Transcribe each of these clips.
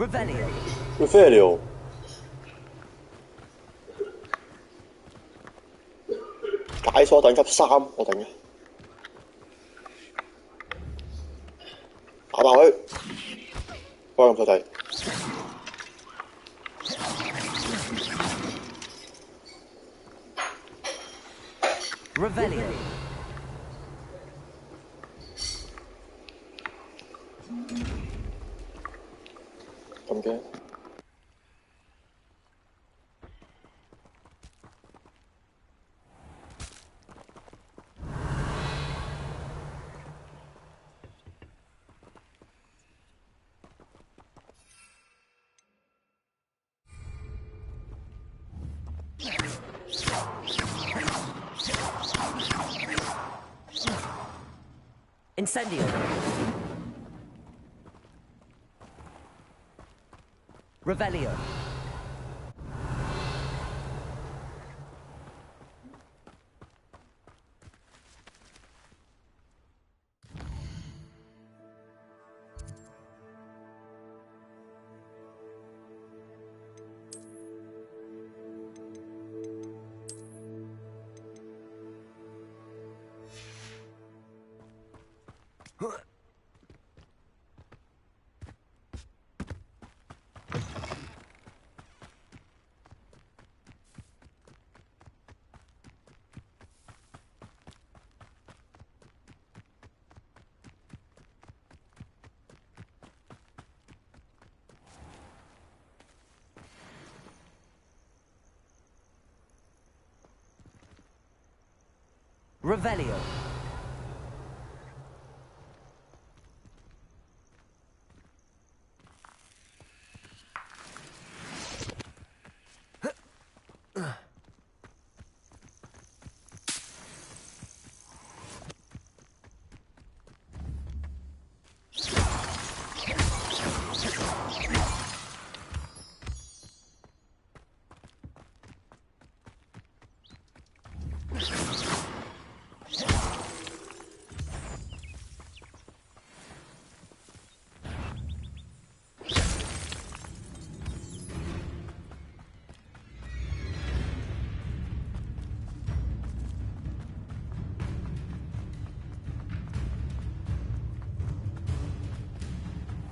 Revelio. Revelio.解鎖等級3，我頂嘅，打爆佢，幫咁手仔。Revelio. 咁嘅。Incendio. Revelio. Revelio.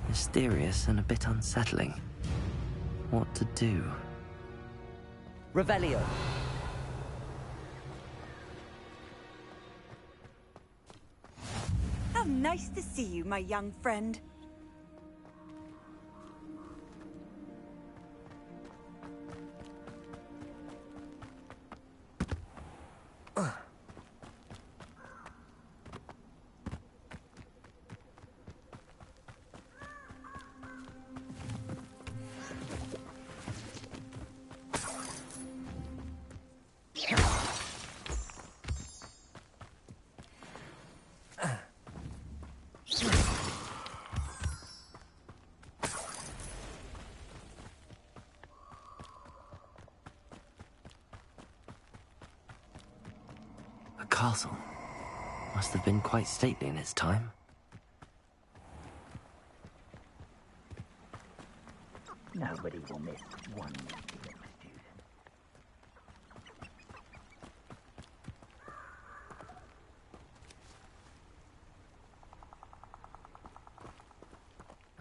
Mysterious and a bit unsettling. What to do? Revelio. How nice to see you, my young friend. A castle. Must have been quite stately in its time. Nobody will miss one student.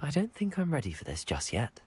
I don't think I'm ready for this just yet.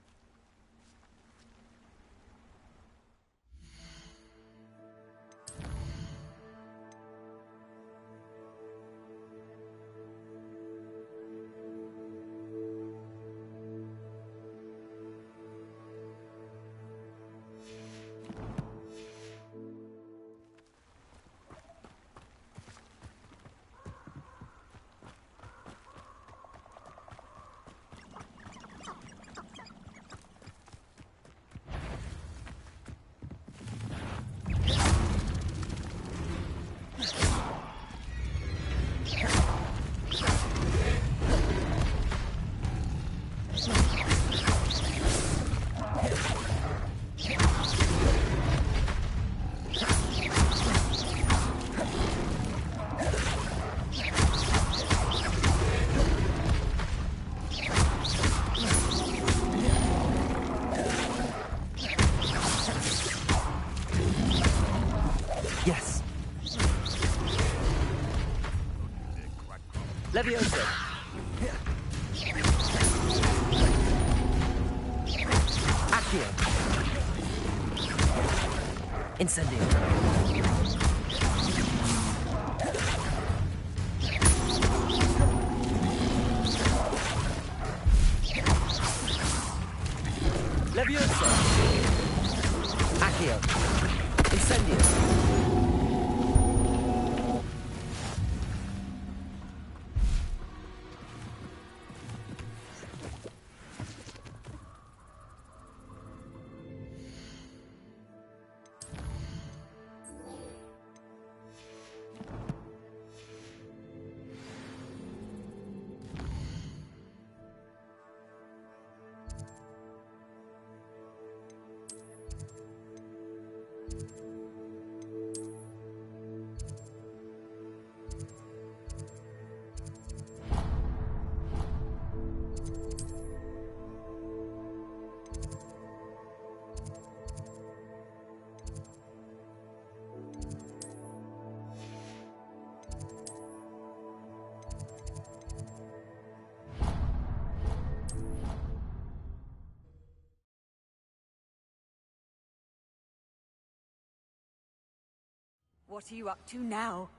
Levioso. Accio. Incendio. Levioso. Accio. Incendio. What are you up to now?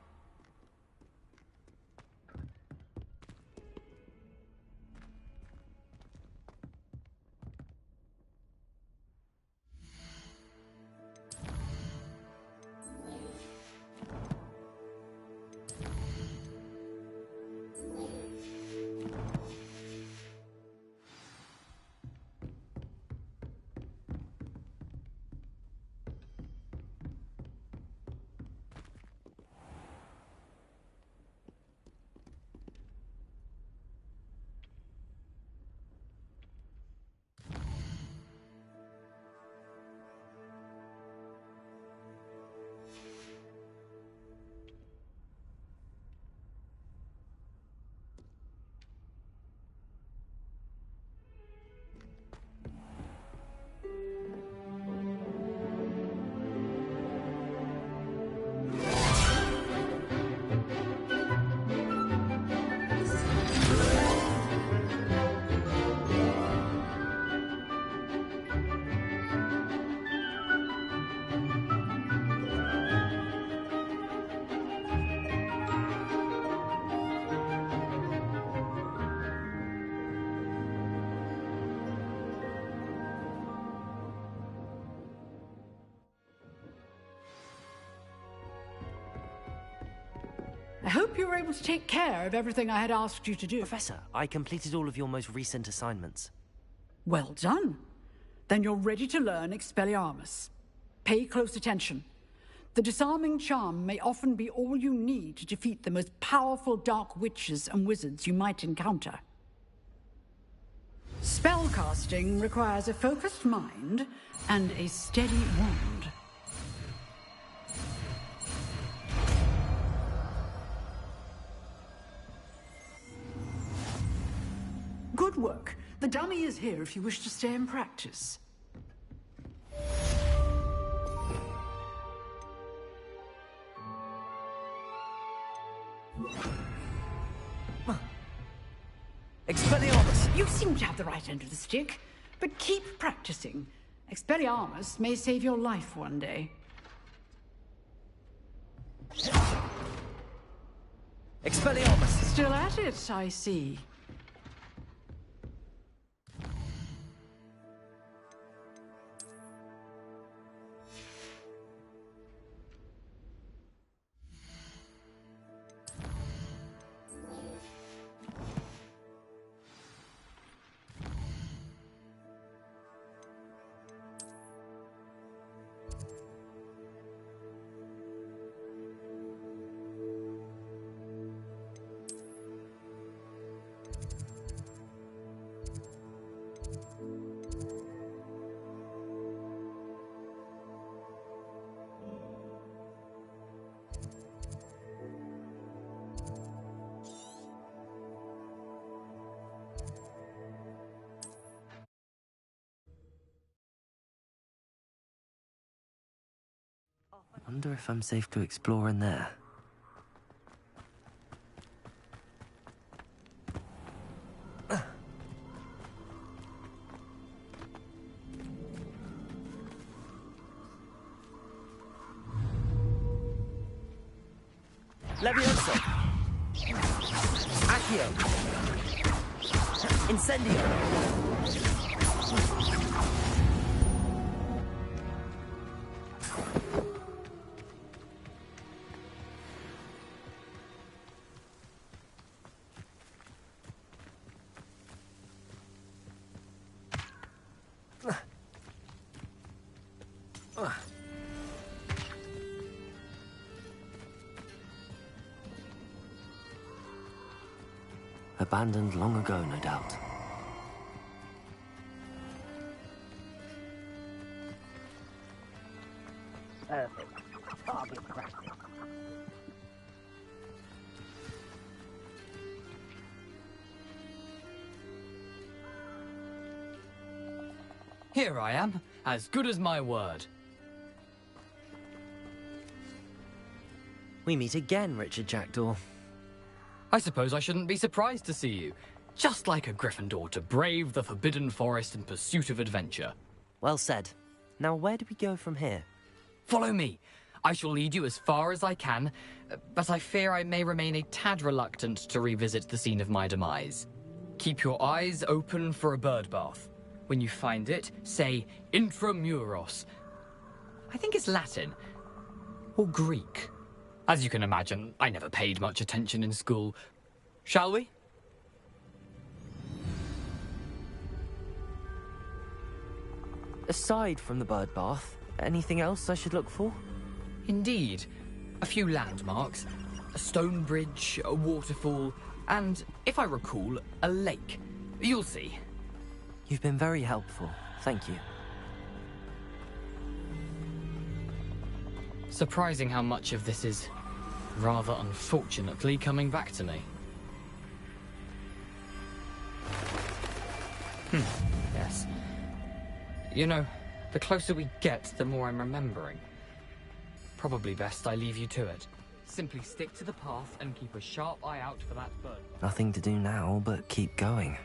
I hope you were able to take care of everything I had asked you to do. Professor, I completed all of your most recent assignments. Well done. Then you're ready to learn Expelliarmus. Pay close attention. The disarming charm may often be all you need to defeat the most powerful dark witches and wizards you might encounter. Spellcasting requires a focused mind and a steady wand. Good work. The dummy is here if you wish to stay and practice. Expelliarmus! You seem to have the right end of the stick, but keep practicing. Expelliarmus may save your life one day. Expelliarmus! Still at it, I see. Wonder if I'm safe to explore in there. Levioso! Accio! Incendio! Abandoned long ago, no doubt. Perfect. Target practice. Here I am, as good as my word. We meet again, Richard Jackdaw. I suppose I shouldn't be surprised to see you. Just like a Gryffindor to brave the Forbidden Forest in pursuit of adventure. Well said. Now where do we go from here? Follow me. I shall lead you as far as I can, but I fear I may remain a tad reluctant to revisit the scene of my demise. Keep your eyes open for a bird bath. When you find it, say Intramuros. I think it's Latin. Or Greek. As you can imagine, I never paid much attention in school. Shall we? Aside from the bird bath, anything else I should look for? Indeed. A few landmarks. A stone bridge, a waterfall, and, if I recall, a lake. You'll see. You've been very helpful. Thank you. Surprising how much of this is, rather unfortunately, coming back to me. Yes. You know, the closer we get, the more I'm remembering. Probably best I leave you to it. Simply stick to the path and keep a sharp eye out for that bird. Nothing to do now but keep going.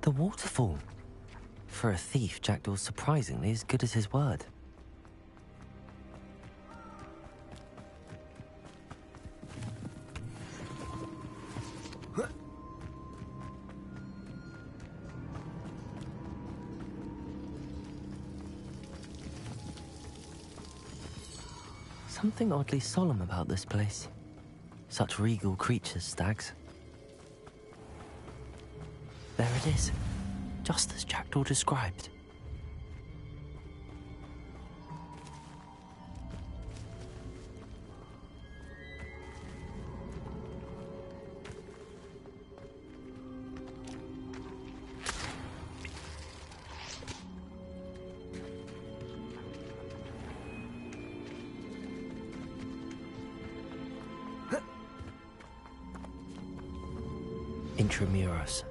The waterfall. For a thief, Jackdaw's surprisingly as good as his word. Something oddly solemn about this place. Such regal creatures, stags. There it is, just as Jackdaw described. Intramuros.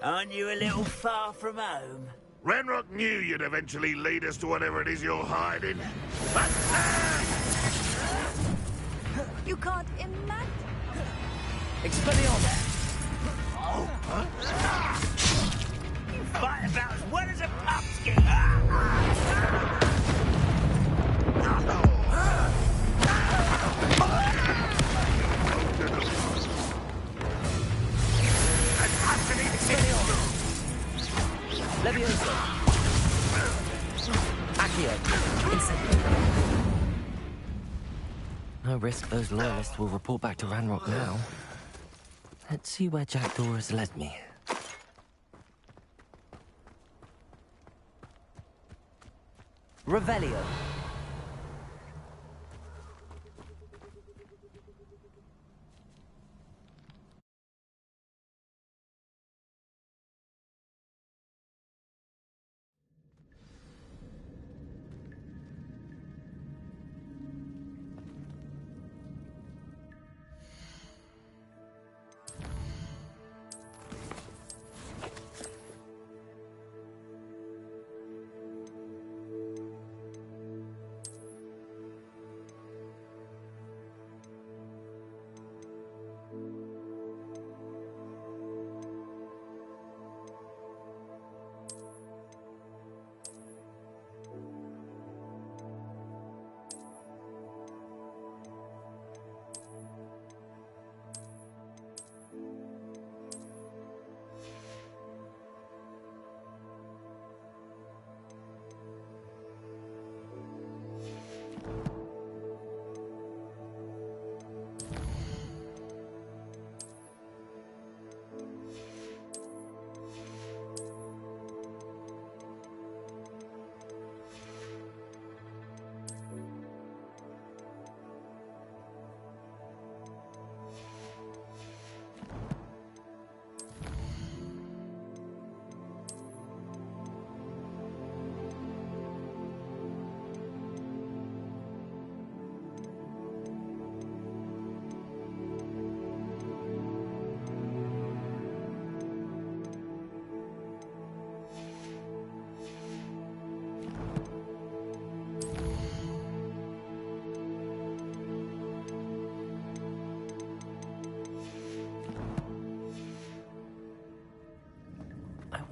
Aren't you a little far from home? Ranrock knew you'd eventually lead us to whatever it is you're hiding. You can't imagine. Expelliarmus! You fight about as well as a pumpkin! Levioso! Accio! Incendio! No risk those loyalists will report back to Ranrock now. Let's see where Jackdaw has led me. Revelio!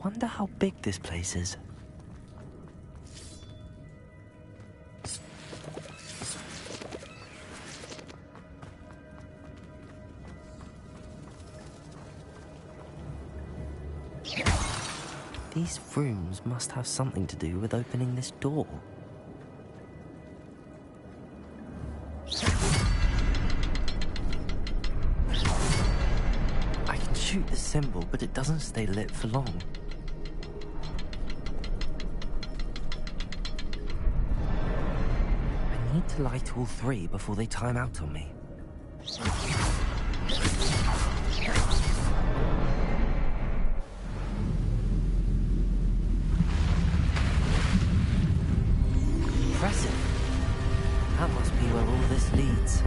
Wonder how big this place is. These rooms must have something to do with opening this door. I can shoot the symbol, but it doesn't stay lit for long. I need to light all three before they time out on me. Impressive. That must be where all this leads.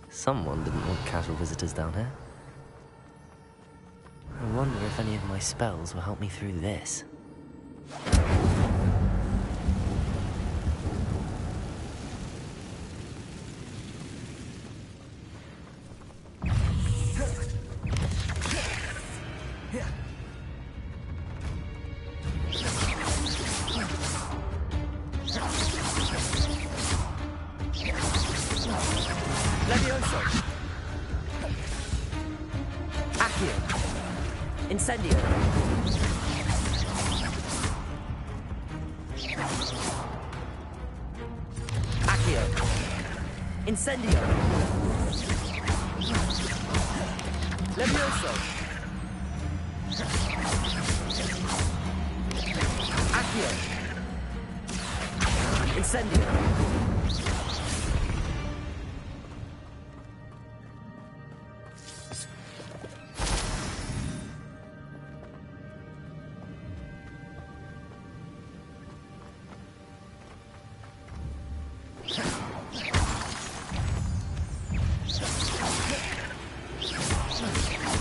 Someone didn't want casual visitors down here. I wonder if any of my spells will help me through this. Levioso! Accio! Incendio! Accio! Incendio! Levioso! Accio! Incendio!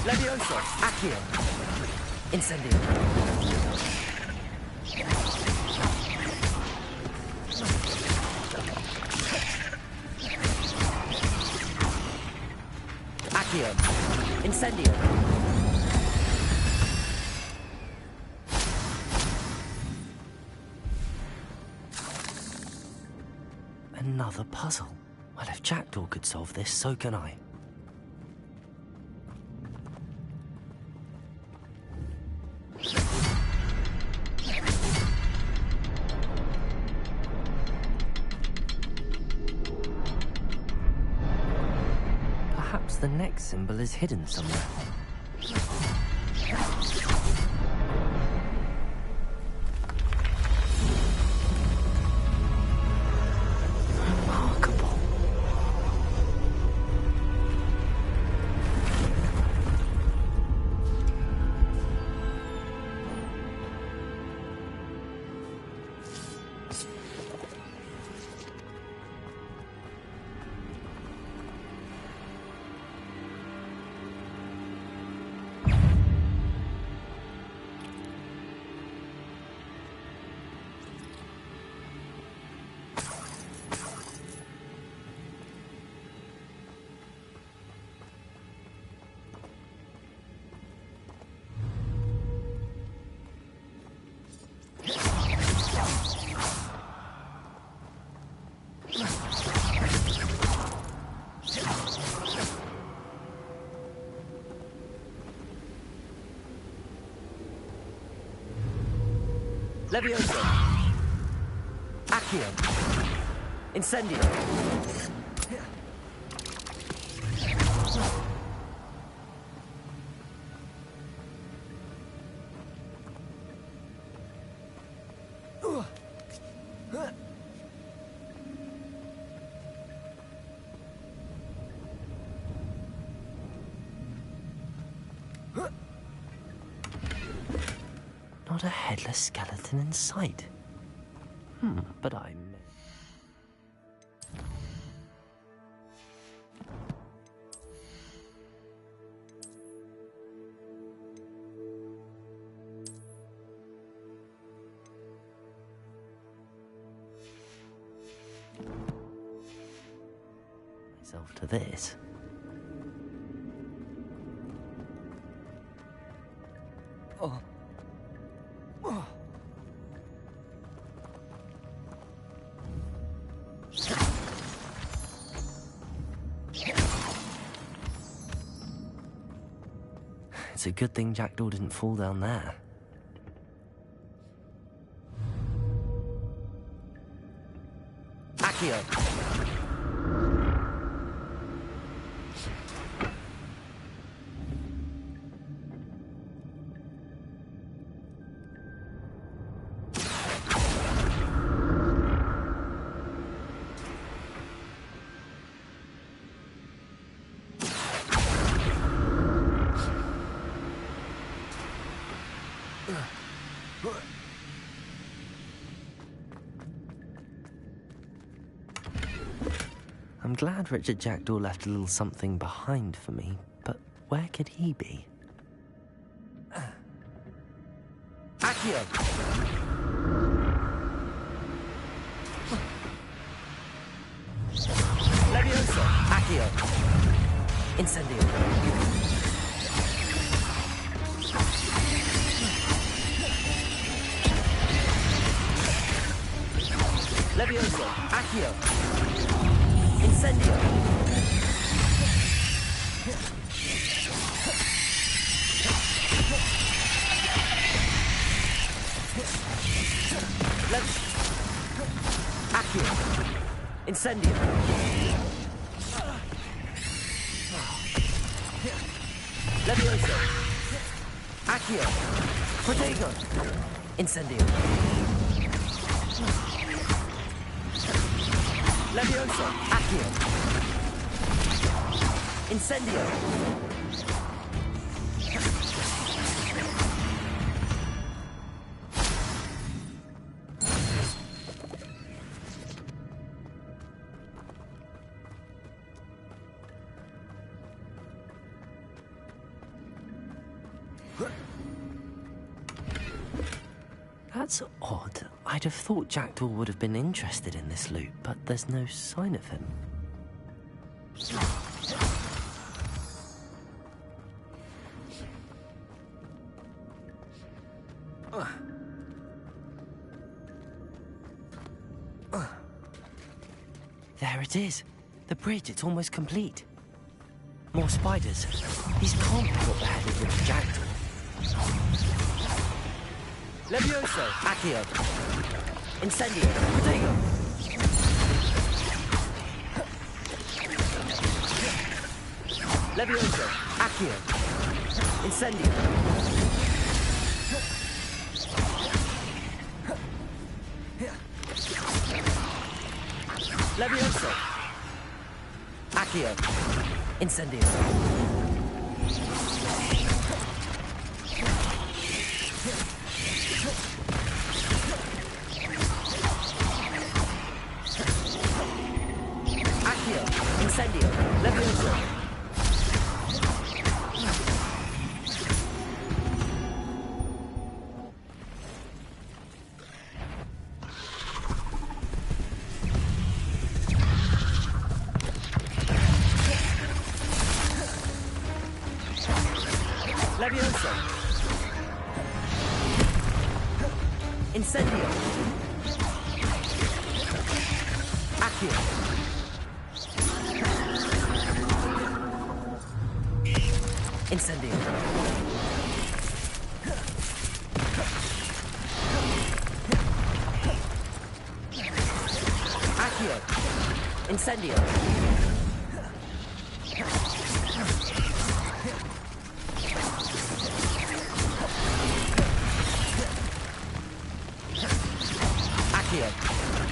Levioso! Accio! Incendio! Accio! Incendio! Another puzzle. Well, if Jackdaw could solve this, so can I. Perhaps the next symbol is hidden somewhere. Remarkable. Levioso! Accio! Incendio! Not a headless skeleton in sight. But I... myself to this. It's a good thing Jackdaw didn't fall down there. Accio! I'm glad Richard Jackdaw left a little something behind for me, but where could he be? Accio! Levioso! Accio! Incendio! Levioso! Accio! Incendio! Accio! Incendio! Levioso! Accio! Protego! Incendio! Levioso! Accio! Incendio! That's odd. I'd have thought Jackdaw would have been interested in this loot, but there's no sign of him. There it is. The bridge, it's almost complete. More spiders. These can't be what the head of Richard Jackdaw. Levioso! Accio! Incendio! Protego! Levioso! Accio! Incendio! Levioso! Accio! Incendio! Incendio! Levioso! Levioso! Incendio! Accio! Incendio! Accio!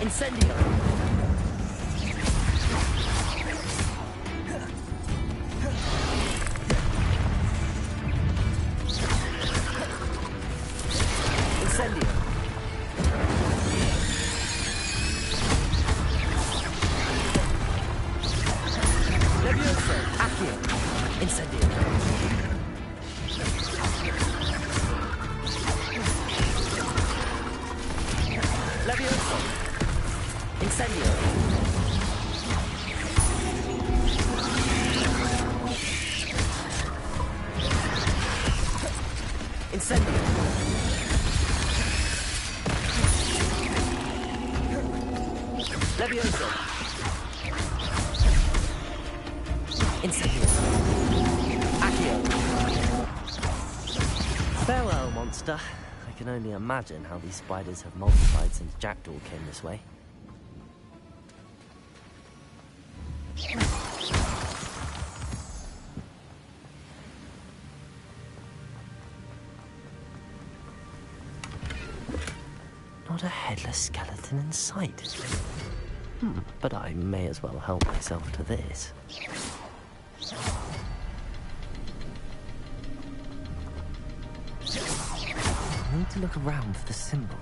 Incendio! Accio! Incendio! Levioso! Incendio! Incendio. Accio. Farewell, monster. I can only imagine how these spiders have multiplied since Jackdaw came this way. Not a headless skeleton in sight. But I may as well help myself to this. I need to look around for the symbol.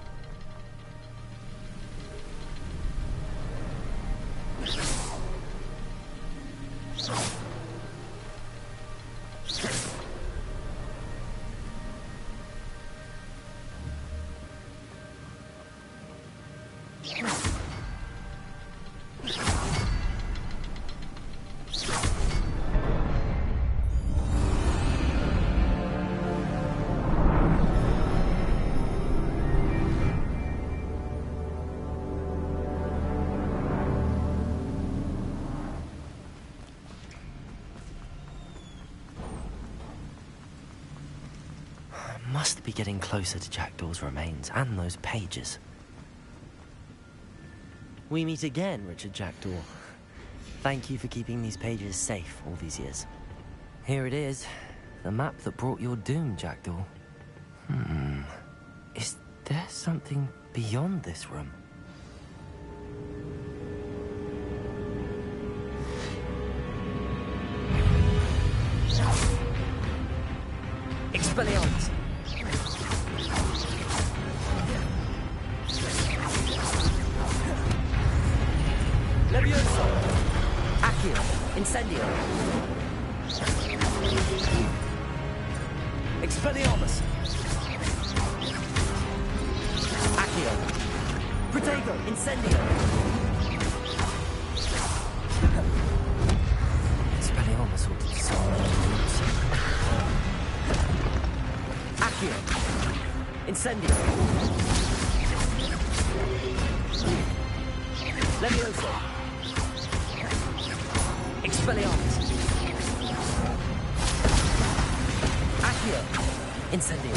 Must be getting closer to Jackdaw's remains and those pages. We meet again, Richard Jackdaw. Thank you for keeping these pages safe all these years. Here it is, the map that brought your doom, Jackdaw. Is there something beyond this room? Expelliarmus! Levioso! Accio! Incendio! Expelliarmus! Accio! Protego! Incendio! Expelliarmus ought to dissolve the roots. Accio! Incendio! Levioso! Expelliarmus! Accio! Incendio!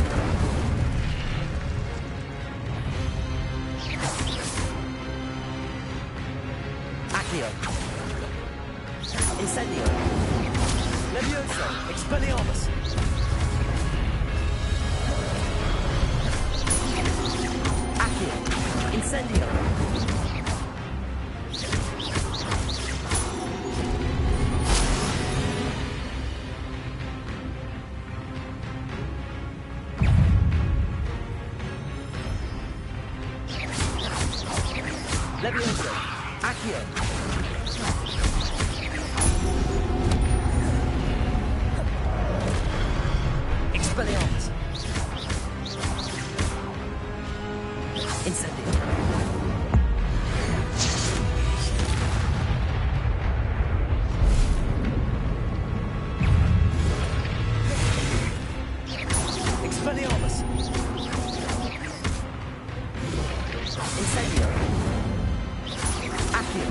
Accio! Incendio! Levioso! Expelliarmus! Accio! Incendio! Levioso! Accio! Expelliarmus! Incendio! Expelliarmus! Incendio! Accio!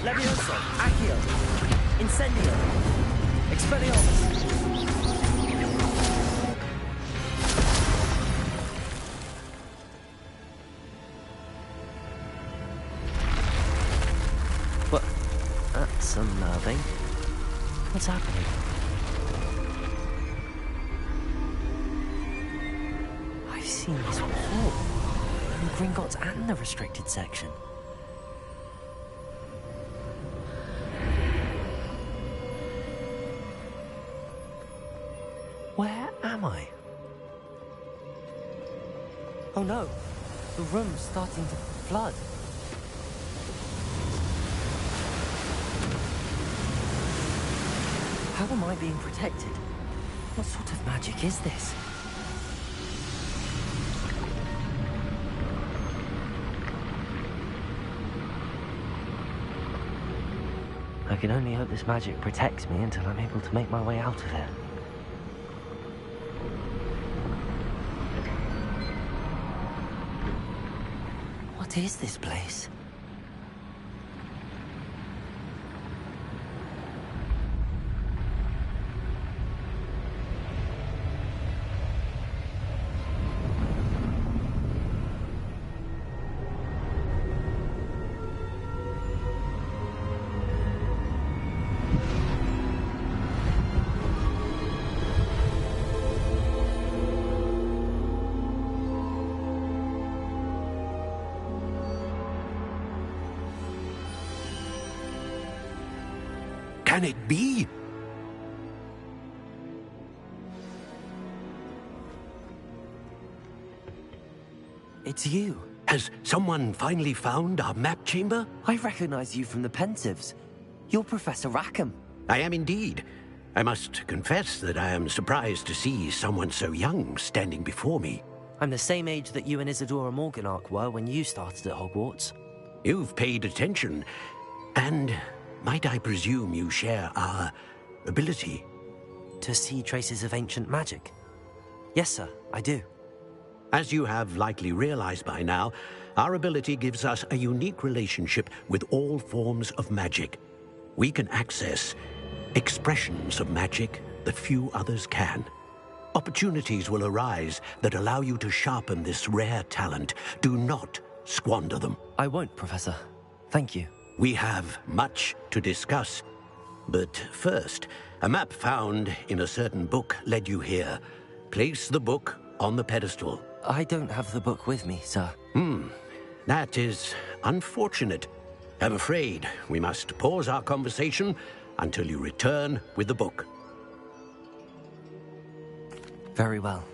Levioso! Accio! Incendio! Expelliarmus! What? That's unnerving. What's happening? I've seen this before. In Gringotts and the restricted section. Where am I? Oh no, the room's starting to flood. How am I being protected? What sort of magic is this? I can only hope this magic protects me until I'm able to make my way out of here. What is this place? Can it be? It's you. Has someone finally found our map chamber? I recognize you from the Pensieves. You're Professor Rackham. I am indeed. I must confess that I am surprised to see someone so young standing before me. I'm the same age that you and Isadora Morganach were when you started at Hogwarts. You've paid attention, and might I presume you share our ability? To see traces of ancient magic? Yes, sir, I do. As you have likely realized by now, our ability gives us a unique relationship with all forms of magic. We can access expressions of magic that few others can. Opportunities will arise that allow you to sharpen this rare talent. Do not squander them. I won't, Professor. Thank you. We have much to discuss. But first, a map found in a certain book led you here. Place the book on the pedestal. I don't have the book with me, sir. That is unfortunate. I'm afraid we must pause our conversation until you return with the book. Very well.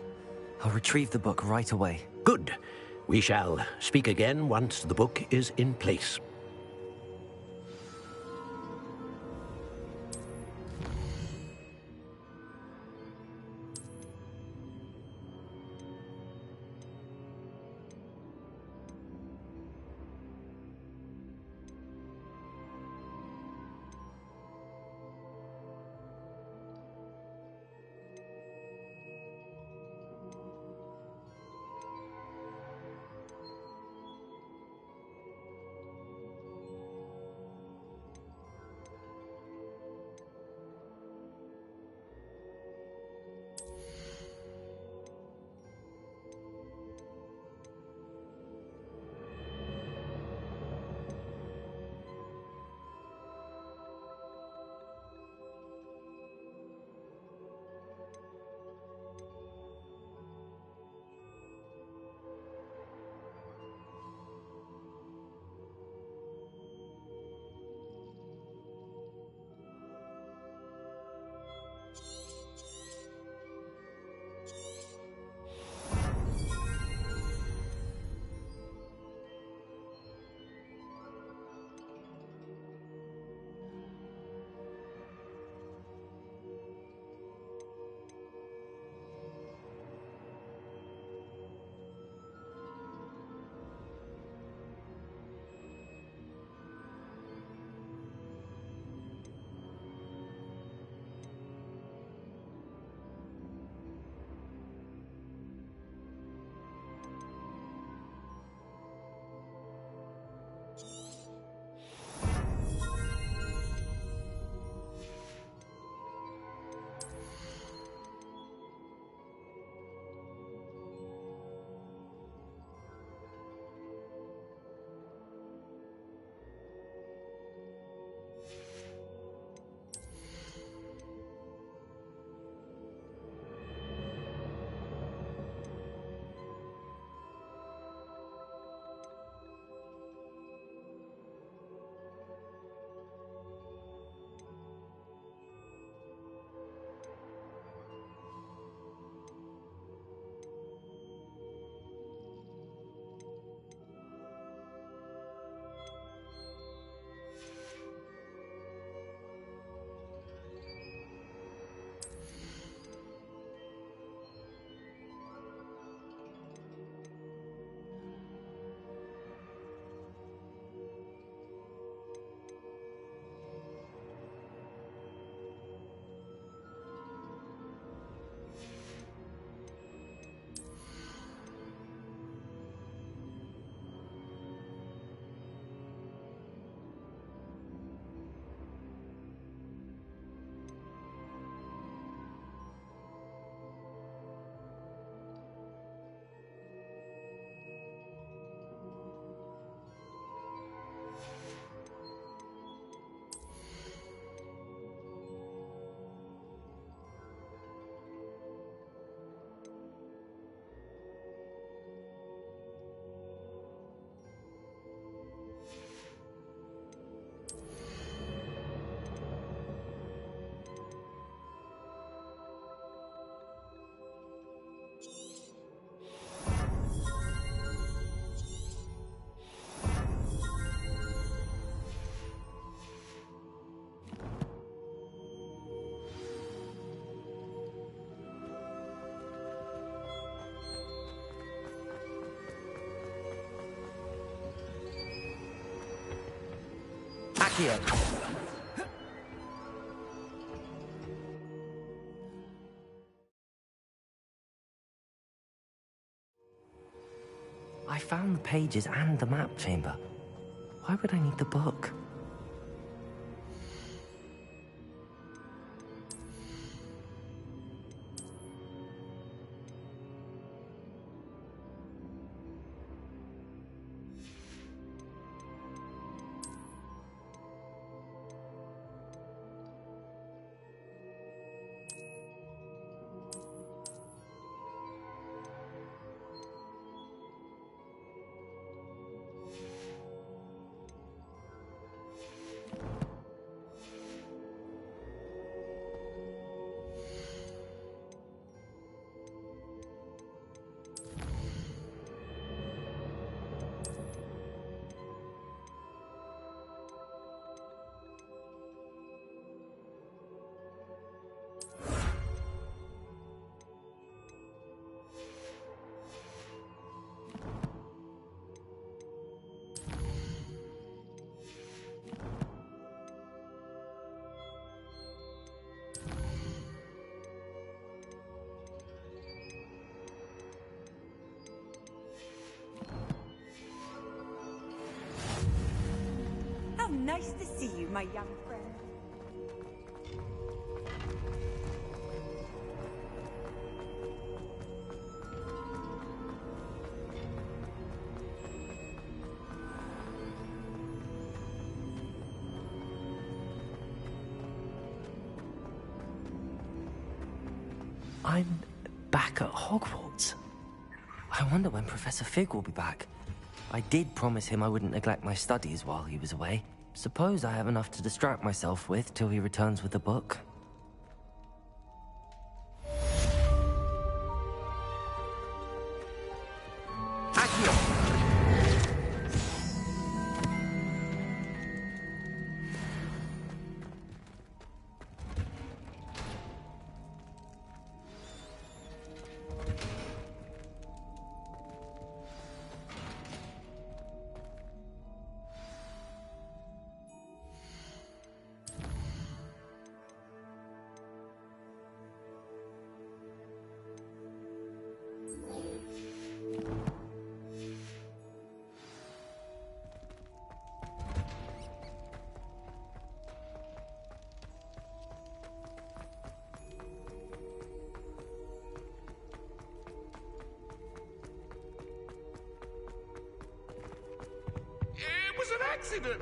I'll retrieve the book right away. Good. We shall speak again once the book is in place. Accio! I found the pages and the map chamber. Why would I need the book? Nice to see you, my young friend. I'm back at Hogwarts. I wonder when Professor Fig will be back. I did promise him I wouldn't neglect my studies while he was away. Suppose I have enough to distract myself with till he returns with the book. It was an accident!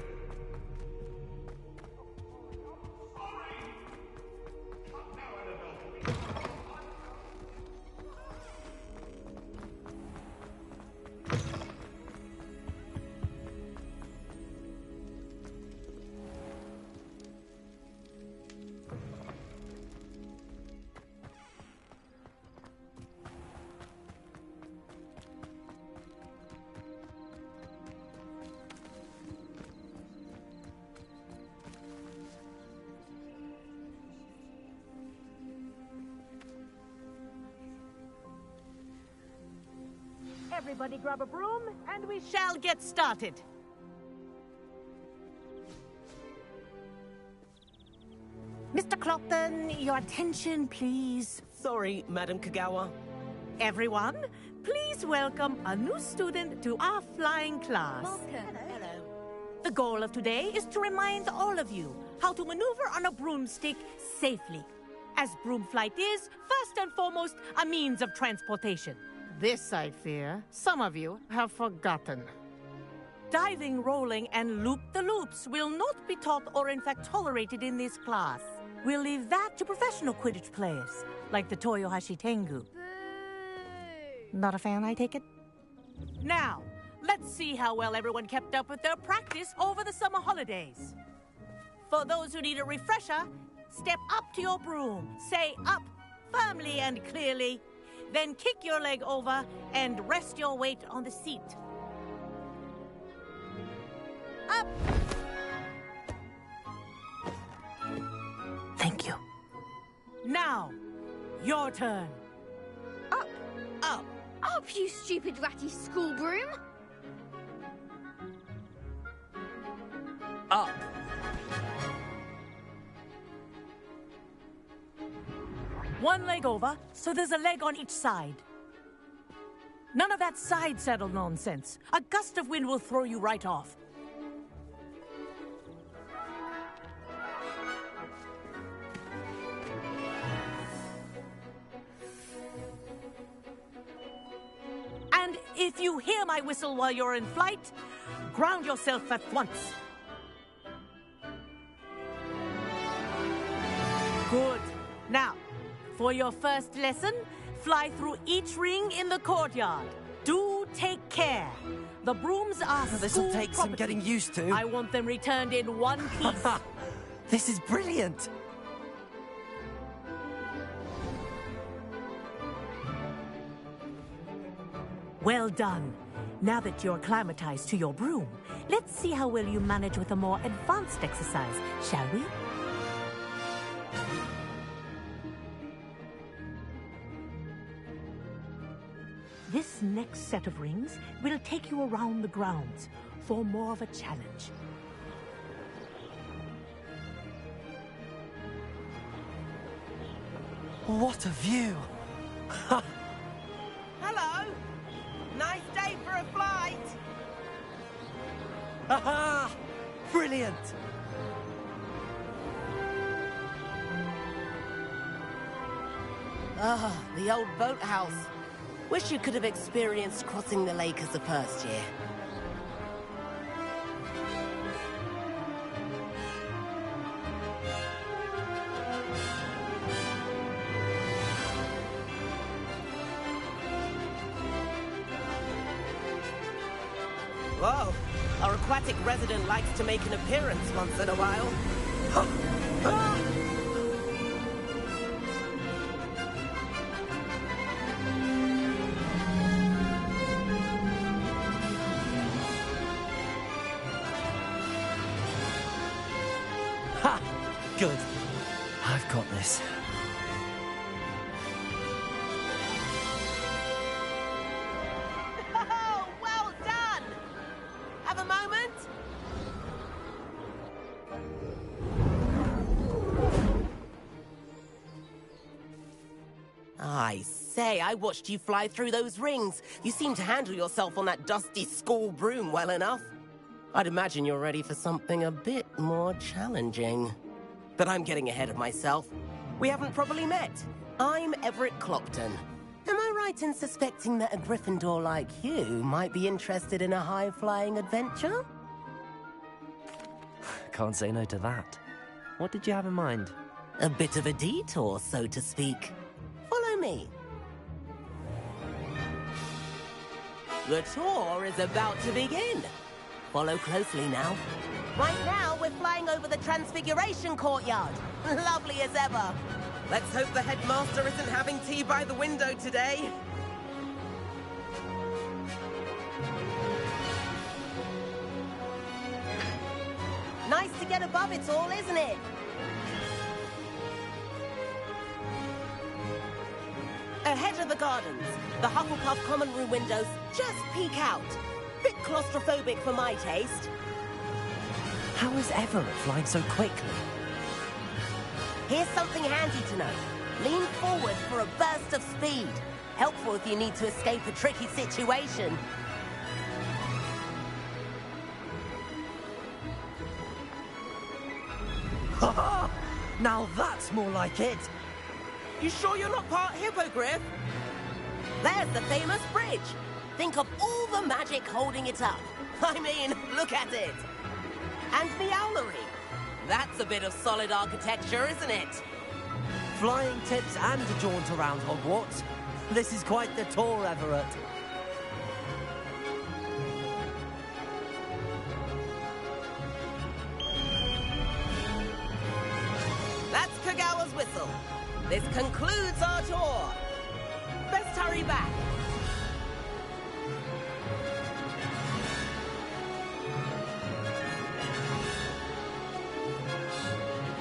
Everybody grab a broom, and we shall get started. Mr. Clopton, your attention, please. Sorry, Madam Kagawa. Everyone, please welcome a new student to our flying class. Welcome. Hello. The goal of today is to remind all of you how to maneuver on a broomstick safely, as broom flight is, first and foremost, a means of transportation. This, I fear, some of you have forgotten. Diving, rolling, and loop-the-loops will not be taught or in fact tolerated in this class. We'll leave that to professional Quidditch players, like the Toyohashi Tengu. Not a fan, I take it? Now, let's see how well everyone kept up with their practice over the summer holidays. For those who need a refresher, step up to your broom, say up firmly and clearly, then kick your leg over and rest your weight on the seat. Up! Thank you. Now, your turn. Up. Up. Up, you stupid ratty school broom. Up. One leg over, so there's a leg on each side. None of that side saddle nonsense. A gust of wind will throw you right off. And if you hear my whistle while you're in flight, ground yourself at once. Good. Now, for your first lesson, fly through each ring in the courtyard. Do take care. The brooms are This'll take some getting used to. I want them returned in one piece. This is brilliant. Well done. Now that you're acclimatized to your broom, let's see how well you manage with a more advanced exercise, shall we? This next set of rings will take you around the grounds for more of a challenge. What a view! Hello! Nice day for a flight! Aha! Brilliant! Ah, the old boathouse. Wish you could have experienced crossing the lake as a first year. Whoa, our aquatic resident likes to make an appearance once in a while. Ha! Good. I've got this. Oh, well done! Have a moment? I say, I watched you fly through those rings. You seem to handle yourself on that dusty school broom well enough. I'd imagine you're ready for something a bit more challenging. But I'm getting ahead of myself. We haven't properly met. I'm Everett Clopton. Am I right in suspecting that a Gryffindor like you might be interested in a high-flying adventure? Can't say no to that. What did you have in mind? A bit of a detour, so to speak. Follow me. The tour is about to begin. Follow closely now. Right now, we're flying over the Transfiguration Courtyard. Lovely as ever. Let's hope the headmaster isn't having tea by the window today. Nice to get above it all, isn't it? Ahead of the gardens, the Hufflepuff common room windows just peek out. Bit claustrophobic for my taste. How is Everett flying so quickly? Here's something handy to know. Lean forward for a burst of speed. Helpful if you need to escape a tricky situation. Ha! Now that's more like it. You sure you're not part Hippogriff? There's the famous bridge. Think of all the magic holding it up. I mean, look at it. And the owlery. That's a bit of solid architecture, isn't it? Flying tips and a jaunt around Hogwarts. This is quite the tour, Everett. That's Kagawa's whistle. This concludes our tour. Best hurry back.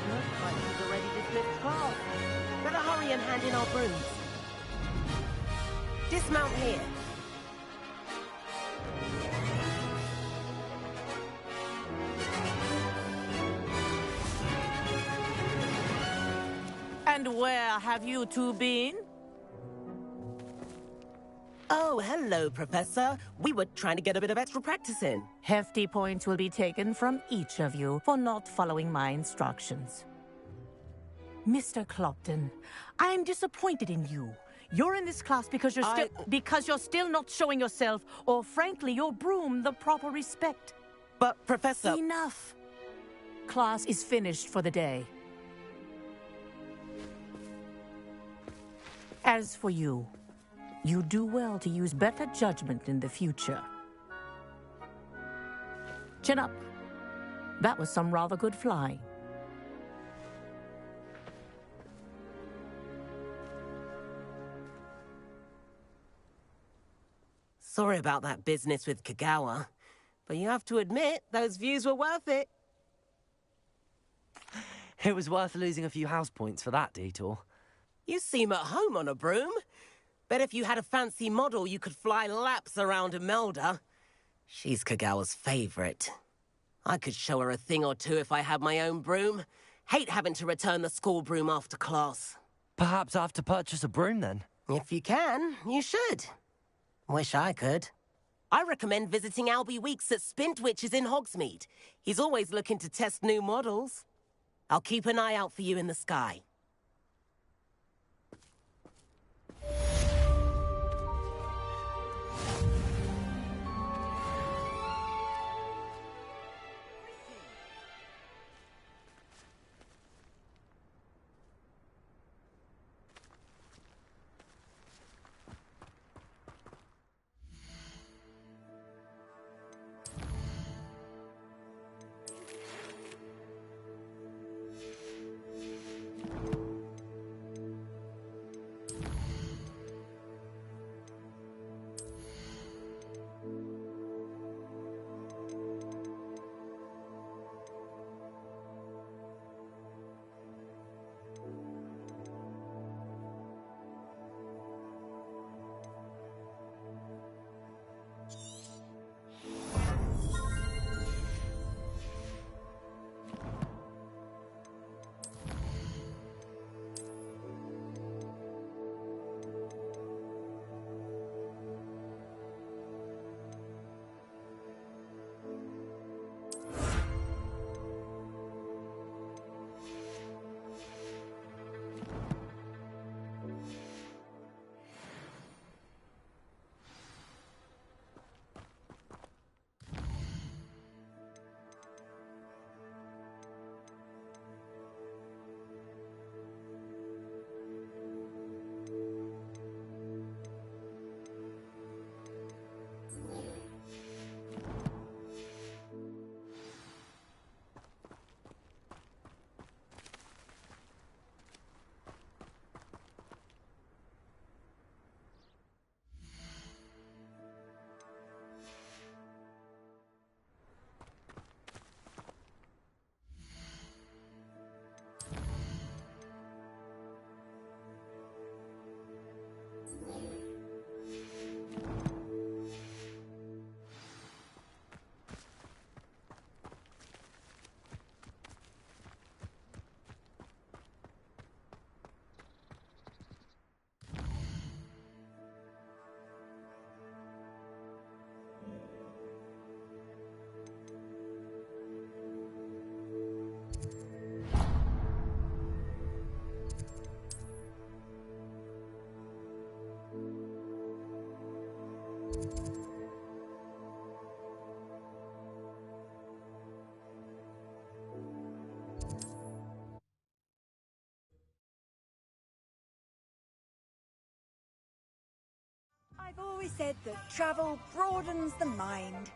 Looks like we're ready to drift class. Better hurry and hand in our brooms. Dismount here. And where have have you two been? Oh, hello, Professor. We were trying to get a bit of extra practice in. Hefty points will be taken from each of you for not following my instructions. Mr. Clopton, I'm disappointed in you. You're in this class because you're still not showing yourself, or frankly, your broom, the proper respect. But, Professor... Enough. Class is finished for the day. As for you, you do well to use better judgment in the future. Chin up. That was some rather good flying. Sorry about that business with Kagawa, but you have to admit, those views were worth it. It was worth losing a few house points for that detour. You seem at home on a broom. Bet if you had a fancy model, you could fly laps around Imelda. She's Kagawa's favorite. I could show her a thing or two if I had my own broom. Hate having to return the school broom after class. Perhaps I have to purchase a broom then. If you can, you should. Wish I could. I recommend visiting Albie Weeks at Spintwitches in Hogsmeade. He's always looking to test new models. I'll keep an eye out for you in the sky. I've always said that travel broadens the mind.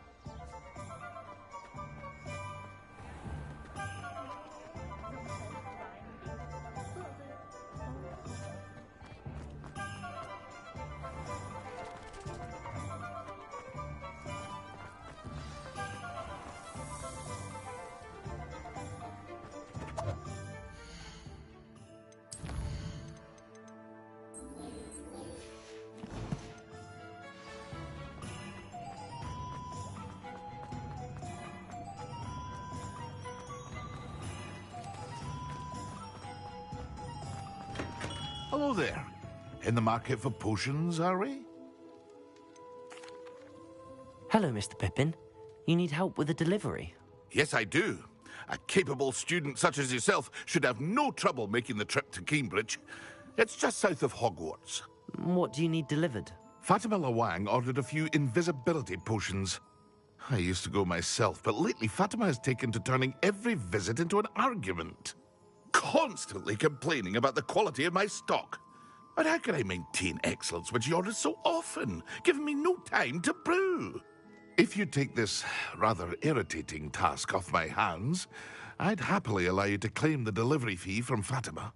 Hello there. In the market for potions, are we? Hello, Mr. Pippin. You need help with a delivery? Yes, I do. A capable student such as yourself should have no trouble making the trip to Cambridge. It's just south of Hogwarts. What do you need delivered? Fatima Lawang ordered a few invisibility potions. I used to go myself, but lately Fatima has taken to turning every visit into an argument. Constantly complaining about the quality of my stock. But how can I maintain excellence when she orders so often, giving me no time to brew? If you take this rather irritating task off my hands, I'd happily allow you to claim the delivery fee from Fatima.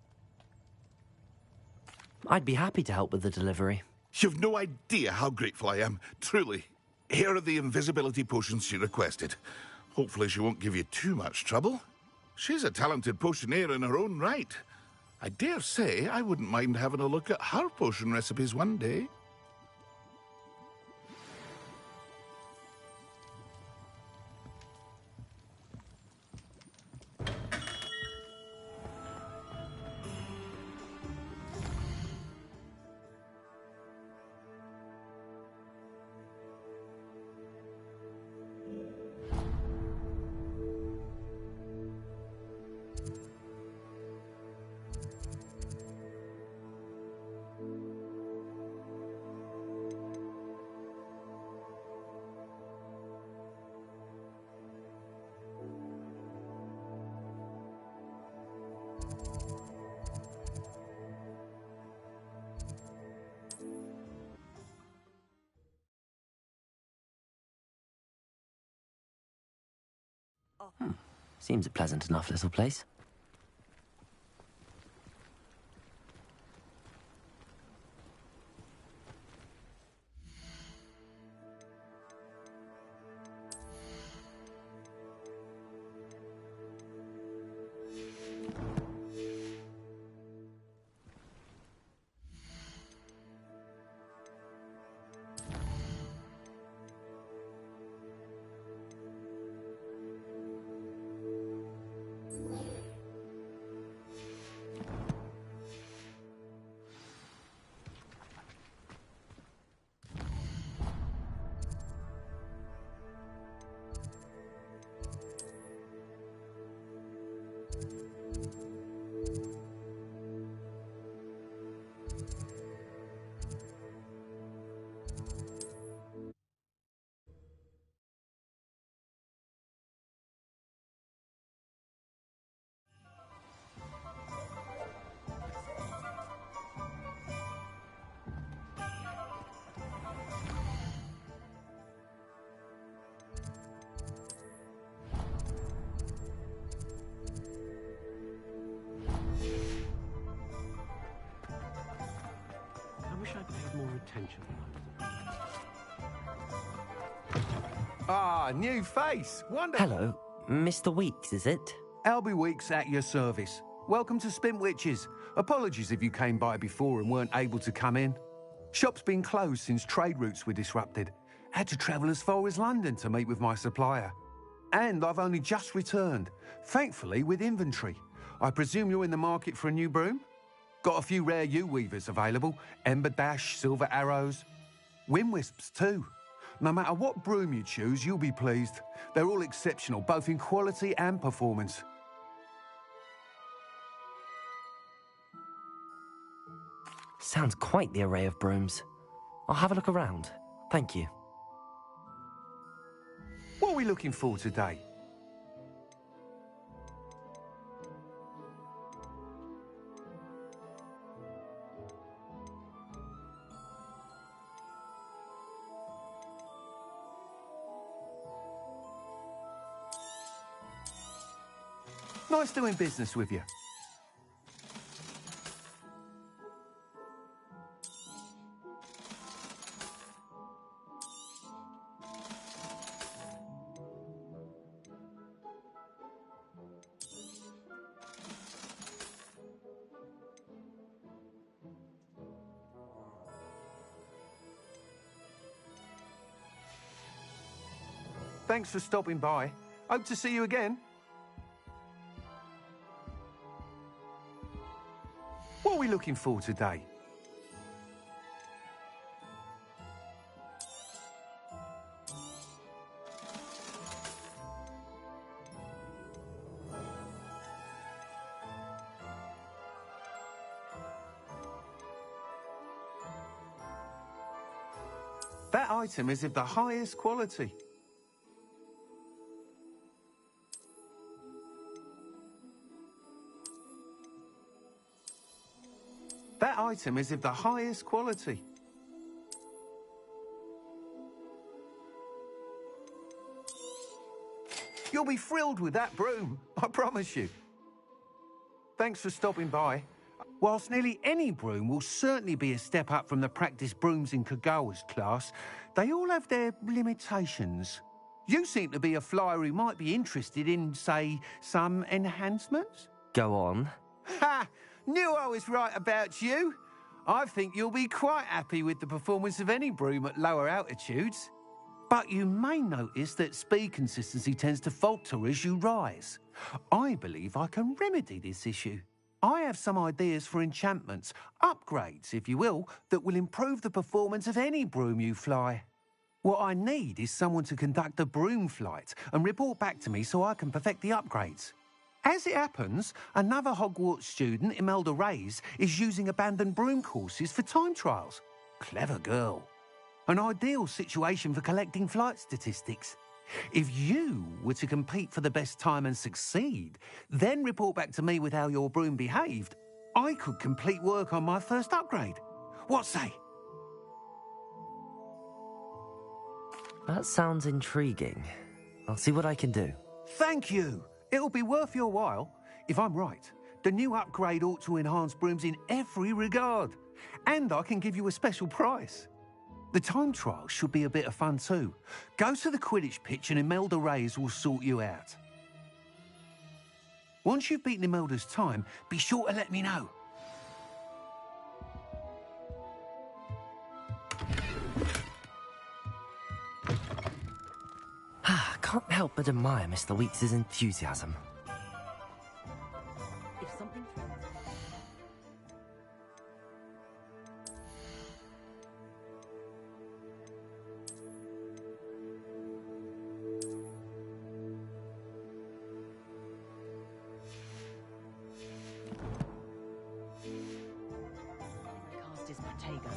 I'd be happy to help with the delivery. You've no idea how grateful I am, truly. Here are the invisibility potions she requested. Hopefully she won't give you too much trouble. She's a talented potioneer in her own right. I dare say I wouldn't mind having a look at her potion recipes one day. Seems a pleasant enough little place. I wish I'd paid more attention. Ah, new face. Wonderful. Hello, Mr. Weeks, is it? Albie Weeks at your service. Welcome to Spintwitches. Apologies if you came by before and weren't able to come in. Shop's been closed since trade routes were disrupted. Had to travel as far as London to meet with my supplier. And I've only just returned, thankfully with inventory. I presume you're in the market for a new broom? Got a few rare yew-weavers available. Ember Dash, Silver Arrows. Wind-Wisps too. No matter what broom you choose, you'll be pleased. They're all exceptional, both in quality and performance. Sounds quite the array of brooms. I'll have a look around. Thank you. What are we looking for today? Nice doing business with you. Thanks for stopping by. Hope to see you again. What are we looking looking for today? That item is of the highest quality. That item is of the highest quality. You'll be thrilled with that broom, I promise you. Thanks for stopping by. Whilst nearly any broom will certainly be a step up from the practice brooms in Kagawa's class, they all have their limitations. You seem to be a flyer who might be interested in, say, some enhancements? Go on. Ha! Knew I was right about you. I think you'll be quite happy with the performance of any broom at lower altitudes. But you may notice that speed consistency tends to falter as you rise. I believe I can remedy this issue. I have some ideas for enchantments, upgrades, if you will, that will improve the performance of any broom you fly. What I need is someone to conduct a broom flight and report back to me so I can perfect the upgrades. As it happens, another Hogwarts student, Imelda Reyes, is using abandoned broom courses for time trials. Clever girl. An ideal situation for collecting flight statistics. If you were to compete for the best time and succeed, then report back to me with how your broom behaved, I could complete work on my first upgrade. What say? That sounds intriguing. I'll see what I can do. Thank you. It'll be worth your while. If I'm right, the new upgrade ought to enhance brooms in every regard. And I can give you a special price. The time trial should be a bit of fun too. Go to the Quidditch pitch and Imelda Reyes will sort you out. Once you've beaten Imelda's time, be sure to let me know. Can't help but admire Mr. Weekes' enthusiasm. If something cast is Protego.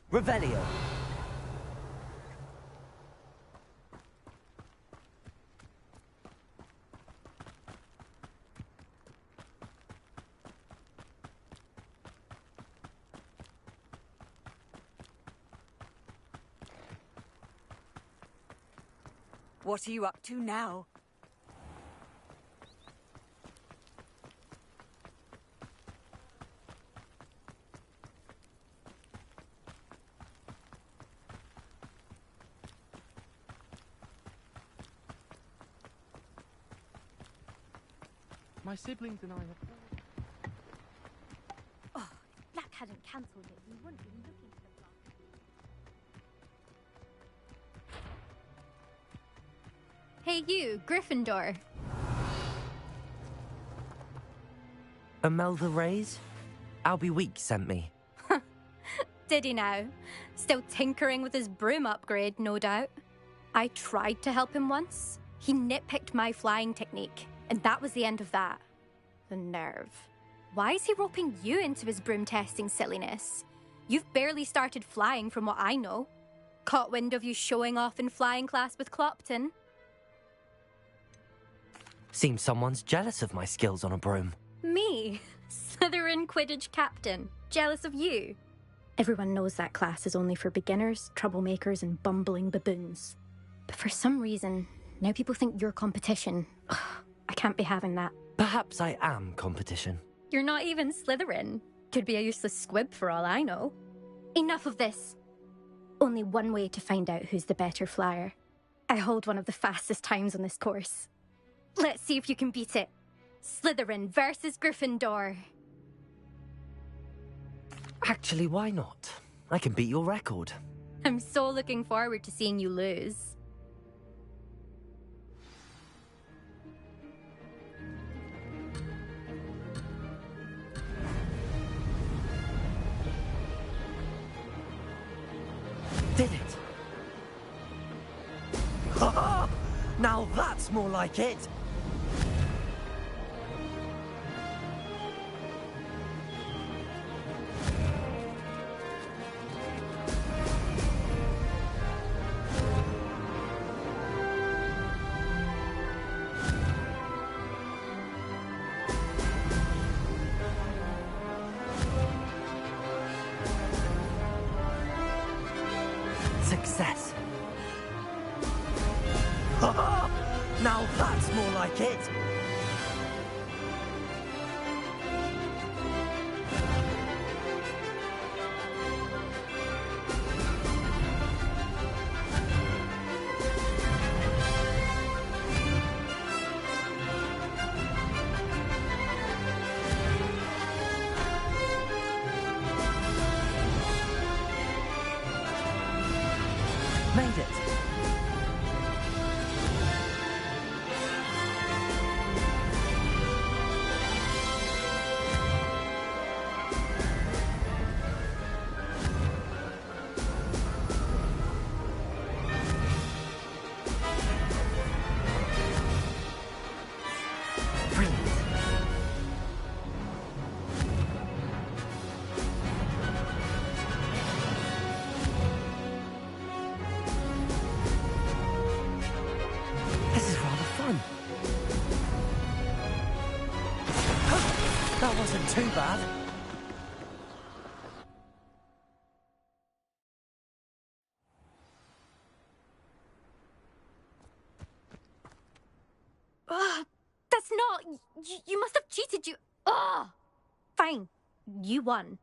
Revelio. What are you up to now? My siblings and I have... Oh, if Black hadn't cancelled it, we wouldn't be looking for the block. Hey you, Gryffindor. Imelda Reyes? Albie Weeks sent me. Did he now? Still tinkering with his broom upgrade, no doubt. I tried to help him once. He nitpicked my flying technique, and that was the end of that. The nerve. Why is he roping you into his broom testing silliness? You've barely started flying from what I know. Caught wind of you showing off in flying class with Clopton. Seems someone's jealous of my skills on a broom. Me? Slytherin Quidditch captain. Jealous of you? Everyone knows that class is only for beginners, troublemakers, and bumbling baboons. But for some reason, now people think you're competition. Ugh, I can't be having that. Perhaps I am competition. You're not even Slytherin. Could be a useless squib for all I know. Enough of this. Only one way to find out who's the better flyer. I hold one of the fastest times on this course. Let's see if you can beat it. Slytherin versus Gryffindor. Actually, why not? I can beat your record. I'm so looking forward to seeing you lose. Did it? Now that's more like it! Success. Now that's more like it. Made it. This is rather fun. That wasn't too bad. That's not... You must have cheated, you... Ugh! Fine. You won.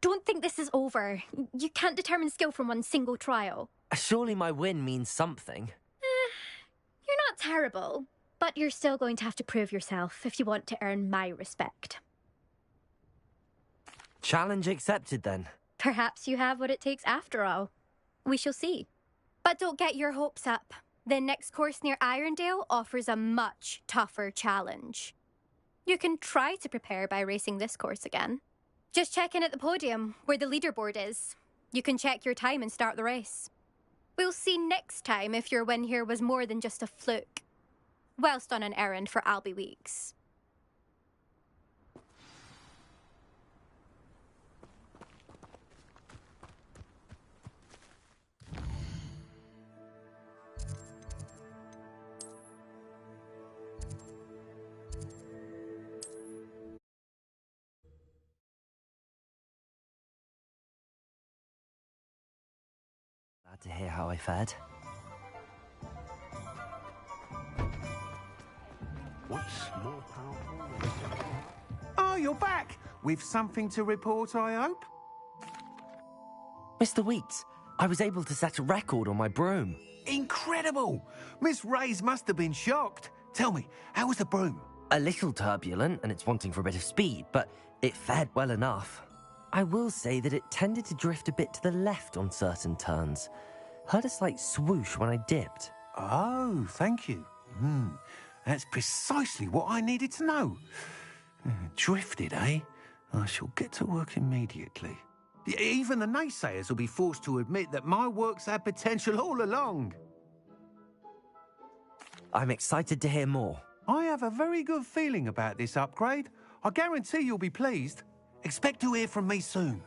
Don't think this is over. You can't determine skill from one single trial. Surely my win means something. You're not terrible, but you're still going to have to prove yourself if you want to earn my respect. Challenge accepted, then. Perhaps you have what it takes after all. We shall see. But don't get your hopes up. The next course near Irondale offers a much tougher challenge. You can try to prepare by racing this course again. Just check in at the podium, where the leaderboard is. You can check your time and start the race. We'll see next time if your win here was more than just a fluke. Whilst on an errand for Albie Weeks. Glad to hear how I fared. What's more powerful? Oh, you're back! With something to report, I hope? Mr. Weeks, I was able to set a record on my broom. Incredible! Miss Reyes must have been shocked. Tell me, how was the broom? A little turbulent, and it's wanting for a bit of speed, but it fared well enough. I will say that it tended to drift a bit to the left on certain turns. Heard a slight swoosh when I dipped. Oh, thank you. That's precisely what I needed to know. Drifted, eh? I shall get to work immediately. Even the naysayers will be forced to admit that my work's had potential all along. I'm excited to hear more. I have a very good feeling about this upgrade. I guarantee you'll be pleased. Expect to hear from me soon.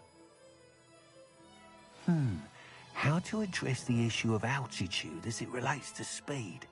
How to address the issue of altitude as it relates to speed?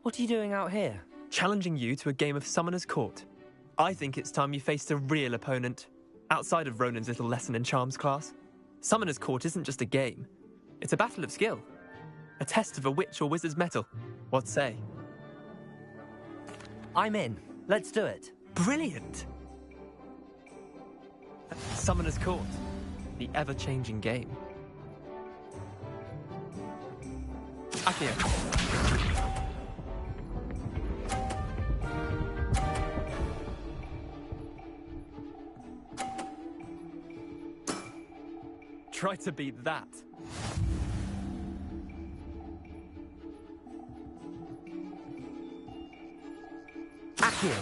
What are you doing out here? Challenging you to a game of Summoner's Court. I think it's time you faced a real opponent, outside of Ronan's little lesson in charms class. Summoner's Court isn't just a game. It's a battle of skill. A test of a witch or wizard's mettle. What say? I'm in. Let's do it. Brilliant! Summoner's Court. The ever-changing game. Accio. Try to beat that. Accio.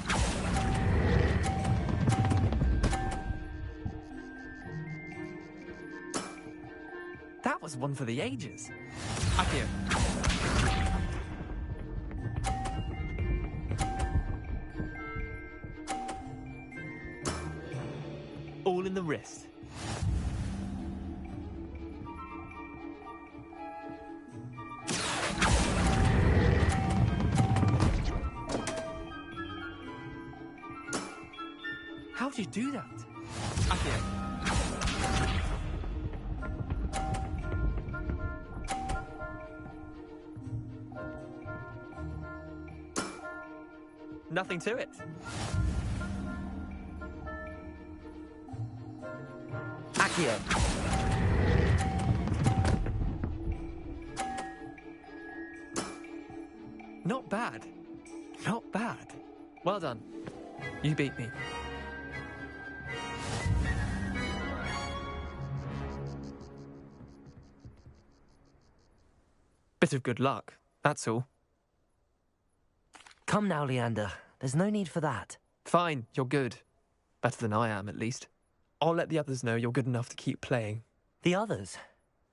That was one for the ages. Accio. All in the wrist. How do you do that? Accio. Nothing to it. Accio. Not bad. Not bad. Well done. You beat me. Bit of good luck, that's all. Come now, Leander. There's no need for that. Fine, you're good. Better than I am, at least. I'll let the others know you're good enough to keep playing. The others?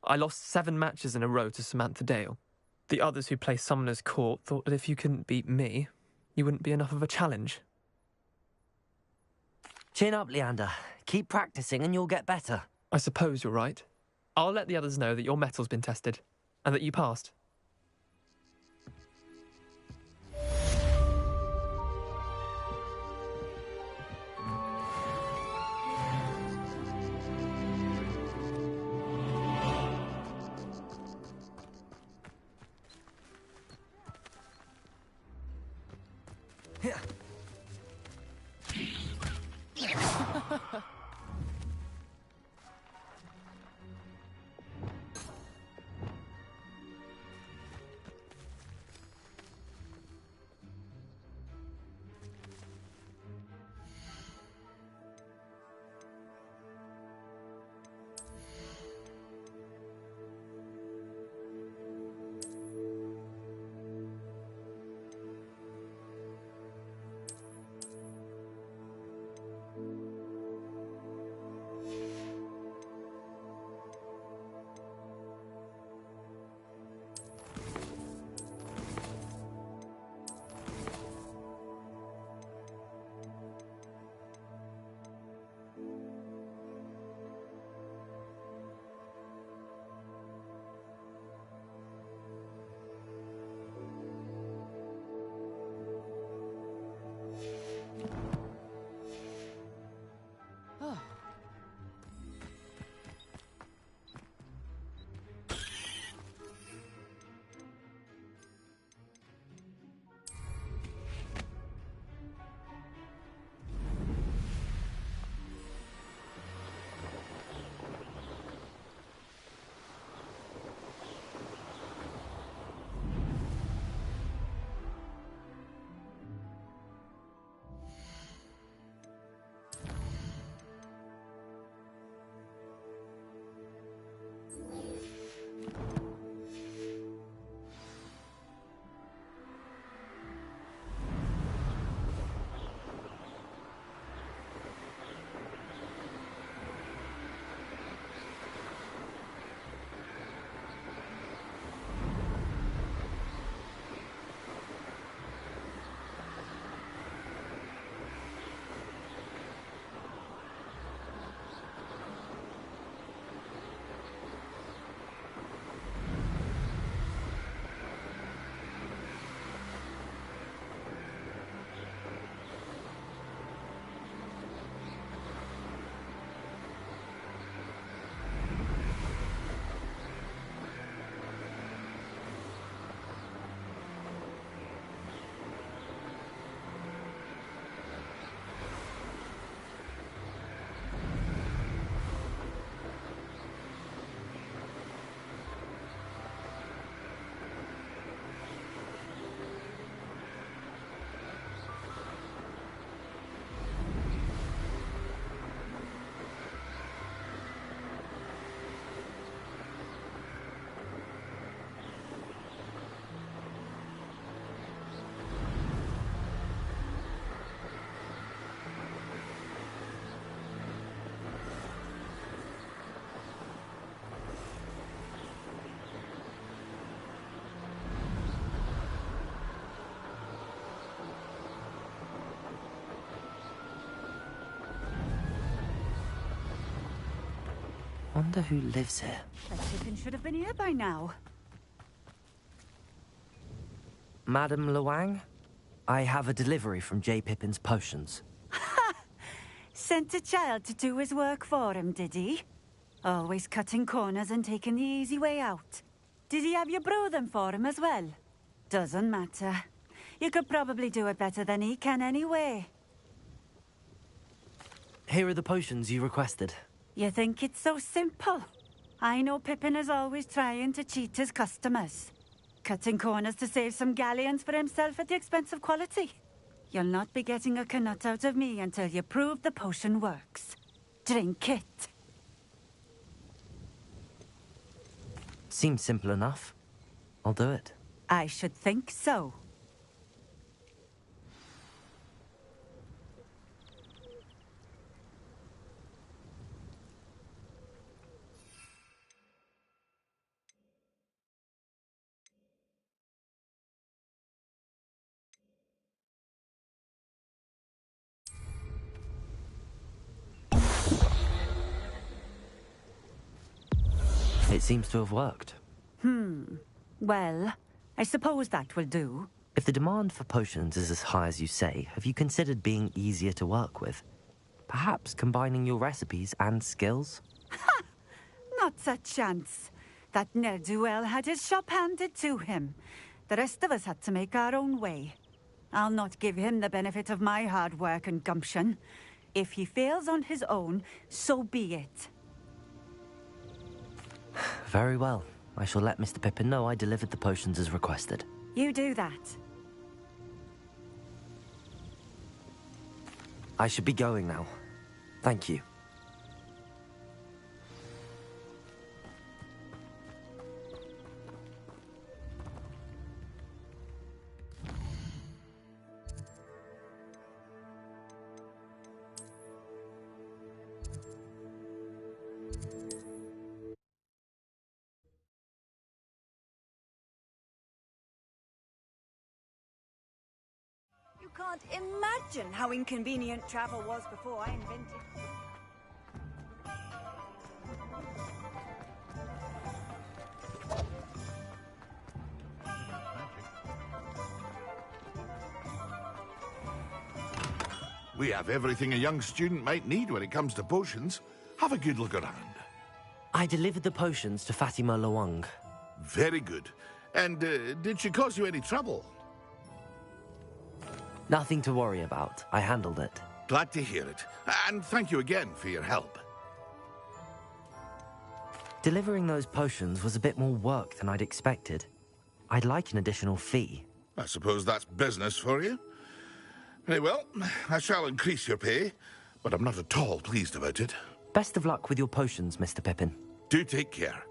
I lost 7 matches in a row to Samantha Dale. The others who play Summoner's Court thought that if you couldn't beat me, you wouldn't be enough of a challenge. Chin up, Leander. Keep practicing and you'll get better. I suppose you're right. I'll let the others know that your metal's been tested, and that you passed. wonder who lives here. The Pippin should have been here by now. Madame Luang? I have a delivery from J. Pippin's potions. Sent a child to do his work for him, did he? Always cutting corners and taking the easy way out. Did he have you brew them for him as well? Doesn't matter. You could probably do it better than he can anyway. Here are the potions you requested. You think it's so simple? I know Pippin is always trying to cheat his customers. Cutting corners to save some galleons for himself at the expense of quality. You'll not be getting a Knut out of me until you prove the potion works. Drink it. Seems simple enough. I'll do it. I should think so. It seems to have worked. Well, I suppose that will do. If the demand for potions is as high as you say, have you considered being easier to work with? Perhaps combining your recipes and skills? Not a chance. That ne'er-do-well had his shop handed to him. The rest of us had to make our own way. I'll not give him the benefit of my hard work and gumption. If he fails on his own, so be it. Very well. I shall let Mr. Pippin know I delivered the potions as requested. You do that. I should be going now. Thank you. You can't imagine how inconvenient travel was before I invented... We have everything a young student might need when it comes to potions. Have a good look around. I delivered the potions to Fatima Luang. Very good. And did she cause you any trouble? Nothing to worry about. I handled it. Glad to hear it. And thank you again for your help. Delivering those potions was a bit more work than I'd expected. I'd like an additional fee. I suppose that's business for you. Very well, I shall increase your pay, but I'm not at all pleased about it. Best of luck with your potions, Mr. Pippin. Do take care.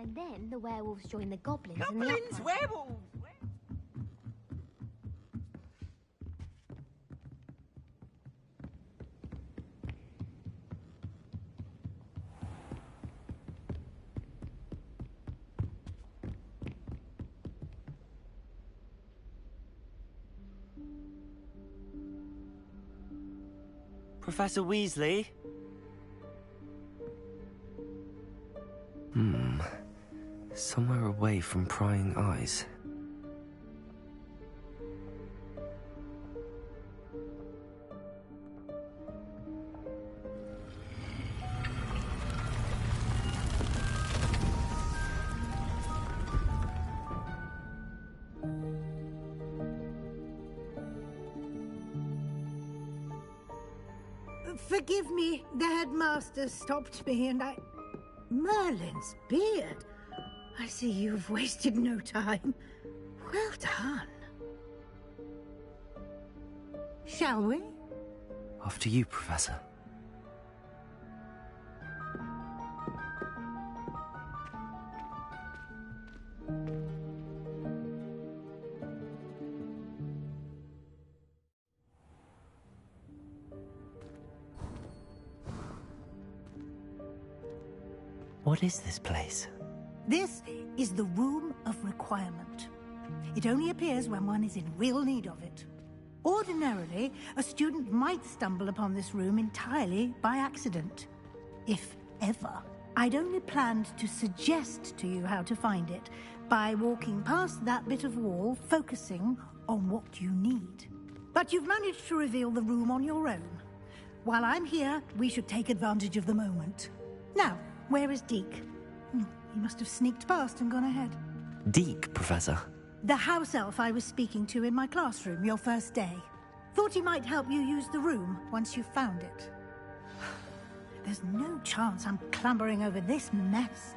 And then the werewolves join the goblins. Goblins, werewolves! Professor Weasley? Somewhere away from prying eyes. Forgive me, the headmaster stopped me and I... Merlin's beard. I see you've wasted no time. Well done. Shall we? After you, Professor. What is this place? This is the Room of Requirement. It only appears when one is in real need of it. Ordinarily, a student might stumble upon this room entirely by accident. If ever. I'd only planned to suggest to you how to find it by walking past that bit of wall, focusing on what you need. But you've managed to reveal the room on your own. While I'm here, we should take advantage of the moment. Now, where is Deke? He must have sneaked past and gone ahead. Deke, Professor. The house elf I was speaking to in my classroom your first day. Thought he might help you use the room once you found it. There's no chance I'm clambering over this mess.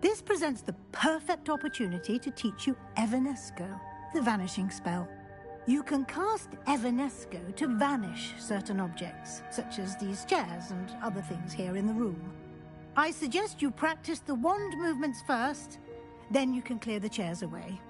This presents the perfect opportunity to teach you Evanesco, the vanishing spell. You can cast Evanesco to vanish certain objects, such as these chairs and other things here in the room. I suggest you practice the wand movements first, then you can clear the chairs away.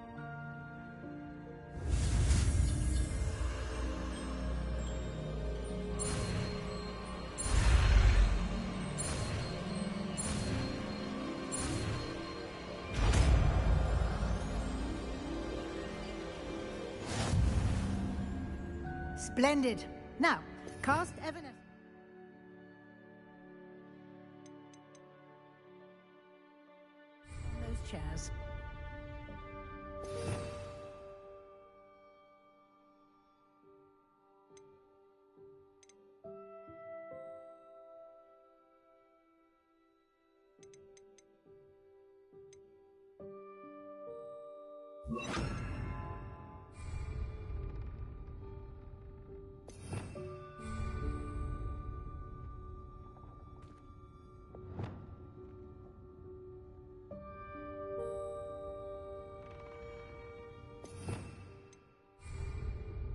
Splendid. Now, cast Evanesco. Those chairs.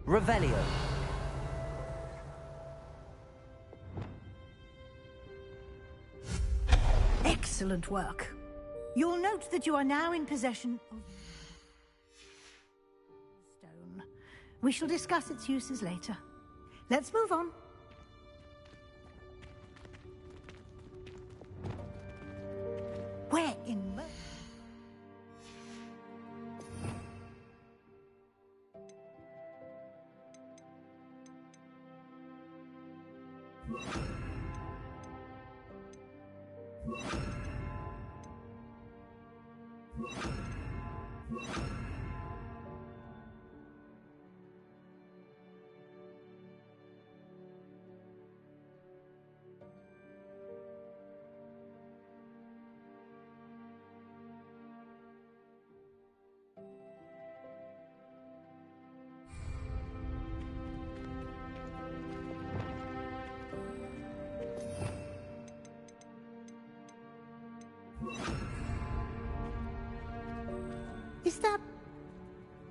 Revelio. Excellent work. You'll note that you are now in possession of stone. We shall discuss its uses later. Let's move on. Where in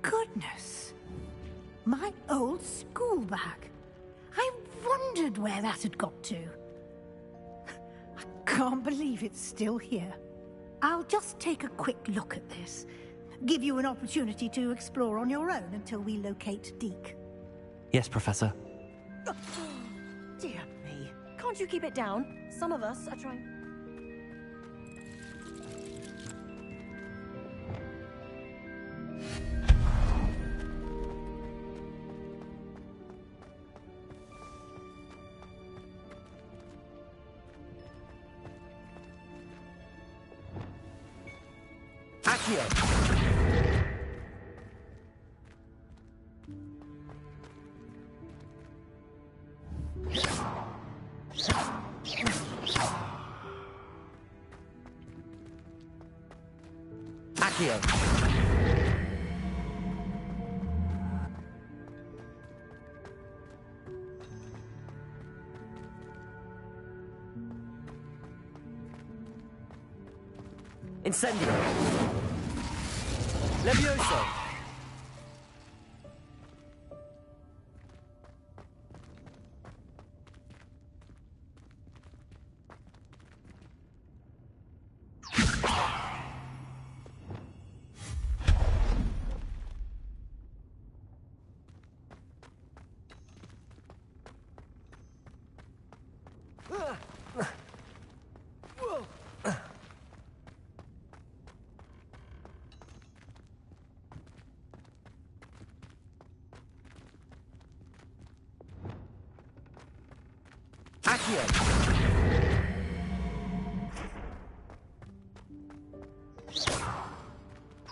goodness. My old school bag. I wondered where that had got to. I can't believe it's still here. I'll just take a quick look at this. Give you an opportunity to explore on your own until we locate Deke. Yes, Professor. Dear me. Can't you keep it down? Some of us are trying... Incendio! Levioso!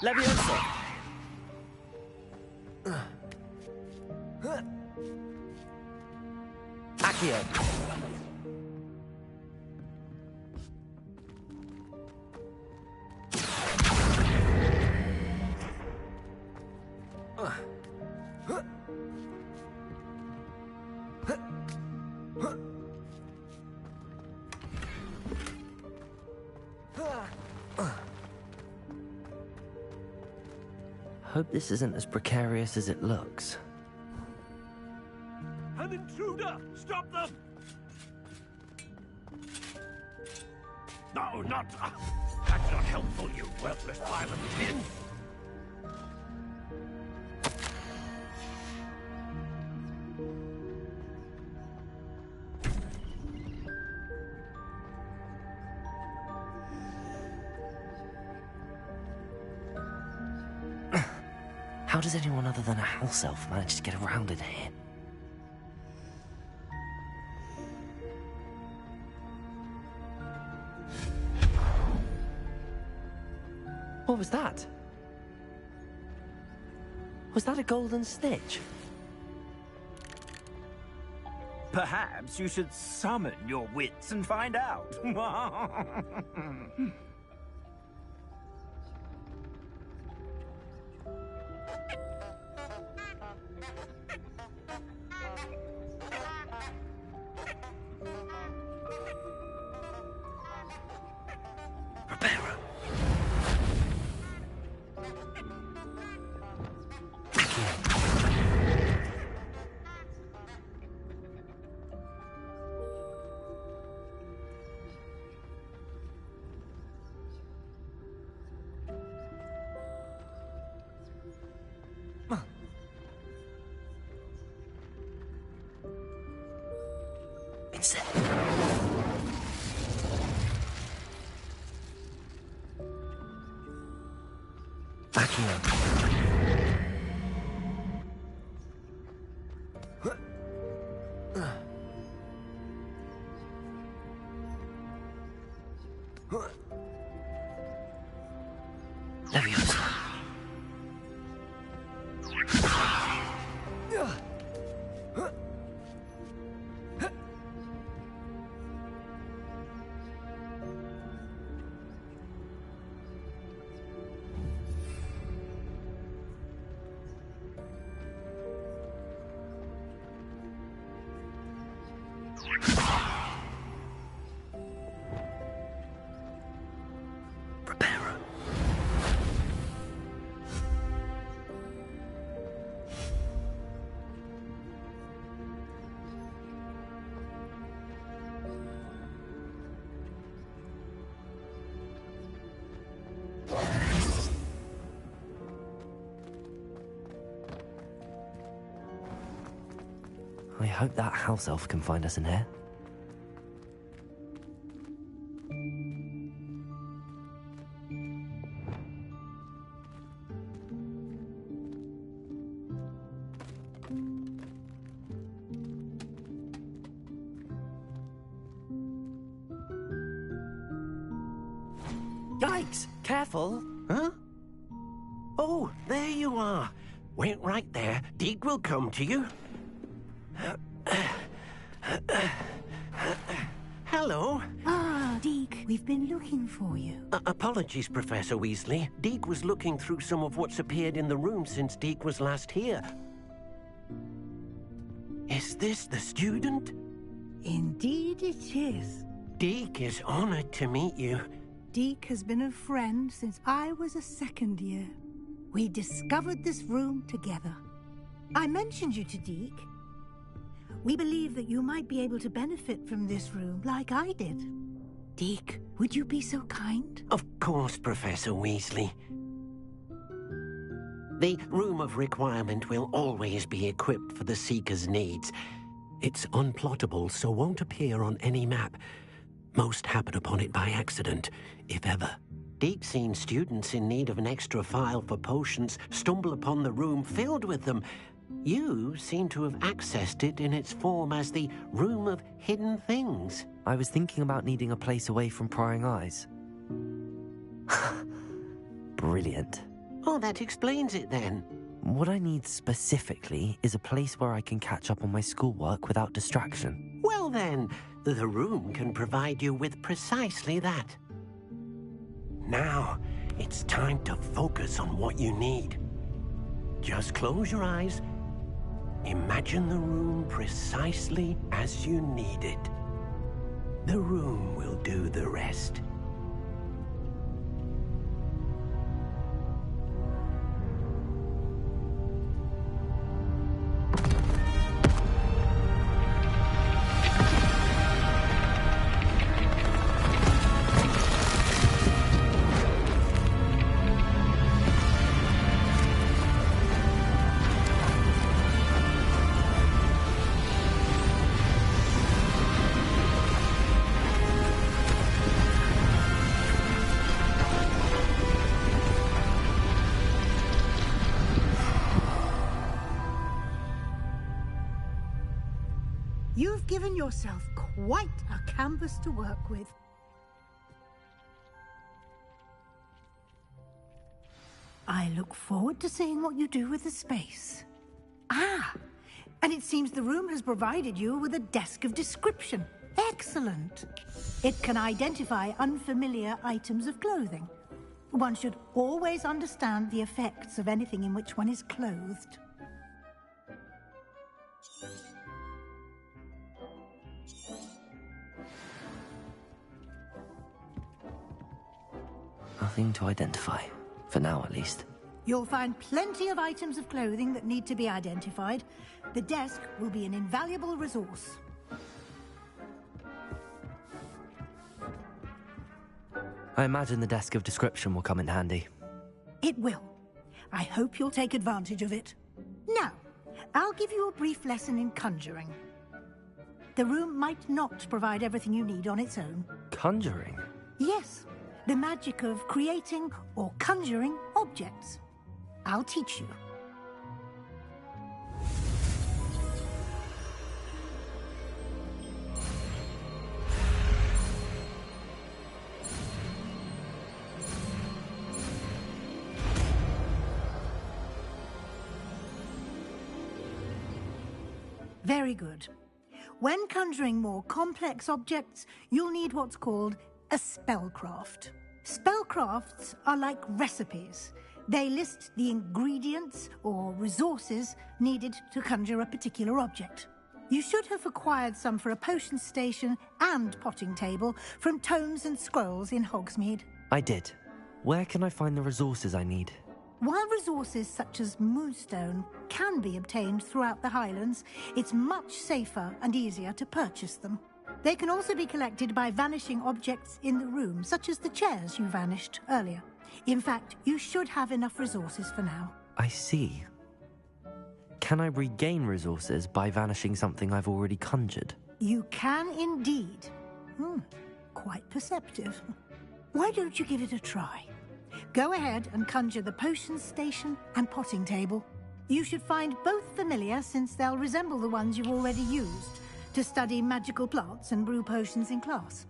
Levioso! Accio! Hope this isn't as precarious as it looks. An intruder! Stop them! No, not... that's not helpful, you worthless violent tin! How does anyone other than a house elf manage to get around in here? What was that? Was that a golden snitch? Perhaps you should summon your wits and find out. I hope that house elf can find us in here. Yikes! Careful! Huh? Oh, there you are. Wait right there. Deke will come to you. Hello. Ah, Deke, we've been looking for you. Apologies, Professor Weasley. Deke was looking through some of what's appeared in the room since Deke was last here. Is this the student? Indeed it is. Deke is honored to meet you. Deke has been a friend since I was a second year. We discovered this room together. I mentioned you to Deke. We believe that you might be able to benefit from this room like I did. Deke, would you be so kind? Of course, Professor Weasley. The Room of Requirement will always be equipped for the Seeker's needs. It's unplottable, so won't appear on any map. Most happen upon it by accident, if ever. Deke's seen students in need of an extra file for potions stumble upon the room filled with them. You seem to have accessed it in its form as the Room of Hidden Things. I was thinking about needing a place away from prying eyes. Brilliant. Oh, that explains it then. What I need specifically is a place where I can catch up on my schoolwork without distraction. Well then, the room can provide you with precisely that. Now, it's time to focus on what you need. Just close your eyes. Imagine the room precisely as you need it. The room will do the rest. You've given yourself quite a canvas to work with. I look forward to seeing what you do with the space. Ah, and it seems the room has provided you with a desk of description. Excellent. It can identify unfamiliar items of clothing. One should always understand the effects of anything in which one is clothed. Nothing to identify, for now at least. You'll find plenty of items of clothing that need to be identified. The desk will be an invaluable resource. I imagine the desk of description will come in handy. It will. I hope you'll take advantage of it. Now, I'll give you a brief lesson in conjuring. The room might not provide everything you need on its own. Conjuring? Yes, the magic of creating or conjuring objects. I'll teach you. Very good. When conjuring more complex objects, you'll need what's called a spellcraft. Spellcrafts are like recipes. They list the ingredients or resources needed to conjure a particular object. You should have acquired some for a potion station and potting table from tomes and scrolls in Hogsmeade. I did. Where can I find the resources I need? While resources such as Moonstone can be obtained throughout the Highlands, it's much safer and easier to purchase them. They can also be collected by vanishing objects in the room, such as the chairs you vanished earlier. In fact, you should have enough resources for now. I see. Can I regain resources by vanishing something I've already conjured? You can indeed. Quite perceptive. Why don't you give it a try? Go ahead and conjure the potions station and potting table. You should find both familiar, since they'll resemble the ones you've already used to study magical plants and brew potions in class.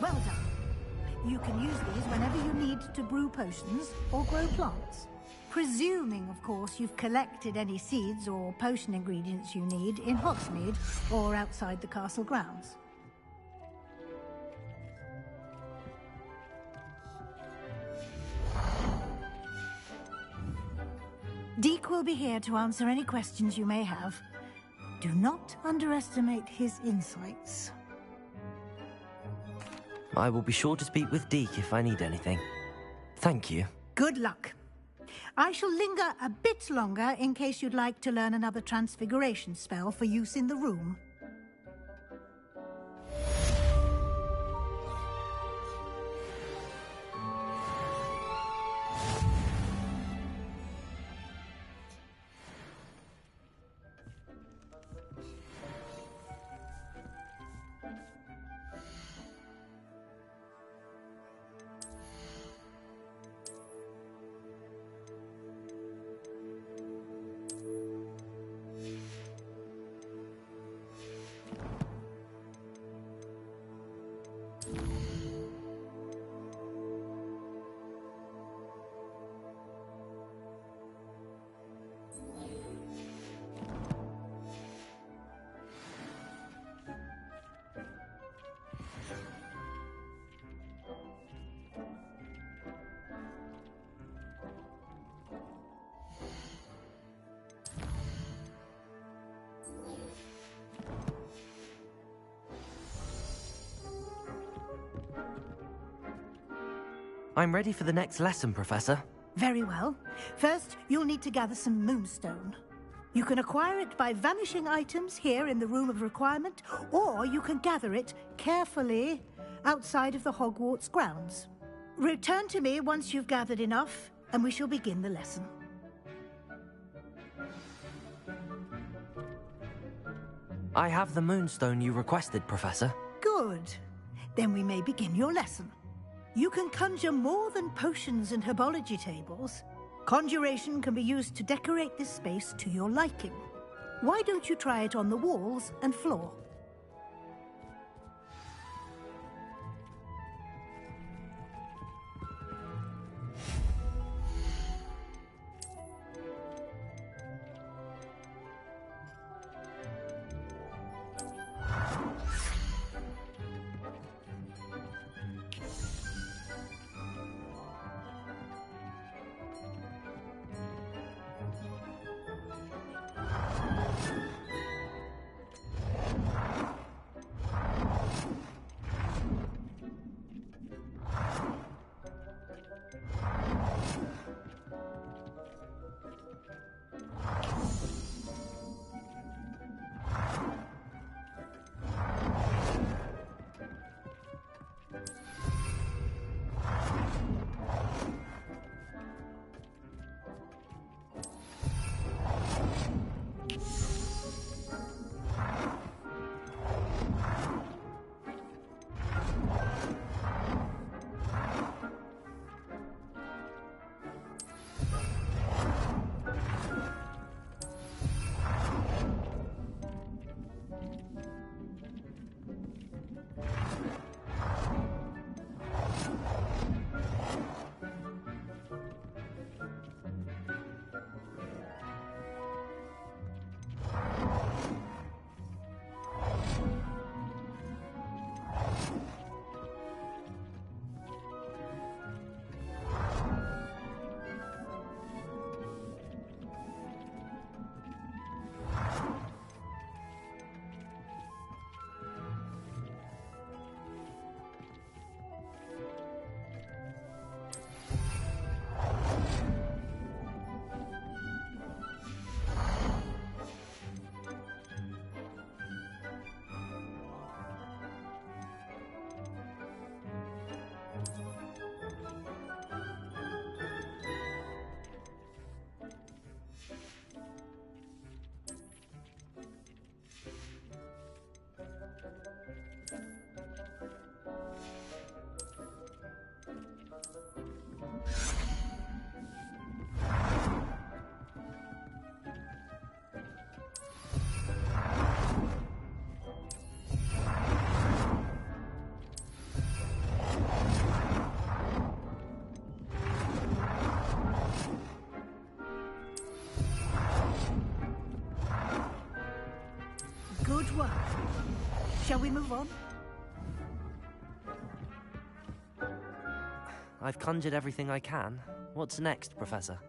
Well done. You can use these whenever you need to brew potions or grow plants. Presuming, of course, you've collected any seeds or potion ingredients you need in Hogsmeade or outside the castle grounds. Deek will be here to answer any questions you may have. Do not underestimate his insights. I will be sure to speak with Deek if I need anything. Thank you. Good luck. I shall linger a bit longer in case you'd like to learn another transfiguration spell for use in the room. I'm ready for the next lesson, Professor. Very well. First, you'll need to gather some moonstone. You can acquire it by vanishing items here in the Room of Requirement, or you can gather it carefully outside of the Hogwarts grounds. Return to me once you've gathered enough, and we shall begin the lesson. I have the moonstone you requested, Professor. Good. Then we may begin your lesson. You can conjure more than potions and herbology tables. Conjuration can be used to decorate this space to your liking. Why don't you try it on the walls and floor? Shall we move on? I've conjured everything I can. What's next, Professor?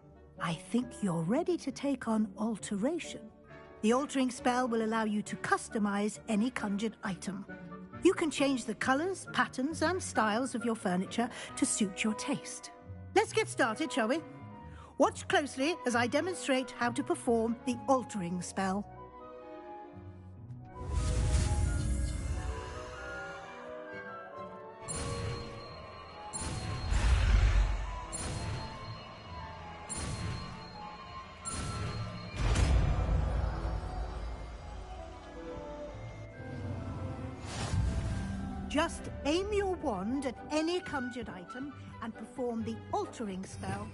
I think you're ready to take on alteration. The altering spell will allow you to customize any conjured item. You can change the colors, patterns, and styles of your furniture to suit your taste. Let's get started, shall we? Watch closely as I demonstrate how to perform the altering spell. Just aim your wand at any conjured item and perform the altering spell.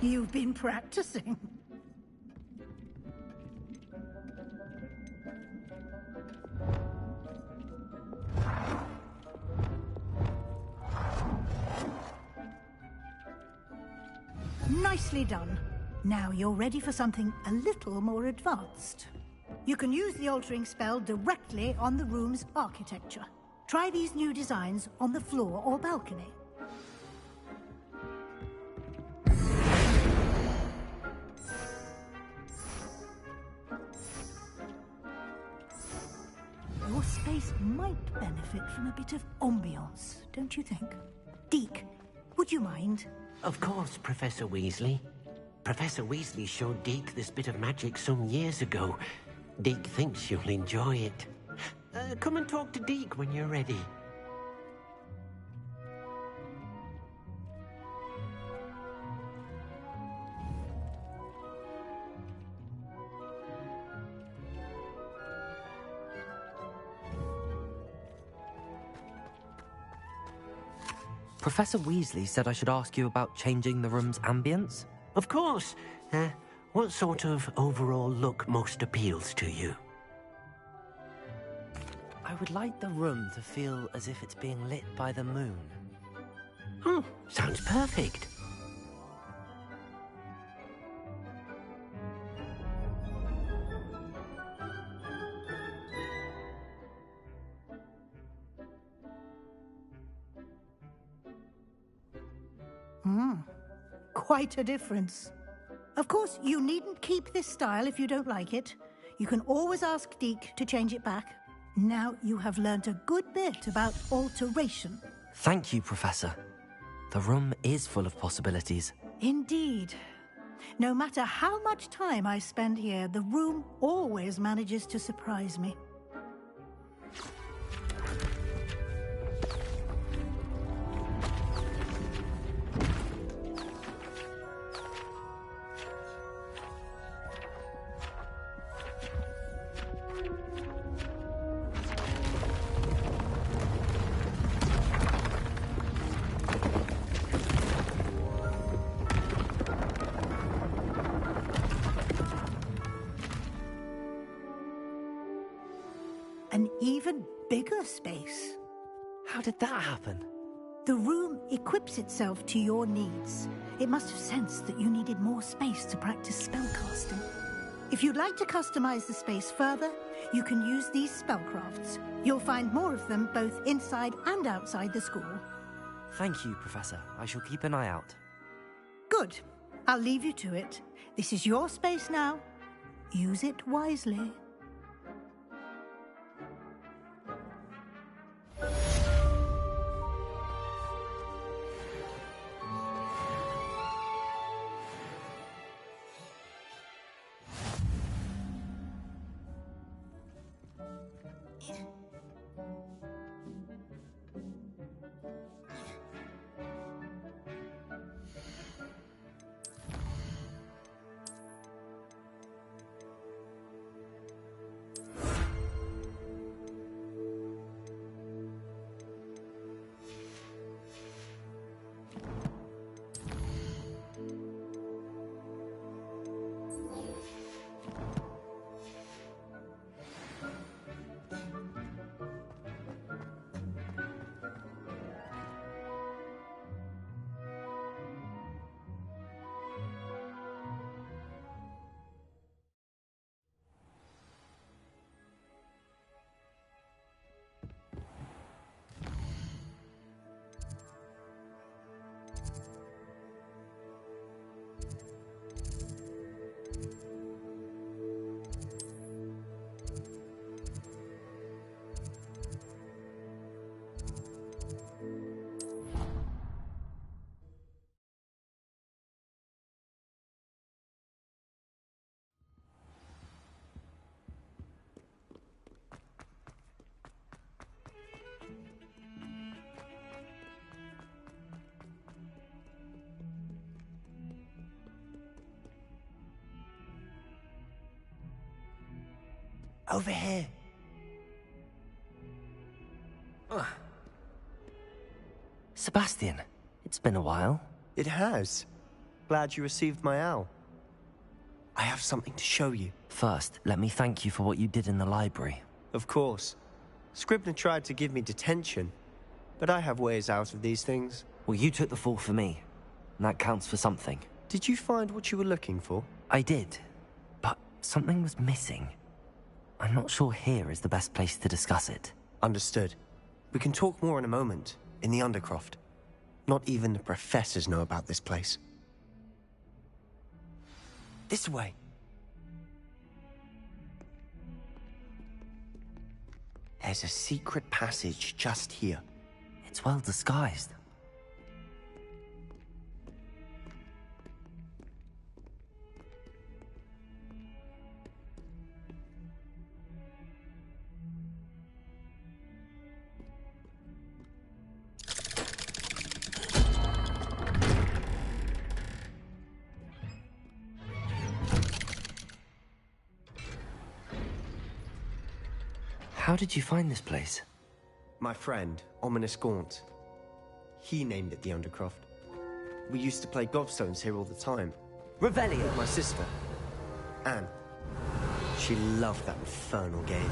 You've been practicing. Nicely done. Now you're ready for something a little more advanced. You can use the altering spell directly on the room's architecture. Try these new designs on the floor or balcony. Your space might benefit from a bit of ambiance, don't you think? Deke, would you mind? Of course, Professor Weasley. Professor Weasley showed Deke this bit of magic some years ago. Deke thinks you'll enjoy it. Come and talk to Deke when you're ready. Professor Weasley said I should ask you about changing the room's ambience? Of course. What sort of overall look most appeals to you? I would like the room to feel as if it's being lit by the moon. Oh, sounds perfect. Quite a difference. Of course, you needn't keep this style if you don't like it. You can always ask Deke to change it back. Now you have learnt a good bit about alteration. Thank you, Professor. The room is full of possibilities. Indeed. No matter how much time I spend here, the room always manages to surprise me. an even bigger space. How did that happen? The room equips itself to your needs. It must have sensed that you needed more space to practice spellcasting. If you'd like to customize the space further, you can use these spellcrafts. You'll find more of them both inside and outside the school. Thank you, Professor. I shall keep an eye out. Good. I'll leave you to it. This is your space now. Use it wisely. Over here. Sebastian, it's been a while. It has. Glad you received my owl. I have something to show you. First, let me thank you for what you did in the library. Of course. Scribner tried to give me detention, but I have ways out of these things. Well, you took the fall for me, and that counts for something. Did you find what you were looking for? I did, but something was missing. I'm not sure here is the best place to discuss it. Understood. We can talk more in a moment, in the Undercroft. Not even the professors know about this place. This way. There's a secret passage just here. It's well disguised. How did you find this place? My friend, Ominous Gaunt. He named it the Undercroft. We used to play gobstones here all the time. Revelio! With my sister, Anne. She loved that infernal game.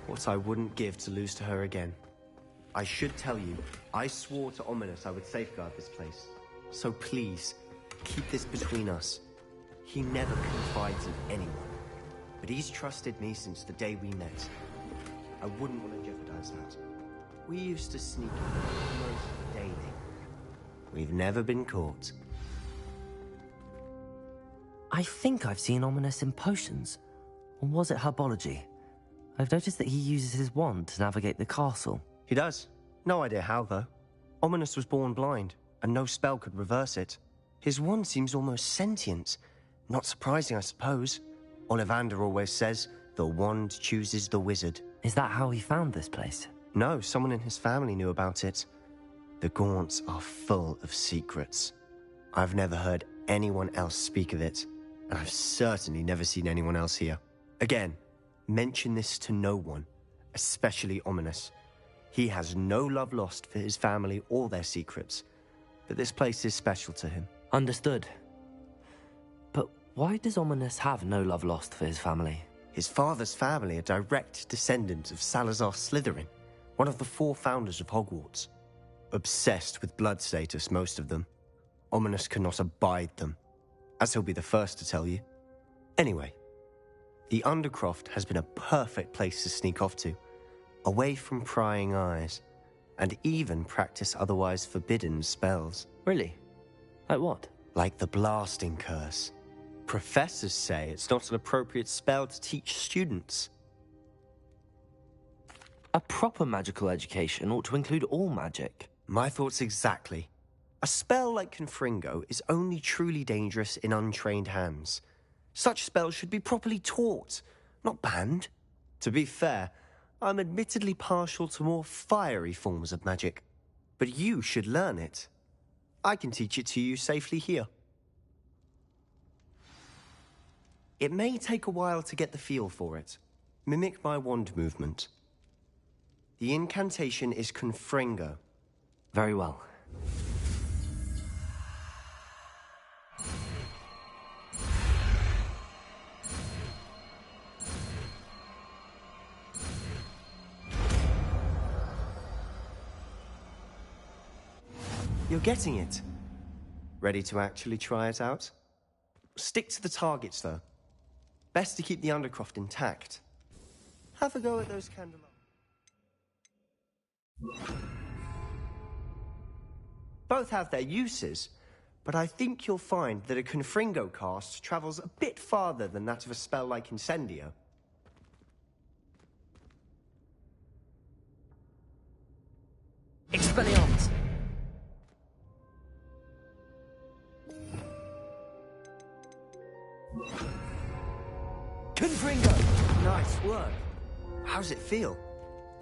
What I wouldn't give to lose to her again. I should tell you, I swore to Ominous I would safeguard this place. So please, keep this between us. He never confides in anyone. But he's trusted me since the day we met. I wouldn't want to jeopardize that. We used to sneak in almost daily. We've never been caught. I think I've seen Ominous in potions. Or was it herbology? I've noticed that he uses his wand to navigate the castle. He does. No idea how, though. Ominous was born blind, and no spell could reverse it. His wand seems almost sentient. Not surprising, I suppose. Ollivander always says, the wand chooses the wizard. Is that how he found this place? No, someone in his family knew about it. The Gaunts are full of secrets. I've never heard anyone else speak of it, and I've certainly never seen anyone else here. Again, mention this to no one, especially Ominous. He has no love lost for his family or their secrets, but this place is special to him. Understood. But why does Ominous have no love lost for his family? His father's family are direct descendants of Salazar Slytherin, one of the 4 founders of Hogwarts. Obsessed with blood status, most of them. Ominis cannot abide them, as he'll be the first to tell you. Anyway, the Undercroft has been a perfect place to sneak off to, away from prying eyes, and even practice otherwise forbidden spells. Really? Like what? Like the Blasting Curse. Professors say it's not an appropriate spell to teach students. A proper magical education ought to include all magic. My thoughts exactly. A spell like Confringo is only truly dangerous in untrained hands. Such spells should be properly taught, not banned. To be fair, I'm admittedly partial to more fiery forms of magic, but you should learn it. I can teach it to you safely here. It may take a while to get the feel for it. Mimic my wand movement. The incantation is Confringo. Very well. You're getting it. Ready to actually try it out? Stick to the targets, though. Best to keep the Undercroft intact. Have a go at those candelabras. Both have their uses, but I think you'll find that a Confringo cast travels a bit farther than that of a spell like Incendio. Expelliarmus! Confringo! Nice work. How's it feel?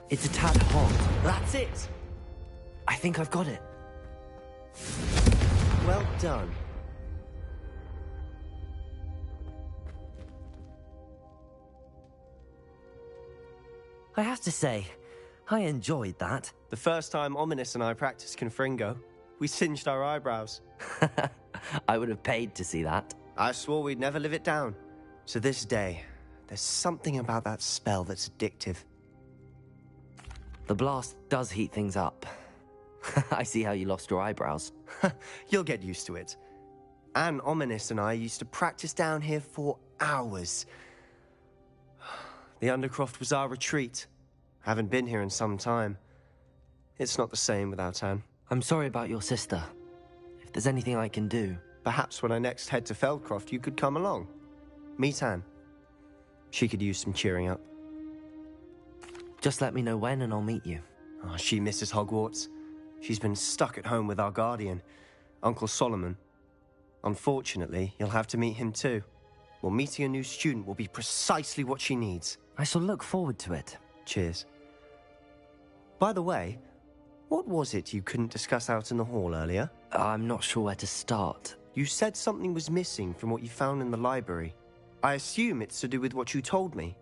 It's a tad hot. That's it! I think I've got it. Well done. I have to say, I enjoyed that. The first time Ominis and I practiced Confringo, we singed our eyebrows. I would have paid to see that. I swore we'd never live it down. To this day, there's something about that spell that's addictive. The blast does heat things up. I see how you lost your eyebrows. You'll get used to it. Anne Ominis and I used to practice down here for hours. The Undercroft was our retreat. Haven't been here in some time. It's not the same without Anne. I'm sorry about your sister. If there's anything I can do... Perhaps when I next head to Feldcroft, you could come along. Meet Anne. She could use some cheering up. Just let me know when and I'll meet you. Oh, she misses Hogwarts. She's been stuck at home with our guardian, Uncle Solomon. Unfortunately, you'll have to meet him too. Well, meeting a new student will be precisely what she needs. I shall look forward to it. Cheers. By the way, what was it you couldn't discuss out in the hall earlier? I'm not sure where to start. You said something was missing from what you found in the library. I assume it's to do with what you told me.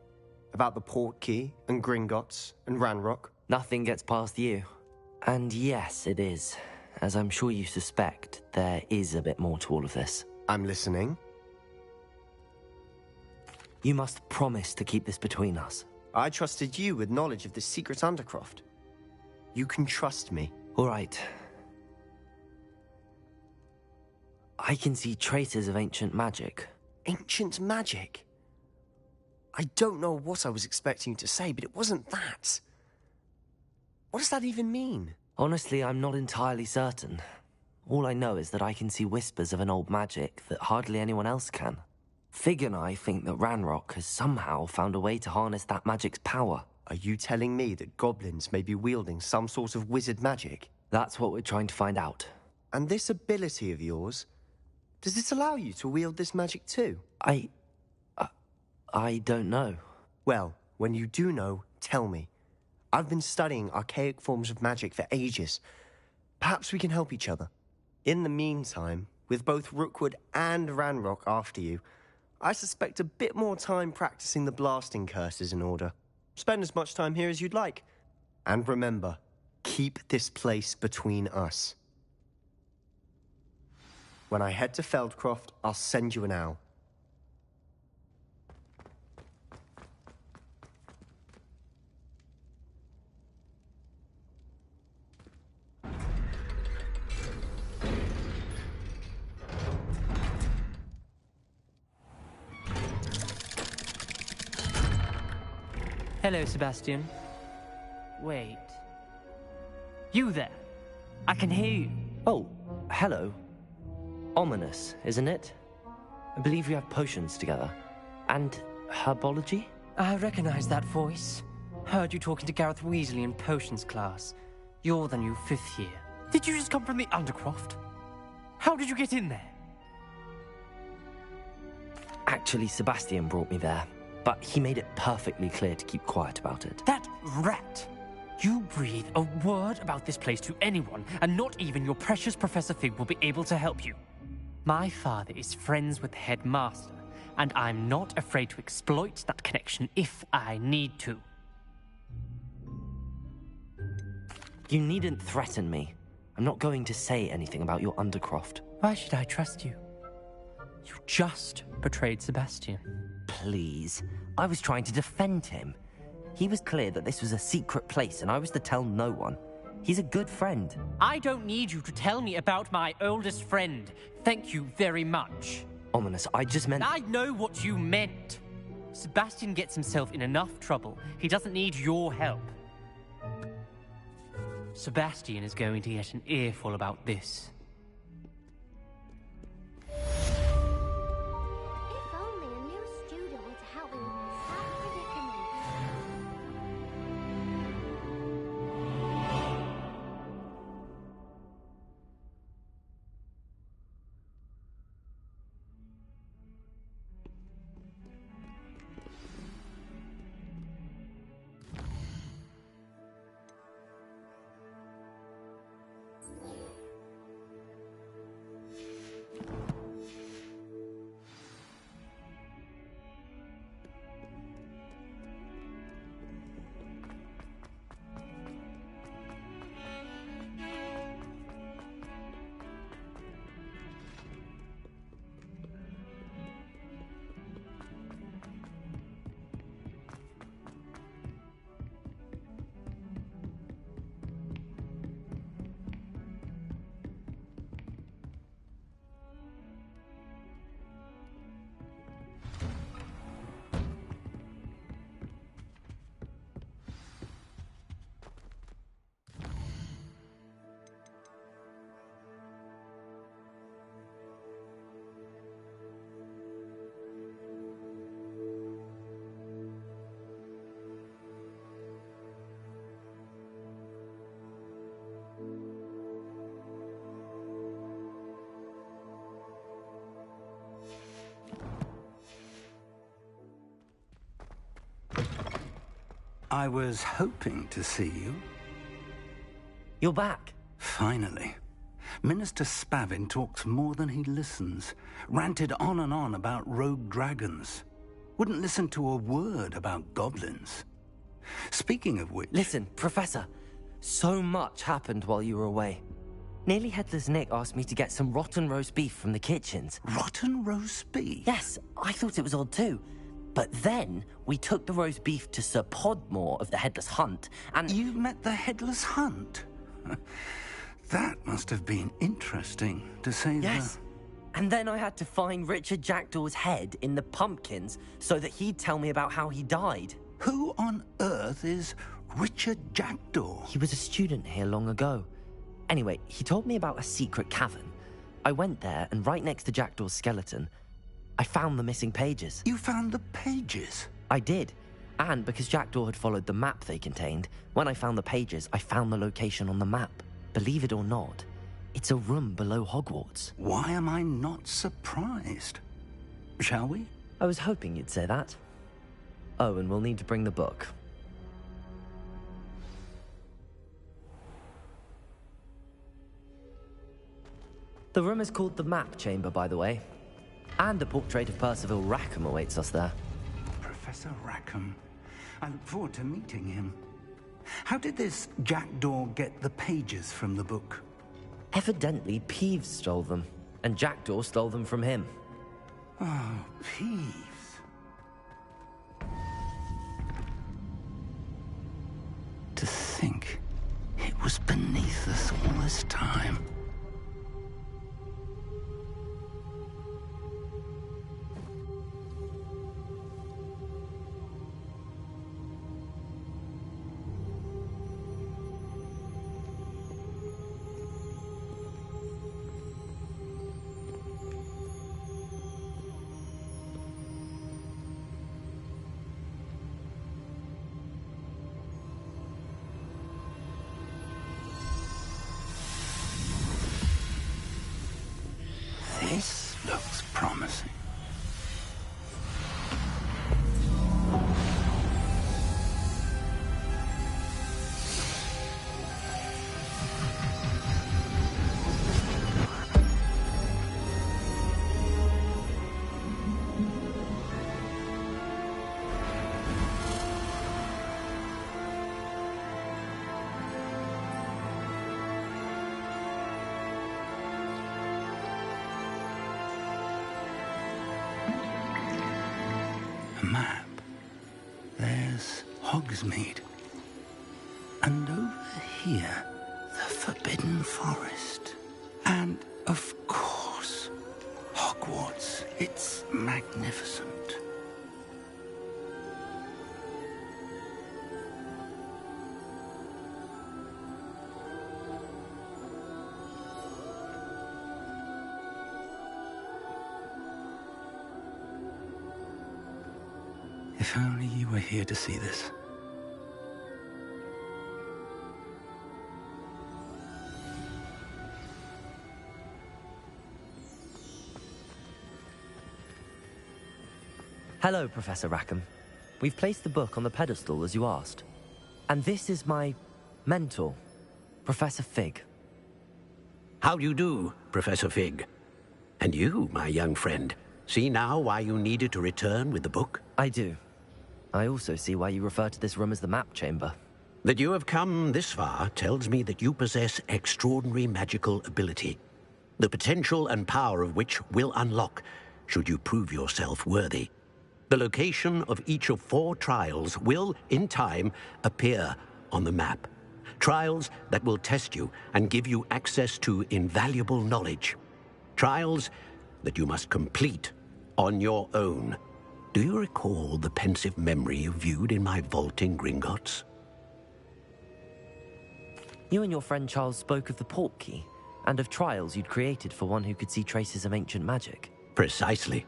About the Portkey, and Gringotts, and Ranrock. Nothing gets past you. And yes, it is. As I'm sure you suspect, there is a bit more to all of this. I'm listening. You must promise to keep this between us. I trusted you with knowledge of the secret Undercroft. You can trust me. All right. I can see traces of ancient magic. Ancient magic? I don't know what I was expecting you to say, but it wasn't that. What does that even mean? Honestly, I'm not entirely certain. All I know is that I can see whispers of an old magic that hardly anyone else can. Fig and I think that Ranrock has somehow found a way to harness that magic's power. Are you telling me that goblins may be wielding some sort of wizard magic? That's what we're trying to find out. And this ability of yours, does it allow you to wield this magic too? I don't know. Well, when you do know, tell me. I've been studying archaic forms of magic for ages. Perhaps we can help each other. In the meantime, with both Rookwood and Ranrock after you, I suspect a bit more time practicing the blasting curse is in order. Spend as much time here as you'd like. And remember, keep this place between us. When I head to Feldcroft, I'll send you an owl. Hello, Sebastian. Wait. You there? I can hear you. Oh, hello. Ominous, isn't it? I believe we have potions together. And herbology? I recognize that voice. Heard you talking to Gareth Weasley in potions class. You're the new 5th year. Did you just come from the Undercroft? How did you get in there? Actually, Sebastian brought me there, but he made it perfectly clear to keep quiet about it. That rat! You breathe a word about this place to anyone, and not even your precious Professor Fig will be able to help you. My father is friends with the headmaster, and I'm not afraid to exploit that connection if I need to. You needn't threaten me. I'm not going to say anything about your Undercroft. Why should I trust you? You just betrayed Sebastian. Please. I was trying to defend him. He was clear that this was a secret place and I was to tell no one. He's a good friend. I don't need you to tell me about my oldest friend. Thank you very much. Ominous, I just meant... I know what you meant. Sebastian gets himself in enough trouble. He doesn't need your help. Sebastian is going to get an earful about this. If only a new student were to help me with my sad predicament. I was hoping to see you. You're back. Finally. Minister Spavin talks more than he listens. Ranted on and on about rogue dragons. Wouldn't listen to a word about goblins. Speaking of which... Listen, Professor. So much happened while you were away. Nearly Headless Nick asked me to get some rotten roast beef from the kitchens. Rotten roast beef? Yes, I thought it was odd too. But then, we took the roast beef to Sir Podmore of the Headless Hunt, and... You met the Headless Hunt? That must have been interesting, to say the... Yes. And then I had to find Richard Jackdaw's head in the pumpkins so that he'd tell me about how he died. Who on earth is Richard Jackdaw? He was a student here long ago. Anyway, he told me about a secret cavern. I went there, and right next to Jackdaw's skeleton, I found the missing pages. You found the pages? I did. And because Jackdaw had followed the map they contained, when I found the pages, I found the location on the map. Believe it or not, it's a room below Hogwarts. Why am I not surprised? Shall we? I was hoping you'd say that. Oh, and we'll need to bring the book. The room is called the Map Chamber, by the way. And a portrait of Percival Rackham awaits us there. Professor Rackham. I look forward to meeting him. How did this Jackdaw get the pages from the book? Evidently, Peeves stole them, and Jackdaw stole them from him. Oh, Peeves. To think it was beneath us all this time. A map. There's Hogsmeade. And over here, the Forbidden Forest. And, of course, Hogwarts. It's magnificent. If only you were here to see this. Hello, Professor Rackham. We've placed the book on the pedestal as you asked. And this is my mentor, Professor Fig. How do you do, Professor Fig? And you, my young friend, see now why you needed to return with the book? I do. I also see why you refer to this room as the map chamber. That you have come this far tells me that you possess extraordinary magical ability, the potential and power of which will unlock should you prove yourself worthy. The location of each of 4 trials will, in time, appear on the map. Trials that will test you and give you access to invaluable knowledge. Trials that you must complete on your own. Do you recall the pensive memory you viewed in my vault in Gringotts? You and your friend Charles spoke of the Portkey, and of trials you'd created for one who could see traces of ancient magic. Precisely.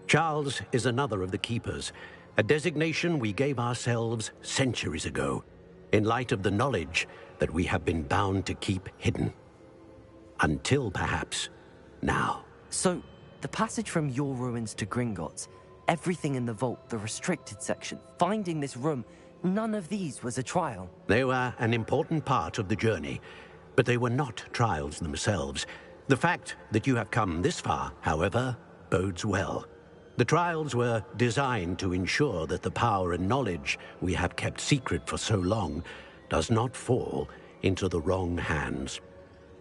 Charles is another of the Keepers, a designation we gave ourselves centuries ago, in light of the knowledge that we have been bound to keep hidden. Until, perhaps, now. So, the passage from your ruins to Gringotts, everything in the vault, the restricted section, finding this room, none of these was a trial. They were an important part of the journey, but they were not trials themselves. The fact that you have come this far, however, bodes well. The trials were designed to ensure that the power and knowledge we have kept secret for so long does not fall into the wrong hands.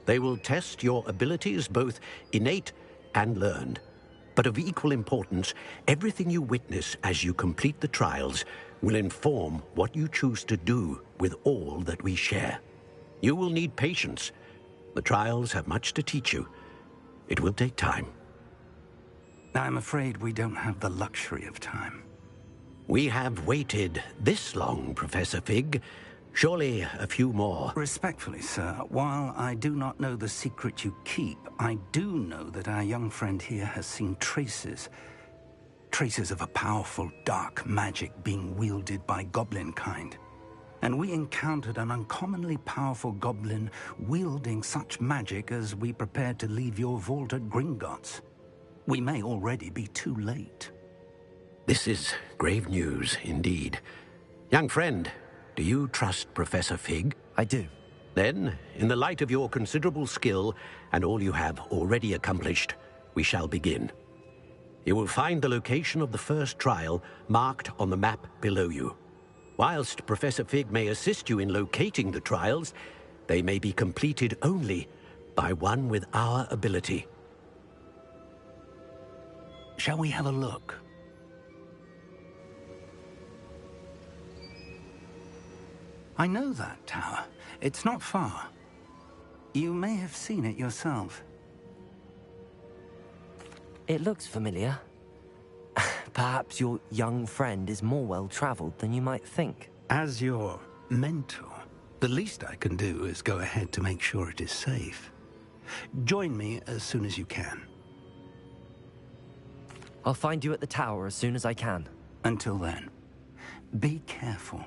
They will test your abilities, both innate and learned. But of equal importance, everything you witness as you complete the trials will inform what you choose to do with all that we share. You will need patience. The trials have much to teach you. It will take time. I'm afraid we don't have the luxury of time. We have waited this long, Professor Fig. Surely a few more. Respectfully, sir, while I do not know the secret you keep, I do know that our young friend here has seen traces of a powerful dark magic being wielded by goblin kind. And we encountered an uncommonly powerful goblin wielding such magic as we prepared to leave your vault at Gringotts. We may already be too late. This is grave news, indeed. Young friend, do you trust Professor Fig? I do. Then, in the light of your considerable skill and all you have already accomplished, we shall begin. You will find the location of the first trial marked on the map below you. Whilst Professor Fig may assist you in locating the trials, they may be completed only by one with our ability. Shall we have a look? I know that tower. It's not far. You may have seen it yourself. It looks familiar. Perhaps your young friend is more well-traveled than you might think. As your mentor, the least I can do is go ahead to make sure it is safe. Join me as soon as you can. I'll find you at the tower as soon as I can. Until then, be careful,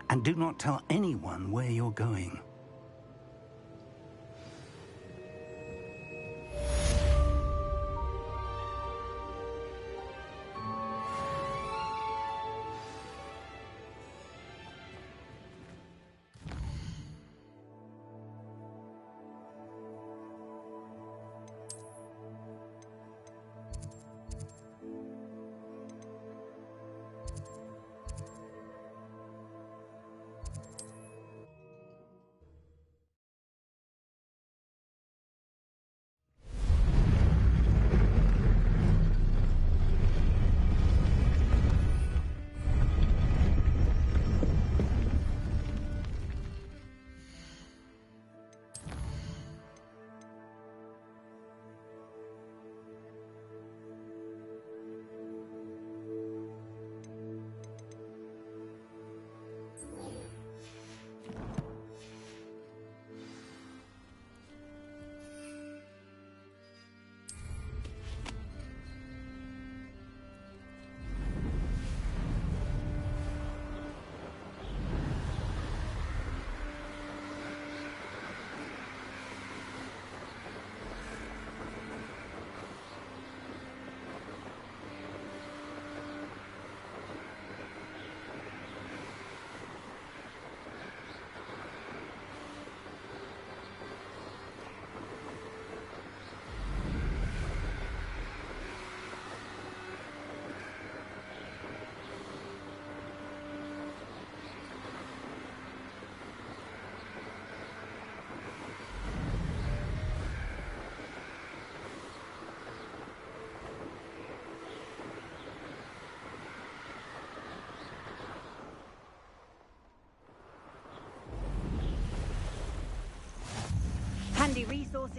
and do not tell anyone where you're going.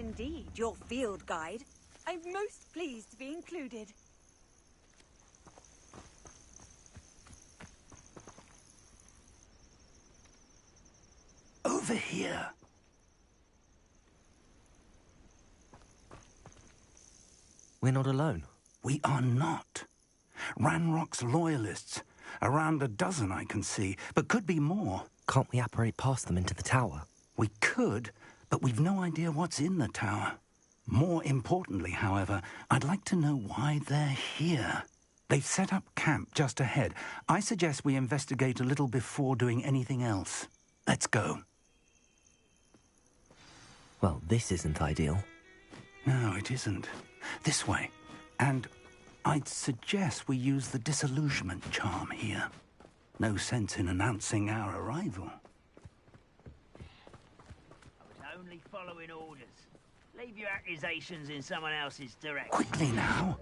indeed, your field guide. I'm most pleased to be included. Over here. We're not alone. We are not. Ranrock's loyalists. Around a dozen I can see, but could be more. Can't we apparate past them into the tower? We could, but we've no idea what's in the tower. More importantly, however, I'd like to know why they're here. They've set up camp just ahead. I suggest we investigate a little before doing anything else. Let's go. Well, this isn't ideal. No, it isn't. This way. And I'd suggest we use the disillusionment charm here. No sense in announcing our arrival. I was only following orders. Leave your accusations in someone else's direction. Quickly now.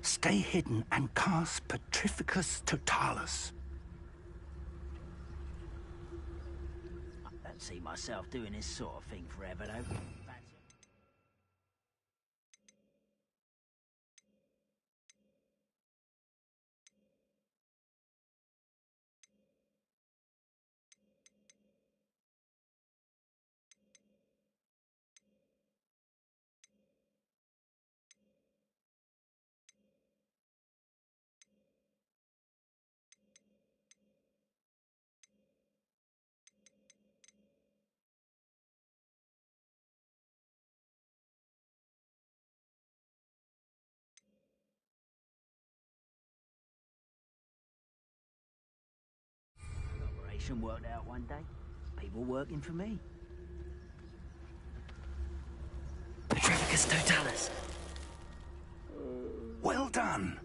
Stay hidden and cast Petrificus Totalis. I don't see myself doing this sort of thing forever, though. Worked out one day. People working for me. Petrificus Totalis. Well done.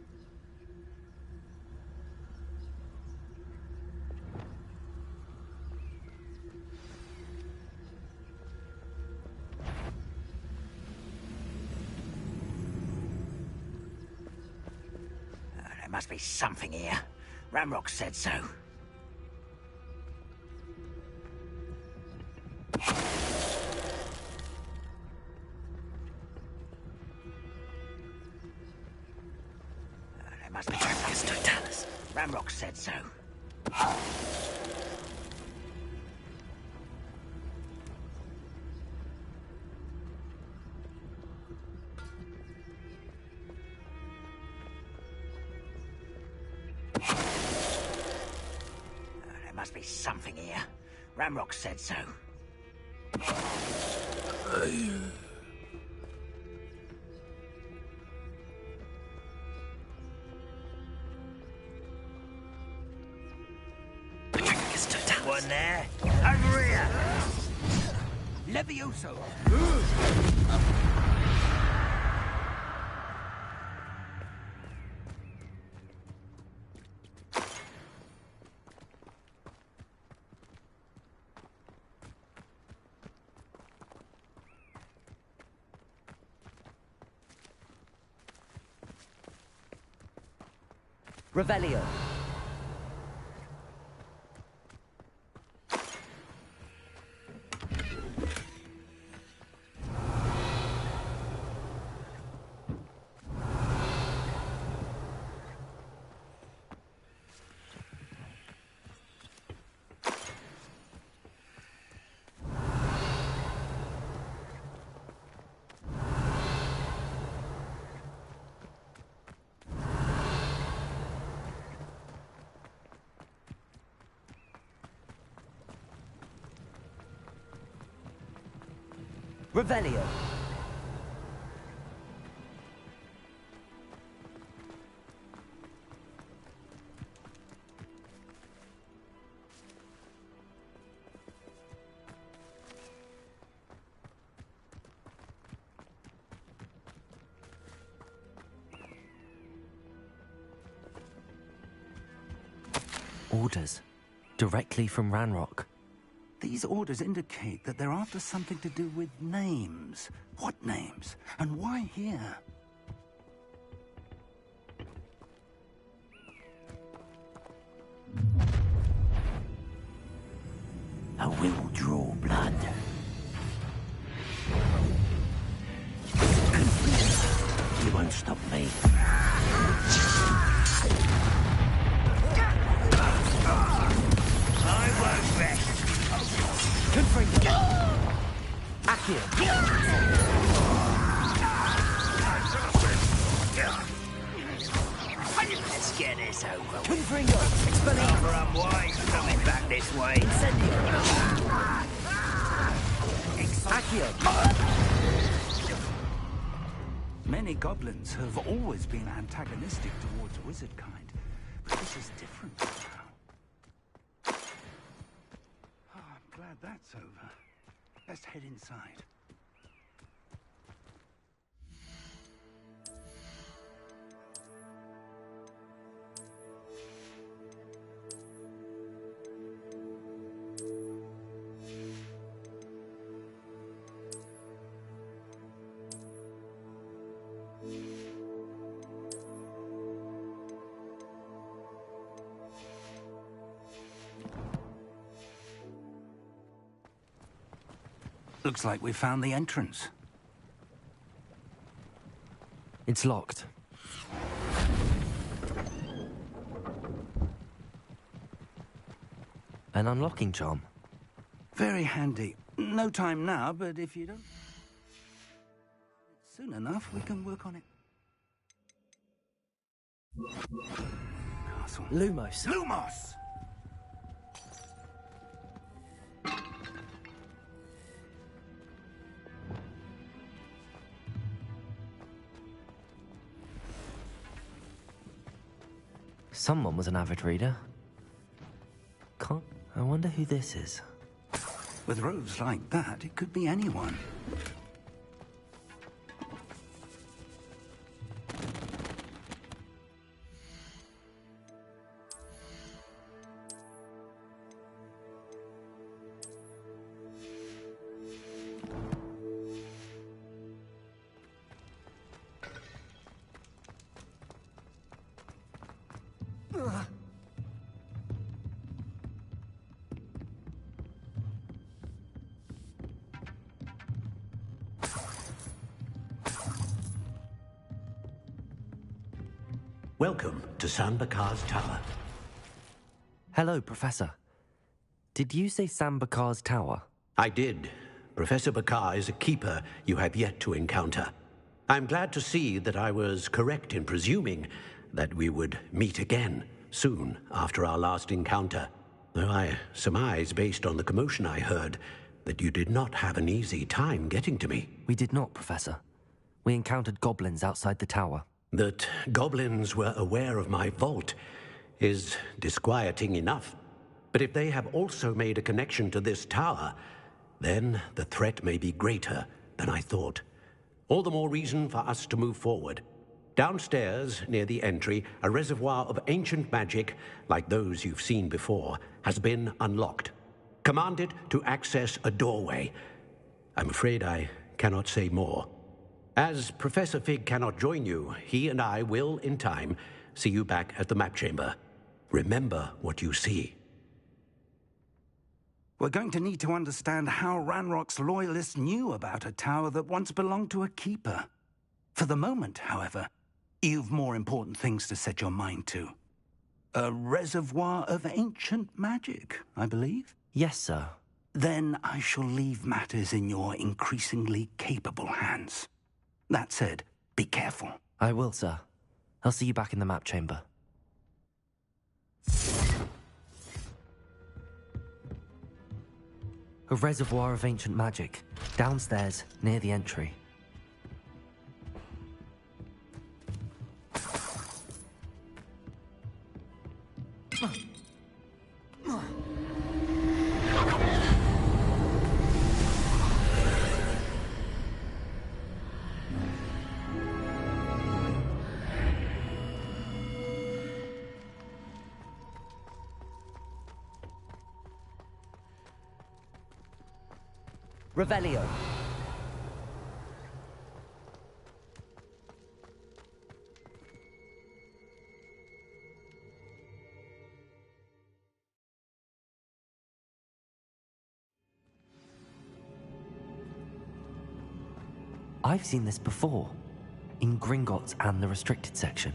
There must be something here. Ranrock said so. There must be Petrificus Totalis. Ranrock said so. There must be something here. Ranrock said so. Petrificus Totalis. One there. Over here. Levioso. Revelio. Revelio. Orders. Directly from Ranrock. These orders indicate that they're after something to do with names. What names? And why here? will draw blood. You won't stop me. I won't rest. Confringo! Accio! Let's get this over with. Confringo! Expelliarmus! Rather unwise coming back this way. Incendio! Accio! Many goblins have always been antagonistic towards wizard kind, but this is different now. Oh, I'm glad that's over. Let's head inside. Looks like we found the entrance. It's locked. An unlocking charm. Very handy. No time now, but if you don't... soon enough, we can work on it. Castle. Lumos. Lumos! Someone was an avid reader. I wonder who this is. With robes like that, it could be anyone. Welcome to San Bakar's Tower. Hello, Professor. Did you say San Bakar's Tower? I did. Professor Bakar is a keeper you have yet to encounter. I'm glad to see that I was correct in presuming that we would meet again soon after our last encounter. Though I surmise, based on the commotion I heard, that you did not have an easy time getting to me. We did not, Professor. We encountered goblins outside the tower. That goblins were aware of my vault is disquieting enough. But if they have also made a connection to this tower, then the threat may be greater than I thought. All the more reason for us to move forward. Downstairs, near the entry, a reservoir of ancient magic, like those you've seen before, has been unlocked. Commanded to access a doorway. I'm afraid I cannot say more. As Professor Fig cannot join you, he and I will, in time, see you back at the map chamber. Remember what you see. We're going to need to understand how Ranrock's loyalists knew about a tower that once belonged to a keeper. For the moment, however, you've more important things to set your mind to. A reservoir of ancient magic, I believe? Yes, sir. Then I shall leave matters in your increasingly capable hands. That said, be careful. I will, sir. I'll see you back in the map chamber. A reservoir of ancient magic, downstairs, near the entry. Revelio. I've seen this before, in Gringotts and the restricted section.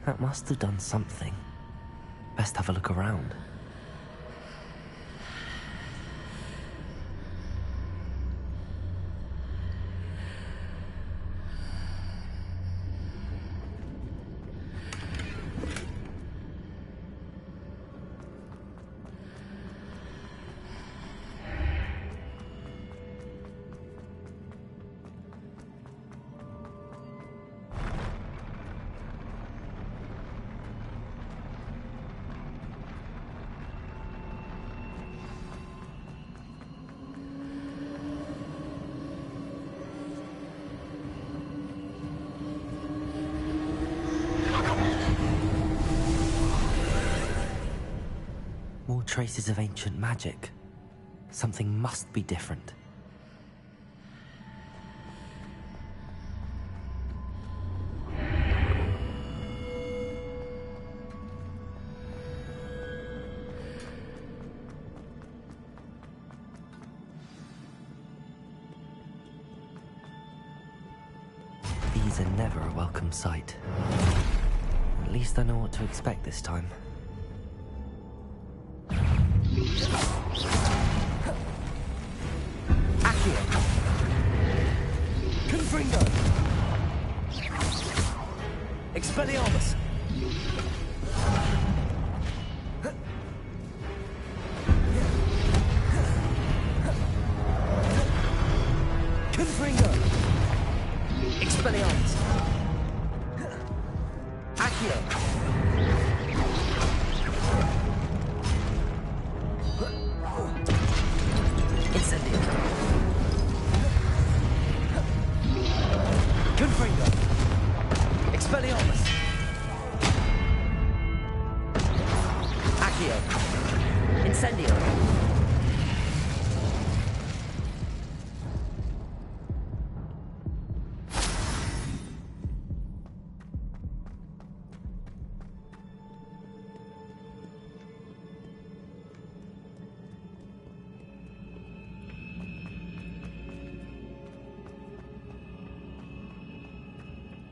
That must have done something. Best have a look around. More traces of ancient magic. Something must be different. These are never a welcome sight. At least I know what to expect this time. Accio! Confringo! Expelliarmus! Confringo! Expelliarmus! Accio! Confringo! Expelliarmus! Accio! Incendio!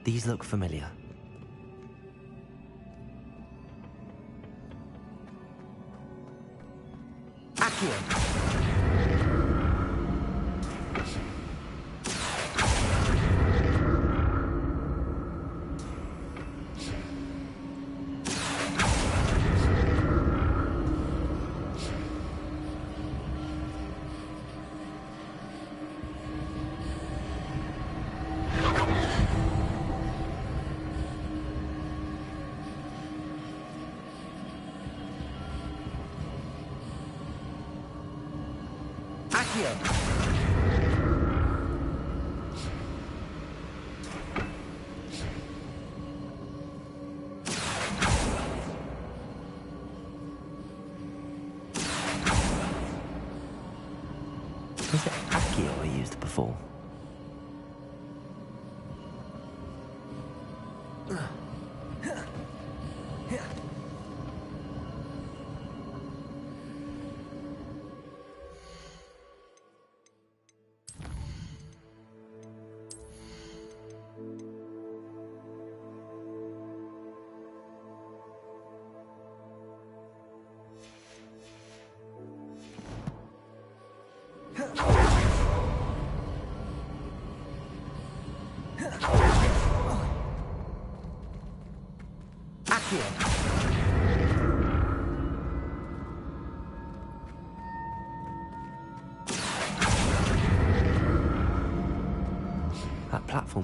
These look familiar. Accio! Was it Accio I used before?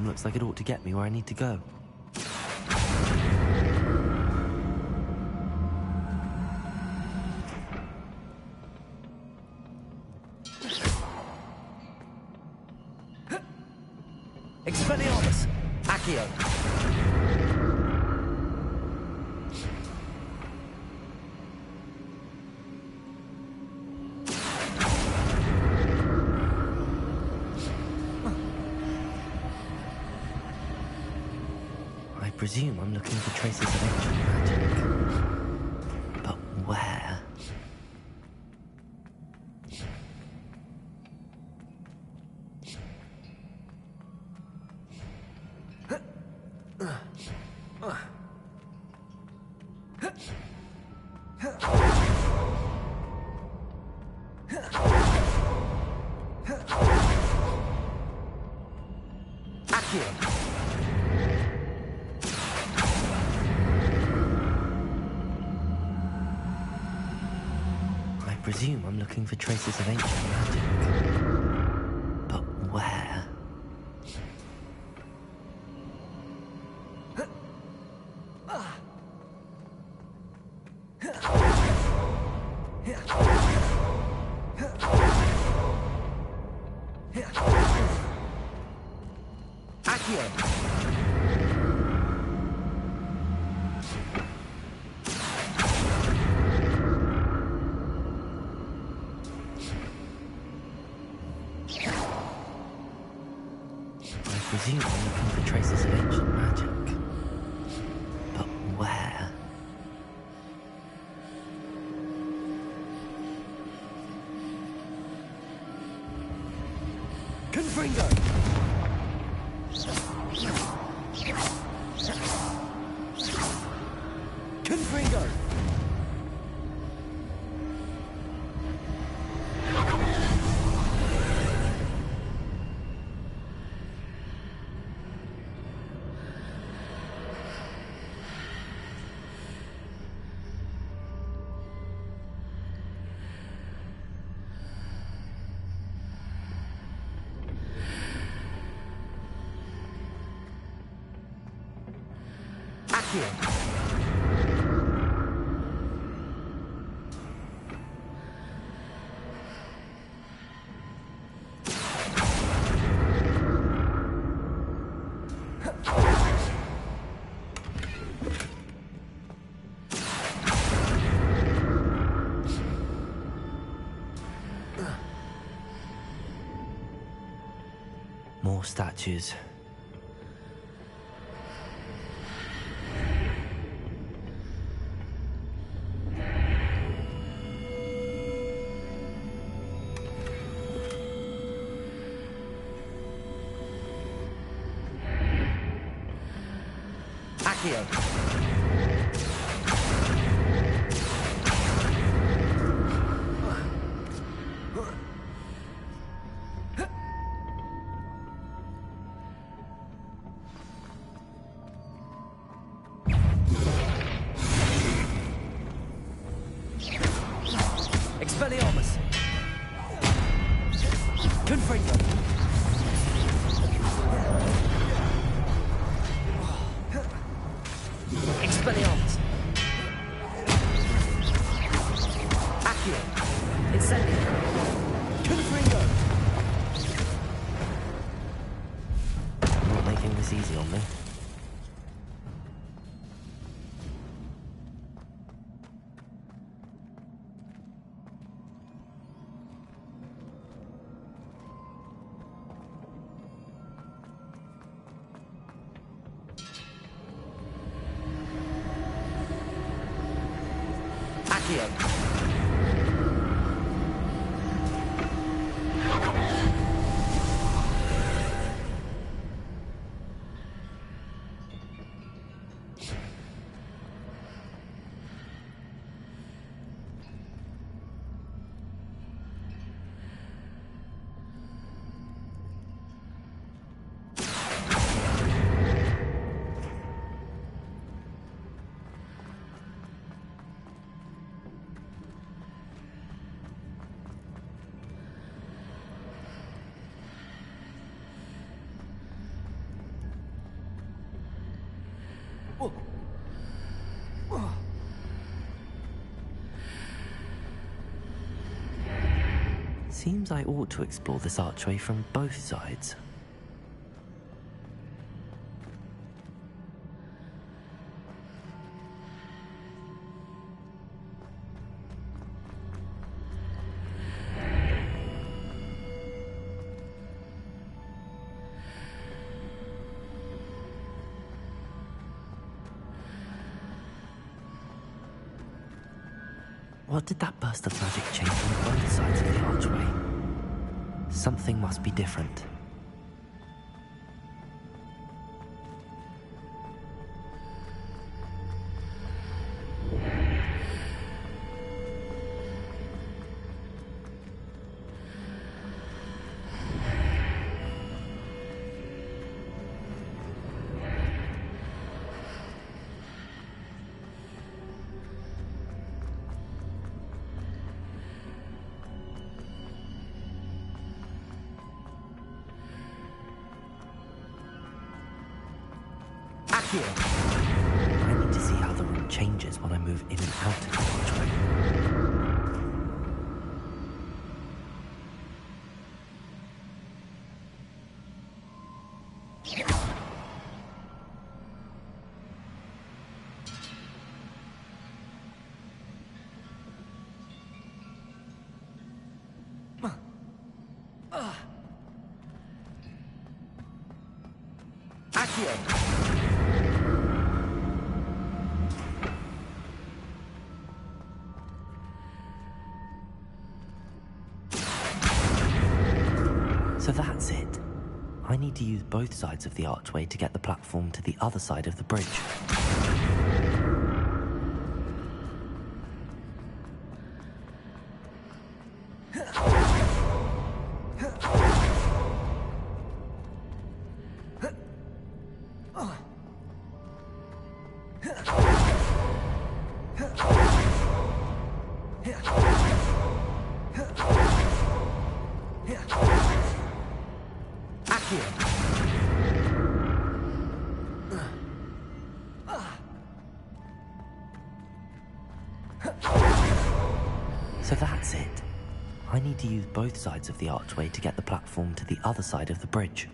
room looks like it ought to get me where I need to go. Expelliarmus! Accio! I presume I'm looking for traces of ancient magic. But where? I presume I'm looking for traces of ancient magic. But where? I presume I'm looking for traces of ancient magic. But where? Confringo! Confringo! Accio! More statues. Accio! Expelliarmus! Confringo! Expelliarmus! Accio! Incendio! Confringo! Not making this easy on me. Accio! Seems I ought to explore this archway from both sides. What did that burst of magic change on both sides of the archway? Something must be different. I need to see how the room changes when I move in and out of the archway. So that's it. I need to use both sides of the archway to get the platform to the other side of the bridge. So that's it. I need to use both sides of the archway to get the platform to the other side of the bridge.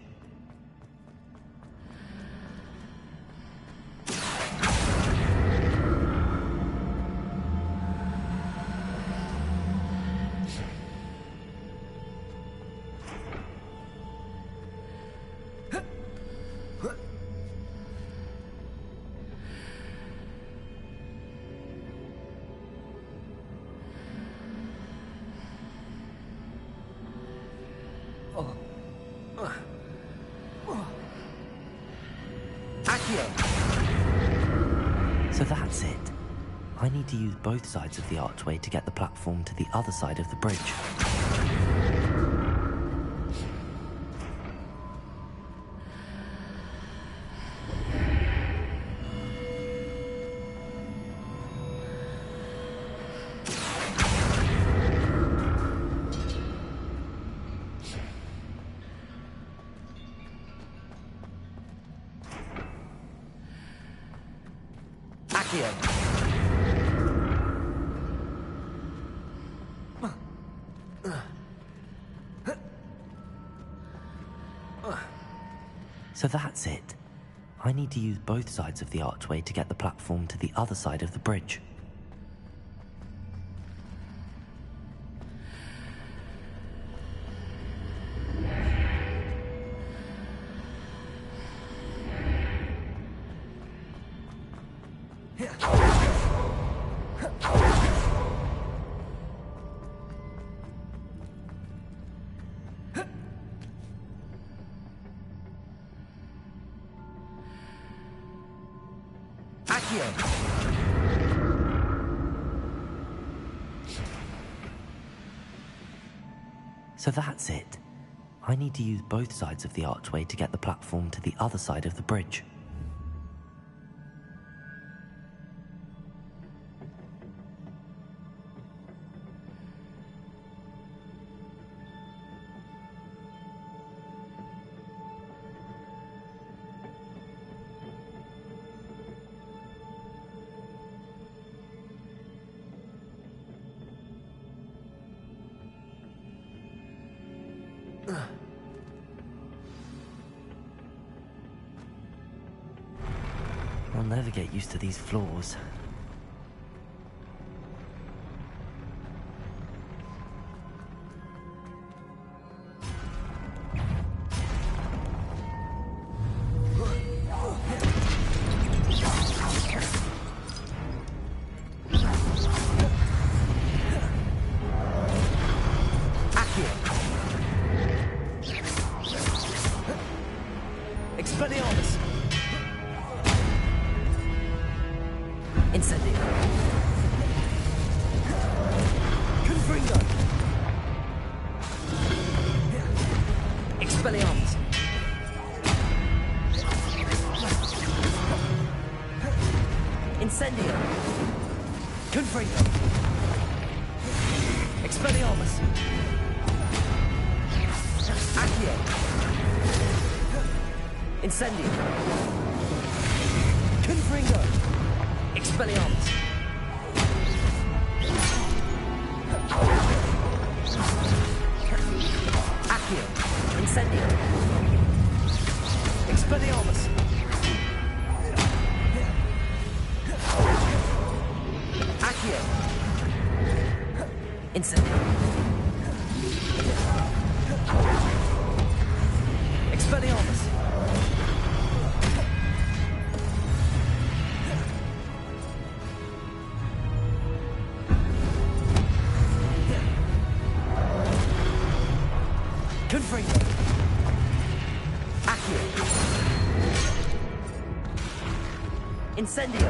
So that's it. I need to use both sides of the archway to get the platform to the other side of the bridge. So that's it. I need to use both sides of the archway to get the platform to the other side of the bridge. So that's it. I need to use both sides of the archway to get the platform to the other side of the bridge. never get used to these floors. Expelliarmus! Incendio! Confringo! Expelliarmus! Incendio! Confringo! Expelliarmus! Accio! Incendio! Confringo! Expelliarmus! Accio! Incendio! Expelliarmus! Accio! Incendio! Expelliarmus! Confringo! Accio! Incendio!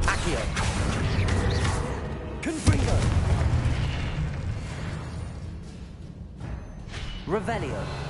Accio! Confringo! Revelio!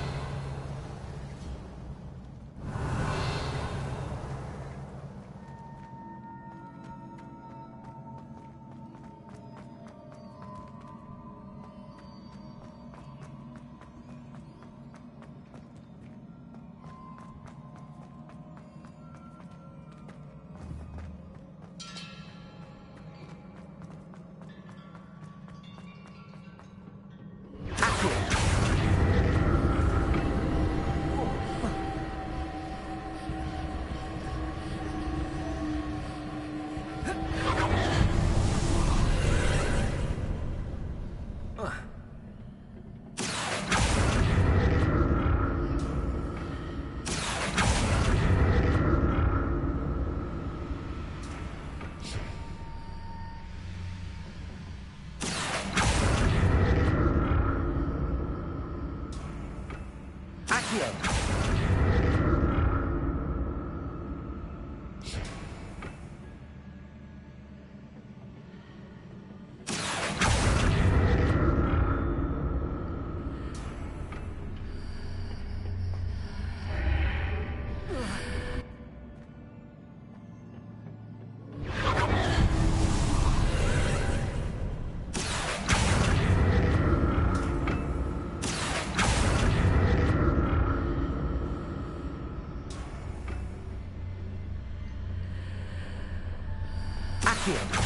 Accio!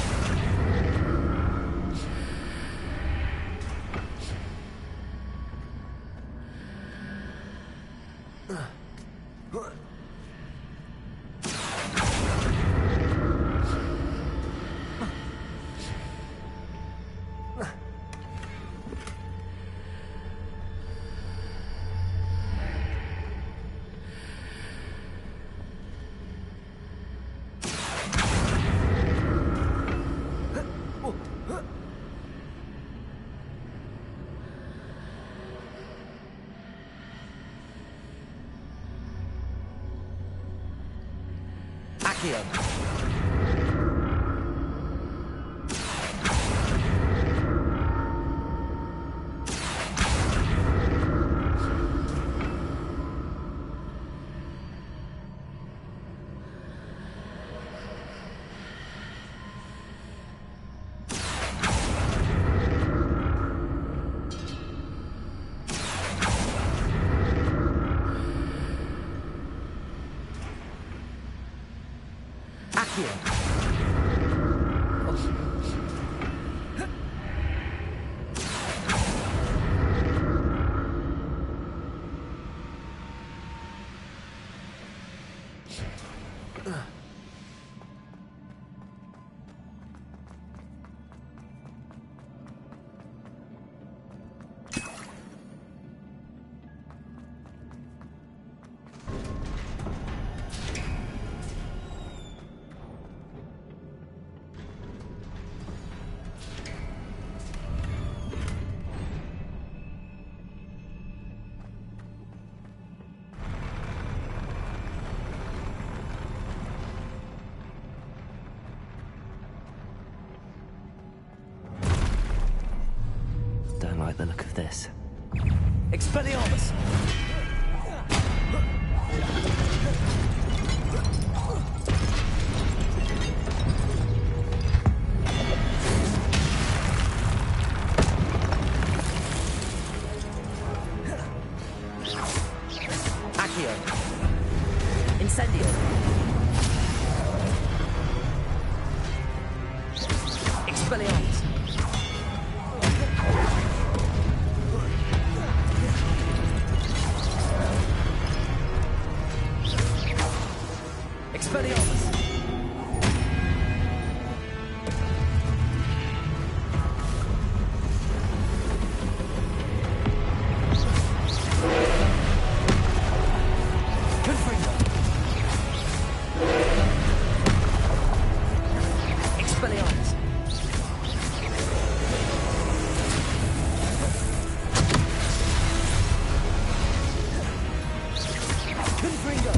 Accio! Accio. Don't like the look of this. Expelliarmus! Accio. Incendio. Expelliarmus. Expelliarmus. Confringo. Expelliarmus. Confringo.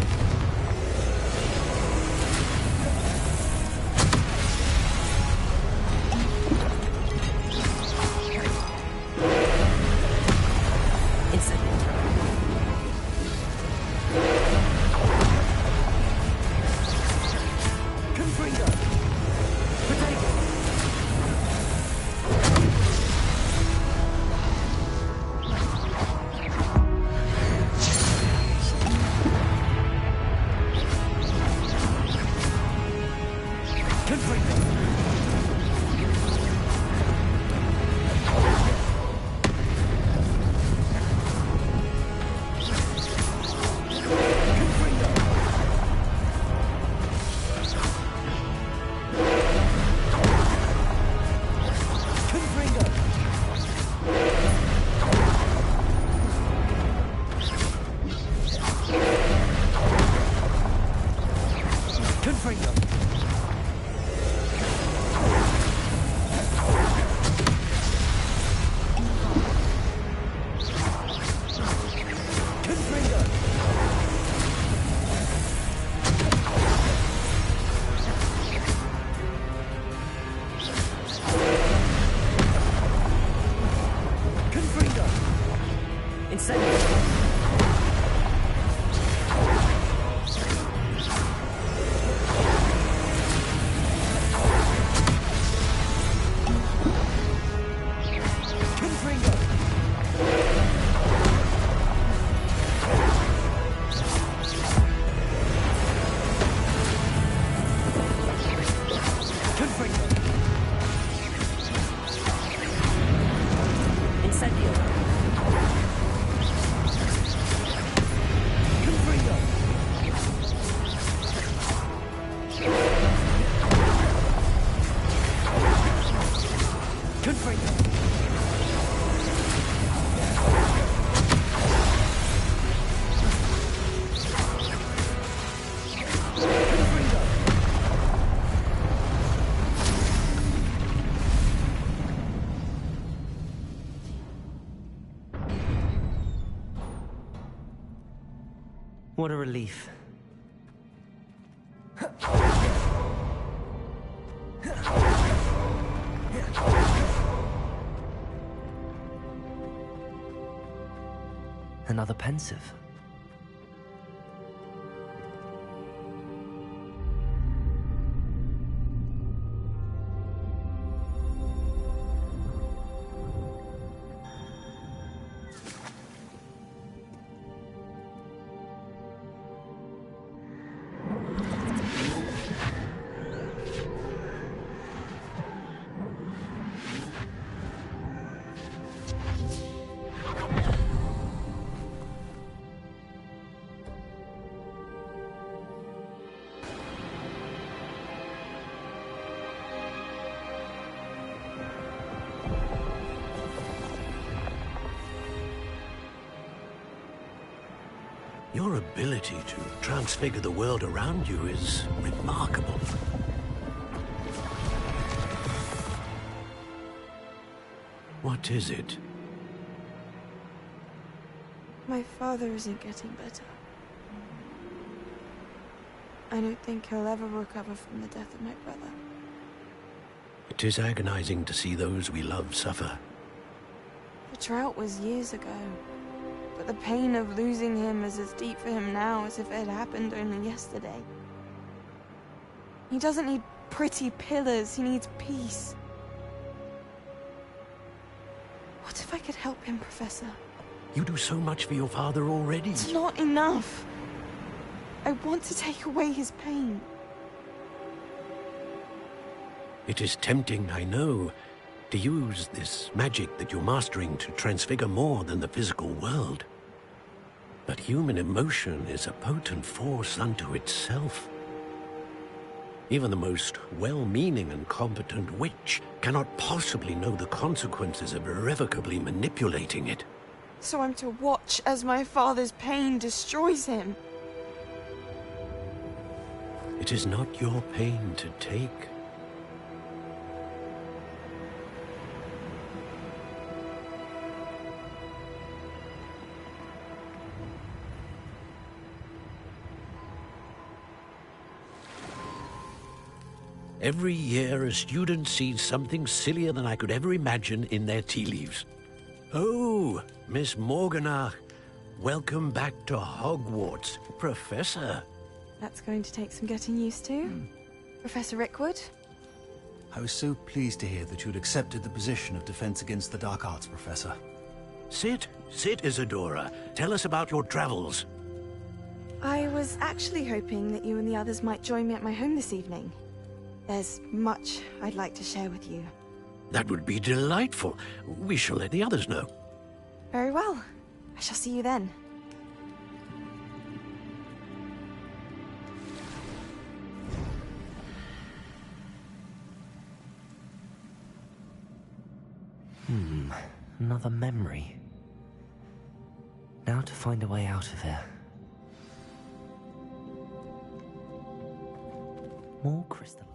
Confringo. Protego. Confringo. Confringo. Confringo. Confringo. Confringo. Incendio. Confringo. Confringo. Incendio. Confringo. Confringo. Confringo. What a relief. Another pensive. Your ability to transfigure the world around you is remarkable. What is it? My father isn't getting better. I don't think he'll ever recover from the death of my brother. It is agonizing to see those we love suffer. The drought was years ago, but the pain of losing him is as deep for him now as if it had happened only yesterday. He doesn't need pretty pillars, he needs peace. What if I could help him, Professor? You do so much for your father already. It's not enough. I want to take away his pain. It is tempting, I know, to use this magic that you're mastering to transfigure more than the physical world. But human emotion is a potent force unto itself. Even the most well-meaning and competent witch cannot possibly know the consequences of irrevocably manipulating it. So I'm to watch as my father's pain destroys him. It is not your pain to take. Every year, a student sees something sillier than I could ever imagine in their tea leaves. Oh, Miss Morganach, welcome back to Hogwarts, Professor. That's going to take some getting used to. Professor Rickwood? I was so pleased to hear that you'd accepted the position of Defense Against the Dark Arts, Professor. Sit, Isadora. Tell us about your travels. I was actually hoping that you and the others might join me at my home this evening. There's much I'd like to share with you. That would be delightful. We shall let the others know. Very well. I shall see you then. Another memory. Now to find a way out of here. More crystal.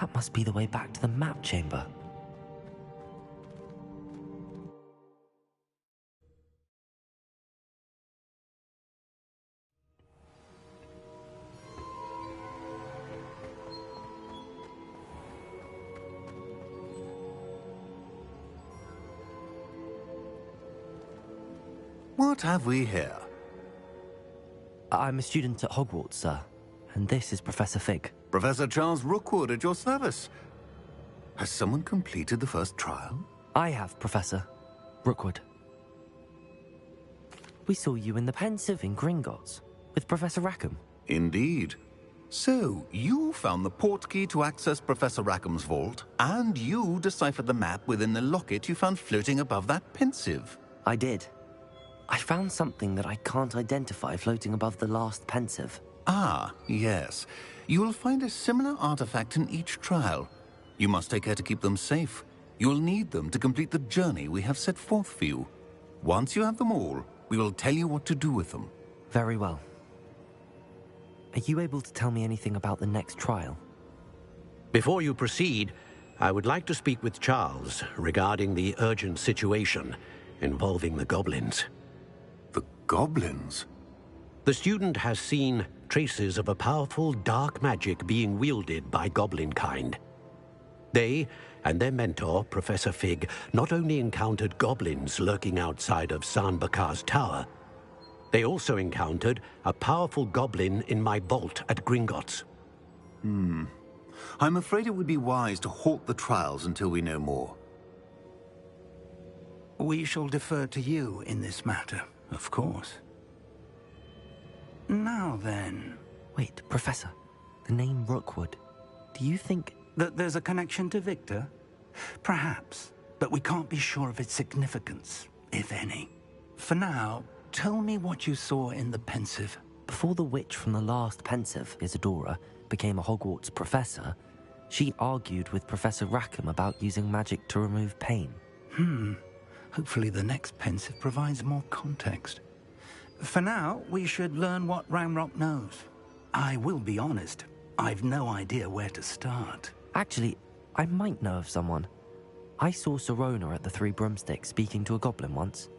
That must be the way back to the map chamber. What have we here? I'm a student at Hogwarts, sir. And this is Professor Fig. Professor Charles Rookwood at your service. Has someone completed the first trial? I have, Professor Rookwood. We saw you in the Pensive in Gringotts with Professor Rackham. Indeed. So, you found the portkey to access Professor Rackham's vault, and you deciphered the map within the locket you found floating above that Pensive. I did. I found something that I can't identify floating above the last Pensive. Ah, yes. You will find a similar artifact in each trial. You must take care to keep them safe. You will need them to complete the journey we have set forth for you. Once you have them all, we will tell you what to do with them. Very well. Are you able to tell me anything about the next trial? Before you proceed, I would like to speak with Charles regarding the urgent situation involving the goblins. The goblins? The student has seen traces of a powerful dark magic being wielded by goblin kind. They and their mentor, Professor Fig, not only encountered goblins lurking outside of San Bakar's tower, they also encountered a powerful goblin in my vault at Gringotts. I'm afraid it would be wise to halt the trials until we know more. We shall defer to you in this matter, of course. Now then... Wait, Professor. The name Rookwood. Do you think... that there's a connection to Victor? Perhaps, but we can't be sure of its significance, if any. For now, tell me what you saw in the Pensieve. Before the witch from the last Pensieve, Isadora, became a Hogwarts professor, she argued with Professor Rackham about using magic to remove pain. Hopefully the next Pensieve provides more context. For now, we should learn what Ranrock knows. I will be honest, I've no idea where to start. Actually, I might know of someone. I saw Sirona at the Three Broomsticks speaking to a goblin once.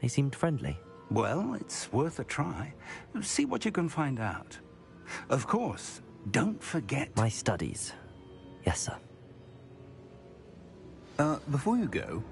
They seemed friendly. Well, it's worth a try. See what you can find out. Of course, don't forget... My studies. Yes, sir. Before you go...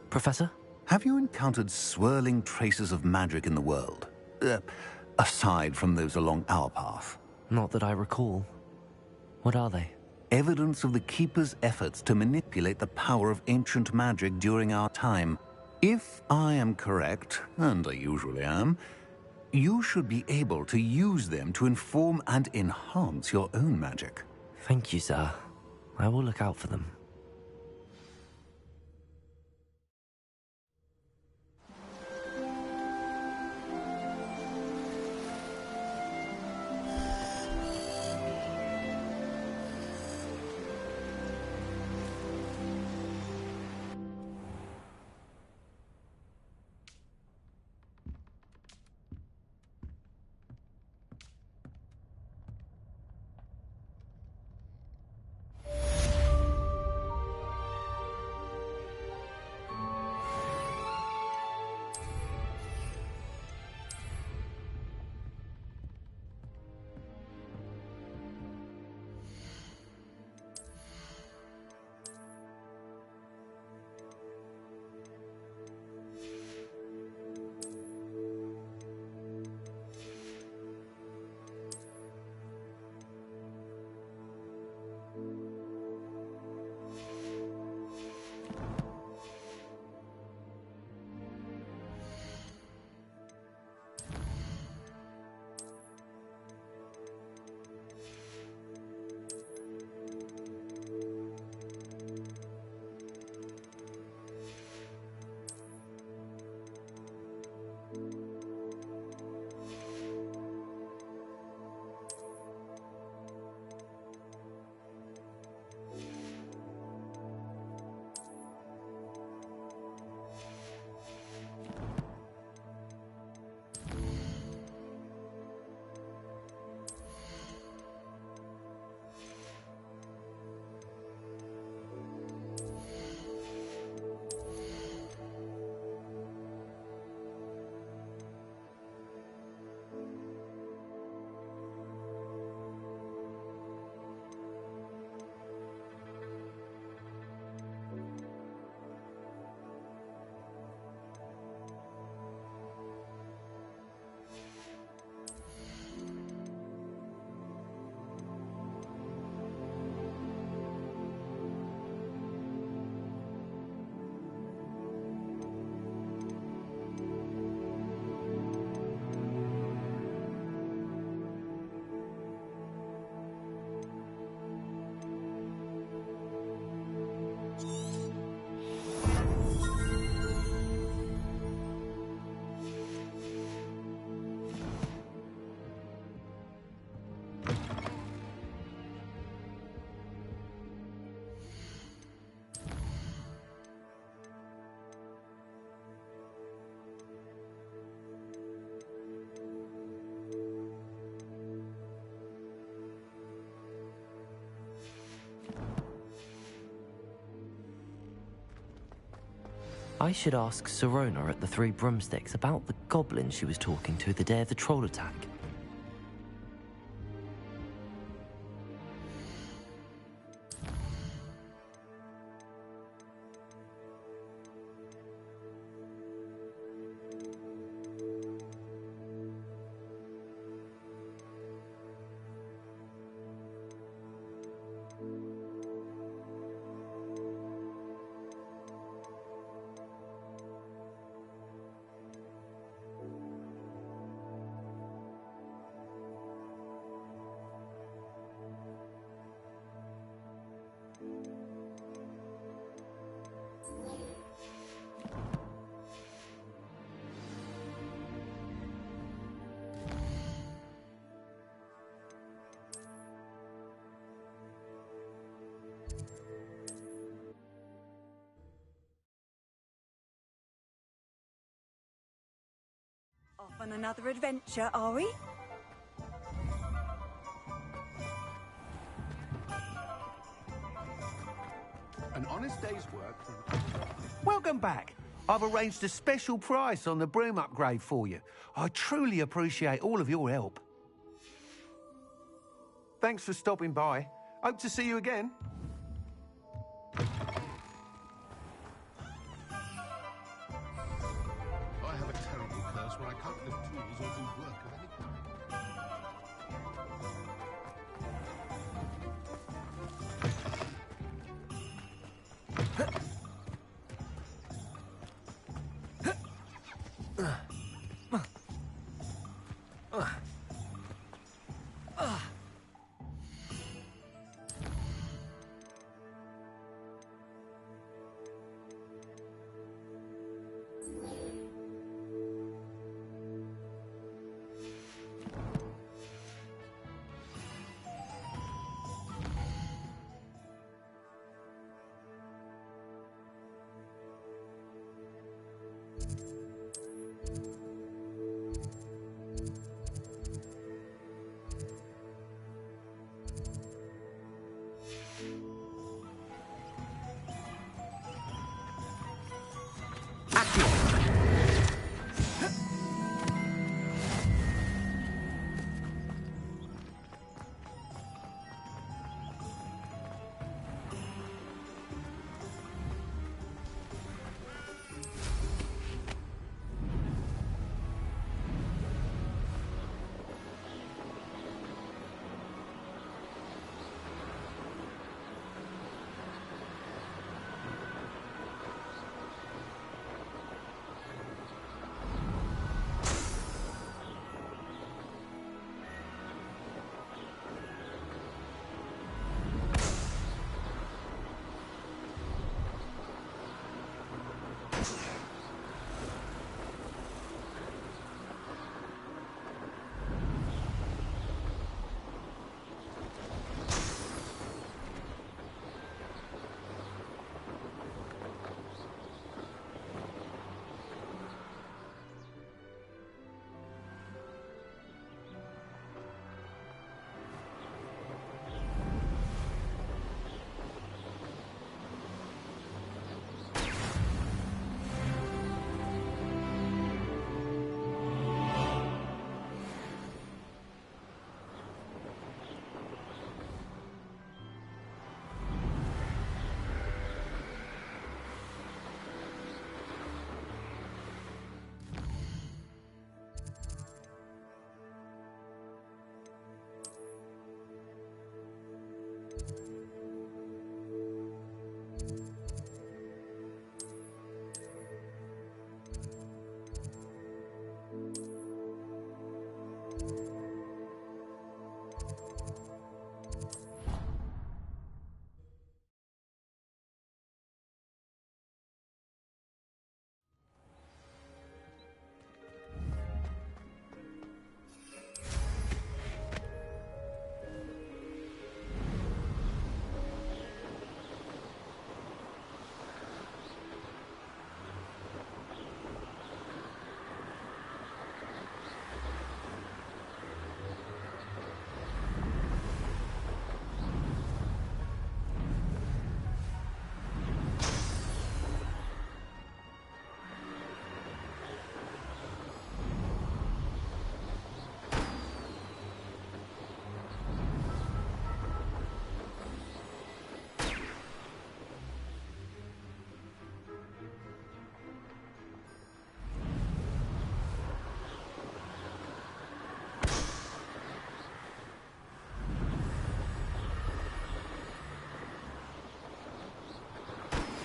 Professor? Have you encountered swirling traces of magic in the world? Aside from those along our path? Not that I recall. What are they? Evidence of the Keeper's efforts to manipulate the power of ancient magic during our time. If I am correct, and I usually am, you should be able to use them to inform and enhance your own magic. Thank you, sir. I will look out for them. I should ask Sirona at the Three Broomsticks about the goblin she was talking to the day of the troll attack. Off on another adventure, are we? An honest day's work. Welcome back. I've arranged a special price on the broom upgrade for you. I truly appreciate all of your help. Thanks for stopping by. Hope to see you again. I have a terrible curse where I can't lift tools or do work of any kind.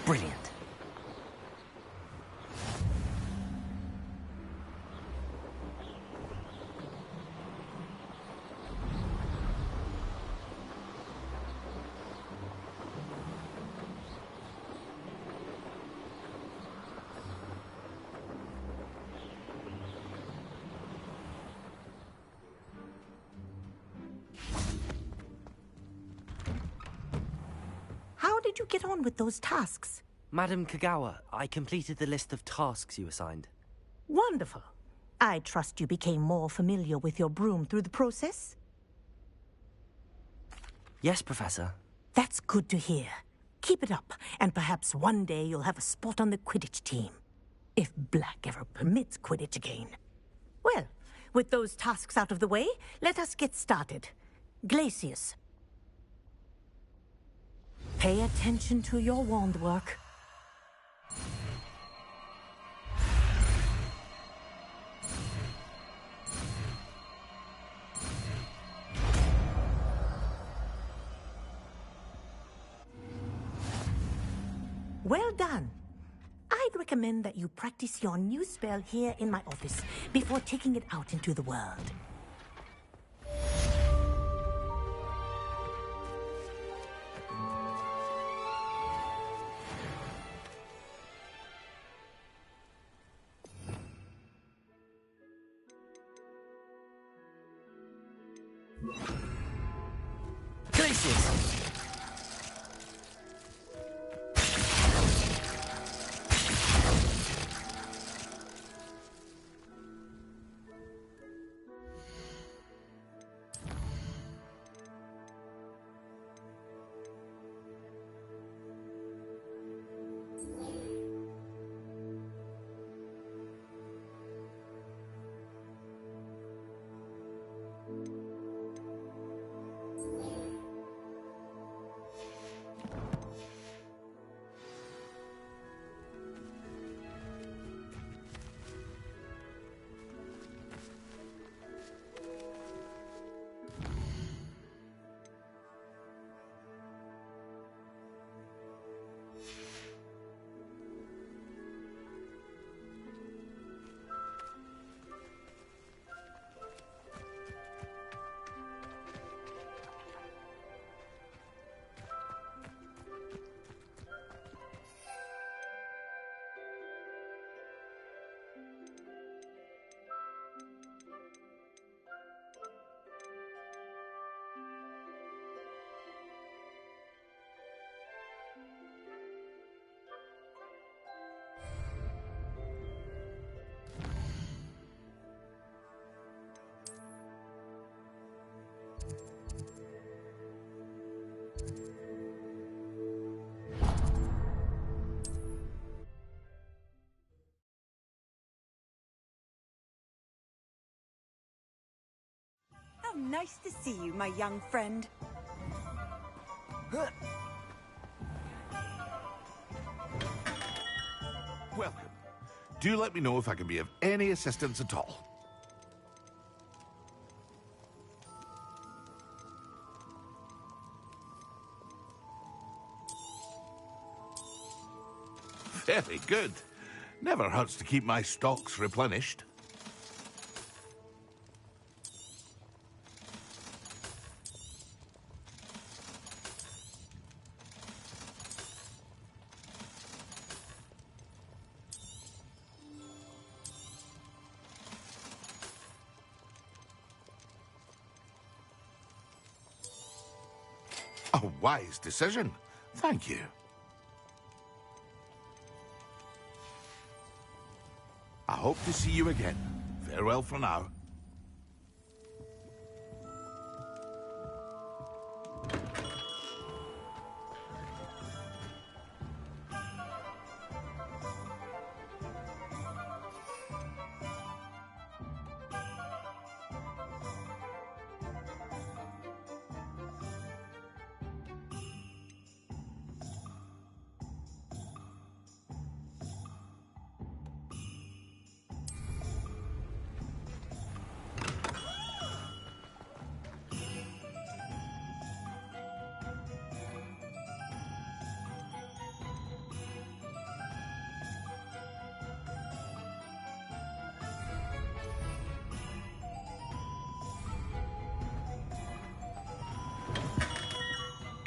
Brilliant. How did you get on with those tasks? Madam Kagawa, I completed the list of tasks you assigned. Wonderful. I trust you became more familiar with your broom through the process? Yes, Professor. That's good to hear. Keep it up, and perhaps one day you'll have a spot on the Quidditch team. If Black ever permits Quidditch again. Well, with those tasks out of the way, let us get started. Glacius. Pay attention to your wand work. Well done. I'd recommend that you practice your new spell here in my office before taking it out into the world. Glacius! How nice to see you, my young friend. Welcome. Do let me know if I can be of any assistance at all. Very good. Never hurts to keep my stocks replenished. A wise decision. Thank you. I hope to see you again. Farewell for now.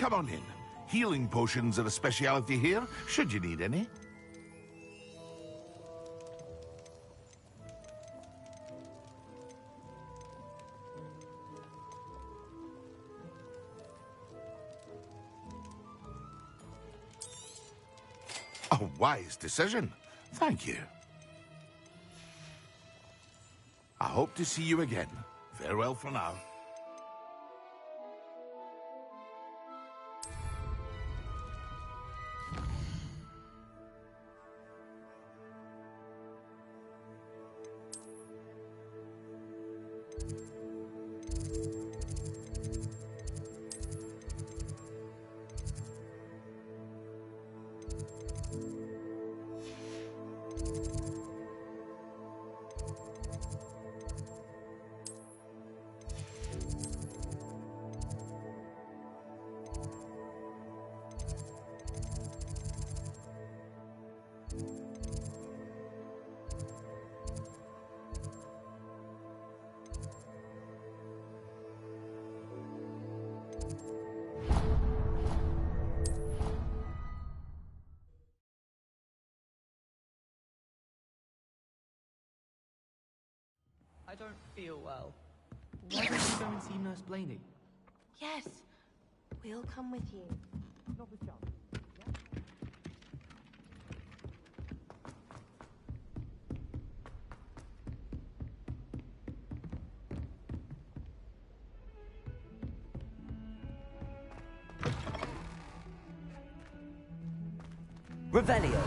Come on in. Healing potions are a speciality here, should you need any. A wise decision. Thank you. I hope to see you again. Farewell for now. I don't feel well. Why don't you go and see Nurse Blaney? Yes, we'll come with you. Not with John. Revelio.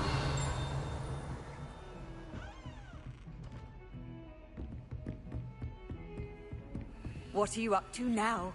What are you up to now?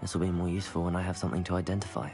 This will be more useful when I have something to identify.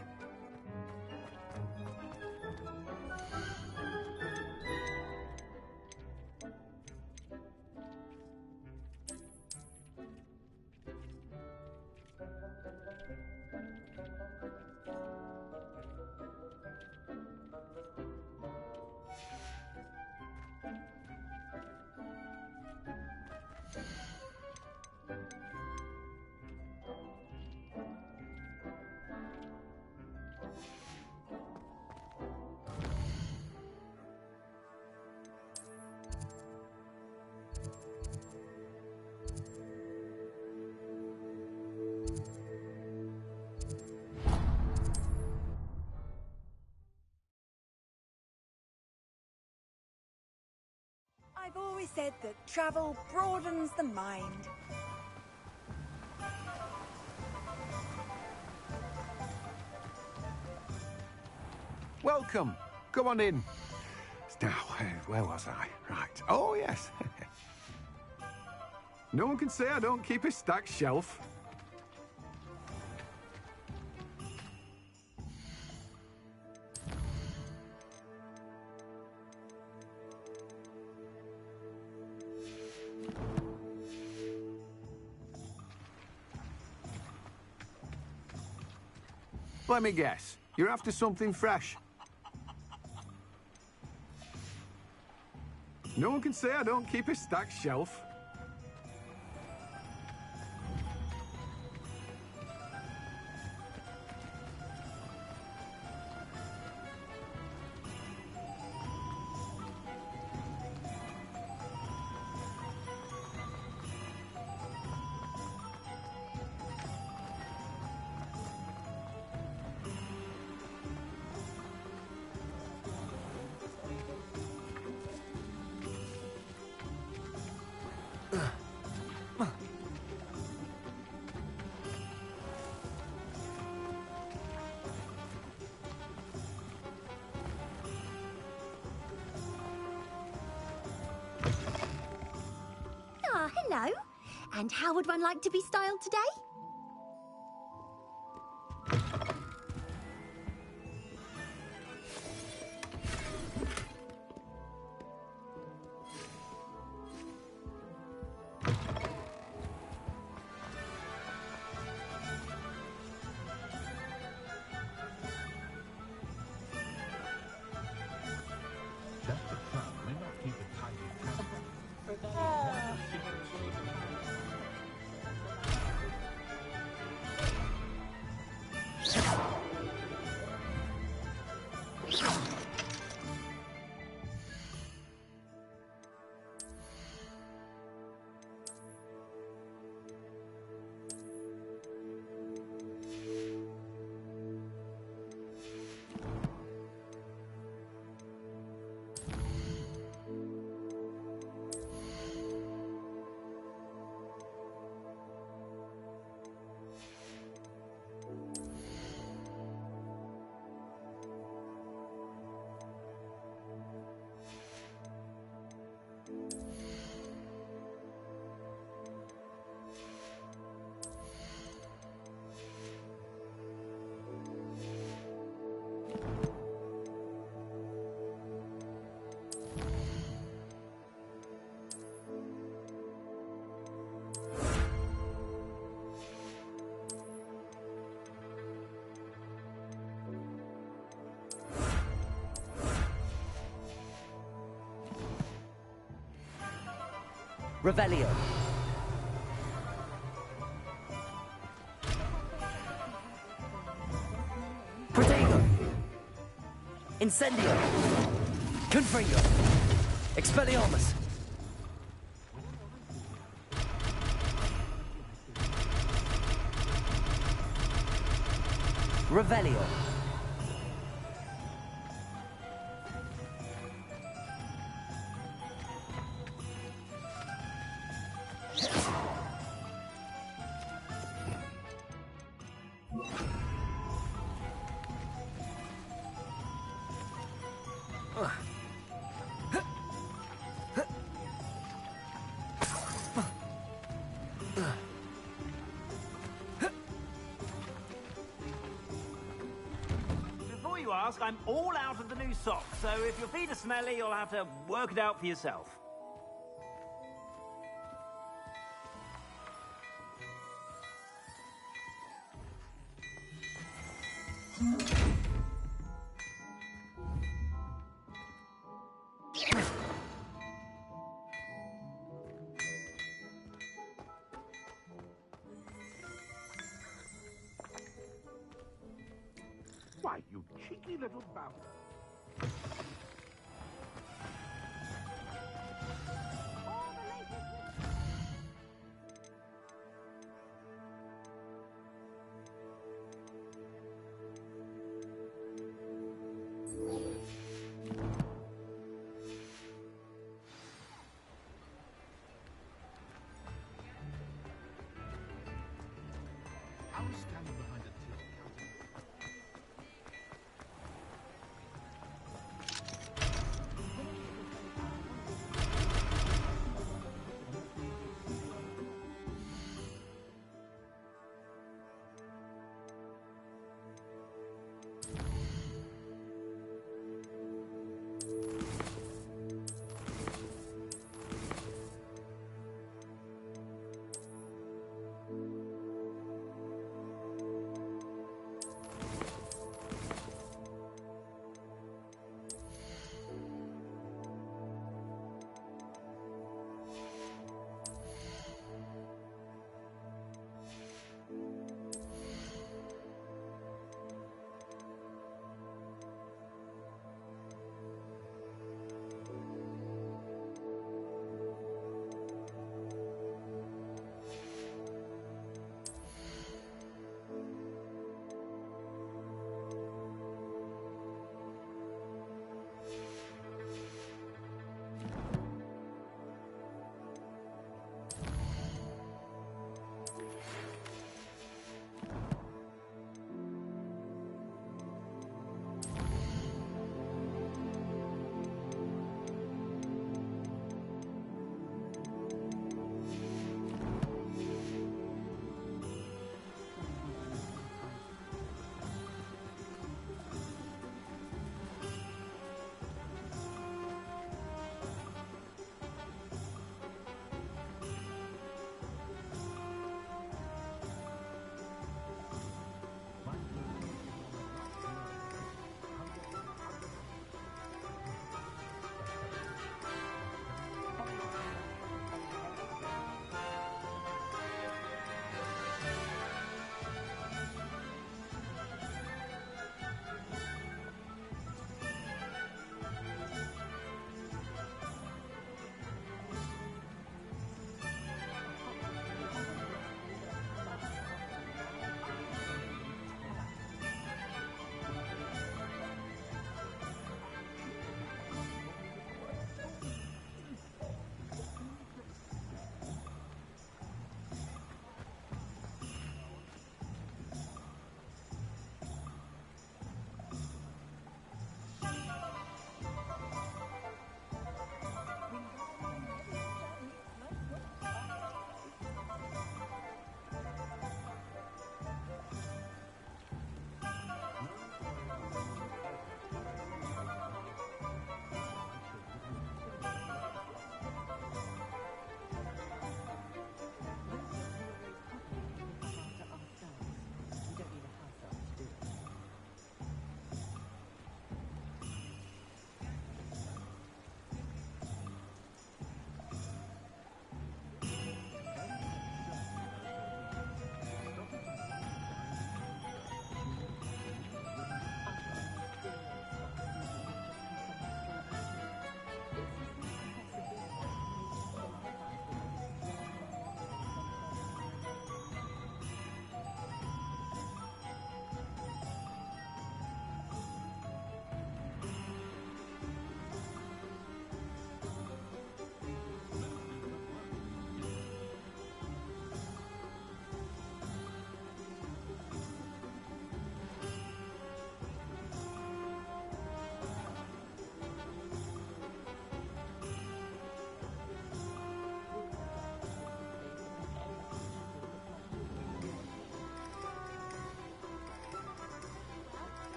I've always said that travel broadens the mind. Welcome. Come on in. Now, where was I? Right. Oh, yes. No one can say I don't keep a stacked shelf. Let me guess. You're after something fresh. No one can say I don't keep a stacked shelf. Ah, hello. And how would one like to be styled today? Revelio. Protego. Incendio. Confringo. Expelliarmus. Revelio. Before you ask, I'm all out of the new socks, so if your feet are smelly, you'll have to work it out for yourself. Why, you cheeky little bastard. I was standing behind a till counting.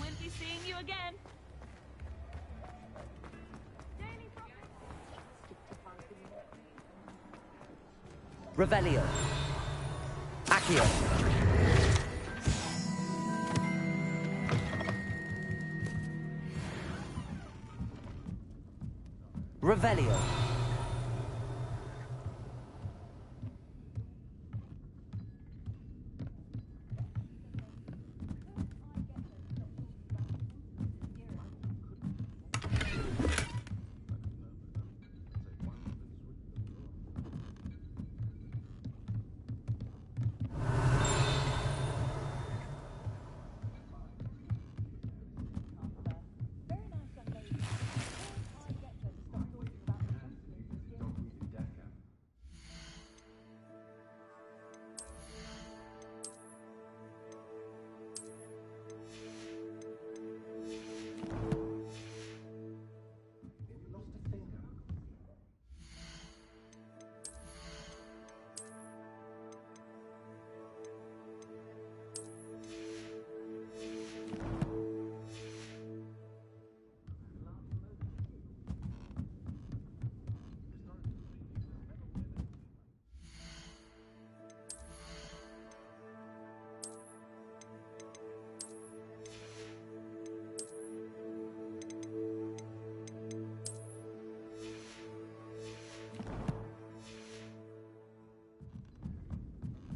We'll be seeing you again. Revelio. Accio. Revelio.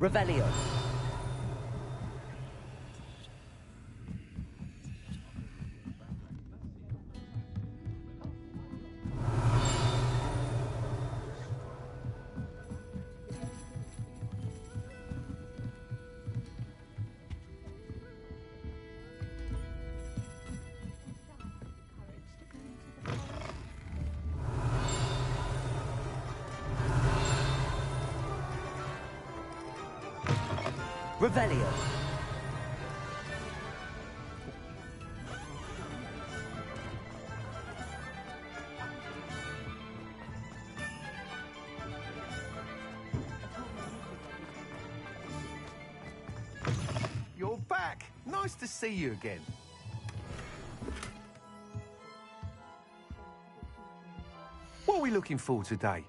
Revelio. Revelio. You're back. Nice to see you again. What are we looking for today?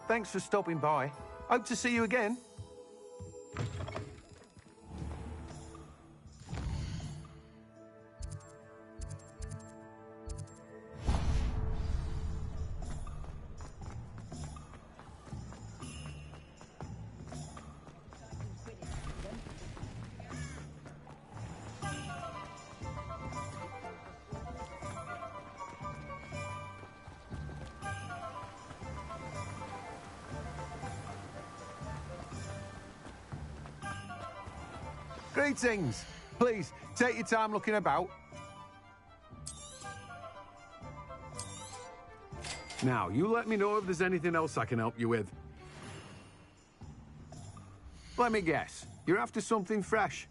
Thanks for stopping by. Hope to see you again. Greetings. Please, take your time looking about. Now, you let me know if there's anything else I can help you with. Let me guess. You're after something fresh.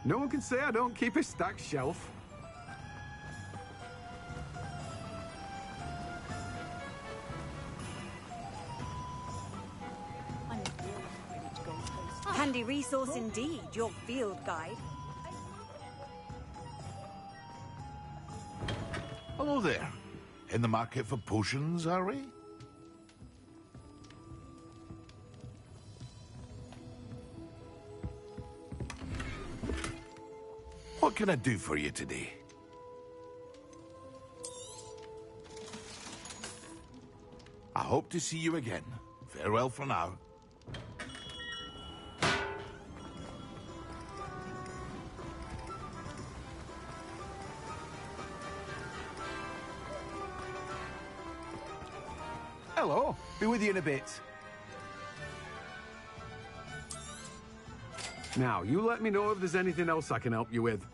No one can say I don't keep a stacked shelf. Handy resource indeed, your field guide. Hello there. In the market for potions, are we? What can I do for you today? I hope to see you again. Farewell for now. Hello. Be with you in a bit. Now, you let me know if there's anything else I can help you with.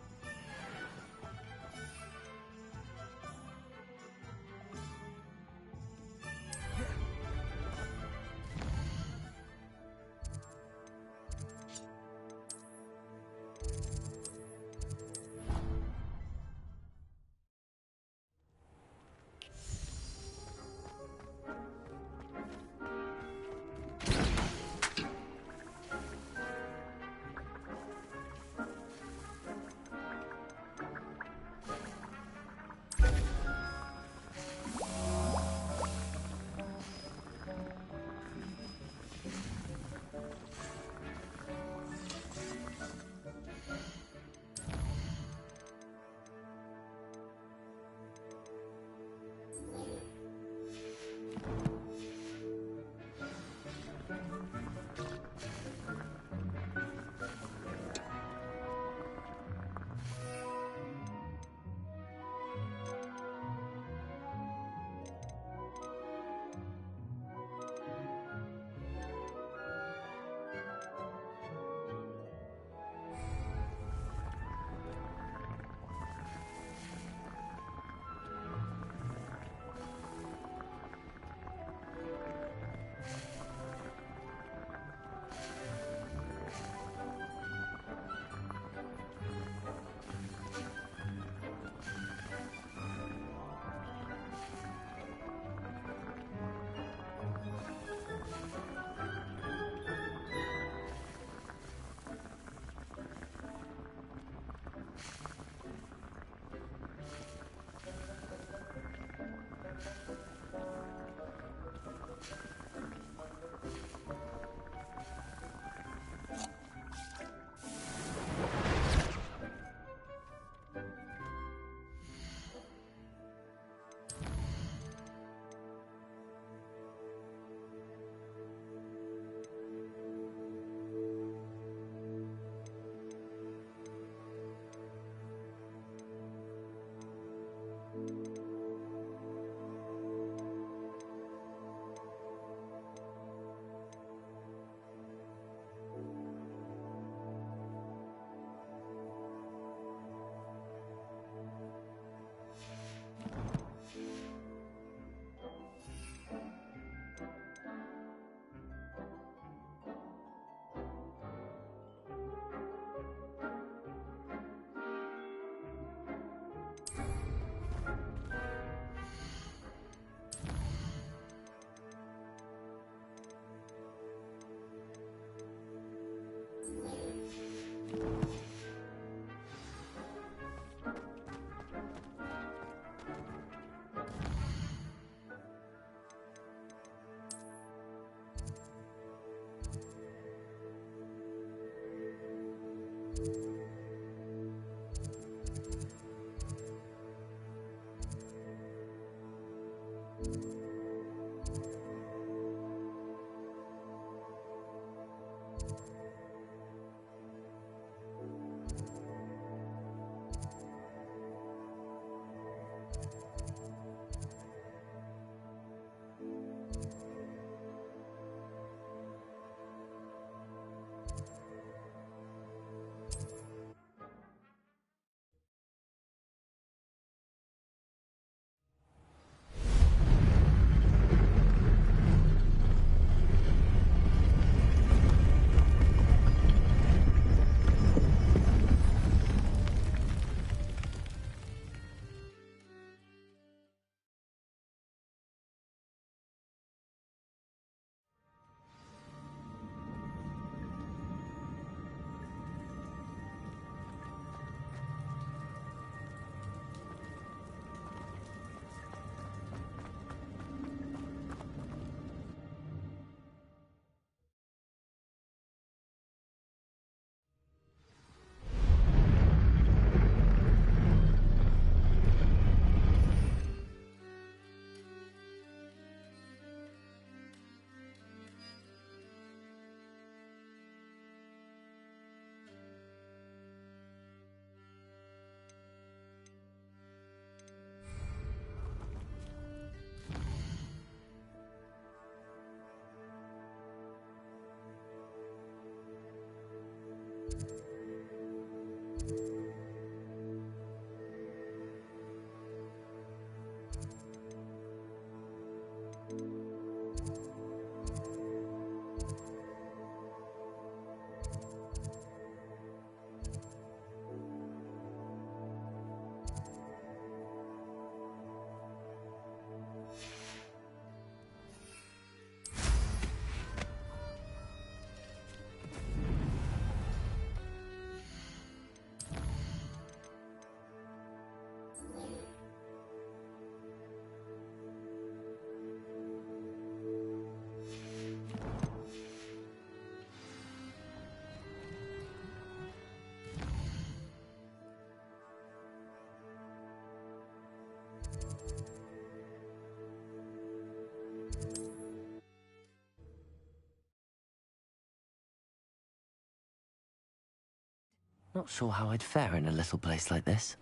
Not sure how I'd fare in a little place like this.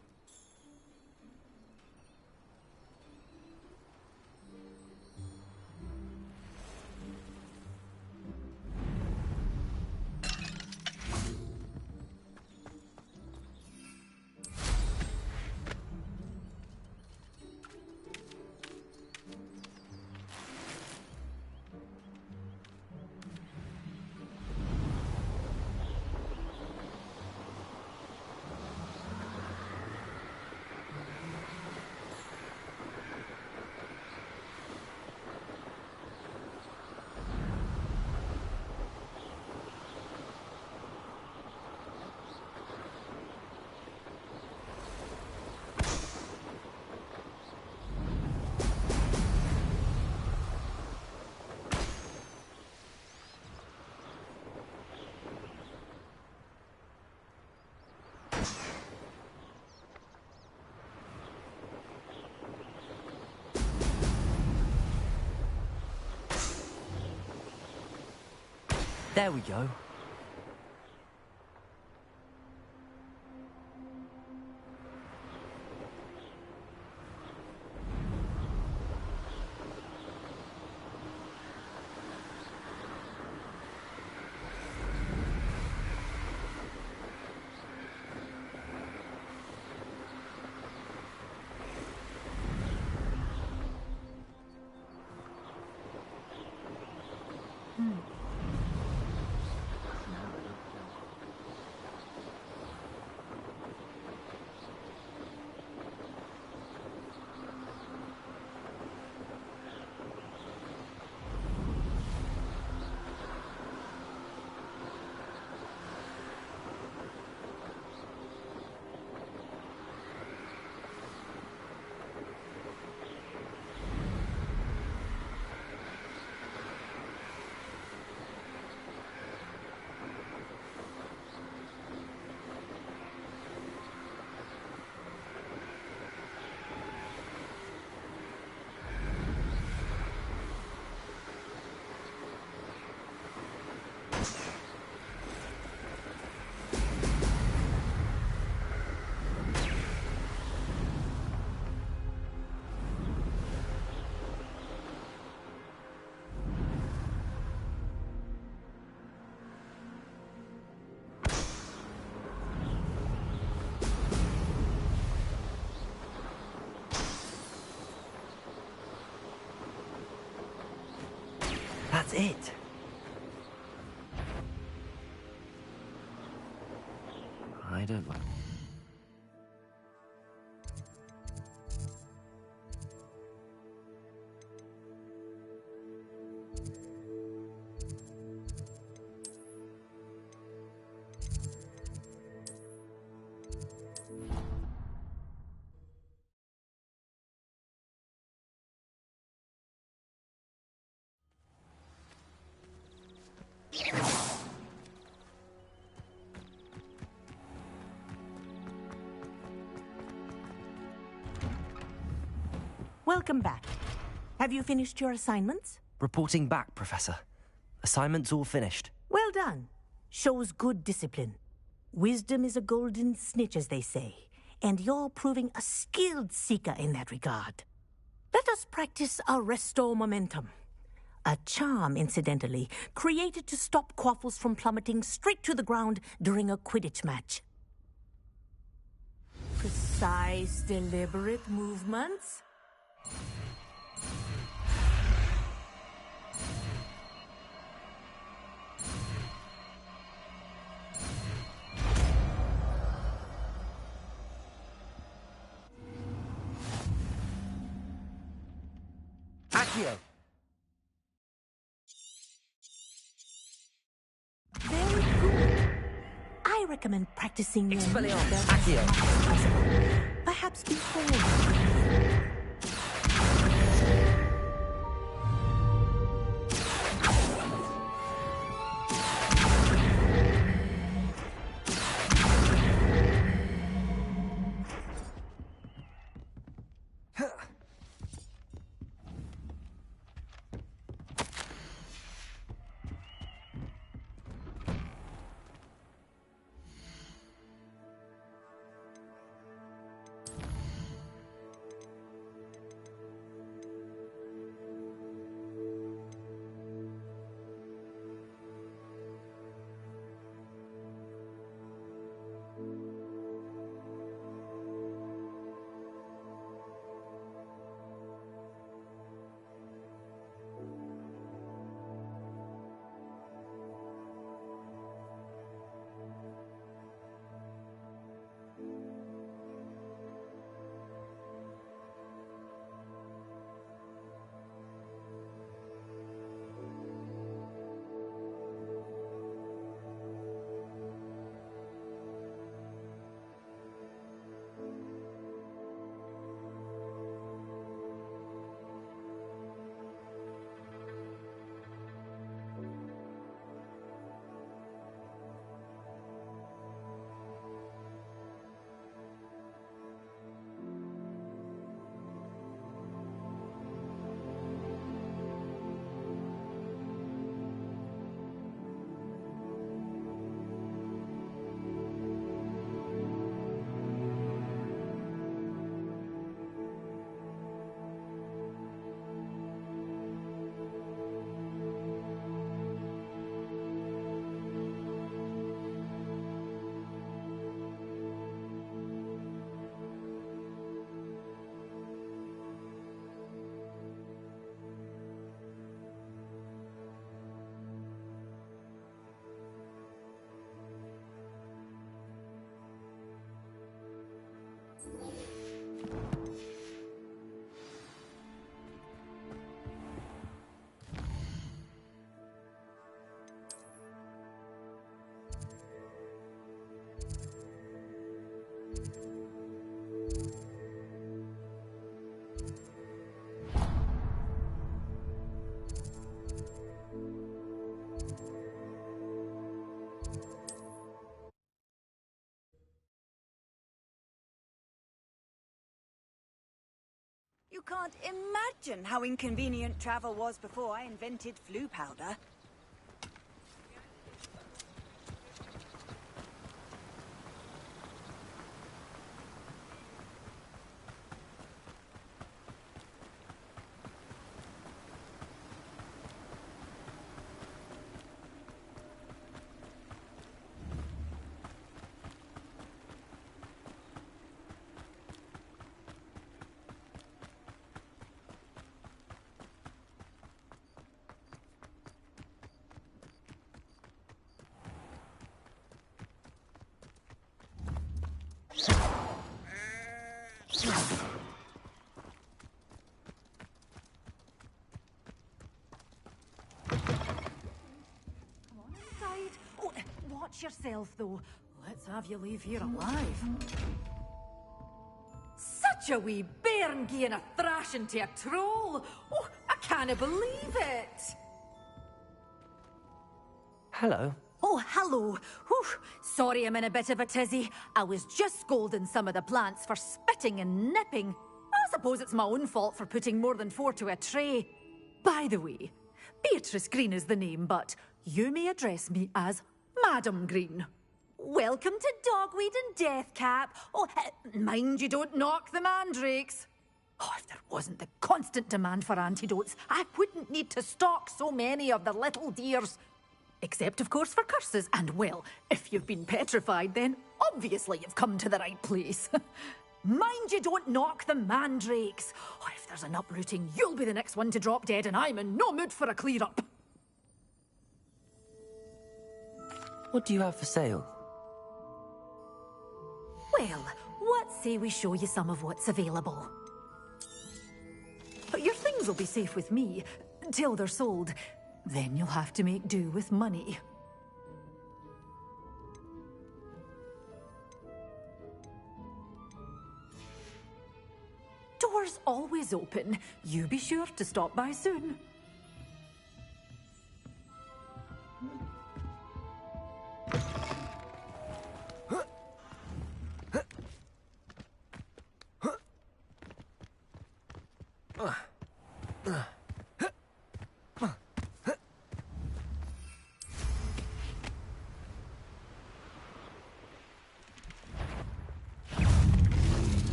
There we go. That's it. I don't like... Welcome back. Have you finished your assignments? Reporting back, Professor. Assignment's all finished. Well done. Shows good discipline. Wisdom is a golden snitch, as they say, and you're proving a skilled seeker in that regard. Let us practice our Restore Momentum. A charm, incidentally, created to stop Quaffles from plummeting straight to the ground during a Quidditch match. Precise, deliberate movements. Accio. Very good. I recommend practicing your Expelliarmus. movements Accio. as much as possible. Perhaps before. You can't imagine how inconvenient travel was before I invented flu powder. Oh, watch yourself, though. Let's have you leave here alive. Such a wee bairn gieing a thrashing to a troll. Oh, I can't believe it. Hello. Oh, hello. Whew. Sorry I'm in a bit of a tizzy. I was just scolding some of the plants for spitting and nipping. I suppose it's my own fault for putting more than 4 to a tray. By the way, Beatrice Green is the name, but you may address me as Madam Green. Welcome to Dogweed and Deathcap. Oh, mind you don't knock the mandrakes. Oh, if there wasn't the constant demand for antidotes, I wouldn't need to stock so many of the little dears. Except, of course, for curses. And, well, if you've been petrified, then obviously you've come to the right place. Mind you don't knock the mandrakes. Oh, if there's an uprooting, you'll be the next one to drop dead, and I'm in no mood for a clear-up. What do you have for sale? Well, what say we show you some of what's available? Your things will be safe with me, till they're sold. Then you'll have to make do with money. Doors always open. You be sure to stop by soon.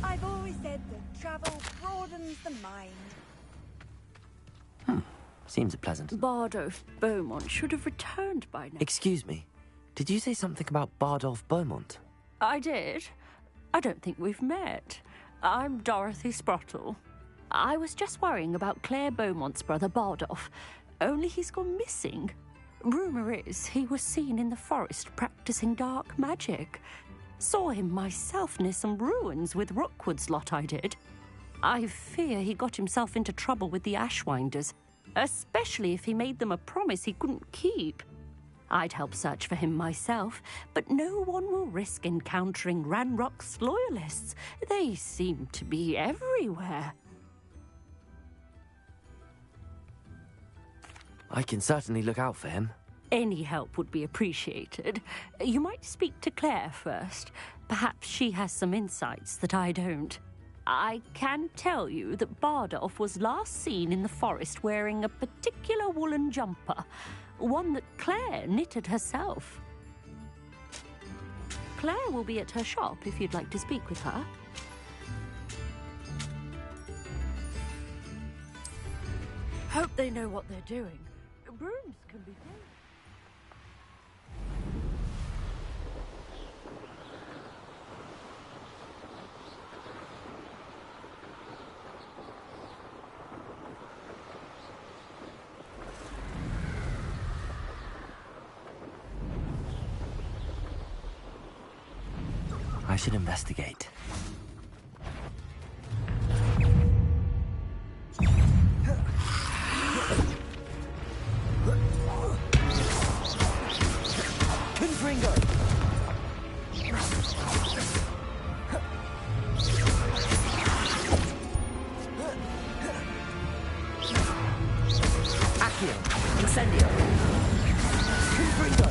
I've always said that travel broadens the mind. Seems pleasant. Bardolph Beaumont should have returned by now. Excuse me. Did you say something about Bardolph Beaumont? I did. I don't think we've met. I'm Dorothy Sprottle. I was just worrying about Claire Beaumont's brother Bardolph, only he's gone missing. Rumour is he was seen in the forest practicing dark magic. Saw him myself near some ruins with Rookwood's lot I did. I fear he got himself into trouble with the Ashwinders, especially if he made them a promise he couldn't keep. I'd help search for him myself, but no one will risk encountering Ranrock's loyalists. They seem to be everywhere. I can certainly look out for him. Any help would be appreciated. You might speak to Claire first. Perhaps she has some insights that I don't. I can tell you that Bardolph was last seen in the forest wearing a particular woolen jumper, one that Claire knitted herself. Claire will be at her shop if you'd like to speak with her. Hope they know what they're doing. Brooms can be good. I should investigate. Confringo! Accio! Incendio! Confringo!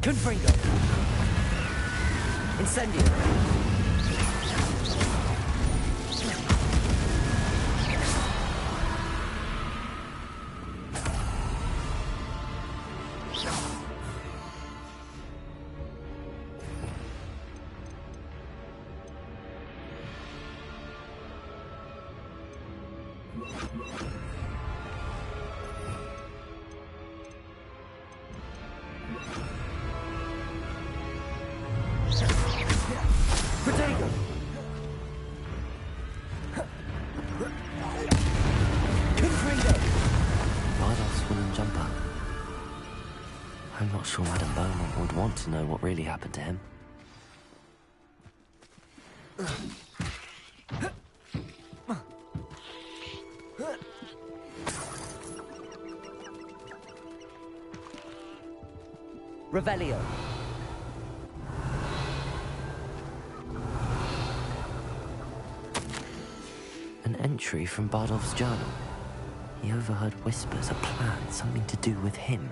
Confringo! Incendio! I'm not sure Madame Beaumont would want to know what really happened to him. Revelio. An entry from Bardolph's journal. He overheard whispers, a plan, something to do with him.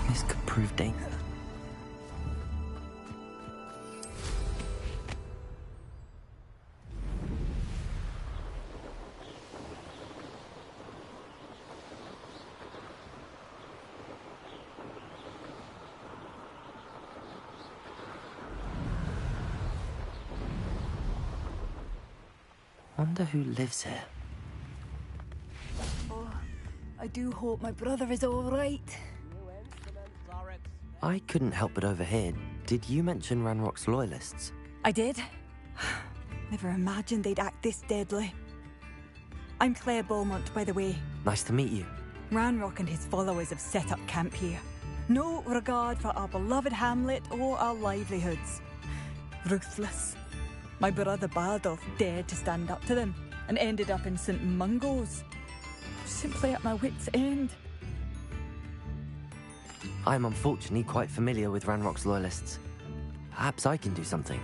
This could prove dangerous. Wonder who lives here. Oh, I do hope my brother is all right. I couldn't help but overhear. Did you mention Ranrock's loyalists? I did. Never imagined they'd act this deadly. I'm Claire Beaumont, by the way. Nice to meet you. Ranrock and his followers have set up camp here. No regard for our beloved hamlet or our livelihoods. Ruthless. My brother Bardolph dared to stand up to them and ended up in St. Mungo's. Simply at my wit's end. I'm unfortunately quite familiar with Ranrock's loyalists. Perhaps I can do something.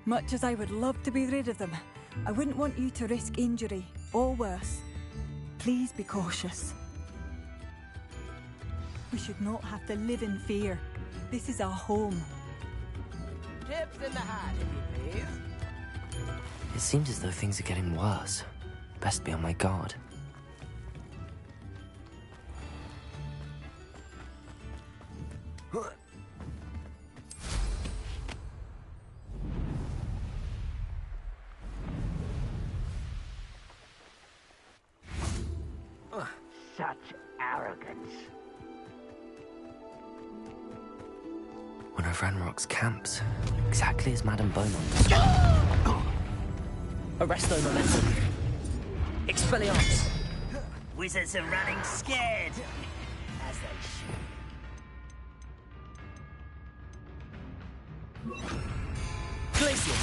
Much as I would love to be rid of them, I wouldn't want you to risk injury, or worse. Please be cautious. We should not have to live in fear. This is our home. Tips in the hat, if you please. It seems as though things are getting worse. Best be on my guard. Such arrogance. One of Ranrock's camps. Exactly as Madame Beaumont. Arresto momentum. Expelliarmus. Wizards are running scared. As they should. Glacius.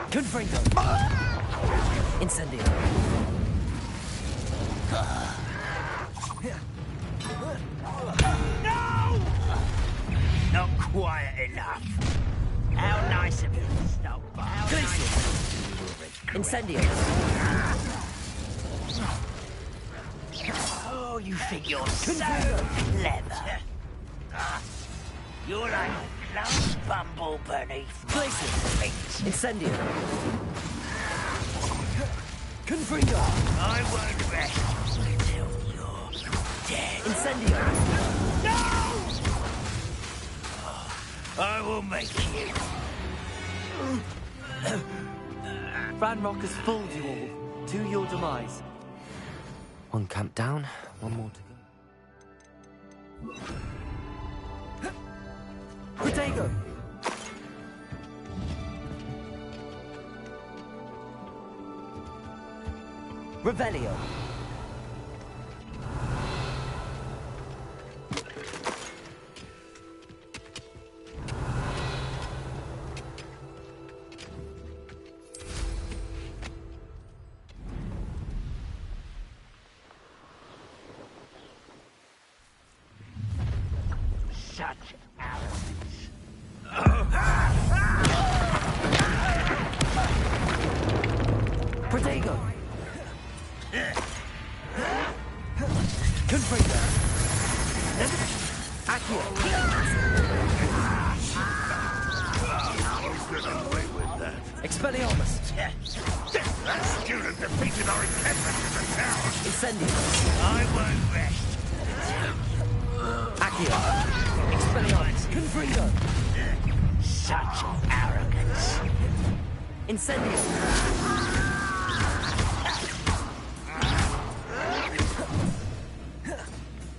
Confringo. Incendio. No! Not quiet enough. How nice of you to stop. Incendio. Oh, you think you're so clever. You're like a glass bumble beneath my feet. Incendio. Confringo. I won't rest until you're dead. Incendio. No! I will make you. Ranrock has fooled you all. To your demise. One camp down, one more to go. Protego. Revelio. Such arrogance. Protego. Confringo. Accio. Expelliarmus. That student defeated our encampment in the tower. Incendio. I won't rest Accio! Expelliarmus! Confringo! Such arrogance. Incendio!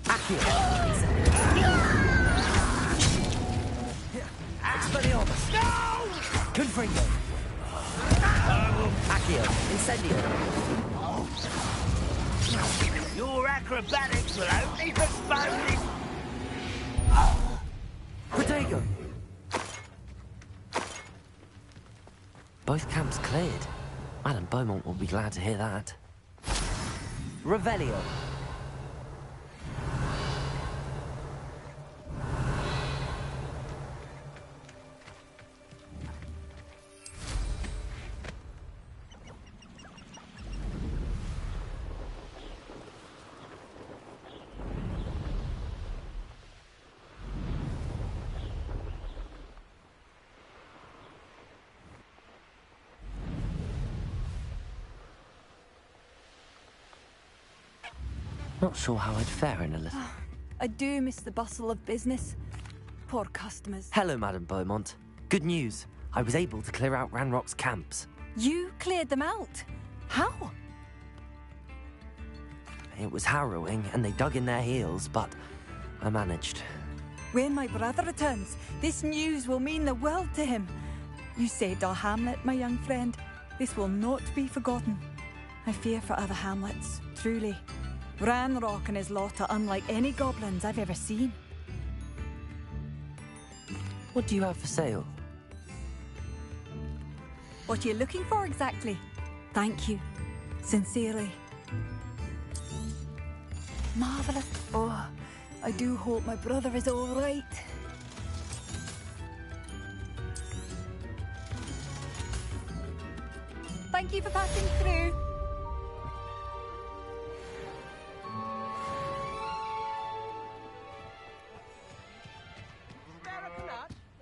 Accio! Expelliarmus! No! Confringo! Accio! Incendio! Your acrobatics will only postpone it. Protego! Both camps cleared. Madame Beaumont will be glad to hear that. Revelio! Not sure how I'd fare in a little. I do miss the bustle of business. Poor customers. Hello, Madame Beaumont. Good news. I was able to clear out Ranrock's camps. You cleared them out? How? It was harrowing, and they dug in their heels, but I managed. When my brother returns, this news will mean the world to him. You saved our hamlet, my young friend. This will not be forgotten. I fear for other hamlets, truly. Ranrock and his lot are unlike any goblins I've ever seen. What do you have for sale? What are you looking for exactly? Thank you. Sincerely. Marvellous. Oh, I do hope my brother is all right. Thank you for passing through.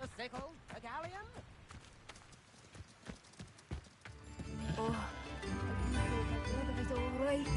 A sickle, a galleon. Oh, I do hope my brother is all right.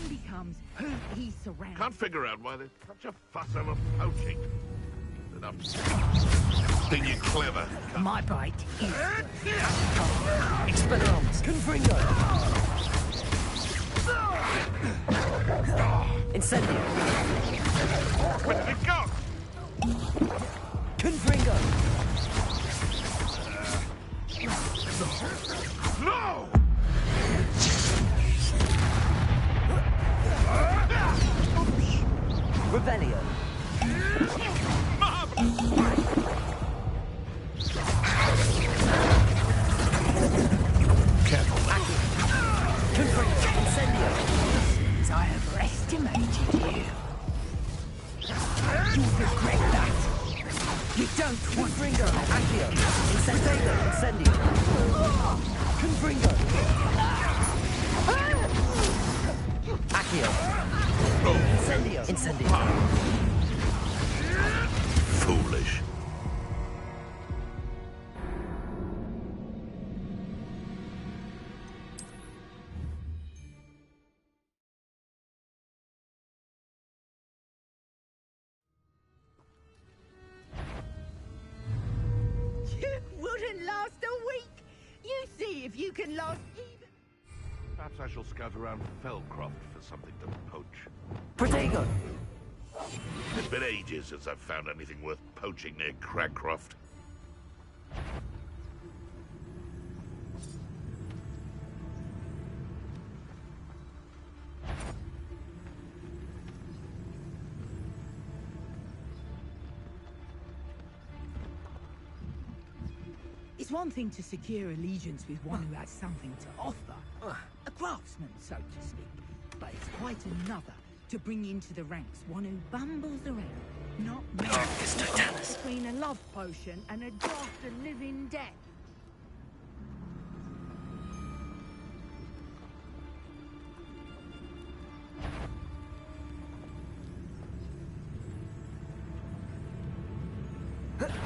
Becomes who he surrounds. Can't figure out why there's such a fuss over poaching. Enough. Think you're clever. My bite is Expelliarmus! Confringo! Incendio! Where did it go? Confringo! No! Revelio! Careful. Confringo! Incendio! I overestimated you. You regret that. You don't want Confringo! Accio! Incendio! Incendio! Confringo! Accio! Incendio! Incendio! Foolish. if you can last even... Perhaps I shall scout around Fellcroft for something to poach. Protego! It's been ages since I've found anything worth poaching near Cragcroft. It's one thing to secure allegiance with one who has something to offer, a craftsman, so to speak, but it's quite another to bring into the ranks one who bumbles around, not between a love potion and a draft of living death.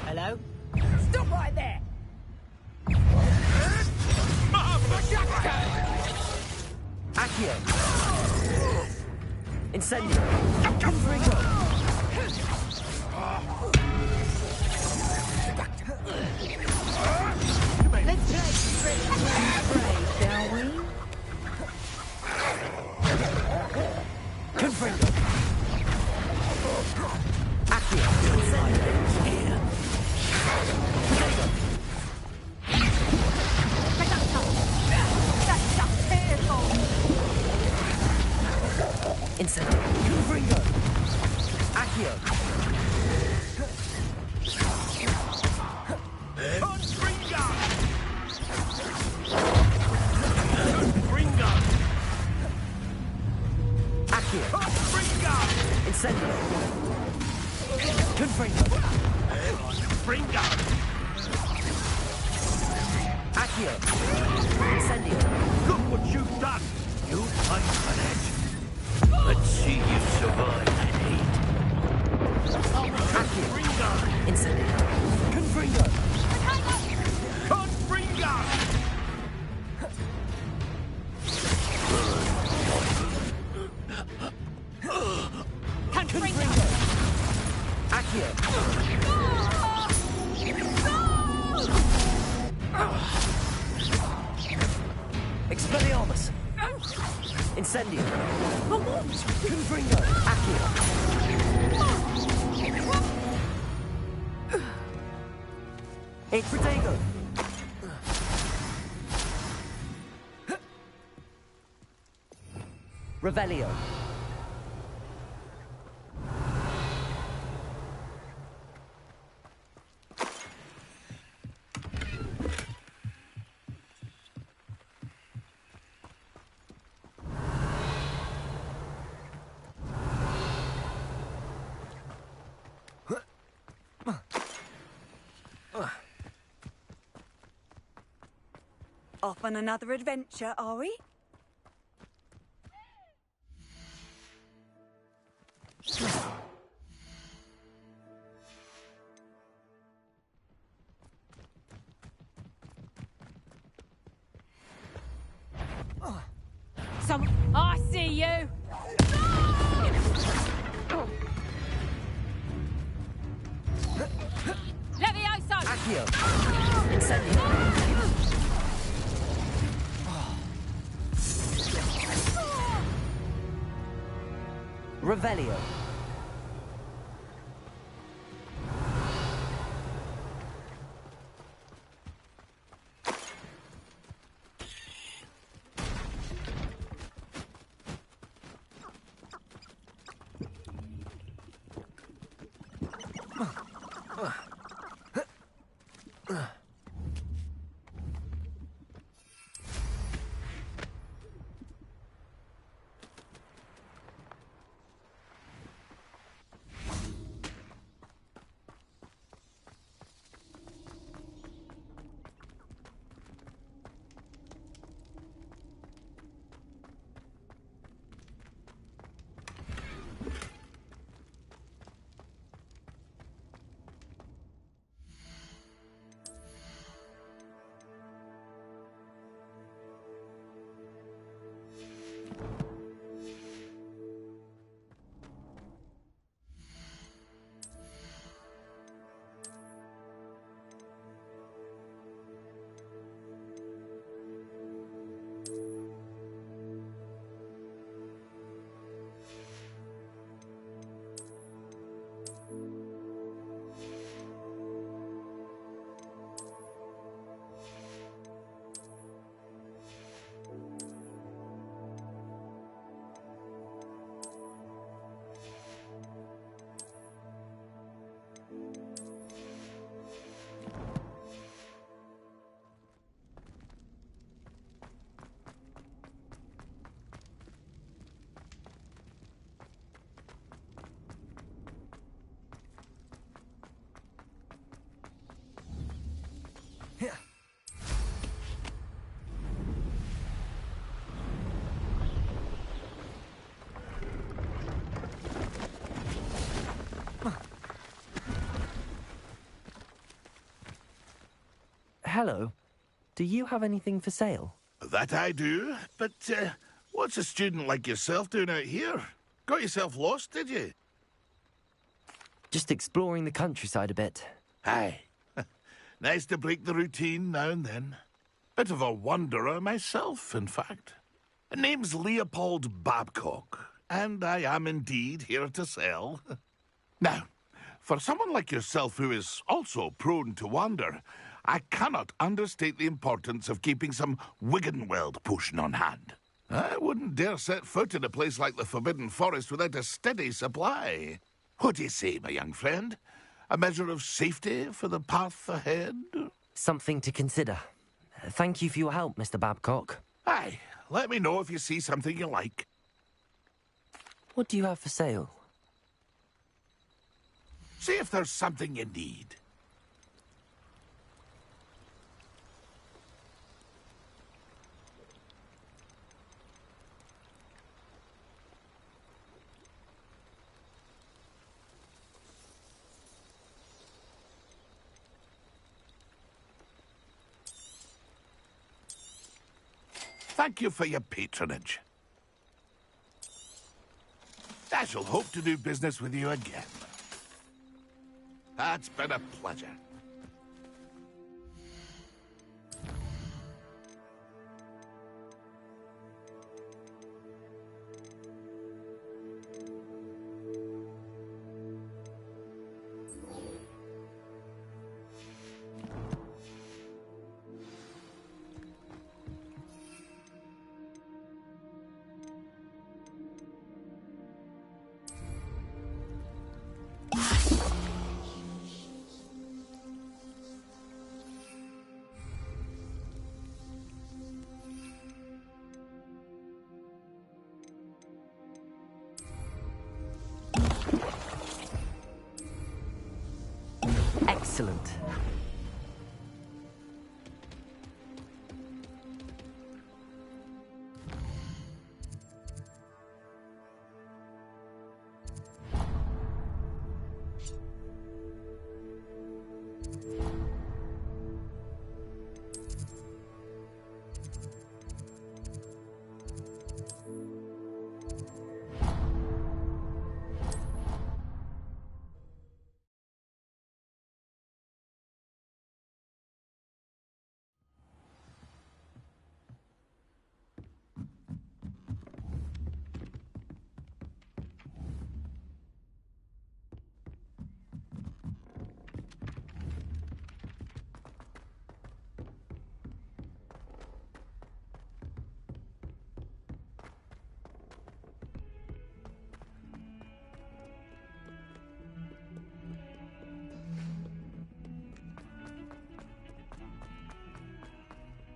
Hello? Stop right there! Accio! Incendio! Confringo! Let's play straight, shall we? Confringo! Accio! Incendio! Protego! Incendio! Confringo! Accio! Confringo! Confringo! Accio! Confringo! Incendio! Confringo! Confringo! Accio! Incendio! Look what you've done! You fight for that. Let's see you survive that heat. Accio! Incendio! Confringo! Confringo! Confringo! Accio! Expelliarmus! Incendio! Confringo! Accio! It's Protego! Revelio! Off on another adventure, are we? I see you! Levioso! Accio! Incendio! Revelio! Hello. Do you have anything for sale? That I do, but what's a student like yourself doing out here? Got yourself lost, did you? Just exploring the countryside a bit. Aye. Nice to break the routine now and then. Bit of a wanderer myself, in fact. Name's Leopold Babcock, and I am indeed here to sell. Now, for someone like yourself who is also prone to wander, I cannot understate the importance of keeping some Wiggenweld potion on hand. I wouldn't dare set foot in a place like the Forbidden Forest without a steady supply. What do you say, my young friend? A measure of safety for the path ahead? Something to consider. Thank you for your help, Mr. Babcock. Aye, let me know if you see something you like. What do you have for sale? See if there's something you need. Thank you for your patronage. I shall hope to do business with you again. That's been a pleasure. Excellent.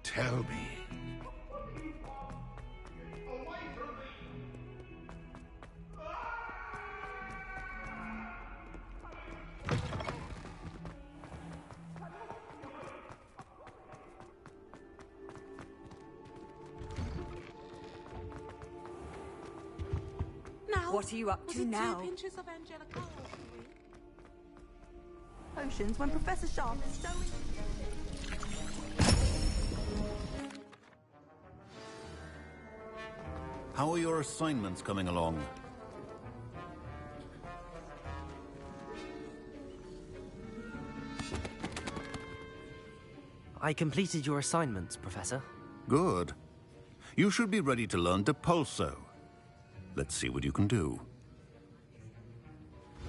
Tell me. Now, What are you up to now? 2 pinches of Angelica? Potions when Professor Sharp is so... How are your assignments coming along? I completed your assignments, Professor. Good. You should be ready to learn Depulso. Let's see what you can do.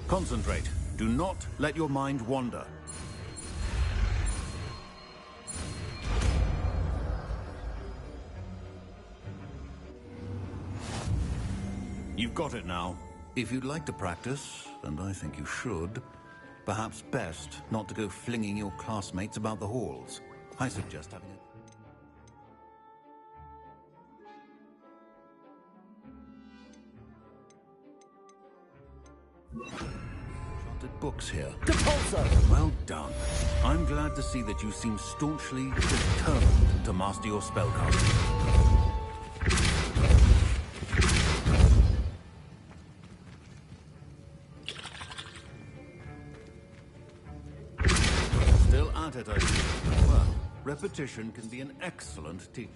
Concentrate. Do not let your mind wander. You've got it now. If you'd like to practice, and I think you should, perhaps best not to go flinging your classmates about the halls. I suggest having it. Jotted books here. Depulso! Well done. I'm glad to see that you seem staunchly determined to master your spellcasting. Still at it, I see. Well, Repetition can be an excellent teacher.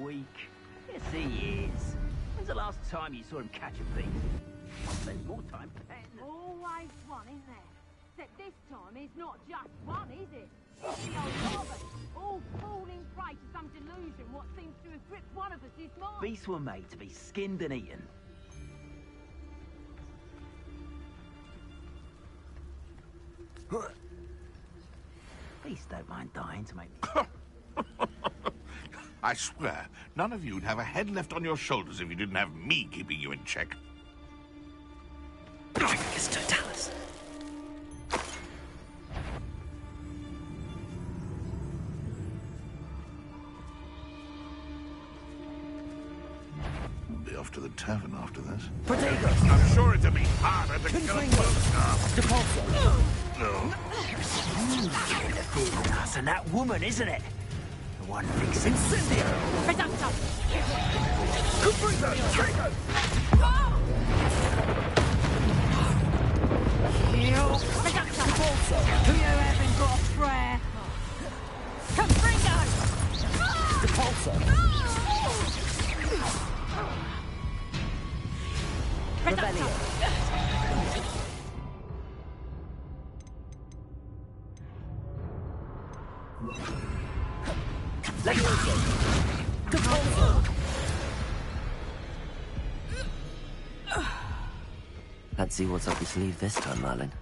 Weak. Yes, he is. When's the last time you saw him catch a beast? I'll spend more time petting. Always one, isn't there? Except this time it's not just one, is it? It's the old Robert, all falling prey to some delusion what seems to have stripped one of us his mind. Beasts were made to be skinned and eaten. Beasts don't mind dying to make me... I swear, none of you'd have a head left on your shoulders if you didn't have me keeping you in check. Dricus Totalis. We'll be off to the tavern after this. Protego! I'm sure it'll be harder to kill a Depulso! That's and that woman, isn't it? The one fixing Incendio! Reducto! Caprito! Draco! Reducto! Depulso! You haven't got a prayer! Confringo! Depulso! Reducto! Let's see what's up your sleeve this time, Merlin.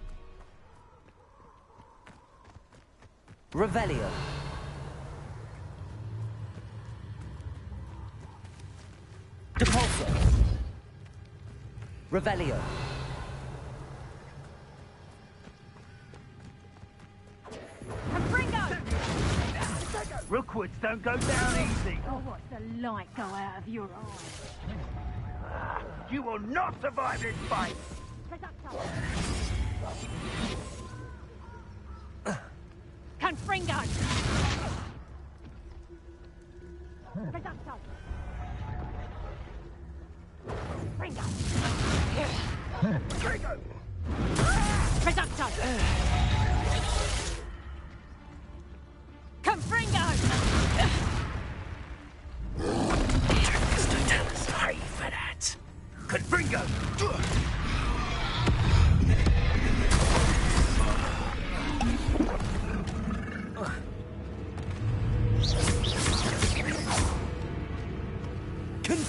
Revelio. Depulso. Revelio. Rookwoods don't go down easy. Oh, watch the light go out of your eyes. You will not survive this fight. Confringo! Reducto! Confringo! Reducto! Confringo! Dricus Totalis. Pray for that. Confringo!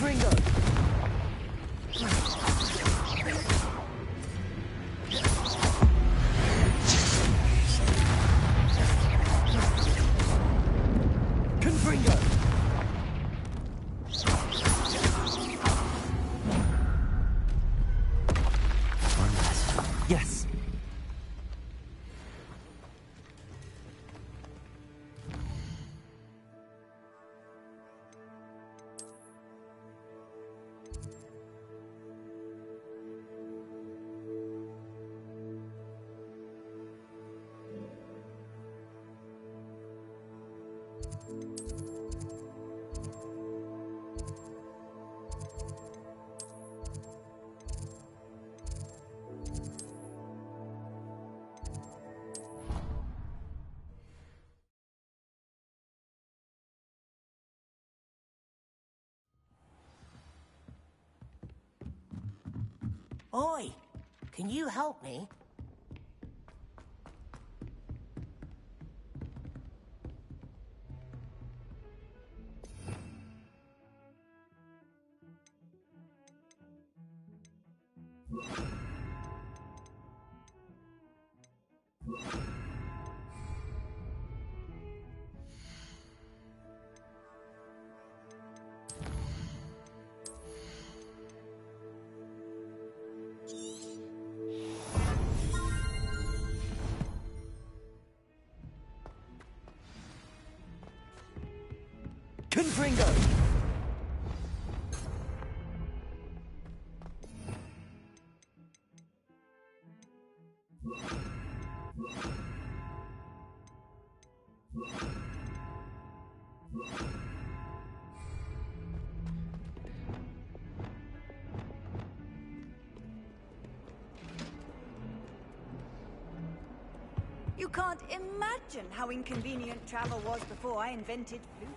Confringo! Confringo! One less. Yes. Oi, can you help me? Confringo! You can't imagine how inconvenient travel was before I invented food.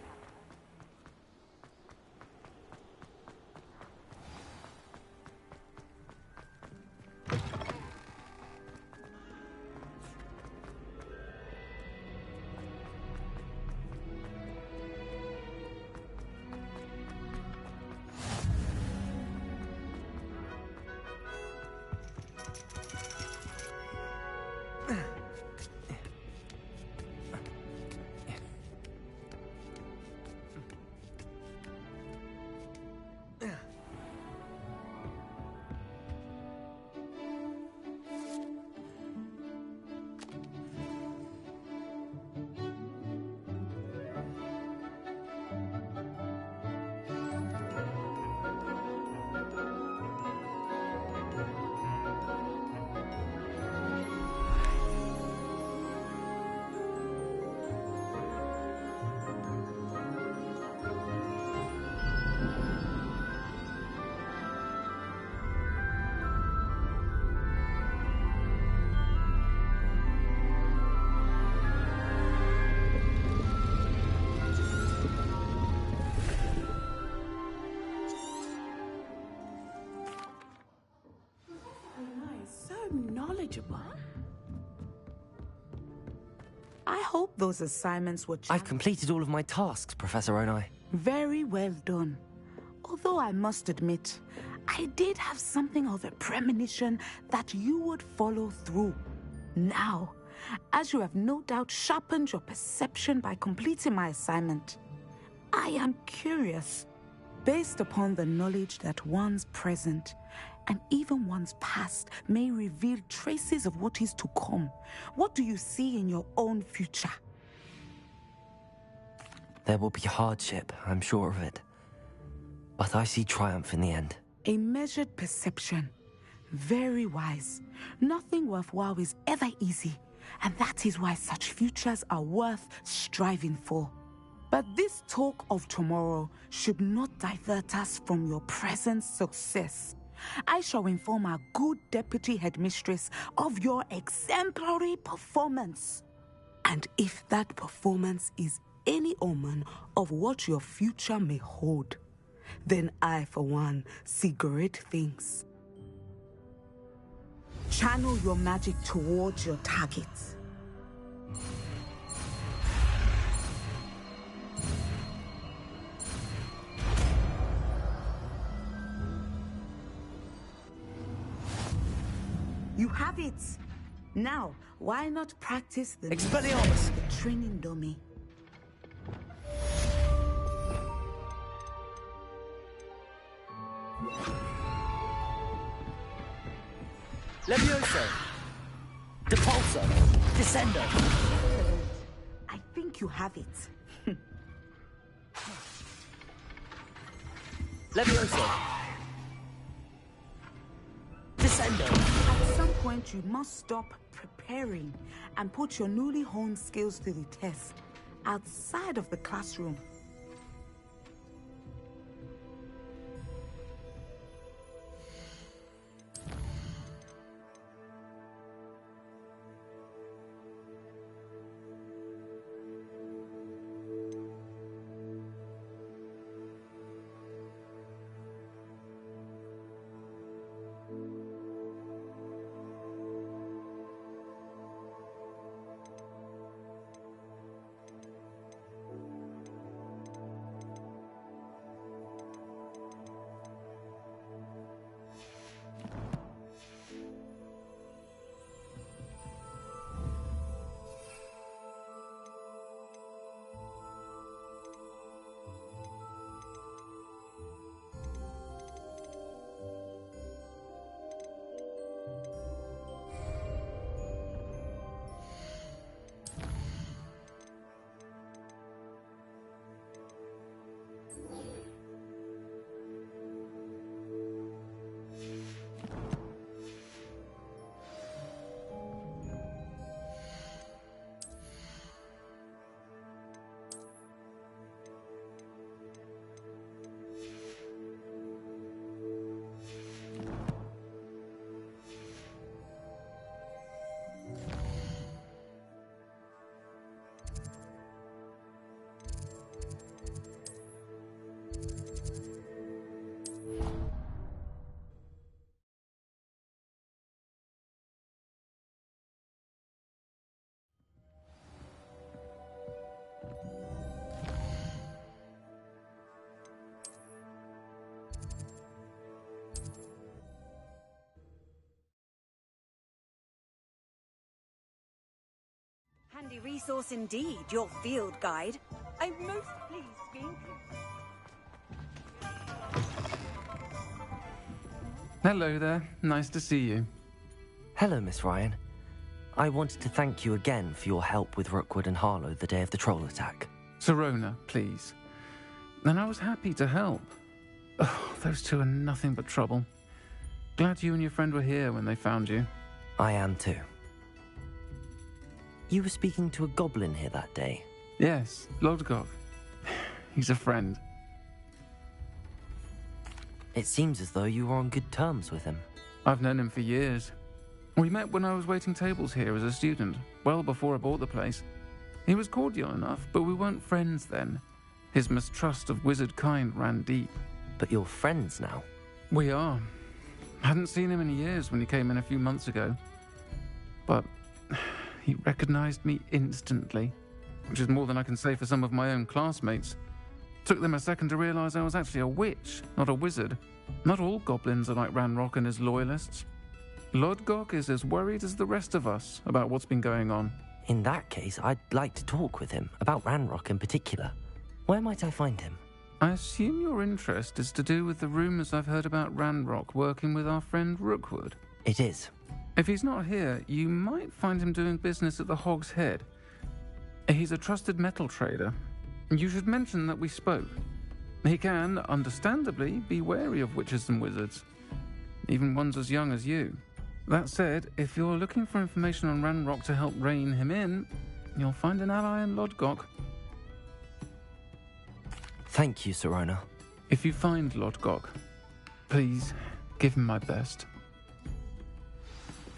knowledgeable. I hope those assignments were I've completed all of my tasks, Professor Onai. very well done. Although I must admit, I did have something of a premonition that you would follow through. Now, as you have no doubt sharpened your perception by completing my assignment, I am curious, based upon the knowledge that one's present and even one's past may reveal traces of what is to come. What do you see in your own future? There will be hardship, I'm sure of it. But I see triumph in the end. A measured perception. Very wise. Nothing worthwhile is ever easy, and that is why such futures are worth striving for. But this talk of tomorrow should not divert us from your present success. I shall inform our good deputy headmistress of your exemplary performance. And if that performance is any omen of what your future may hold, then I, for one, see great things. Channel your magic towards your targets. You have it! Now, why not practice the Expelliarmus! The training dummy? Levioso! Depulso! Descendo! I think you have it. Levioso! Descendo! At some point, you must stop preparing and put your newly honed skills to the test outside of the classroom. Handy resource indeed, your field guide. I'm most pleased being... Hello there. Nice to see you. Hello, Miss Ryan. I wanted to thank you again for your help with Rookwood and Harlow the day of the troll attack. Sirona, please. And I was happy to help. Oh, those two are nothing but trouble. Glad you and your friend were here when they found you. I am too. You were speaking to a goblin here that day? Yes, Lodgok. He's a friend. It seems as though you were on good terms with him. I've known him for years. We met when I was waiting tables here as a student, well before I bought the place. He was cordial enough, but we weren't friends then. His mistrust of wizard kind ran deep. But you're friends now? We are. Hadn't seen him in years when he came in a few months ago. But he recognized me instantly, which is more than I can say for some of my own classmates. Took them a second to realize I was actually a witch, not a wizard. Not all goblins are like Ranrock and his loyalists. Lodgok is as worried as the rest of us about what's been going on. In that case, I'd like to talk with him, about Ranrock in particular. Where might I find him? I assume your interest is to do with the rumors I've heard about Ranrock working with our friend Rookwood. It is. If he's not here, you might find him doing business at the Hog's Head. He's a trusted metal trader. You should mention that we spoke. He can, understandably, be wary of witches and wizards, even ones as young as you. That said, if you're looking for information on Ranrock to help rein him in, you'll find an ally in Lodgok. Thank you, Sirona. If you find Lodgok, please give him my best.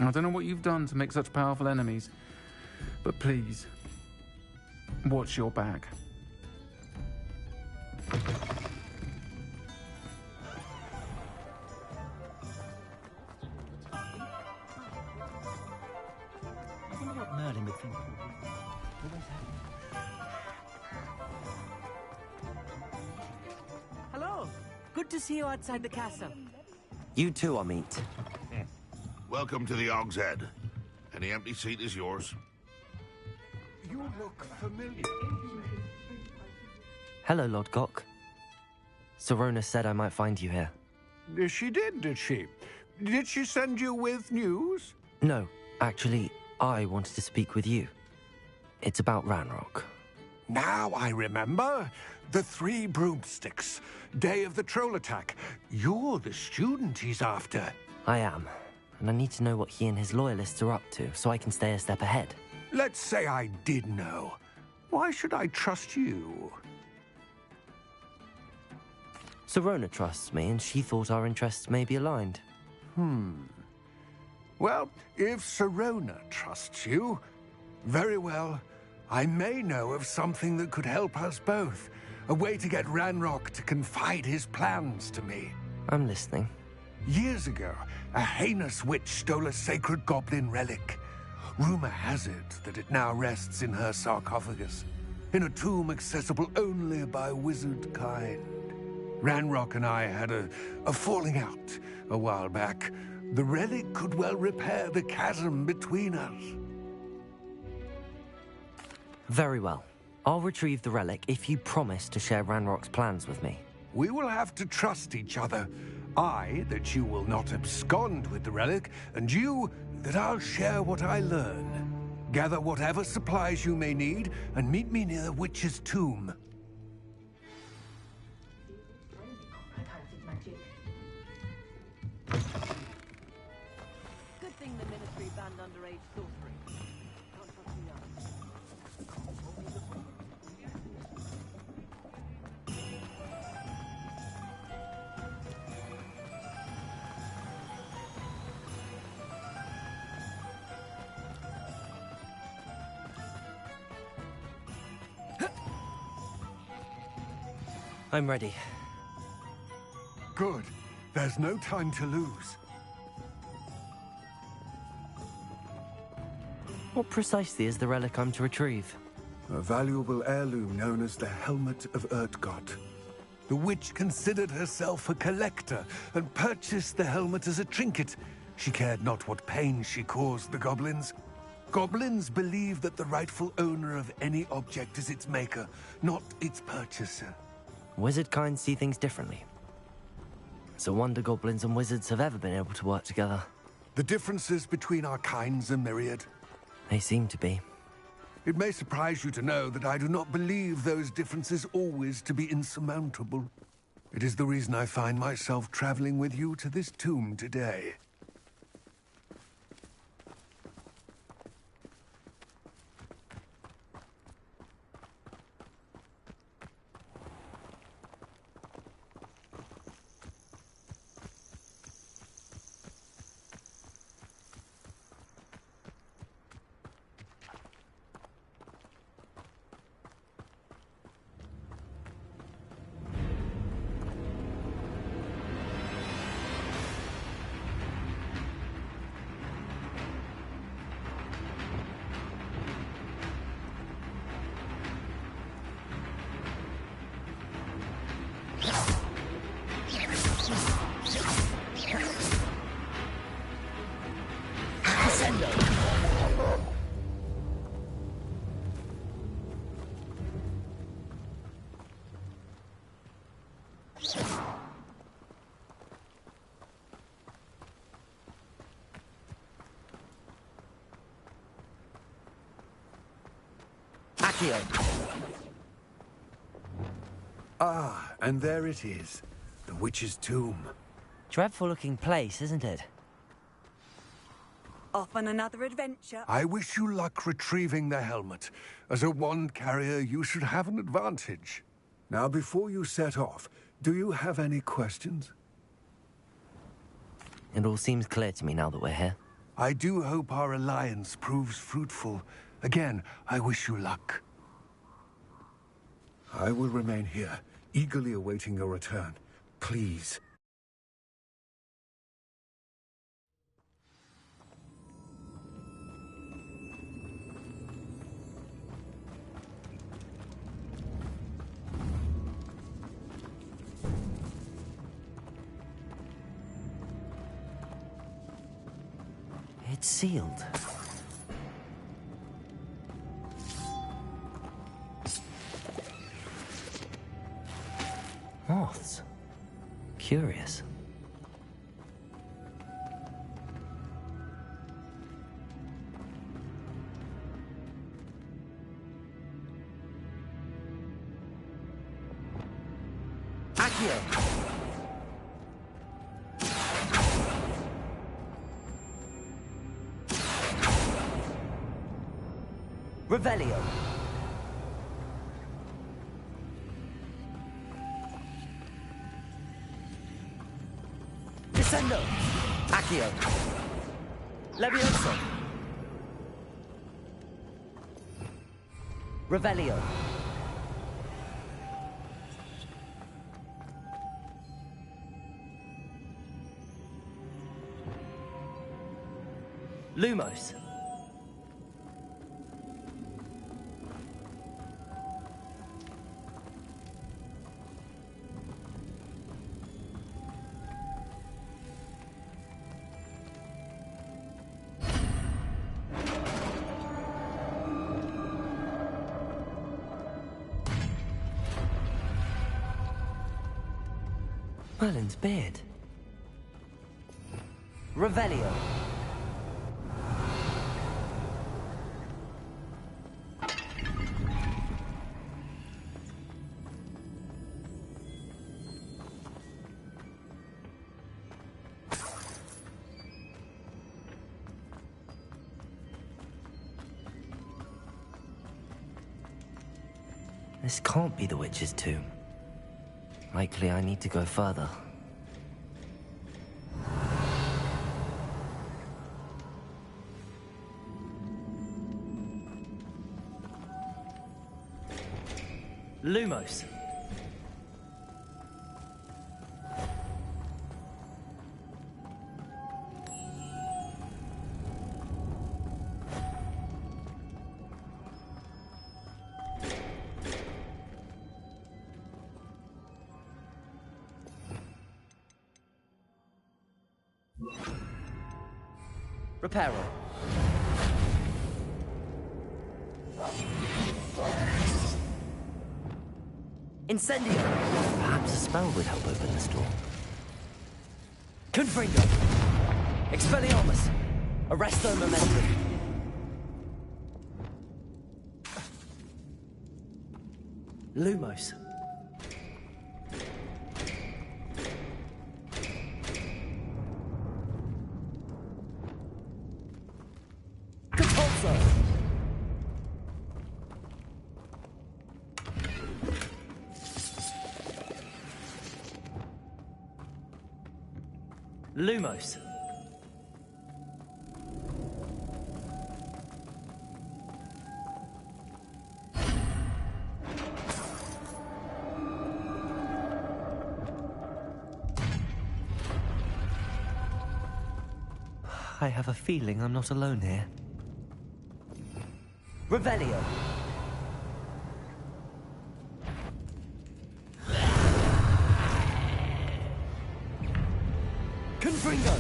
I don't know what you've done to make such powerful enemies, but please, watch your back. I wonder what Merlin would think. Hello. Good to see you outside the castle. You too, Amit. Welcome to the Og's Head. Any empty seat is yours. You look familiar. Hello, Lord Gok. Sirona said I might find you here. She did she? Did she send you with news? No, actually, I wanted to speak with you. It's about Ranrock. Now I remember. The 3 broomsticks. Day of the troll attack. You're the student he's after. I am. And I need to know what he and his loyalists are up to, so I can stay a step ahead. Let's say I did know. Why should I trust you? Sirona trusts me, and she thought our interests may be aligned. Well, if Sirona trusts you, very well. I may know of something that could help us both. A way to get Ranrock to confide his plans to me. I'm listening. Years ago, a heinous witch stole a sacred goblin relic. Rumor has it that it now rests in her sarcophagus, in a tomb accessible only by wizard kind. Ranrock and I had a falling out a while back. The relic could well repair the chasm between us. Very well. I'll retrieve the relic if you promise to share Ranrock's plans with me. We will have to trust each other. I, that you will not abscond with the relic, and you, that I'll share what I learn. Gather whatever supplies you may need, and meet me near the witch's tomb. Good thing the Ministry banned underage sorcery. Can't trust me now. I'm ready. Good. There's no time to lose. What precisely is the relic I'm to retrieve? A valuable heirloom known as the Helmet of Urtgott. The witch considered herself a collector and purchased the helmet as a trinket. She cared not what pain she caused the goblins. Goblins believe that the rightful owner of any object is its maker, not its purchaser. Wizard kind see things differently. It's a wonder goblins and wizards have ever been able to work together. The differences between our kinds are myriad. They seem to be. It may surprise you to know that I do not believe those differences always to be insurmountable. It is the reason I find myself traveling with you to this tomb today. Ah, and there it is. The witch's tomb. Dreadful looking place, isn't it? Off on another adventure. I wish you luck retrieving the helmet. As a wand carrier, you should have an advantage. Now, before you set off, do you have any questions? It all seems clear to me now that we're here. I do hope our alliance proves fruitful. Again, I wish you luck. I will remain here, eagerly awaiting your return. Please. It's sealed. Moths. Curious. Accio! Revelio! Descendo! Accio! Levioso! Revelio! Lumos! Merlin's beard. Revelio. This can't be the witch's tomb. Likely I need to go further. Lumos. Reparo. Incendio! Perhaps a spell would help open this door. Confringo! Expelliarmus! Arresto Momentum! Lumos. Compulso! Lumos. I have a feeling I'm not alone here. Revelio. Confringo.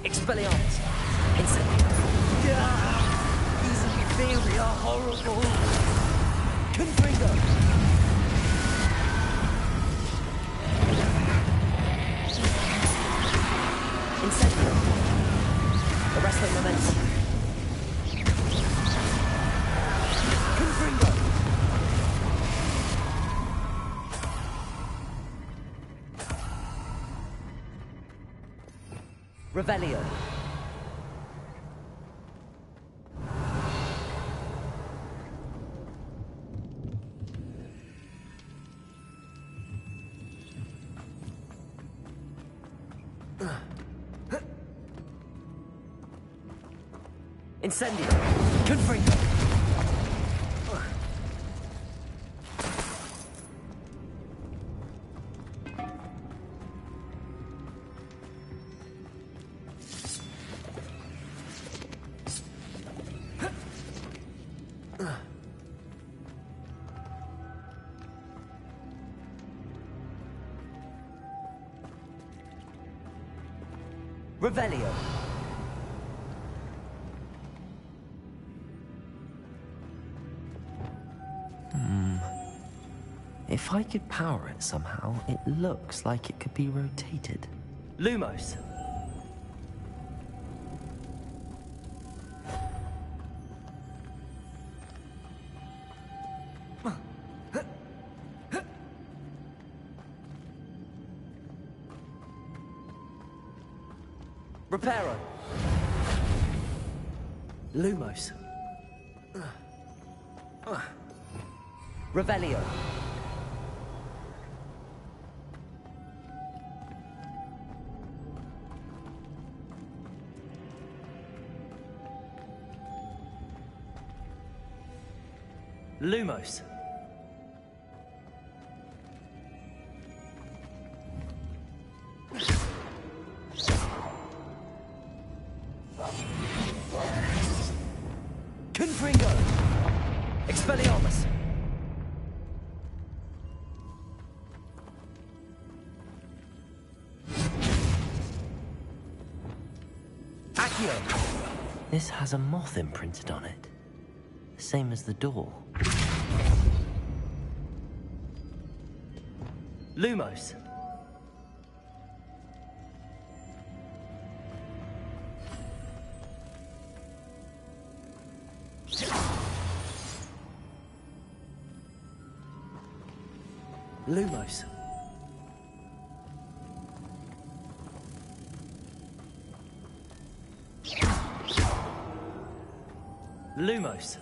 Expelliarmus. Incendio. These inferi are horrible. Confringo. Incendio. Arresto Momentum. Confringo. Revelio. Incendio. Confringo. Revelio. If I could power it somehow, it looks like it could be rotated. Lumos. Reparo. Lumos. Revelio. Lumos. Confringo. Expelliarmus. Accio. This has a moth imprinted on it. Same as the door. Lumos. Lumos. Lumos.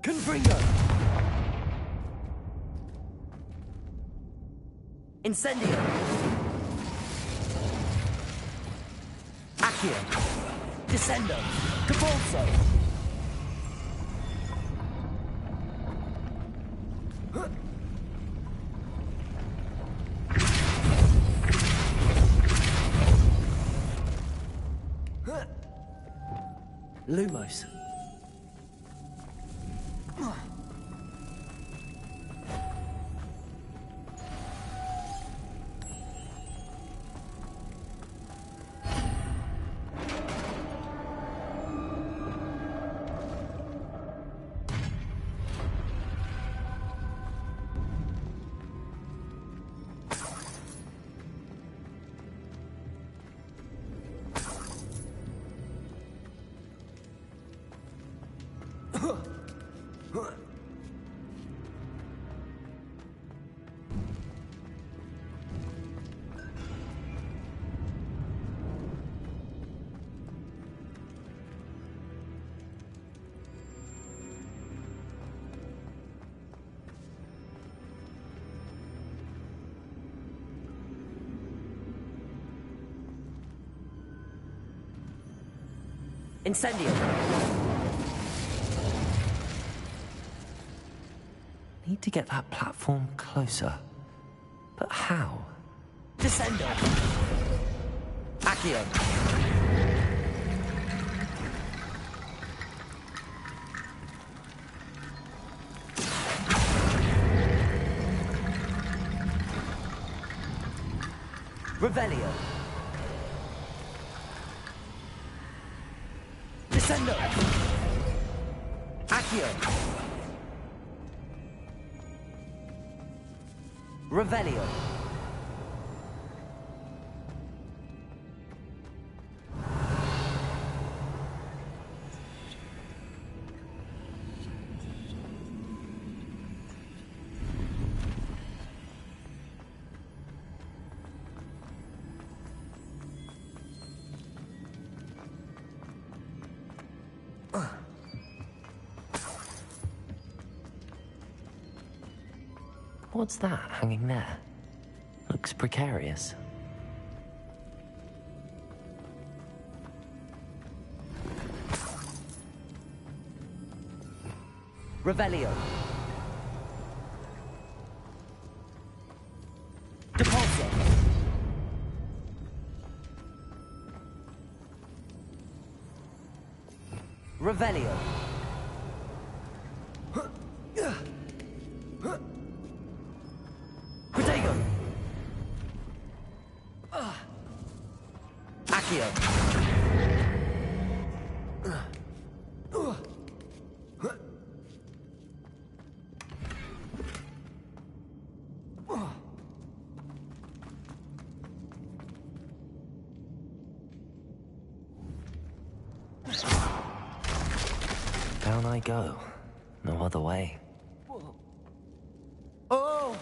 Confringo. Incendio. Accio. Descendo. Capulso. Lumos. Incendio. Need to get that platform closer. But how? Descendo. Accio. Revelio. Accio. Revelio. What's that hanging there? Looks precarious. Revelio. Depulso. Revelio. Protego. Accio. Down I go. No other way. Oh!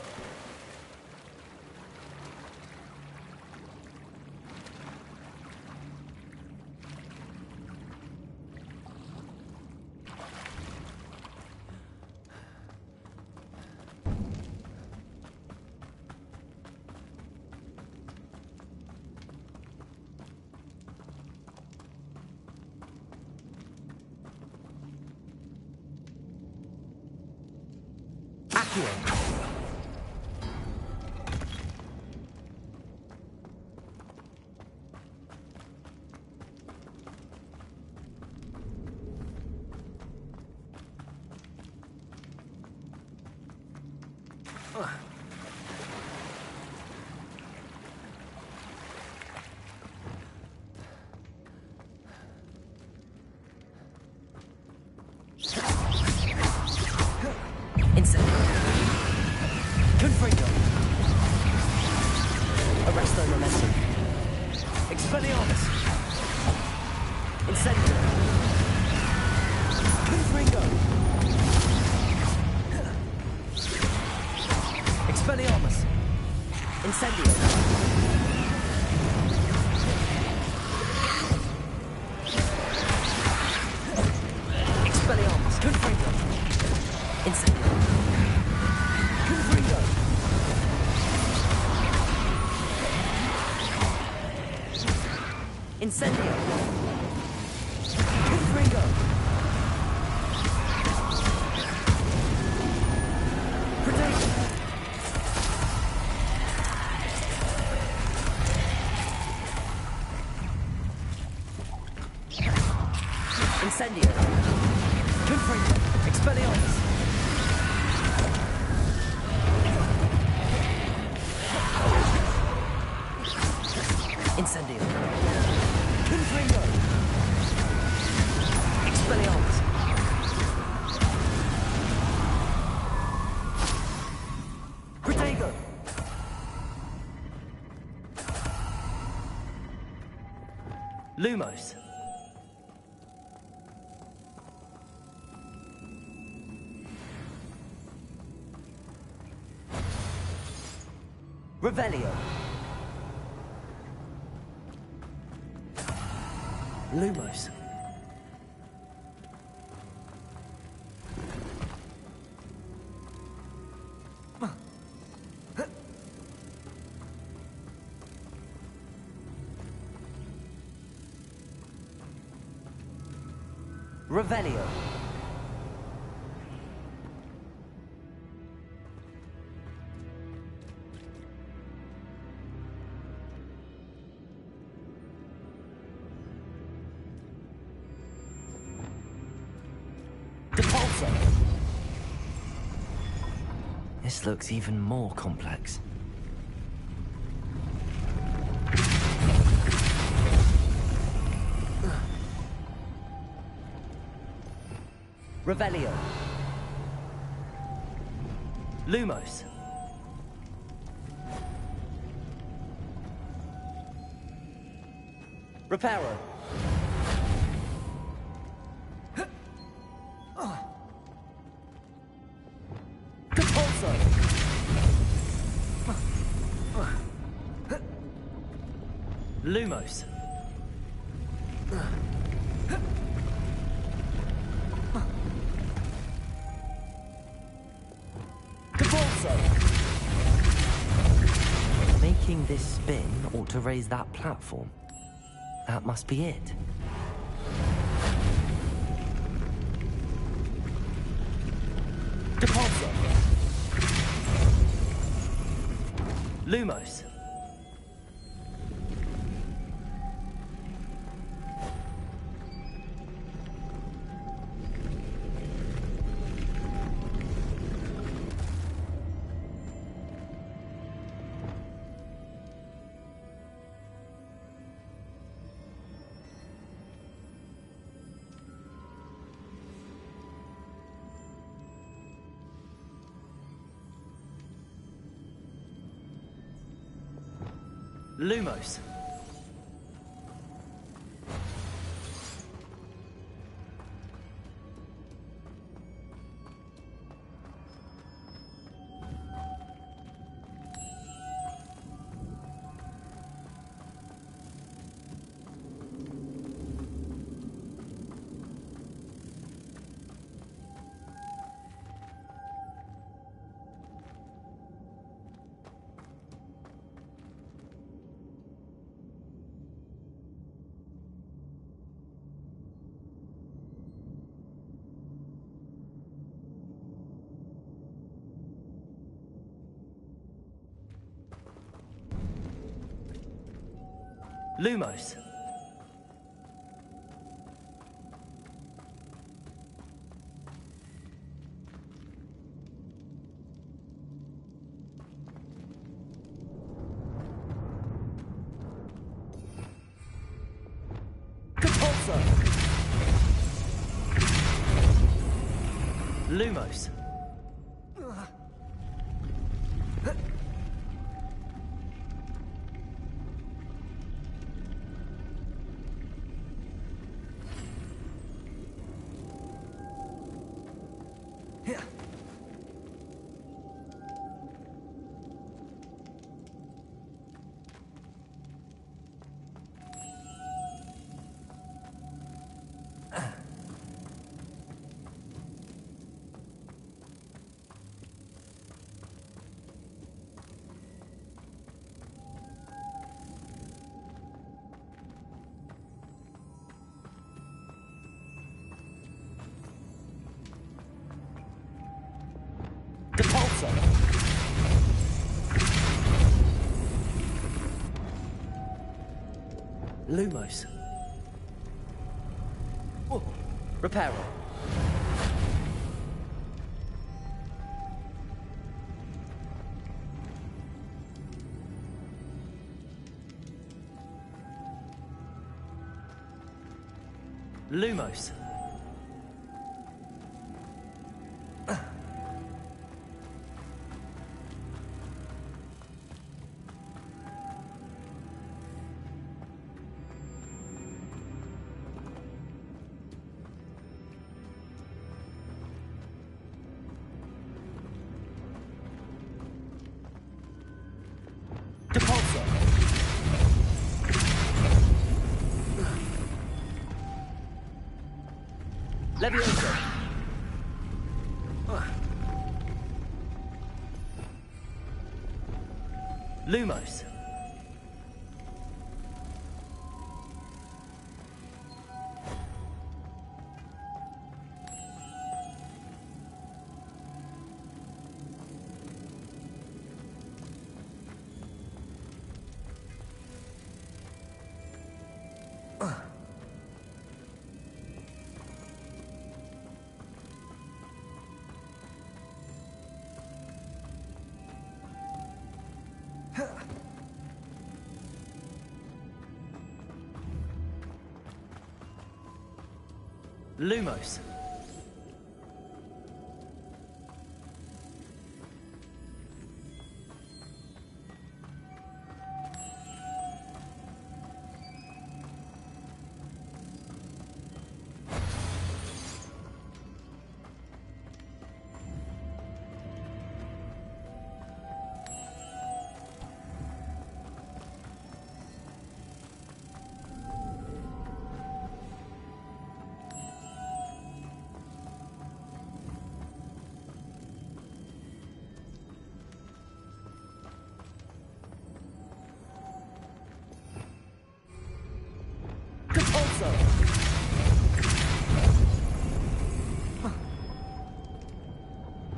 Arresto momentum. Expelliarmus. Incendio. Confringo. Expelliarmus. Incendio. Expelliarmus. Confringo. Incendio. Confringo. Incendio. Confringo. Protego. Incendio. Confringo. Expelliarmus. Incendio. Confringo. Expelliarmus. Protego. Lumos. Revelio. Lumos. Revelio. Depulso. This looks even more complex. Revelio. Lumos. Reparo. Compulso. Lumos. Making this spin ought to raise that platform. That must be it. Depulso. Lumos. Lumos. Lumos. Compulso. Lumos. Depulso. Lumos. Oh, Reparo. Lumos. Depulso. Levioso. Lumos. Lumos.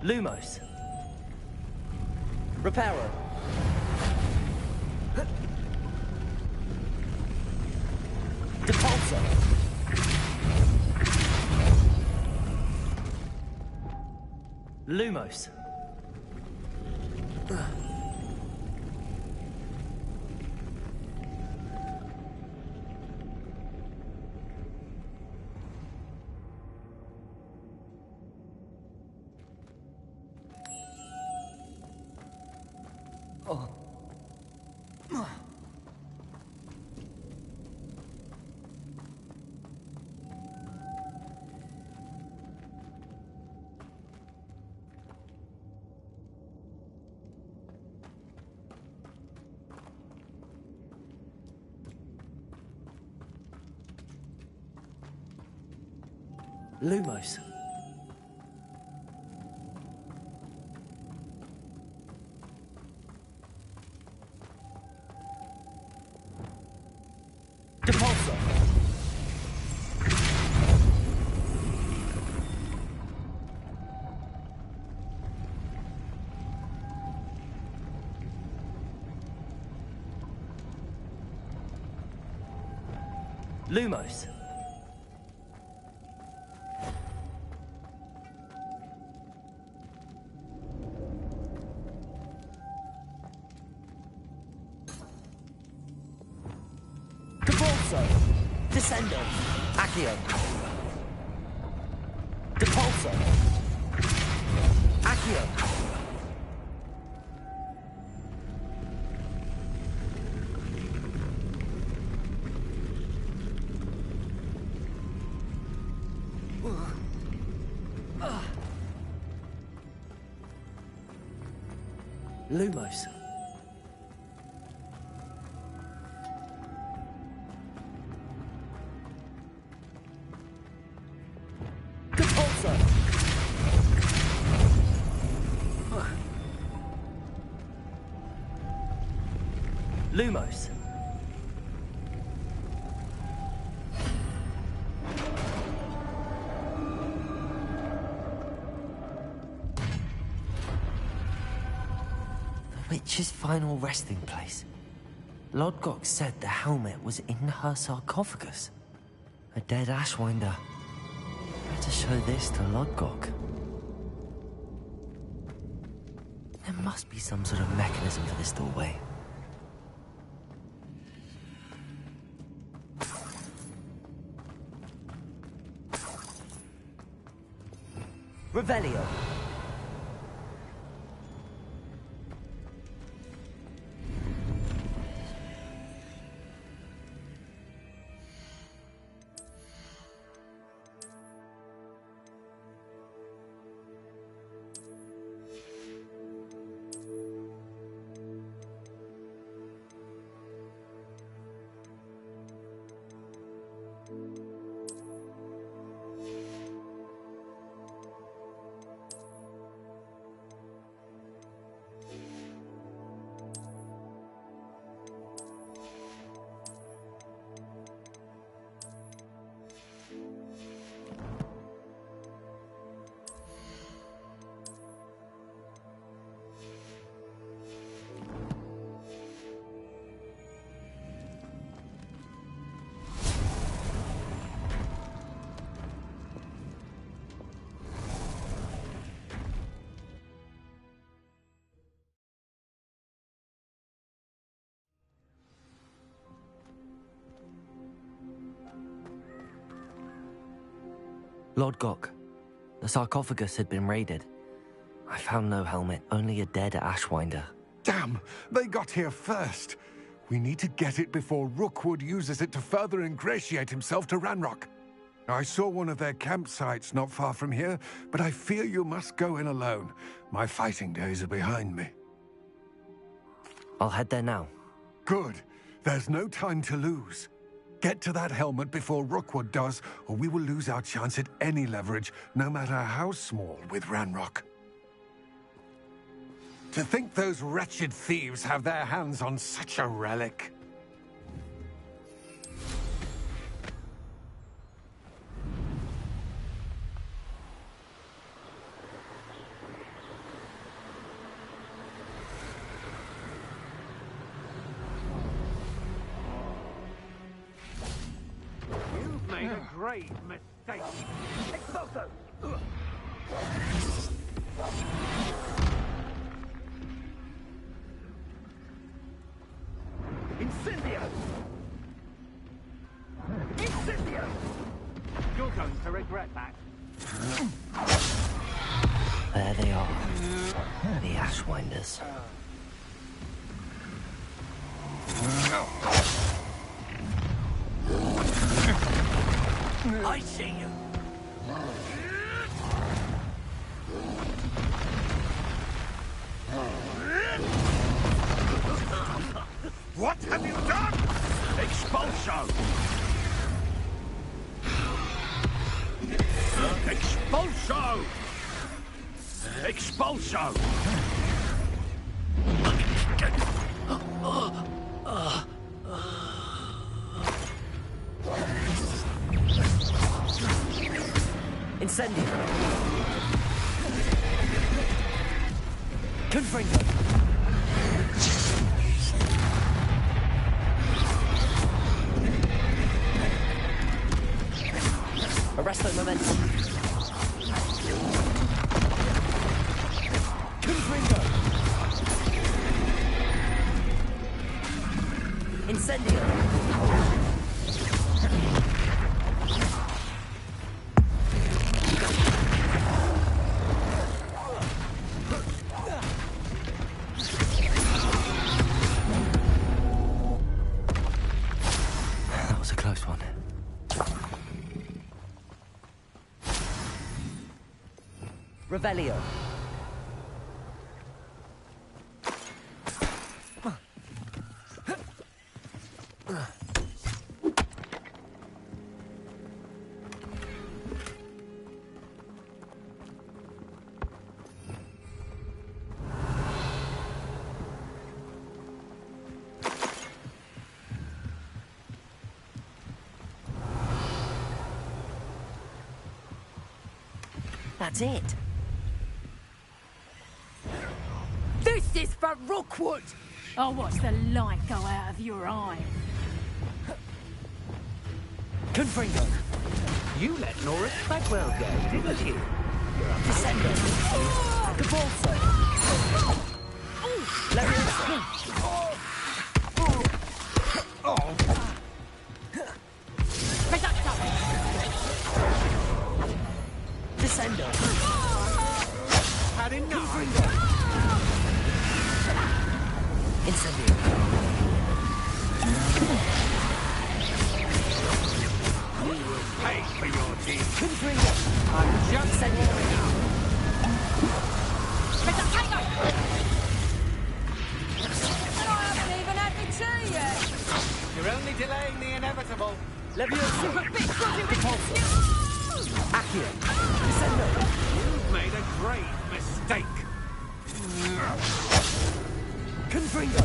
Lumos. Reparo. Depulso. Lumos. Lumos. Depulso. Lumos. Descendo. Accio. Depulso. Accio. Lumos. Lumos. The witch's final resting place. Lodgok said the helmet was in her sarcophagus. A dead Ashwinder. Better show this to Lodgok. There must be some sort of mechanism for this doorway. Revelio. Lodgok, the sarcophagus had been raided. I found no helmet, only a dead Ashwinder. Damn! They got here first! We need to get it before Rookwood uses it to further ingratiate himself to Ranrock. I saw one of their campsites not far from here, but I fear you must go in alone. My fighting days are behind me. I'll head there now. Good. There's no time to lose. Get to that helmet before Rookwood does, or we will lose our chance at any leverage, no matter how small, with Ranrock. To think those wretched thieves have their hands on such a relic. grave mistake. Expulso! Incendio! Incendio! You're going to regret that. There they are. The Ashwinders. I see you. What have you done? Expulso! Expulso! Expulso! Incendio! Confringo! Arresto momentum! Confringo! Incendio! That was a close one. Revelio. That's it. This is for Rookwood! I'll watch the light go out of your eye. Confringo. You let Nora Bagwell go, didn't you? Descendo. Cabalso. Leviosa. Reducto! Descendo. Had enough. Confringo. Incendio. You will pay for your deed. Confringo. I'm just Incendio. Reducto! I haven't even had my tea yet. You're only delaying the inevitable. Leviosa. Repulso. Accio. Descendo. You've made a grave mistake. Confringo.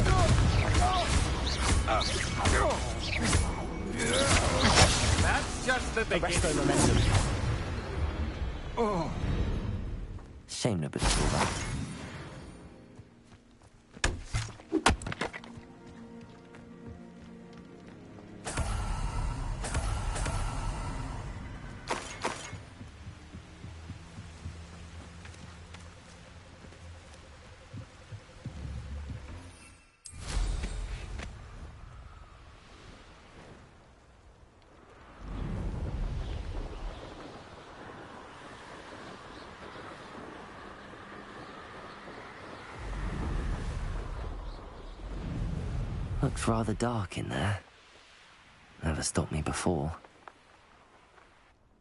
That's just the beginning. Arresto momentum. Oh. Shame nobody saw that. Looked rather dark in there. Never stopped me before.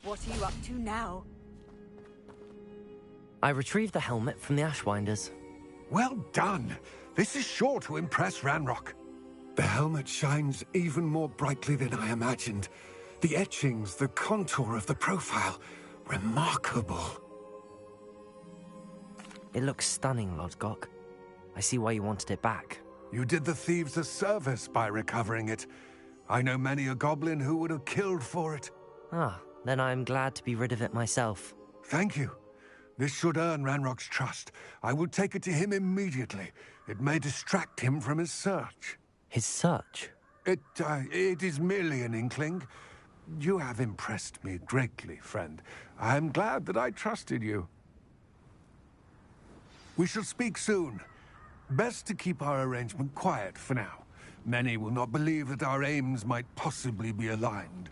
What are you up to now? I retrieved the helmet from the Ashwinders. Well done. This is sure to impress Ranrock. The helmet shines even more brightly than I imagined. The etchings, the contour of the profile. Remarkable. It looks stunning, Lodgok. I see why you wanted it back. You did the thieves a service by recovering it. I know many a goblin who would have killed for it. Ah, then I'm glad to be rid of it myself. Thank you. This should earn Ranrock's trust. I would take it to him immediately. It may distract him from his search. His search? It is merely an inkling. You have impressed me greatly, friend. I am glad that I trusted you. We shall speak soon. Best to keep our arrangement quiet for now. Many will not believe that our aims might possibly be aligned.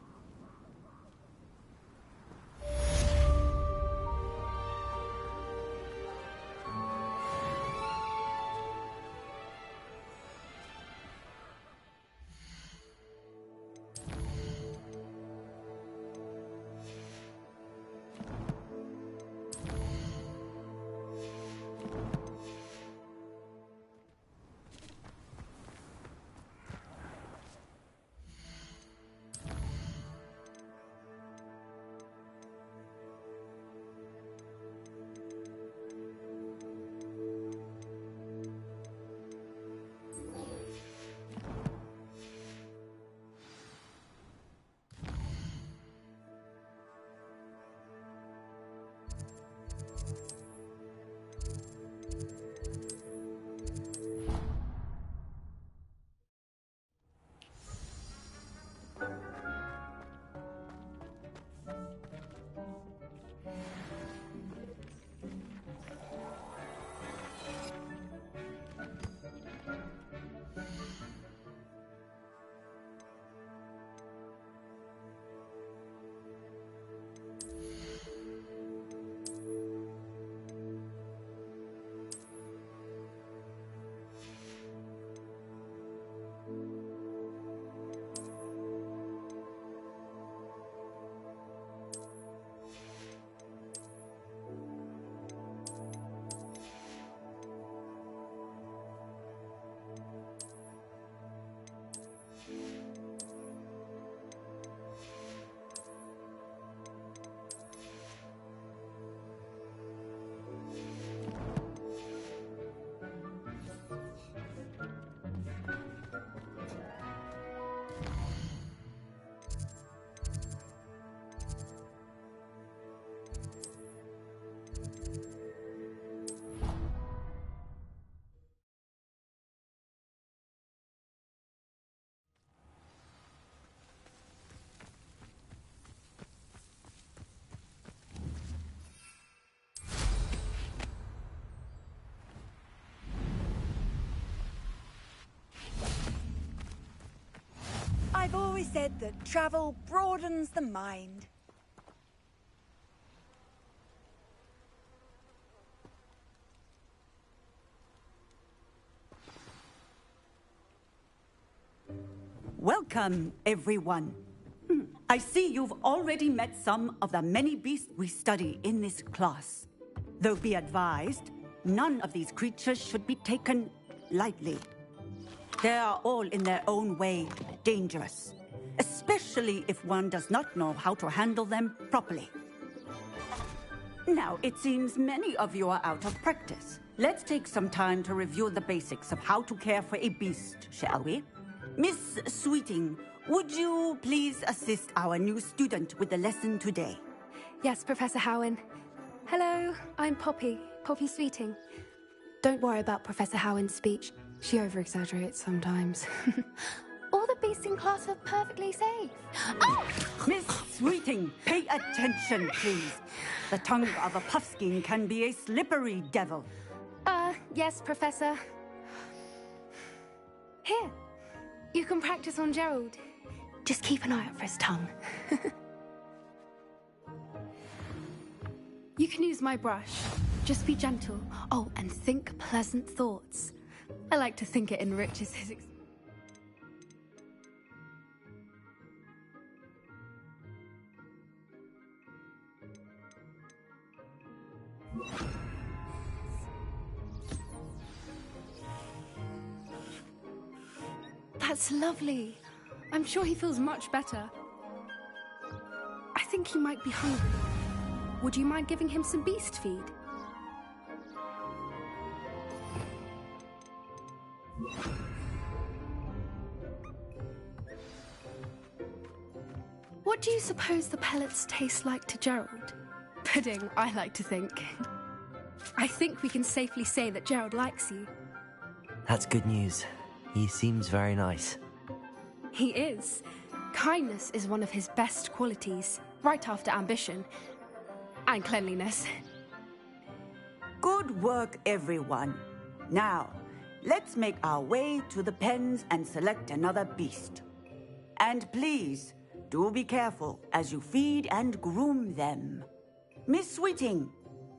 I've always said that travel broadens the mind. Welcome, everyone. I see you've already met some of the many beasts we study in this class. Though be advised, none of these creatures should be taken lightly. They are all in their own way dangerous, especially if one does not know how to handle them properly. Now, it seems many of you are out of practice. Let's take some time to review the basics of how to care for a beast, shall we? Miss Sweeting, would you please assist our new student with the lesson today? Yes, Professor Howin. Hello, I'm Poppy Sweeting. Don't worry about Professor Howin's speech. She over-exaggerates sometimes. All the beasts in class are perfectly safe. Oh! Miss Sweeting, pay attention, please. The tongue of a puffskein can be a slippery devil. Yes, Professor. Here, you can practice on Gerald. Just keep an eye out for his tongue. You can use my brush. Just be gentle. Oh, and think pleasant thoughts. I like to think it enriches his experience. That's lovely. I'm sure he feels much better. I think he might be hungry. Would you mind giving him some beast feed? What do you suppose the pellets taste like to Gerald? Pudding, I like to think. I think we can safely say that Gerald likes you. That's good news. He seems very nice. He is. Kindness is one of his best qualities, right after ambition. And cleanliness. Good work, everyone. Now, let's make our way to the pens and select another beast. And please, do be careful as you feed and groom them. Miss Sweeting,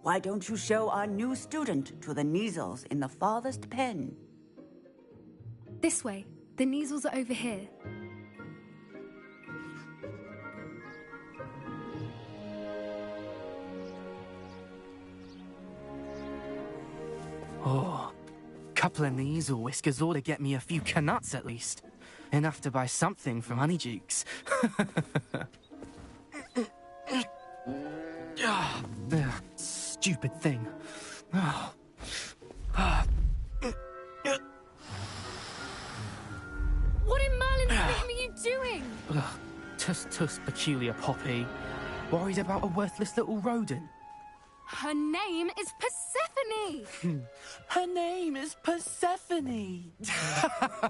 why don't you show our new student to the Kneazles in the farthest pen? This way. The Kneazles are over here. Oh, couple of Kneazle whiskers ought to get me a few canuts at least. Enough to buy something from Honeydukes. Stupid thing. What in Merlin's name are you doing? Tuss, peculiar Poppy. Worried about a worthless little rodent? Her name is Persephone! Her name is Persephone!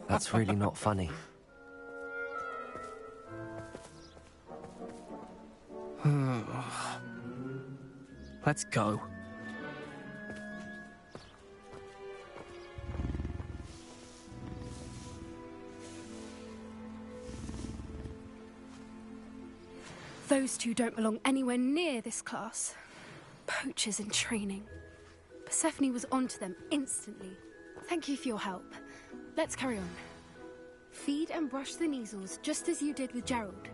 That's really not funny. Let's go. Those two don't belong anywhere near this class. Poachers in training. Persephone was onto them instantly. Thank you for your help. Let's carry on. Feed and brush the Kneazles just as you did with Gerald.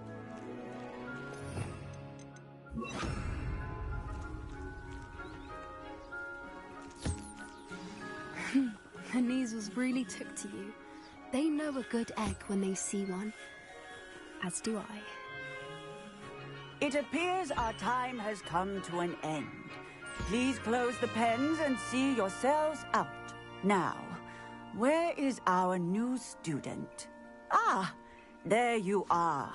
The Kneazles really took to you. They know a good egg when they see one. As do I. It appears our time has come to an end. Please close the pens and see yourselves out. Now, where is our new student? Ah, there you are.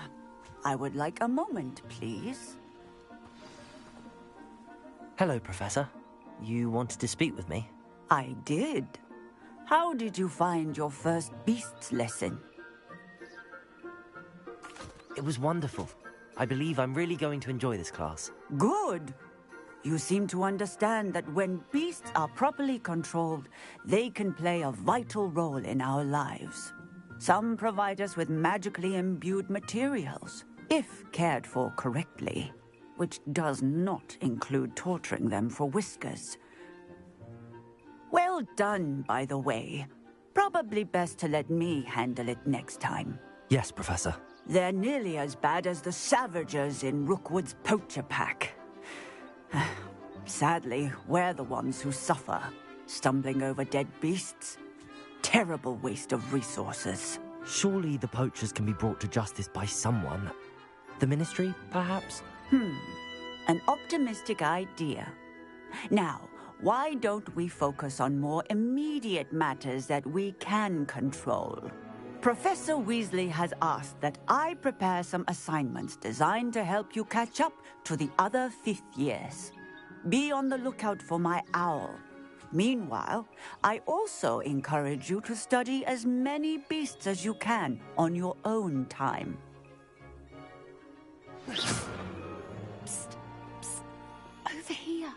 I would like a moment, please. Hello, Professor. You wanted to speak with me? I did. How did you find your first beasts lesson? It was wonderful. I believe I'm really going to enjoy this class. Good. You seem to understand that when beasts are properly controlled, they can play a vital role in our lives. Some provide us with magically imbued materials, if cared for correctly, which does not include torturing them for whiskers. Well done, by the way. Probably best to let me handle it next time. Yes, Professor. They're nearly as bad as the Savagers in Rookwood's poacher pack. Sadly, we're the ones who suffer, stumbling over dead beasts. Terrible waste of resources. Surely the poachers can be brought to justice by someone. The Ministry, perhaps? An optimistic idea. Now, why don't we focus on more immediate matters that we can control? Professor Weasley has asked that I prepare some assignments designed to help you catch up to the other 5th years. Be on the lookout for my owl. Meanwhile, I also encourage you to study as many beasts as you can on your own time. Psst, psst. Over here.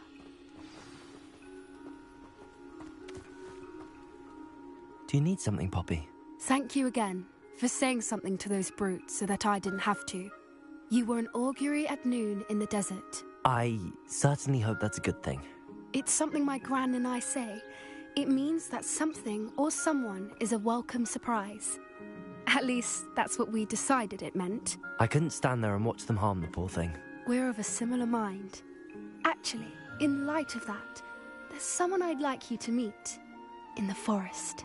Do you need something, Poppy? Thank you again for saying something to those brutes so that I didn't have to. You were an augury at noon in the desert. I certainly hope that's a good thing. It's something my gran and I say. It means that something or someone is a welcome surprise. At least, that's what we decided it meant. I couldn't stand there and watch them harm the poor thing. We're of a similar mind. Actually, in light of that, there's someone I'd like you to meet. In the forest.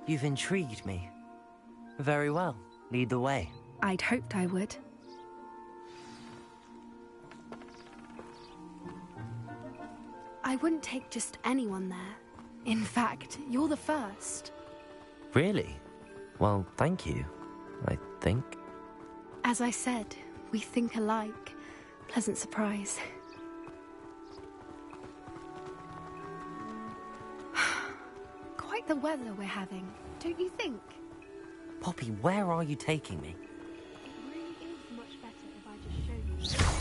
You've intrigued me. Very well. Lead the way. I'd hoped I would. I wouldn't take just anyone there. In fact, you're the first. Really? Well, thank you, I think. As I said, we think alike. Pleasant surprise. like the weather we're having, don't you think? Poppy, where are you taking me? It really is much better if I just show you.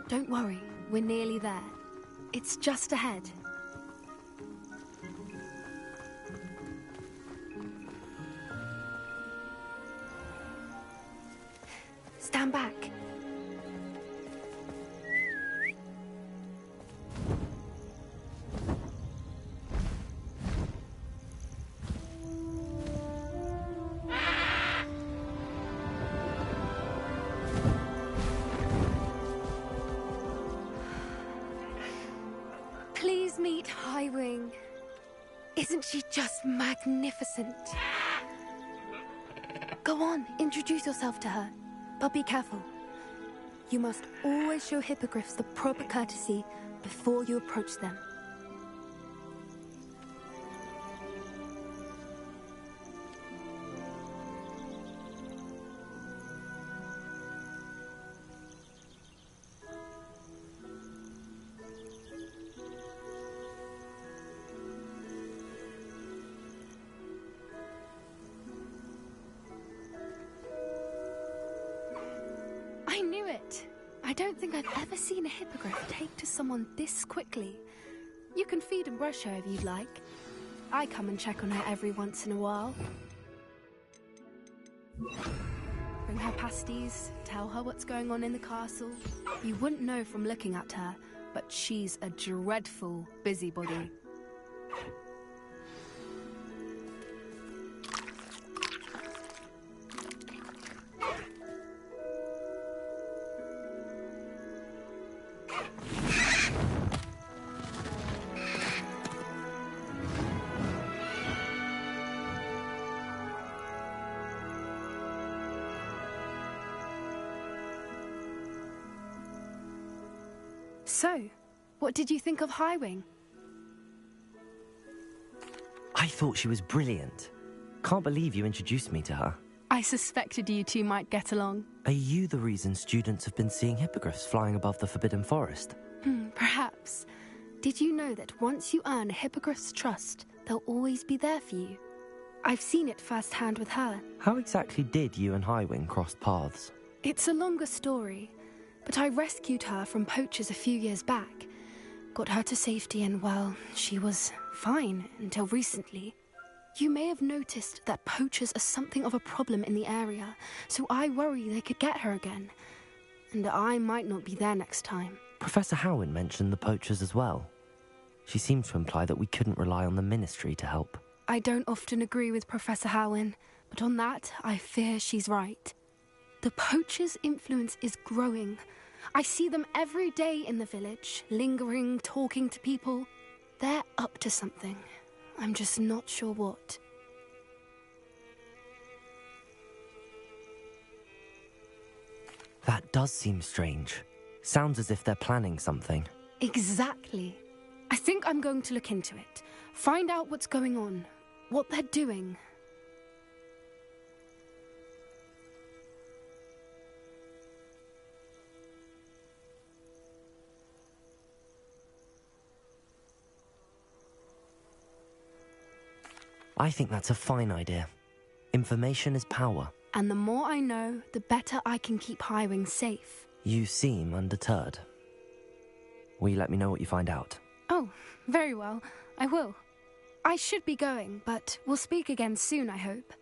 Don't worry, we're nearly there. It's just ahead. Stand back. Please meet Highwing. Isn't she just magnificent? Go on, introduce yourself to her. But be careful. You must always show hippogriffs the proper courtesy before you approach them. I knew it. I don't think I've ever seen a hippogriff take to someone this quickly. You can feed and brush her if you'd like. I come and check on her every once in a while. Bring her pasties, tell her what's going on in the castle. You wouldn't know from looking at her, but she's a dreadful busybody. So, what did you think of Highwing? I thought she was brilliant. Can't believe you introduced me to her. I suspected you two might get along. Are you the reason students have been seeing hippogriffs flying above the Forbidden Forest? Perhaps. Did you know that once you earn a hippogriff's trust, they'll always be there for you? I've seen it firsthand with her. How exactly did you and Highwing cross paths? It's a longer story, but I rescued her from poachers a few years back. Got her to safety and, well, she was fine until recently. You may have noticed that poachers are something of a problem in the area, so I worry they could get her again. And I might not be there next time. Professor Howin mentioned the poachers as well. She seemed to imply that we couldn't rely on the Ministry to help. I don't often agree with Professor Howin, but on that, I fear she's right. The poachers' influence is growing. I see them every day in the village, lingering, talking to people. They're up to something. I'm just not sure what. That does seem strange. Sounds as if they're planning something. Exactly. I think I'm going to look into it. Find out what's going on, what they're doing. I think that's a fine idea. Information is power. And the more I know, the better I can keep Highwing safe. You seem undeterred. Will you let me know what you find out? Oh, very well. I will. I should be going, but we'll speak again soon, I hope.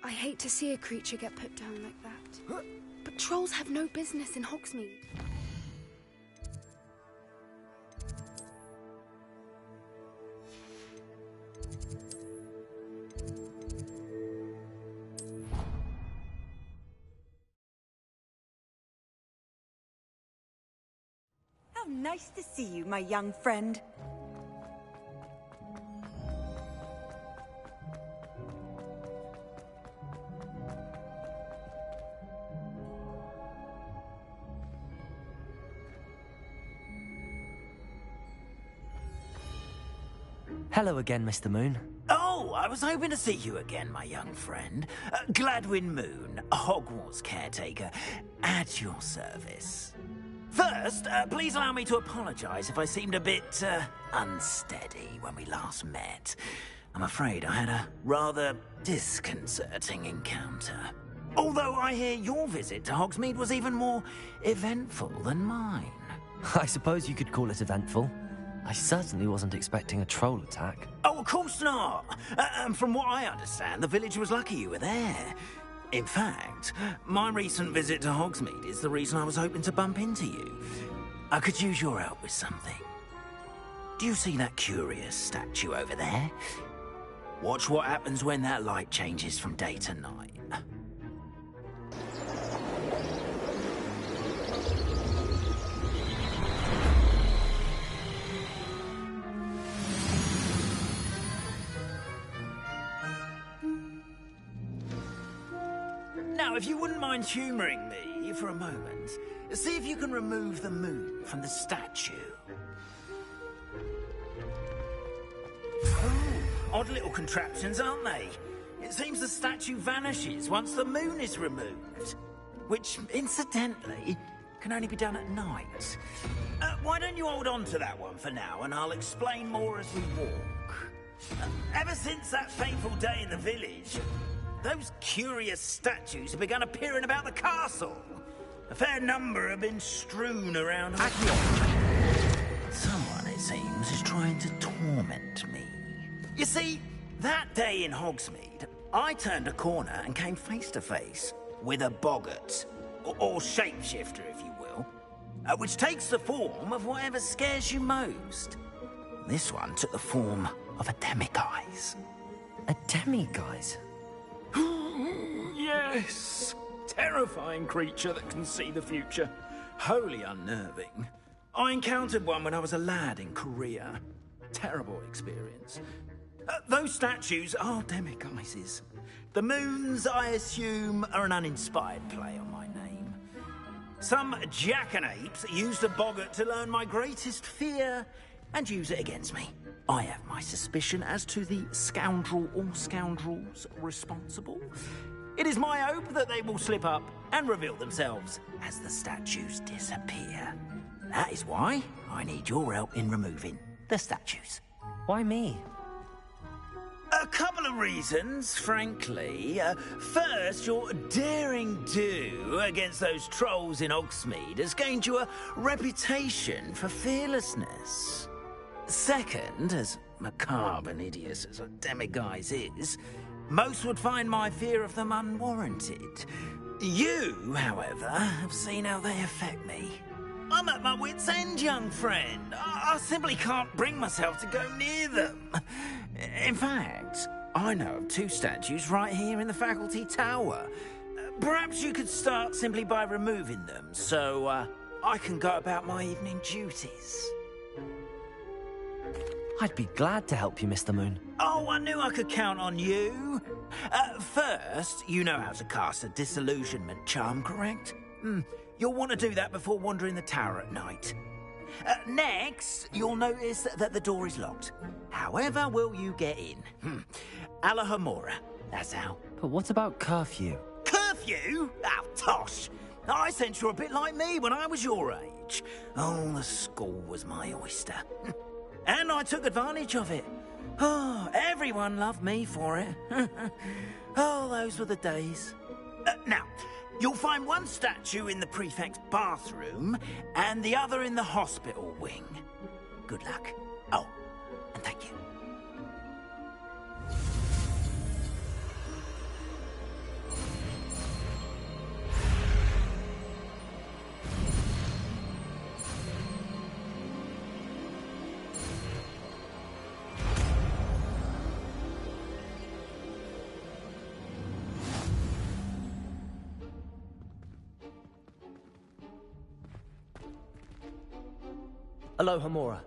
I hate to see a creature get put down like that. But trolls have no business in Hogsmeade. How nice to see you, my young friend. Hello again, Mr. Moon. Oh, I was hoping to see you again, my young friend. Gladwin Moon, Hogwarts caretaker, at your service. First, please allow me to apologize if I seemed a bit, unsteady when we last met. I'm afraid I had a rather disconcerting encounter. Although I hear your visit to Hogsmeade was even more eventful than mine. I suppose you could call it eventful. I certainly wasn't expecting a troll attack. Oh, of course not. And from what I understand, the village was lucky you were there. In fact, my recent visit to Hogsmeade is the reason I was hoping to bump into you. I could use your help with something. Do you see that curious statue over there? Watch what happens when that light changes from day to night. Now, if you wouldn't mind humouring me for a moment, see if you can remove the moon from the statue. Oh, odd little contraptions, aren't they? It seems the statue vanishes once the moon is removed. Which, incidentally, can only be done at night. Why don't you hold on to that one for now, and I'll explain more as we walk. Ever since that fateful day in the village, those curious statues have begun appearing about the castle. A fair number have been strewn around. Someone, it seems, is trying to torment me. You see, that day in Hogsmeade, I turned a corner and came face to face with a boggart, or shapeshifter, if you will, which takes the form of whatever scares you most. This one took the form of a demiguise. A demiguise? Yes! Terrifying creature that can see the future. Wholly unnerving. I encountered one when I was a lad in Korea. Terrible experience. Those statues are demiguises. The moons, I assume, are an uninspired play on my name. Some jackanapes used a boggart to learn my greatest fear and use it against me. I have my suspicion as to the scoundrel or scoundrels responsible. It is my hope that they will slip up and reveal themselves as the statues disappear. That is why I need your help in removing the statues. Why me? A couple of reasons, frankly. First, your daring do against those trolls in Hogsmeade has gained you a reputation for fearlessness. Second, as macabre and hideous as a demiguise is, most would find my fear of them unwarranted. You, however, have seen how they affect me. I'm at my wit's end, young friend. I simply can't bring myself to go near them. In fact, I know of two statues right here in the faculty tower. Perhaps you could start simply by removing them, so I can go about my evening duties. I'd be glad to help you, Mr. Moon. Oh, I knew I could count on you. First, you know how to cast a disillusionment charm, correct? You'll want to do that before wandering the tower at night. Next, you'll notice that the door is locked. However will you get in? Alohomora, that's how. But what about curfew? Curfew? Oh, tosh. I sense you're a bit like me when I was your age. Oh, the school was my oyster. And I took advantage of it. Oh, everyone loved me for it. Oh, those were the days. Now, you'll find one statue in the prefect's bathroom and the other in the hospital wing. Good luck. Oh, and thank you. Alohomora.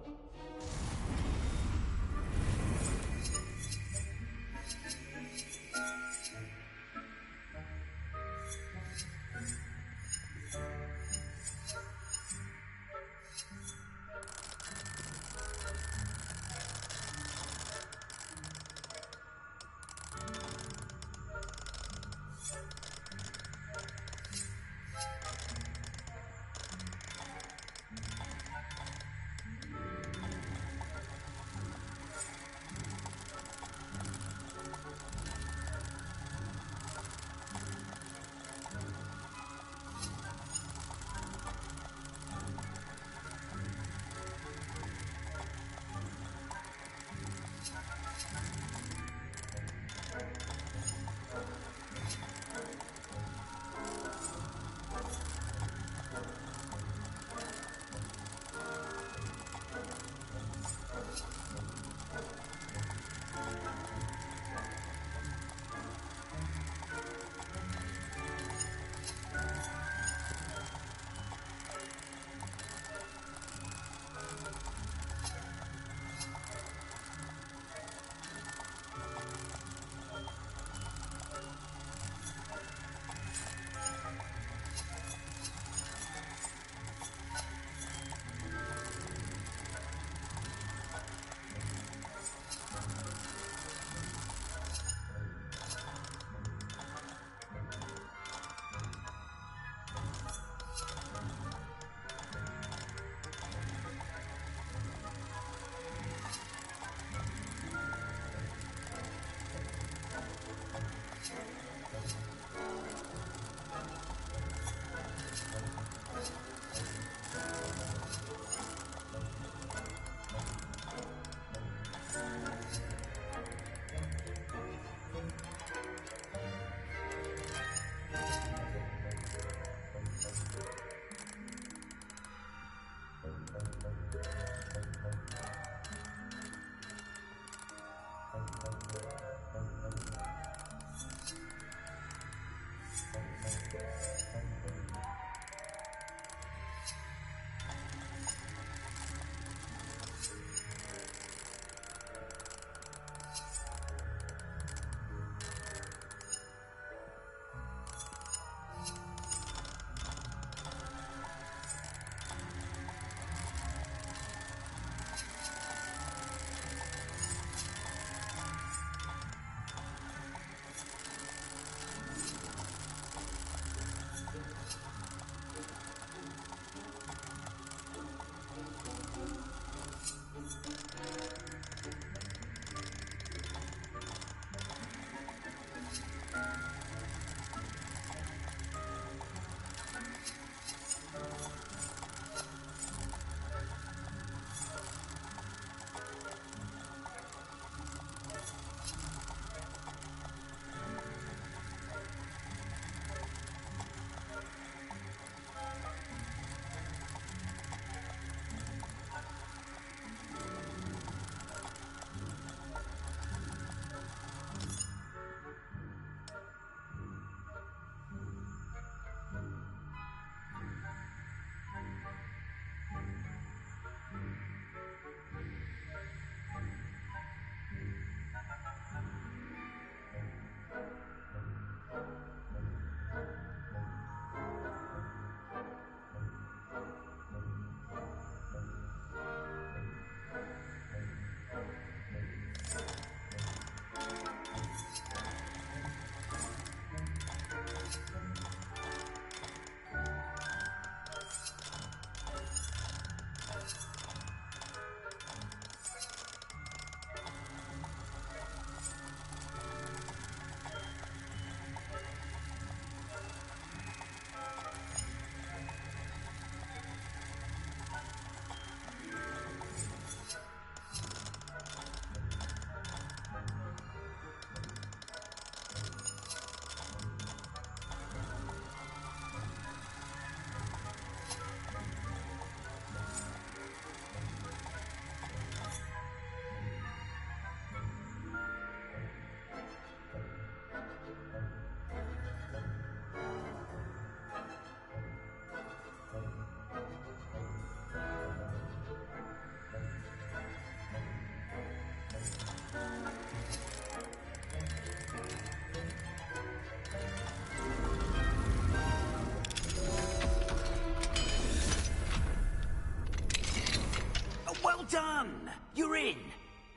You're in.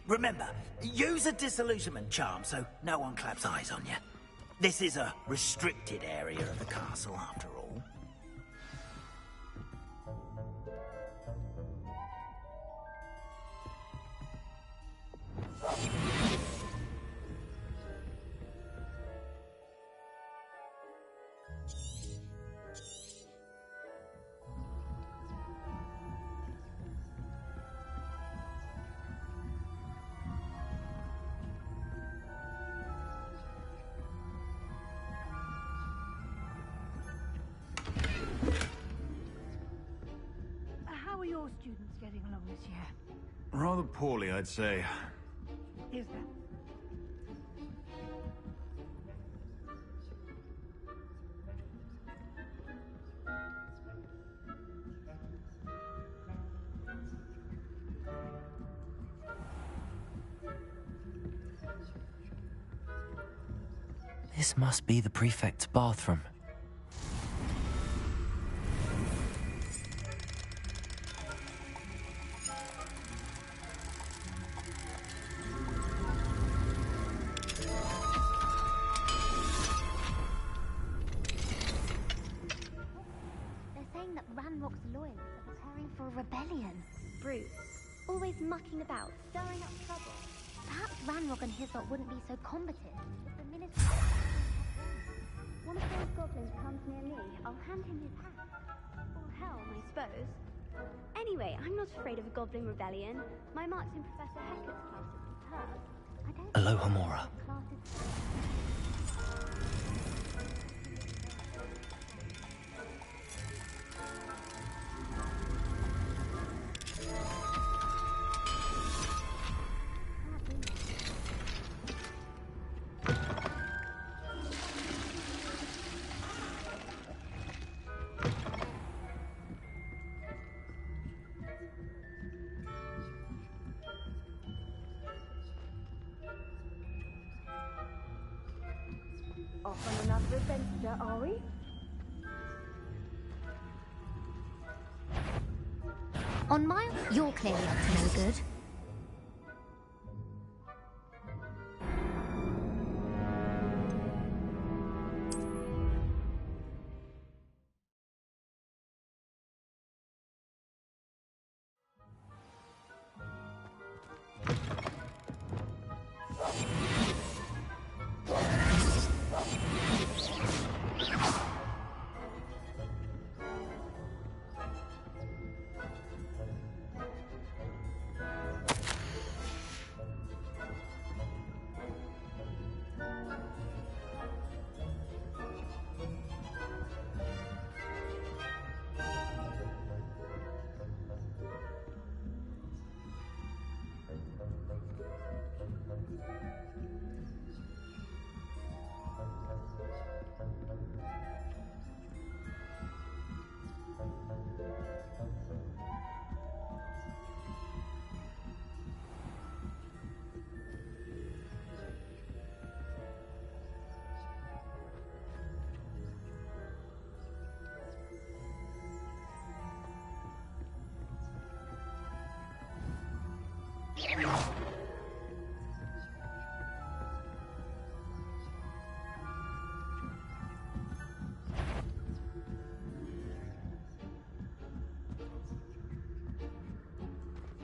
Remember, use a disillusionment charm so no one claps eyes on you. This is a restricted area of the castle, after all. How are your students getting along this year? Rather poorly, I'd say. Is that? This must be the prefect's bathroom. They're saying that Ranrock's loyalists are preparing for a rebellion. Brutes. Always mucking about, stirring up trouble. Perhaps Ranrock and his lot wouldn't be so combative if the ministry... One of those goblins comes near me, I'll hand him his hat. Or helm, I suppose. Anyway, I'm not afraid of a goblin rebellion. My marks in Professor Hecat's class are superb. I don't... Aloha Mora. Off on another adventure, are we? On my... You're clearly up to no good.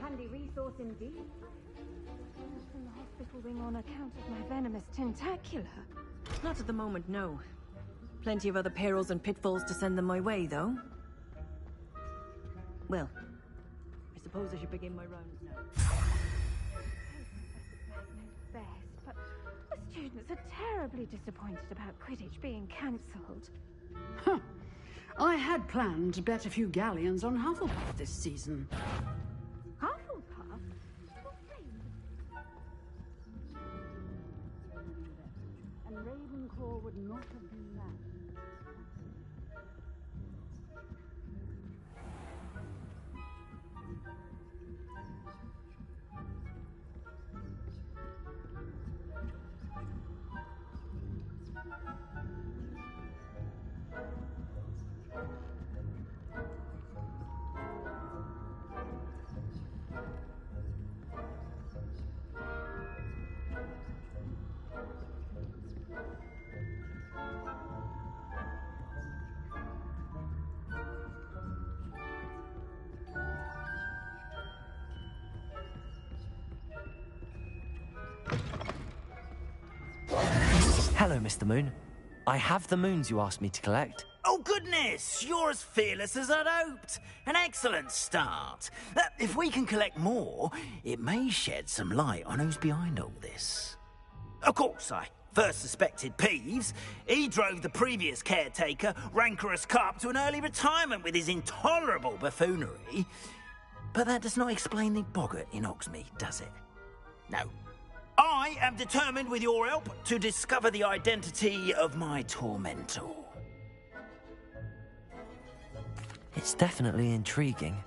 Handy resource indeed. From the hospital wing on account of my venomous tentacula. Not at the moment, no. Plenty of other perils and pitfalls to send them my way, though. Well, I suppose I should begin my rounds now. Best, but the students are terribly disappointed about Quidditch being cancelled. Huh. I had planned to bet a few galleons on Hufflepuff this season. Hufflepuff? And Ravenclaw would not have been that. Hello, Mr. Moon. I have the moons you asked me to collect. Oh, goodness! You're as fearless as I'd hoped. An excellent start. If we can collect more, it may shed some light on who's behind all this. Of course, I first suspected Peeves. He drove the previous caretaker, Rancorous Carp, to an early retirement with his intolerable buffoonery. But that does not explain the boggart in Hogsmeade, does it? No. I am determined, with your help, to discover the identity of my tormentor. It's definitely intriguing.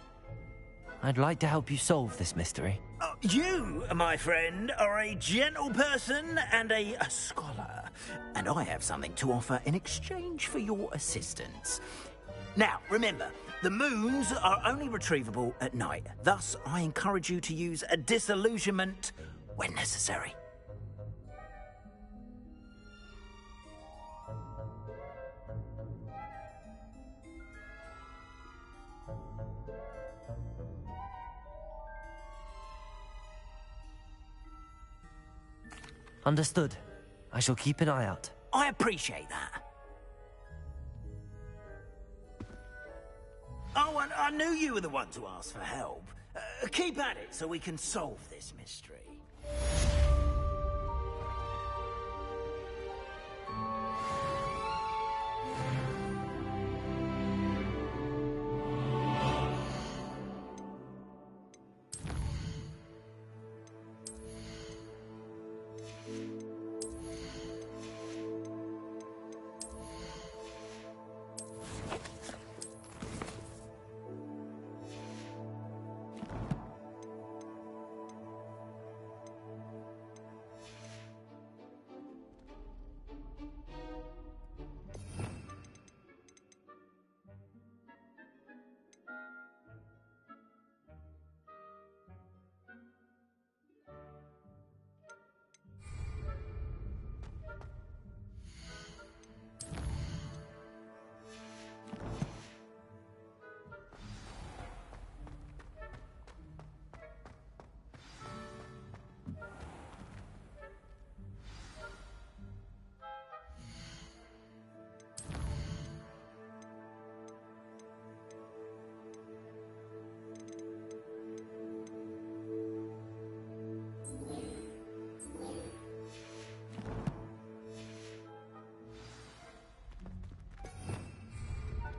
I'd like to help you solve this mystery. You, my friend, are a gentle person and a scholar, and I have something to offer in exchange for your assistance. Now, remember, the moons are only retrievable at night. Thus, I encourage you to use a disillusionment when necessary. Understood. I shall keep an eye out. I appreciate that. Oh, and I knew you were the one to ask for help. Keep at it so we can solve this mystery.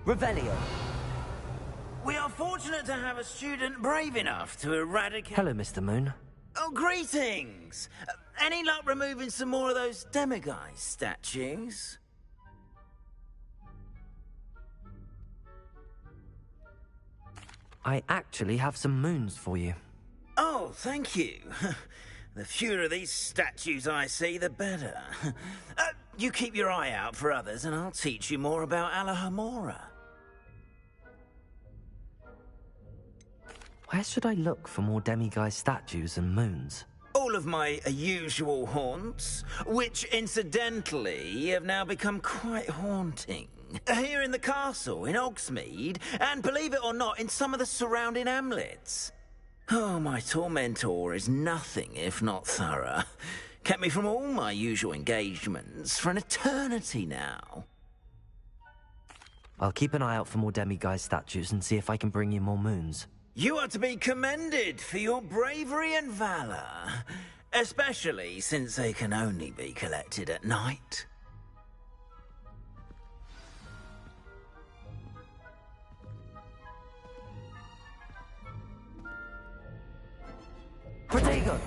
Revelio. We are fortunate to have a student brave enough to eradicate... Hello, Mr. Moon. Oh, greetings! Any luck removing some more of those demiguise statues? I actually have some moons for you. Oh, thank you. The fewer of these statues I see, the better. You keep your eye out for others, and I'll teach you more about Alohomora. Where should I look for more demiguise statues and moons? All of my usual haunts, which incidentally have now become quite haunting. Here in the castle, in Hogsmeade, and believe it or not, in some of the surrounding hamlets. Oh, my tormentor is nothing if not thorough. Kept me from all my usual engagements for an eternity now. I'll keep an eye out for more demiguise statues and see if I can bring you more moons. You are to be commended for your bravery and valor, especially since they can only be collected at night. Protego!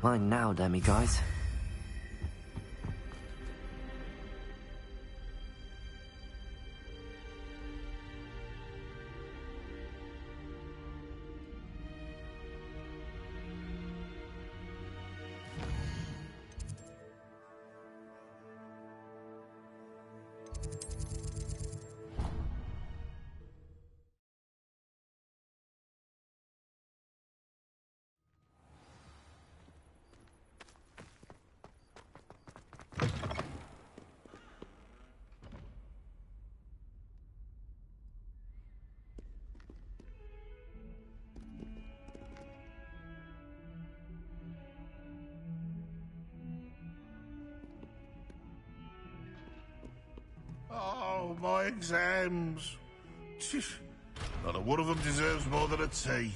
Mine now, demi-guys. Oh, my exams. Not a one of them deserves more than a tea.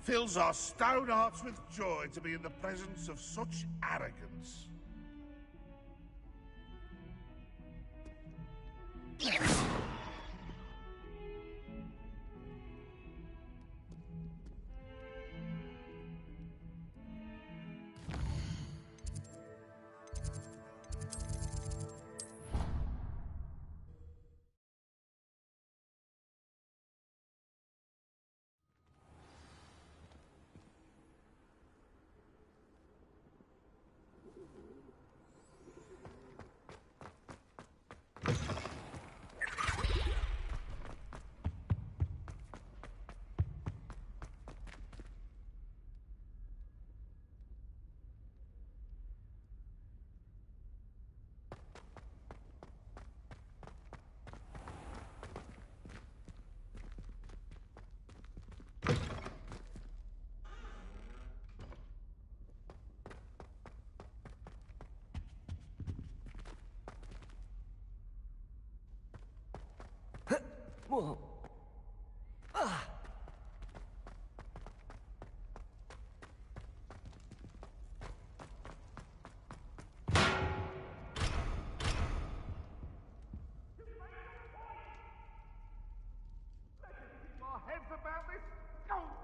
Fills our stone hearts with joy to be in the presence of such arrogance. Whoa. Ah. Our heads about this? Oh,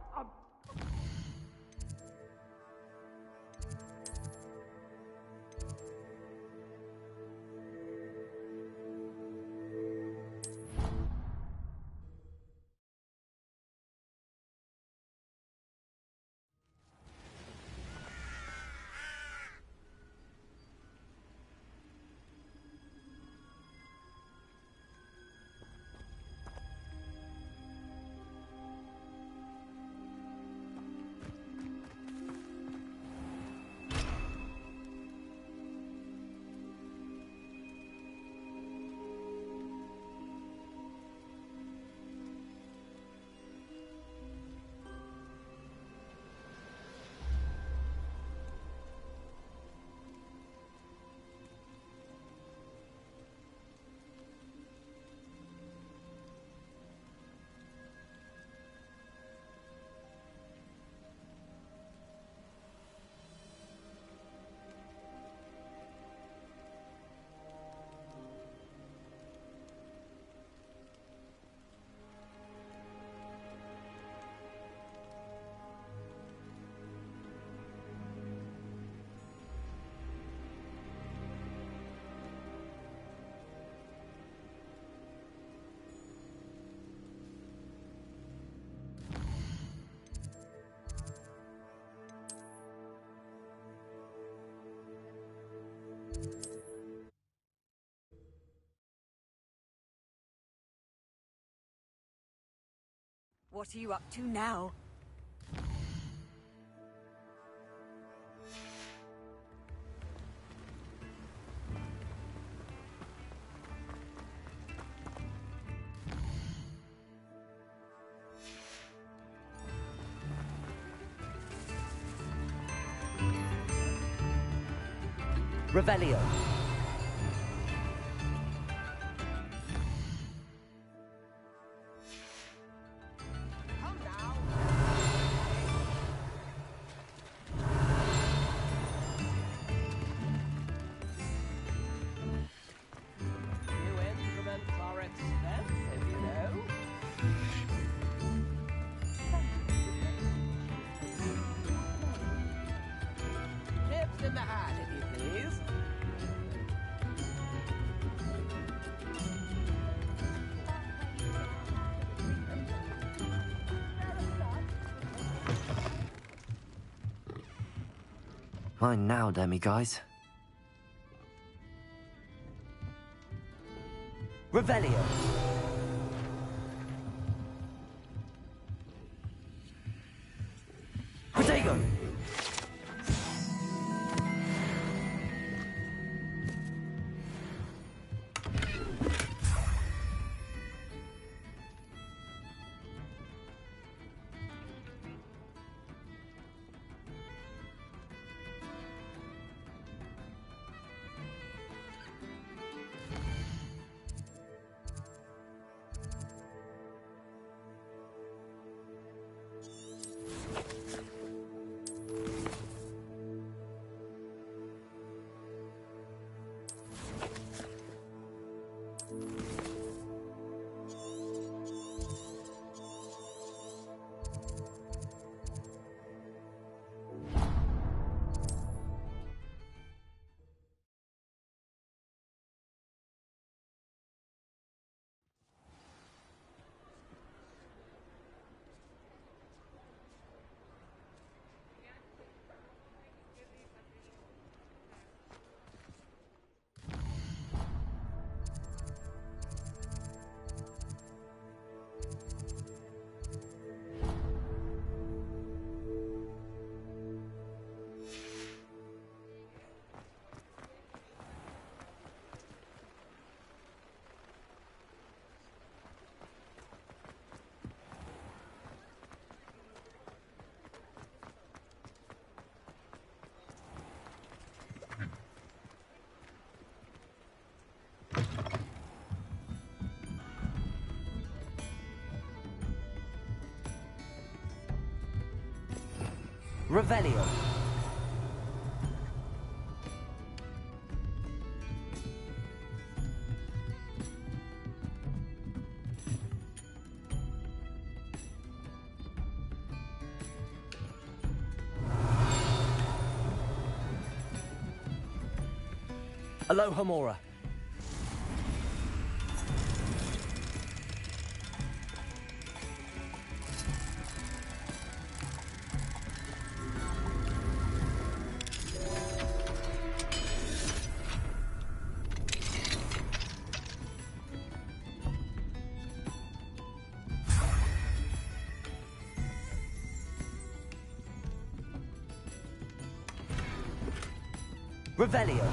What are you up to now? Revelio. in the hat, if you please. Mine now, demi-guys. Revelio. Protego. Revelio. Alohomora. Revelio.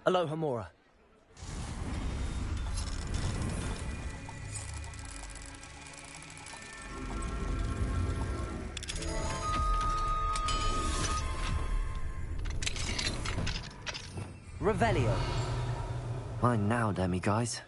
Alohomora. Revelio. Mine now, demi-guys.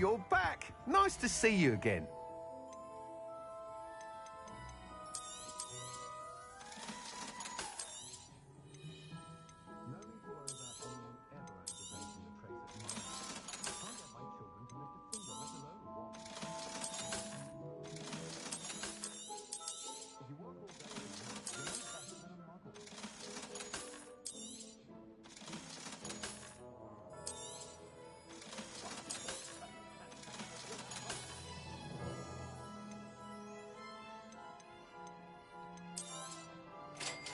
you're back. Nice to see you again.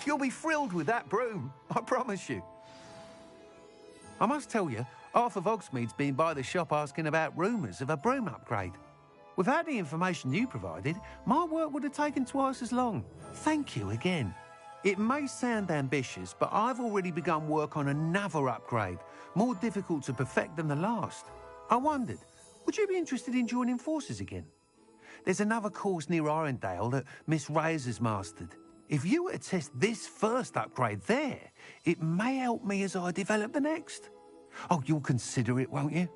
You'll be thrilled with that broom, I promise you. I must tell you, half of Hogsmeade's been by the shop asking about rumours of a broom upgrade. Without the information you provided, my work would have taken twice as long. Thank you again. It may sound ambitious, but I've already begun work on another upgrade, more difficult to perfect than the last. I wondered, would you be interested in joining forces again? There's another course near Arendelle that Miss Reyes has mastered. If you were to test this first upgrade there, it may help me as I develop the next. Oh, you'll consider it, won't you?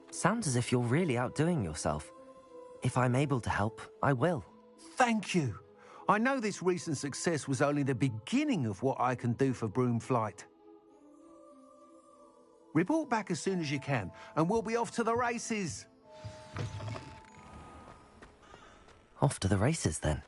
Sounds as if you're really outdoing yourself. If I'm able to help, I will. Thank you. I know this recent success was only the beginning of what I can do for Broom Flight. Report back as soon as you can, and we'll be off to the races. Off to the races, then.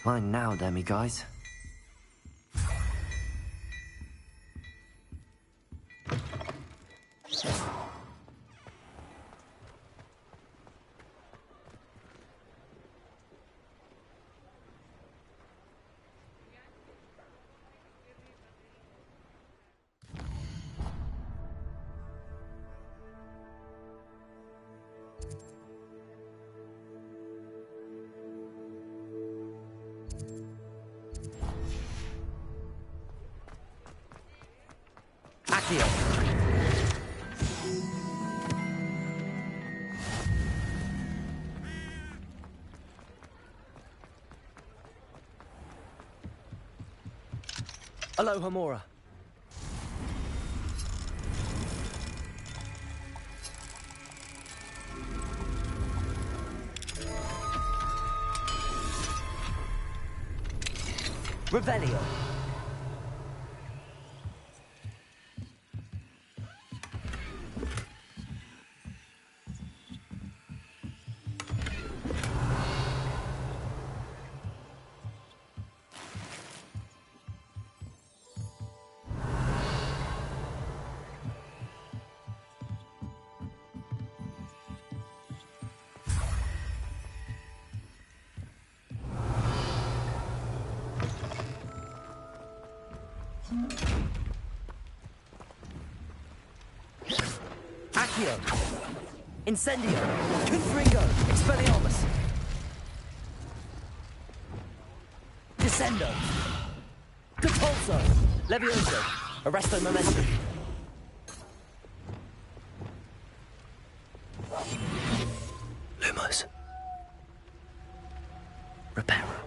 Mine now, demi-guys. Aloha Mora. Revelio. Accio! Incendio! Confringo! Expelliarmus! Descendo! Depulso! Levioso! Arresto Momentum! Lumos. Reparo.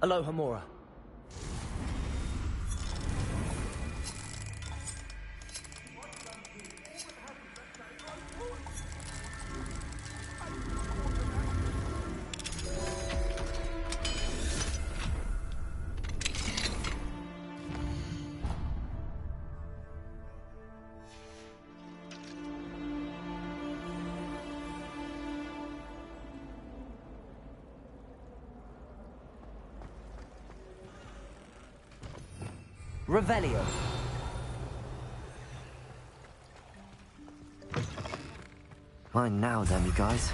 Aloha, Mora. Revelio. Mine now, then, you guys.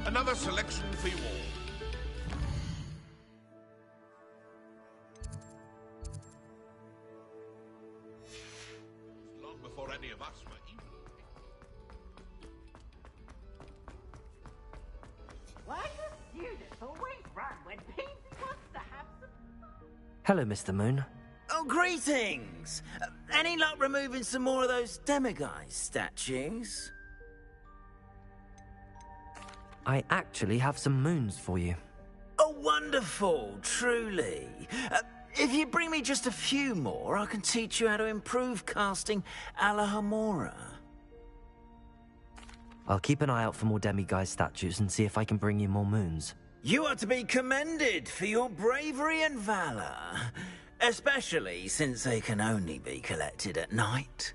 Another selection for you all. Long before any of us were even. Why do students always run when Pansy wants to have some... Hello, Mr. Moon. Oh, greetings! Any luck removing some more of those demiguise statues? I actually have some moons for you. Oh, wonderful, truly. If you bring me just a few more, I can teach you how to improve casting Alohomora. I'll keep an eye out for more demiguise statues and see if I can bring you more moons. You are to be commended for your bravery and valor, especially since they can only be collected at night.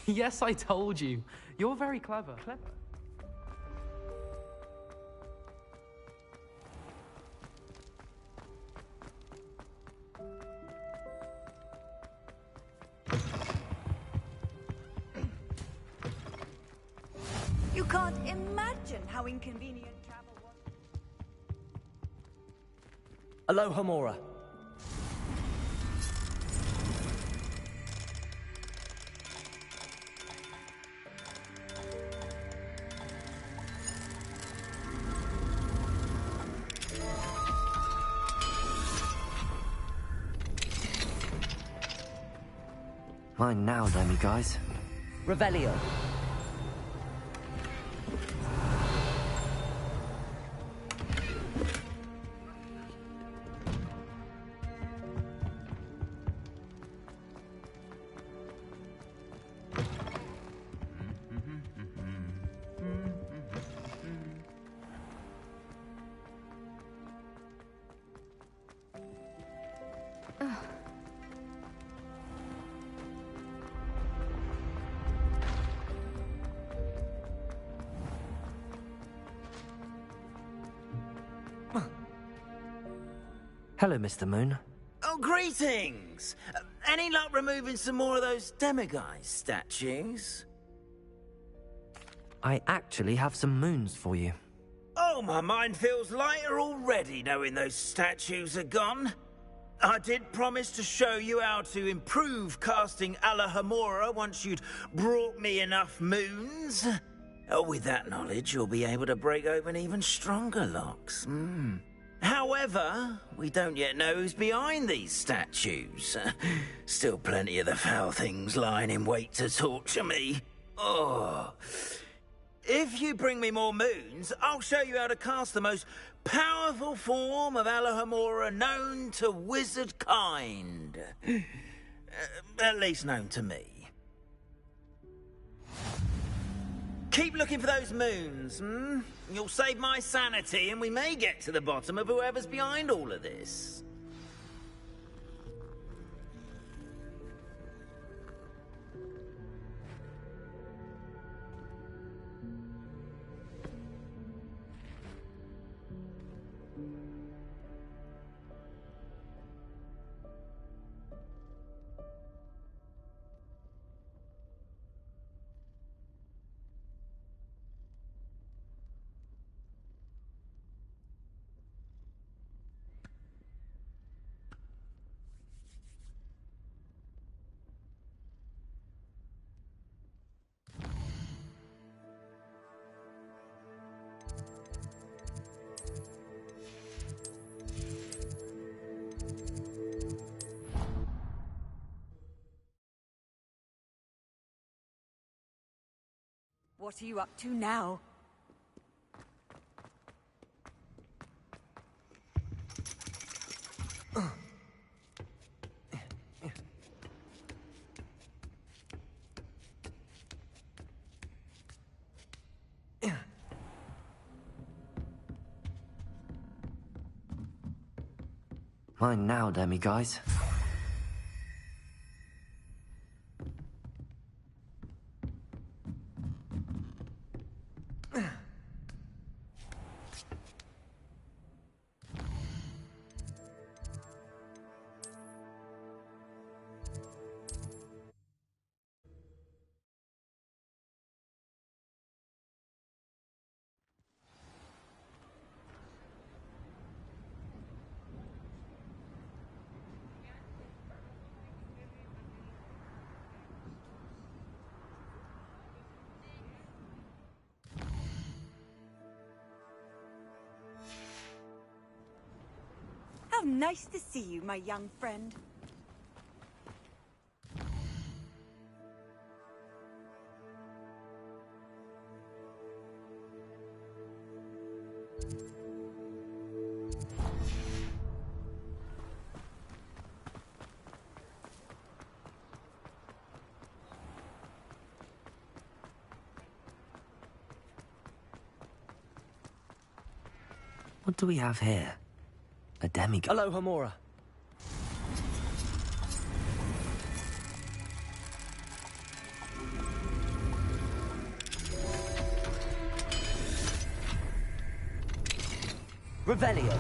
Yes, I told you. You're very clever. You can't imagine how inconvenient travel was. Alohomora. Mine now, demiguise. Revelio. Hello, Mr. Moon. Oh, greetings! Any luck removing some more of those demiguise statues? I actually have some moons for you. Oh, my mind feels lighter already knowing those statues are gone. I did promise to show you how to improve casting Alohomora once you'd brought me enough moons. Oh, with that knowledge, you'll be able to break open even stronger locks. However, we don't yet know who's behind these statues. Still plenty of the foul things lying in wait to torture me. Oh. If you bring me more moons, I'll show you how to cast the most powerful form of Alohomora known to wizard kind. At least known to me. Keep looking for those moons, You'll save my sanity, and we may get to the bottom of whoever's behind all of this. What are you up to now? Mine now, demiguise. How nice to see you, my young friend. What do we have here? A demiguise. Alohomora. Revelio.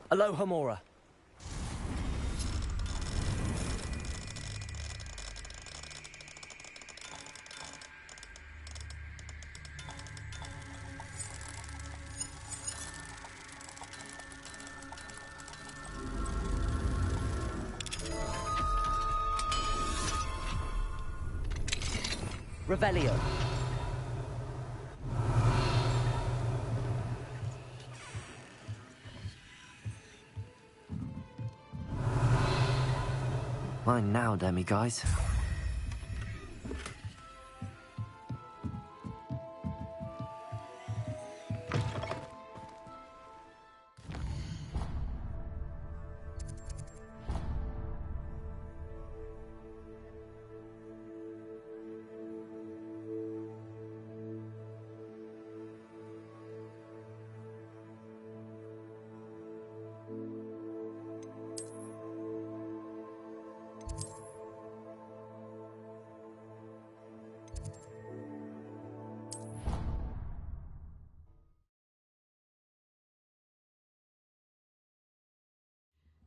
Alohomora. Revelio. Mine now, demi-guys.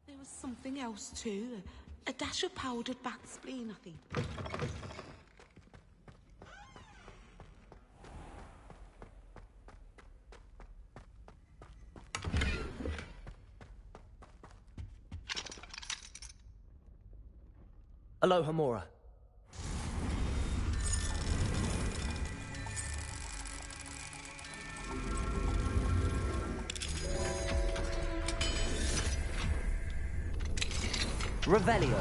There was something else too. A dash of powdered bat spleen, I think. Alohomora. Revelio.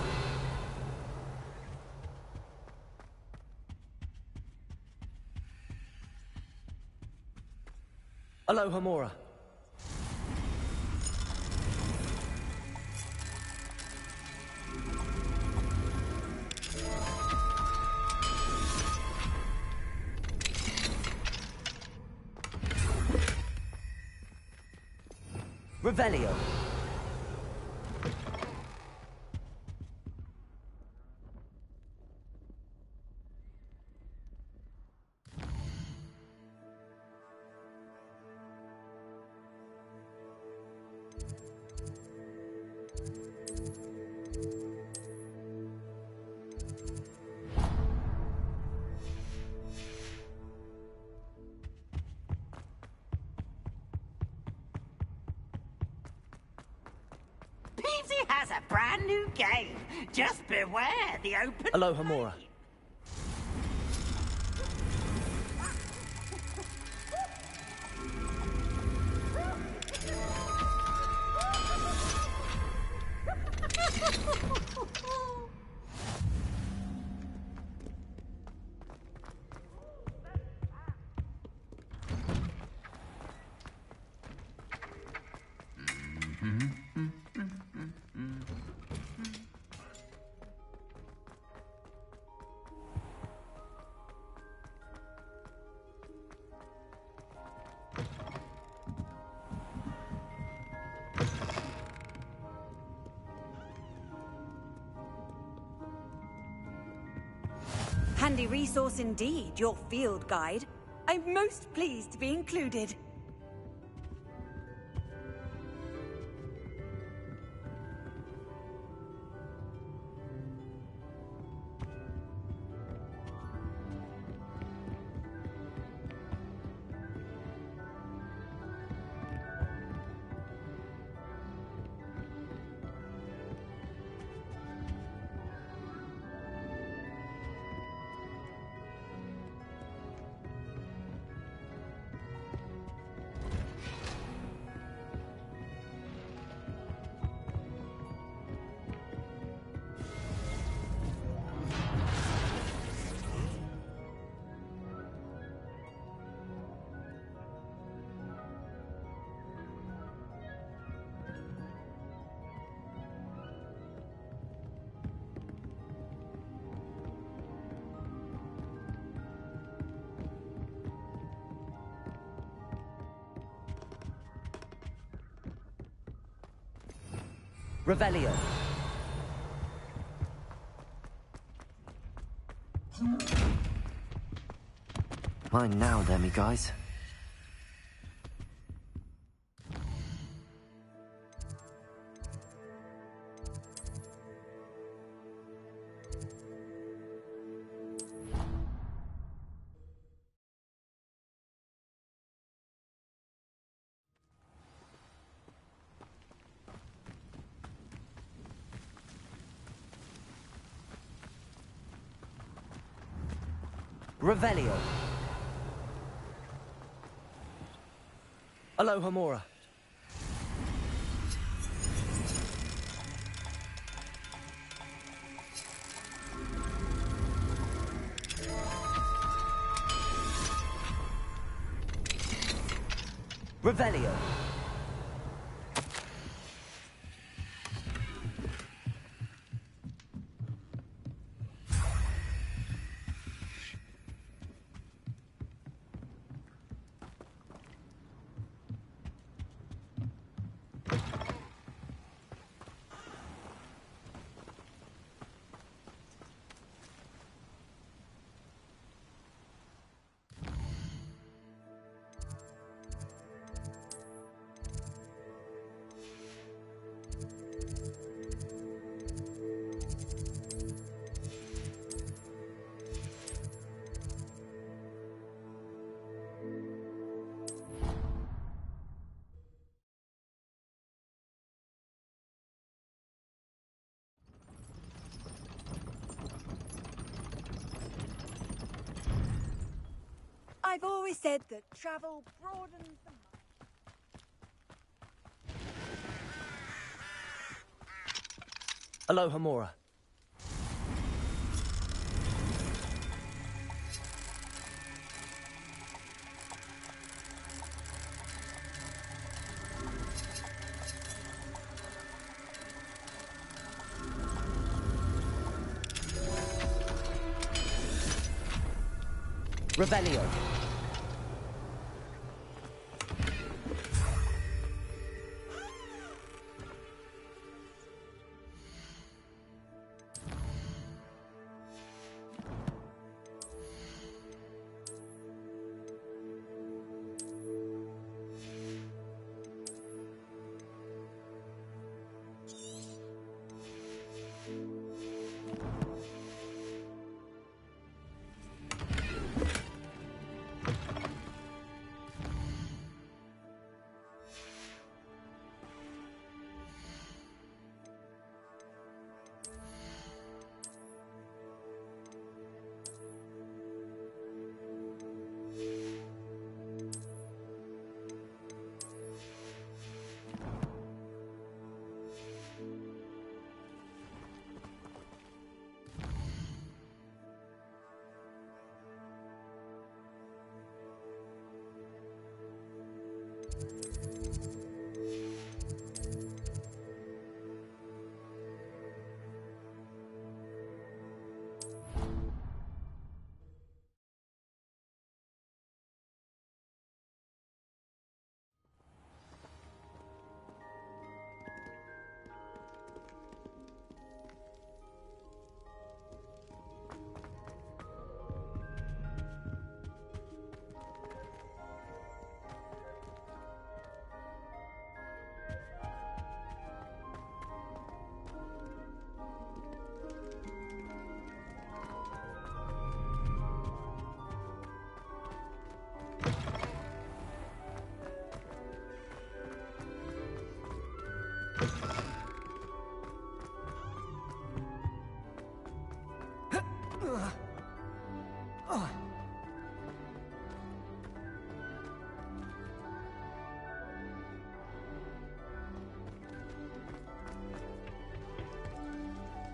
Alohomora. Revelio. Peavesy has a brand new game. Just beware the open. Alohomora. Handy resource indeed, your field guide. I'm most pleased to be included. Revelio. Mine now, demiguise. Revelio. Alohomora. Revelio. I've always said that travel broadens the mind. Alohomora. Revelio.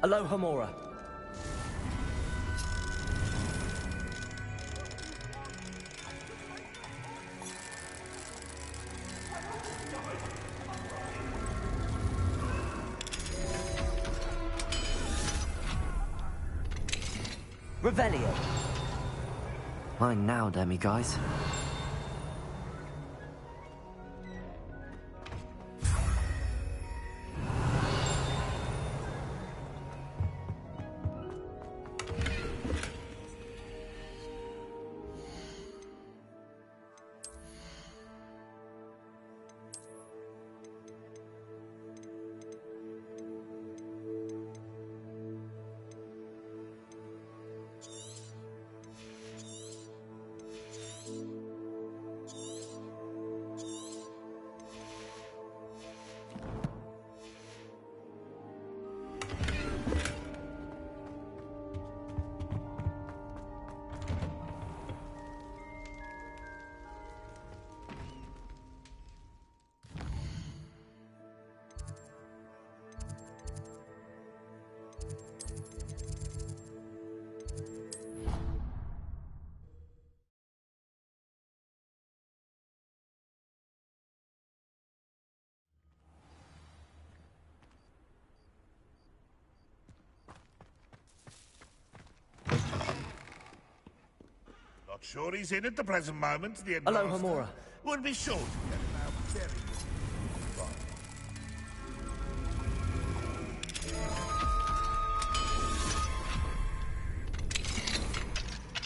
Alohomora. Revelio. Mine now, demiguise. Not sure he's in at the present moment, the Hello, headmaster. Hamura. Would be sure to get him out very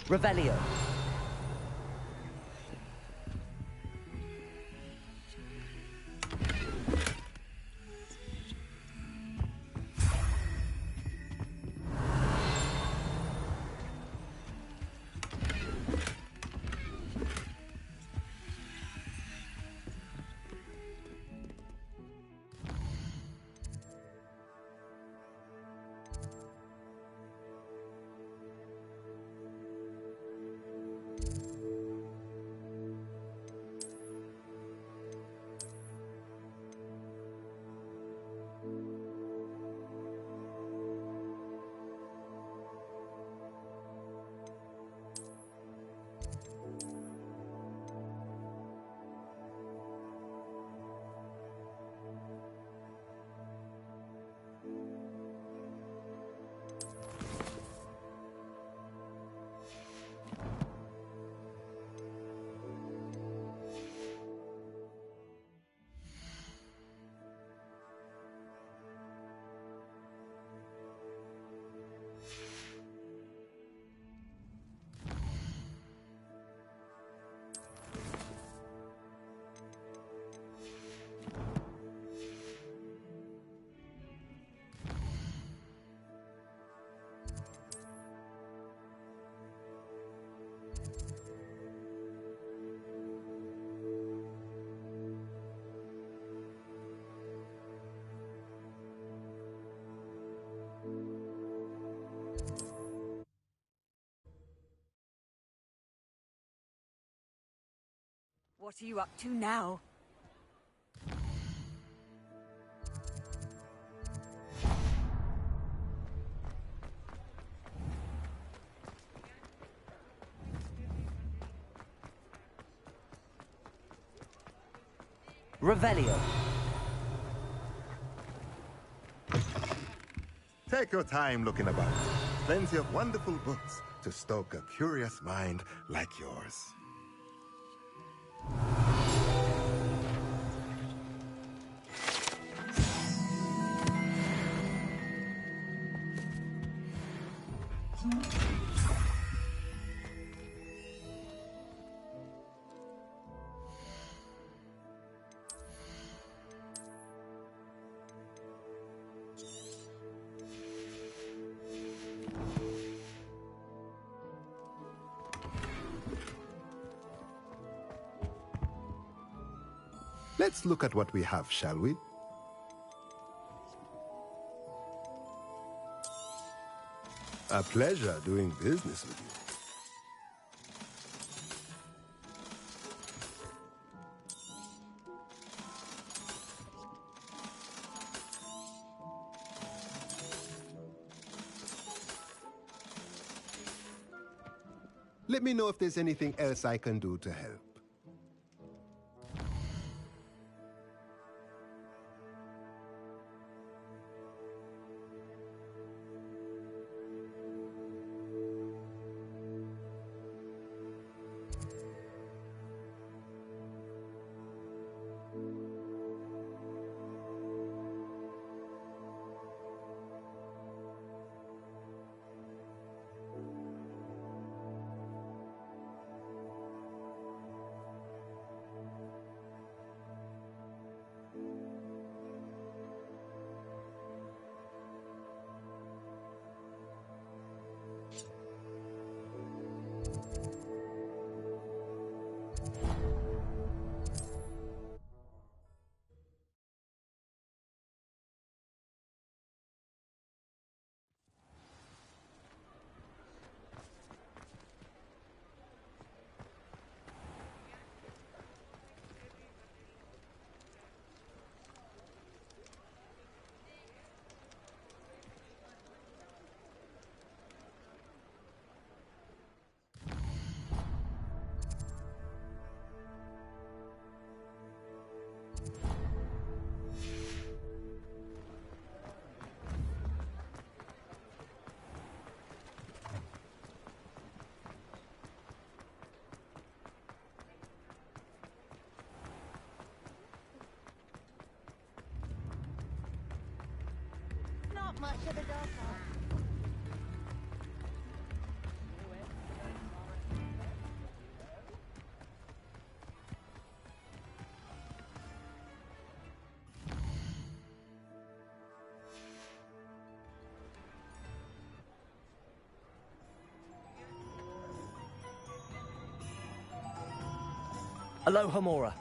Revelio. What are you up to now? Revelio. Take your time looking about. Plenty of wonderful books to stoke a curious mind like yours. Let's look at what we have, shall we? A pleasure doing business with you. Let me know if there's anything else I can do to help. Not much of a dog. Aloha Mora.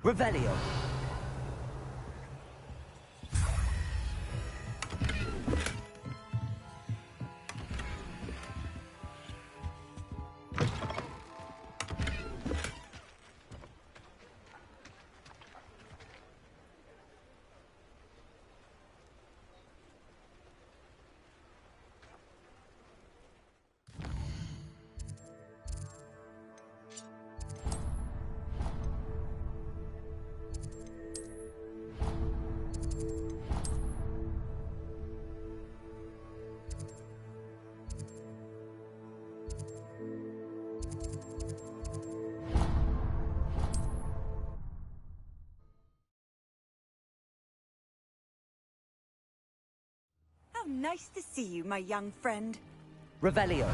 Revelio. How nice to see you, my young friend. Revelio.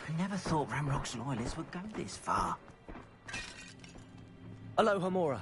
I never thought Ranrock's loyalists would go this far. Aloha Mora.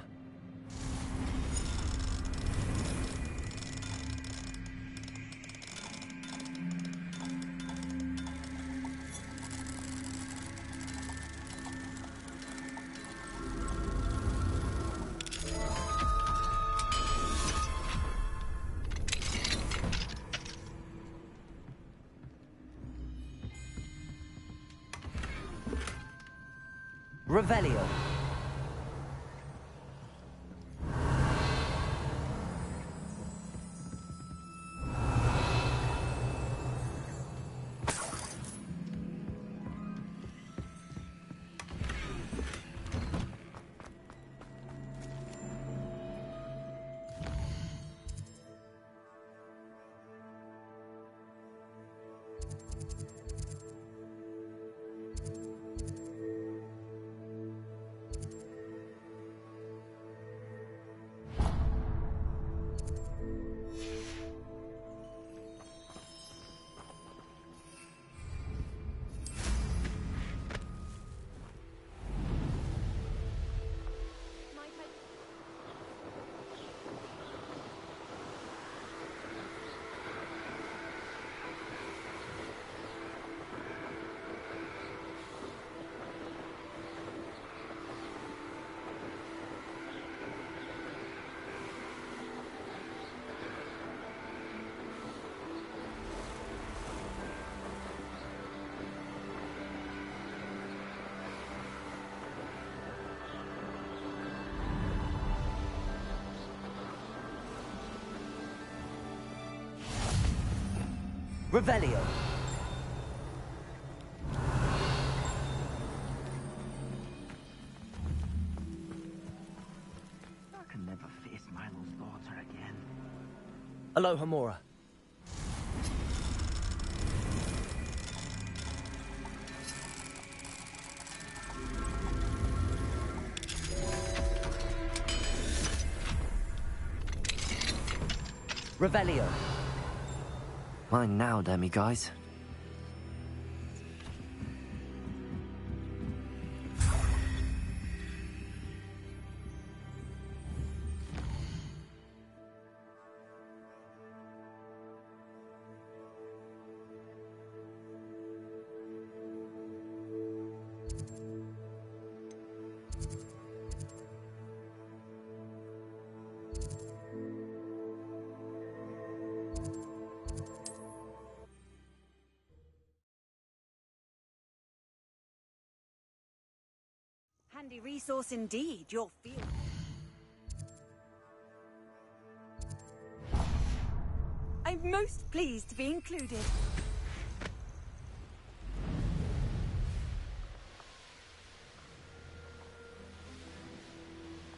Revelio. Revelio. I can never face Milo's daughter again. Aloha Mora. Revelio. Mine now, demiguise. handy resource indeed, your field. I'm most pleased to be included.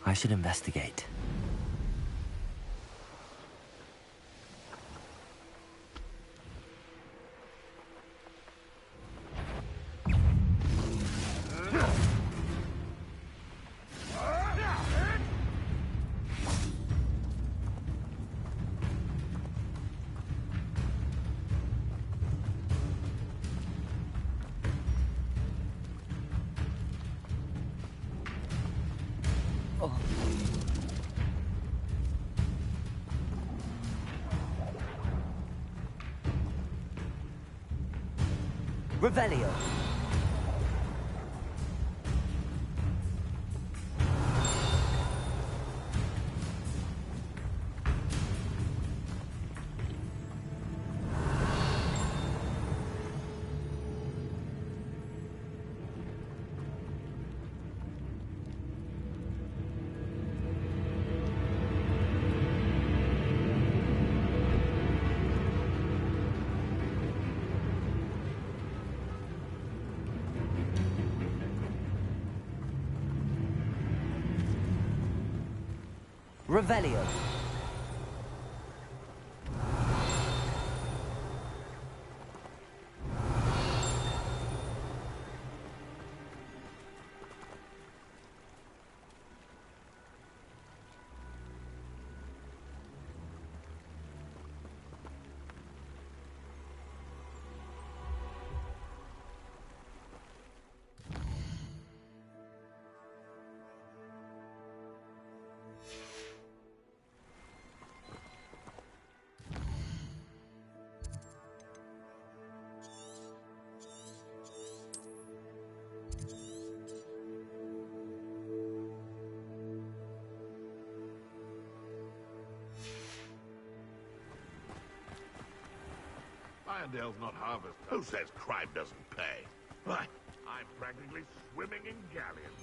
I should investigate. Revelio. Revelio. Irondale's not harvest. Who says crime doesn't pay? Why, I'm practically swimming in galleons.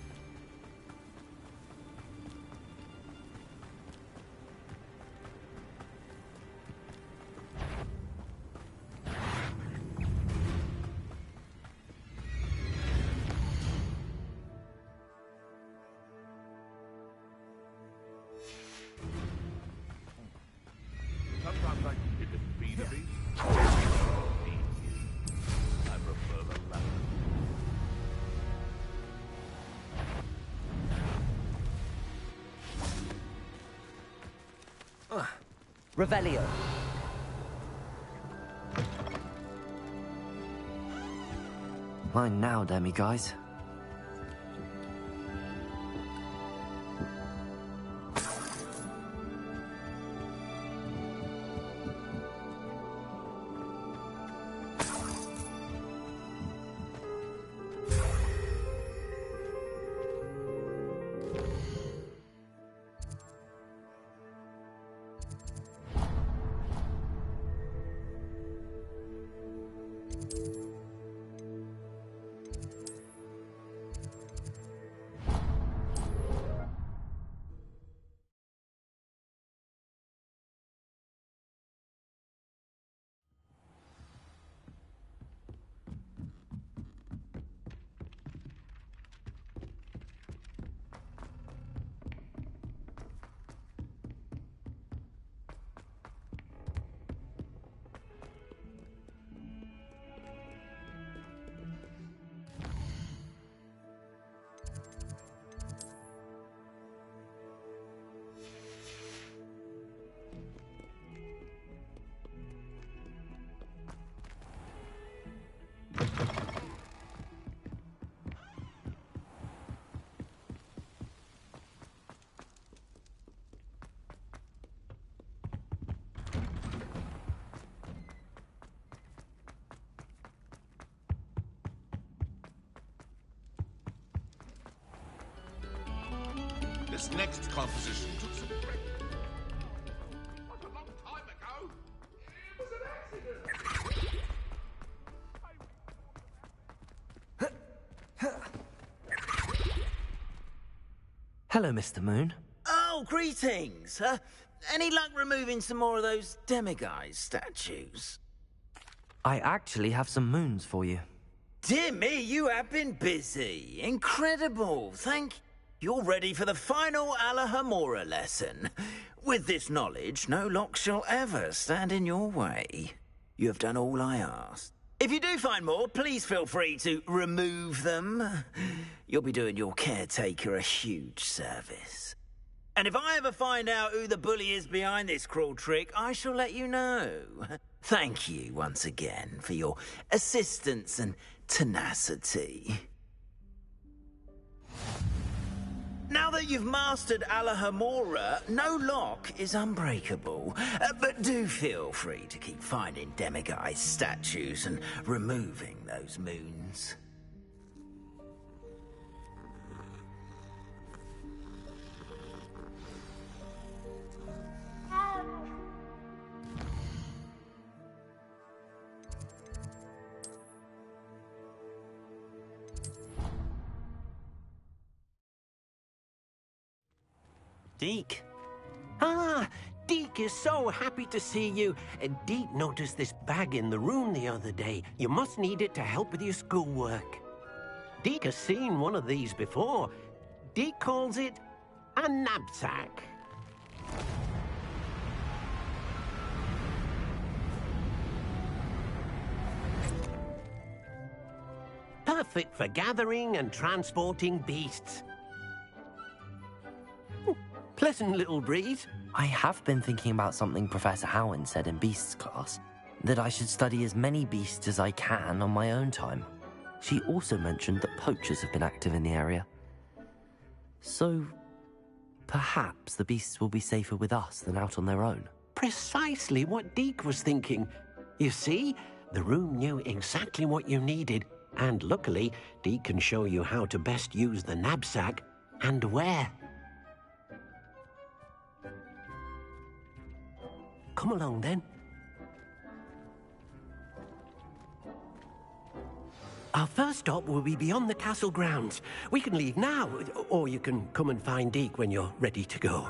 Sometimes I think it could be to me. I prefer the latter. Revelio. Mine now, demiguise. This next composition took some practice. What a long time ago! It was an accident! Hello, Mr. Moon. Oh, greetings. Any luck removing some more of those demiguise statues? I actually have some moons for you. Dear me, you have been busy. Incredible. Thank you. You're ready for the final Alohomora lesson. With this knowledge, no lock shall ever stand in your way. You have done all I asked. If you do find more, please feel free to remove them. You'll be doing your caretaker a huge service. And if I ever find out who the bully is behind this cruel trick, I shall let you know. Thank you once again for your assistance and tenacity. Now that you've mastered Alohomora, no lock is unbreakable. But do feel free to keep finding demiguise statues and removing those moons. Deek. Ah, Deek is so happy to see you. Deek noticed this bag in the room the other day. You must need it to help with your schoolwork. Deek has seen one of these before. Deek calls it a knapsack. Perfect for gathering and transporting beasts. Pleasant little breeze. I have been thinking about something Professor Howin said in Beasts class, that I should study as many beasts as I can on my own time. She also mentioned that poachers have been active in the area. So, perhaps the beasts will be safer with us than out on their own. Precisely what Deek was thinking. You see, the room knew exactly what you needed, and luckily, Deek can show you how to best use the knapsack and where. Come along, then. Our first stop will be beyond the castle grounds. We can leave now, or you can come and find Deek when you're ready to go.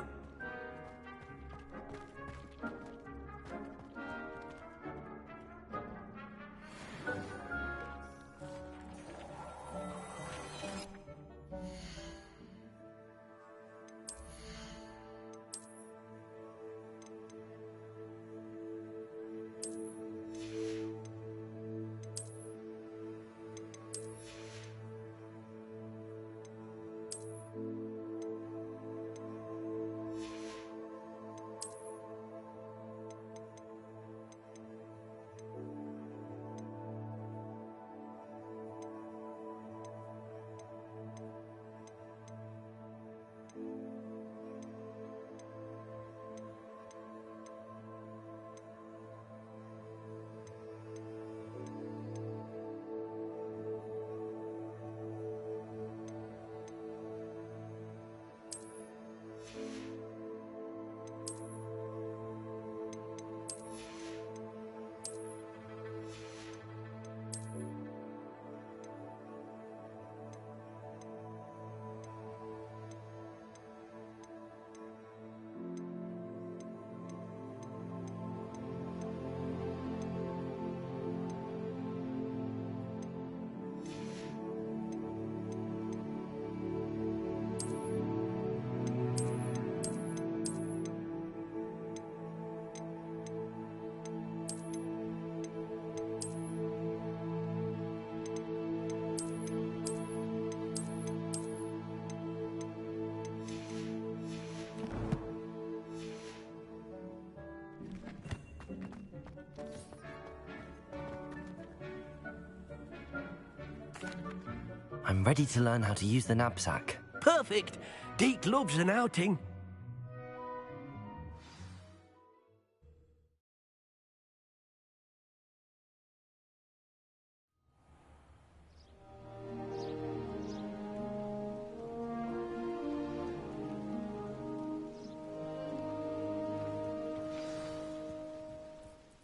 I'm ready to learn how to use the knapsack. Perfect! Deek loves an outing.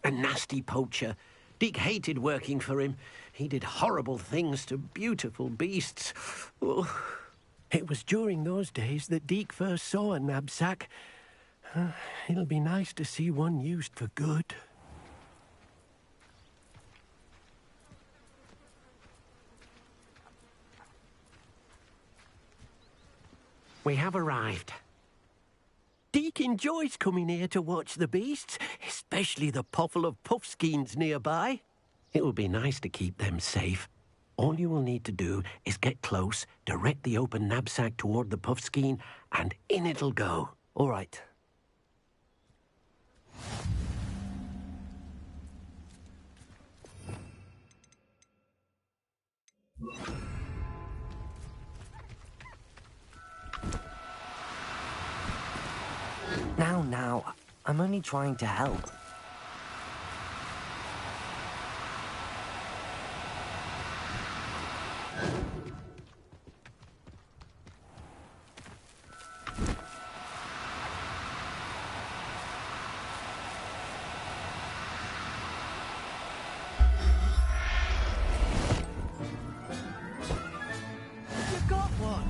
A nasty poacher. Deek hated working for him. He did horrible things to beautiful beasts. Oh. It was during those days that Deke first saw a knapsack. It'll be nice to see one used for good. We have arrived. Deke enjoys coming here to watch the beasts, especially the potful of puffskeins nearby. It will be nice to keep them safe. All you will need to do is get close, direct the open knapsack toward the puffskein, and in it'll go. All right. Now, I'm only trying to help. You got one!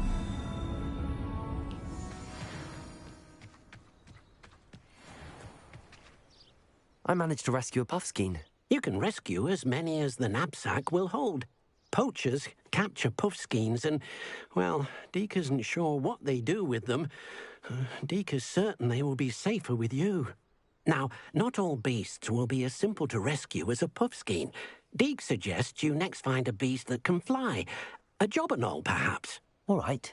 I managed to rescue a puffskein. You can rescue as many as the knapsack will hold. Poachers capture puffskeins and, well, Deke isn't sure what they do with them. Deke is certain they will be safer with you. Now, not all beasts will be as simple to rescue as a puffskein. Deke suggests you next find a beast that can fly. A jobberknoll, perhaps. All right.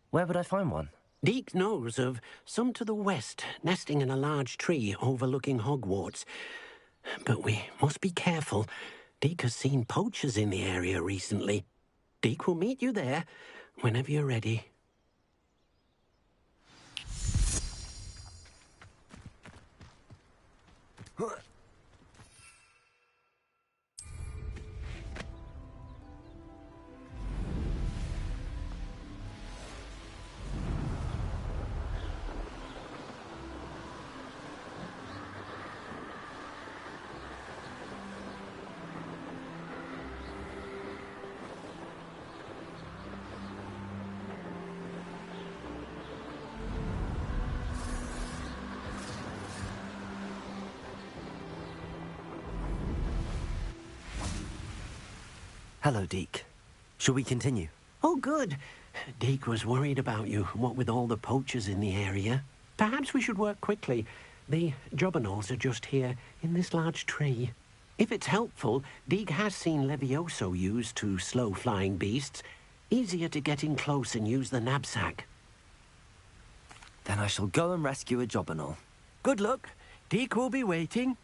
Where would I find one? Deke knows of some to the west, nesting in a large tree overlooking Hogwarts. But we must be careful. Deke has seen poachers in the area recently. Deke will meet you there whenever you're ready. Hello, Deke. Shall we continue? Oh, good. Deke was worried about you, what with all the poachers in the area. Perhaps we should work quickly. The jobberknolls are just here, in this large tree. If it's helpful, Deke has seen Levioso used to slow flying beasts. Easier to get in close and use the knapsack. Then I shall go and rescue a jobberknoll. Good luck. Deke will be waiting.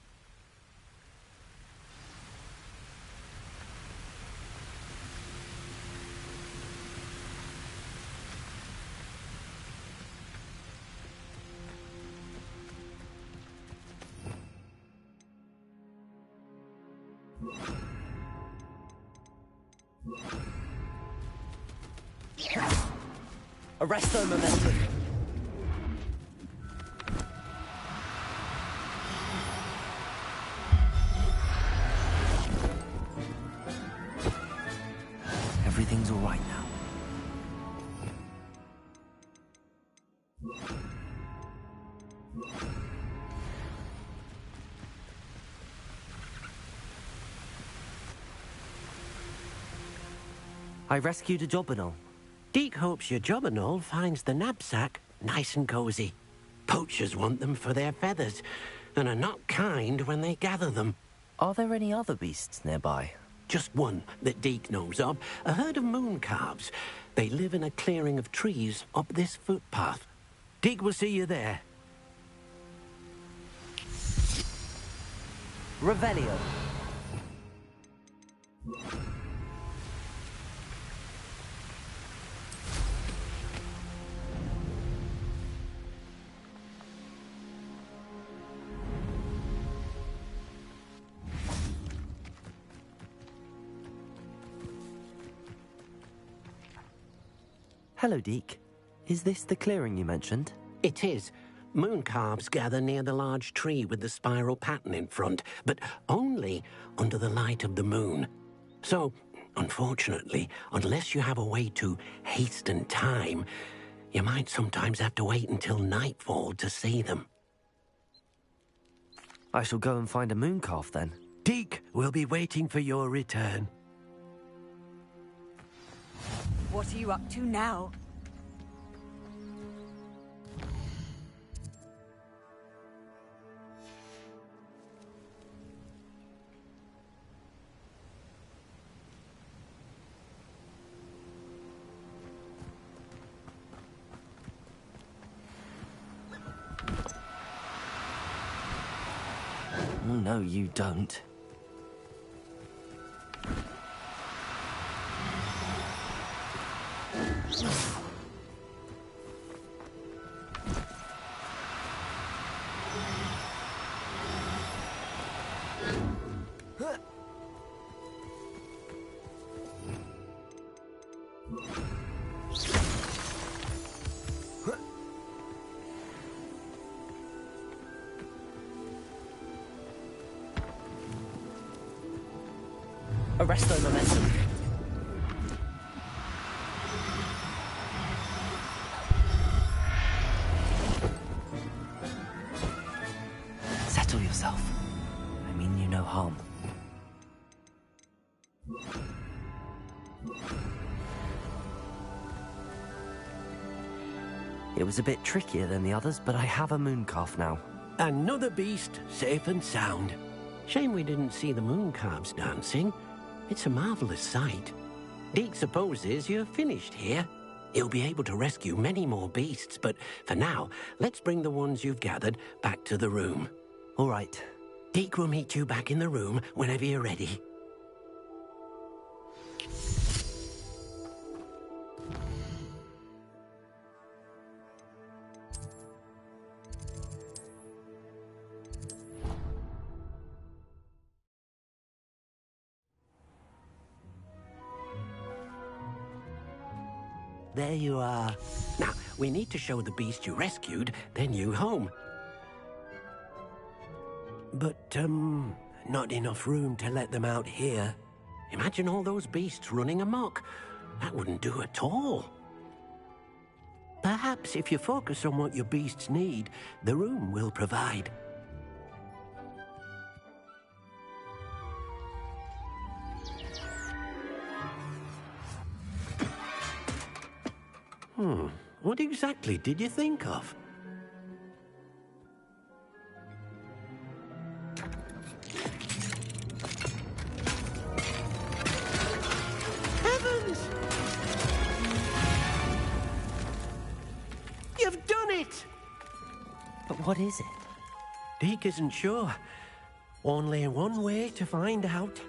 Arresto momentum. Everything's all right now. I rescued a jobberknoll. Deke hopes your jobberknoll finds the knapsack nice and cozy. Poachers want them for their feathers, and are not kind when they gather them. Are there any other beasts nearby? Just one that Deke knows of, a herd of moon calves. They live in a clearing of trees up this footpath. Deke will see you there. Revelio. Hello, Deke. Is this the clearing you mentioned? It is. Moon calves gather near the large tree with the spiral pattern in front, but only under the light of the moon. So, Unfortunately, unless you have a way to hasten time, you might sometimes have to wait until nightfall to see them. I shall go and find a moon calf then. Deek will be waiting for your return. What are you up to now? Oh, no, you don't. Arresto momentum. Settle yourself. I mean you no harm. It was a bit trickier than the others, but I have a moon calf now. Another beast, safe and sound. Shame we didn't see the moon calves dancing. It's a marvelous sight. Deek supposes you're finished here. He'll be able to rescue many more beasts, but for now, let's bring the ones you've gathered back to the room. All right. Deek will meet you back in the room whenever you're ready. There you are. Now, we need to show the beast you rescued their new home. But, not enough room to let them out here. Imagine all those beasts running amok. That wouldn't do at all. Perhaps if you focus on what your beasts need, the room will provide. What exactly did you think of? Heavens! You've done it! But what is it? Deek isn't sure. Only one way to find out.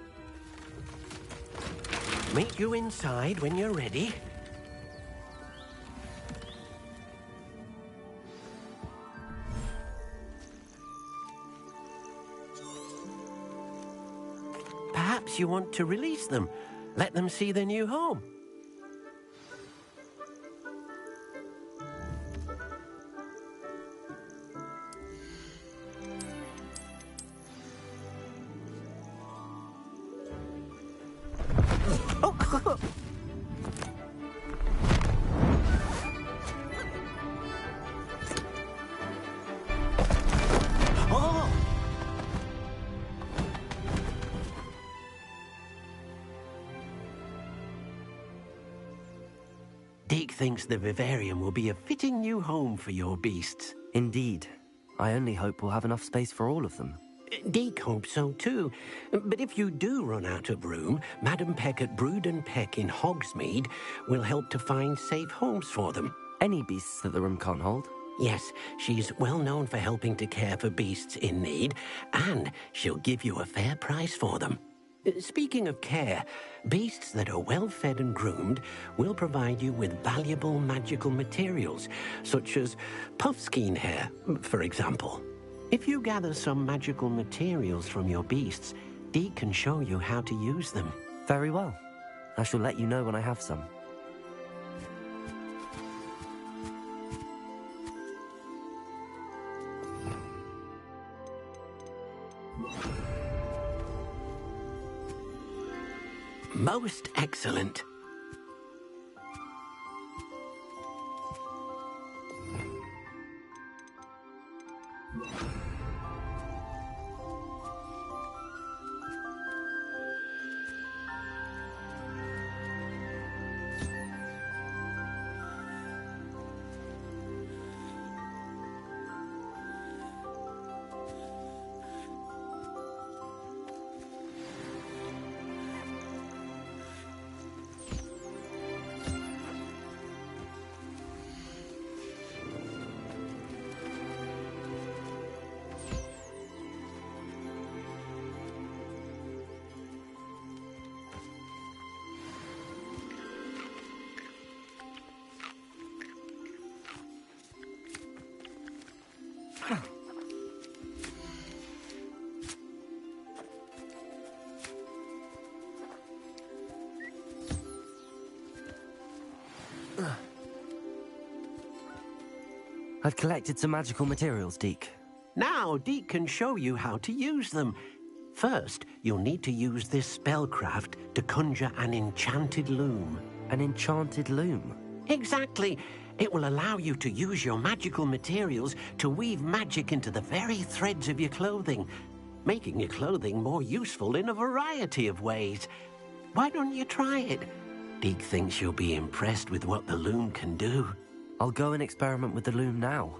Meet you inside when you're ready. Perhaps you want to release them. Let them see their new home. Deek thinks the vivarium will be a fitting new home for your beasts. Indeed. I only hope we'll have enough space for all of them. Deek hopes so too. But if you do run out of room, Madam Peck at Brood and Peck in Hogsmeade will help to find safe homes for them. Any beasts that the room can't hold? Yes, she's well known for helping to care for beasts in need, and she'll give you a fair price for them. Speaking of care, beasts that are well fed and groomed will provide you with valuable magical materials, such as puffskein hair, for example. If you gather some magical materials from your beasts, Deek can show you how to use them. Very well. I shall let you know when I have some. Most excellent. I've collected some magical materials, Deke. Now, Deke can show you how to use them. First, you'll need to use this spellcraft to conjure an enchanted loom. An enchanted loom? Exactly. It will allow you to use your magical materials to weave magic into the very threads of your clothing, making your clothing more useful in a variety of ways. Why don't you try it? Deke thinks you'll be impressed with what the loom can do. I'll go and experiment with the loom now.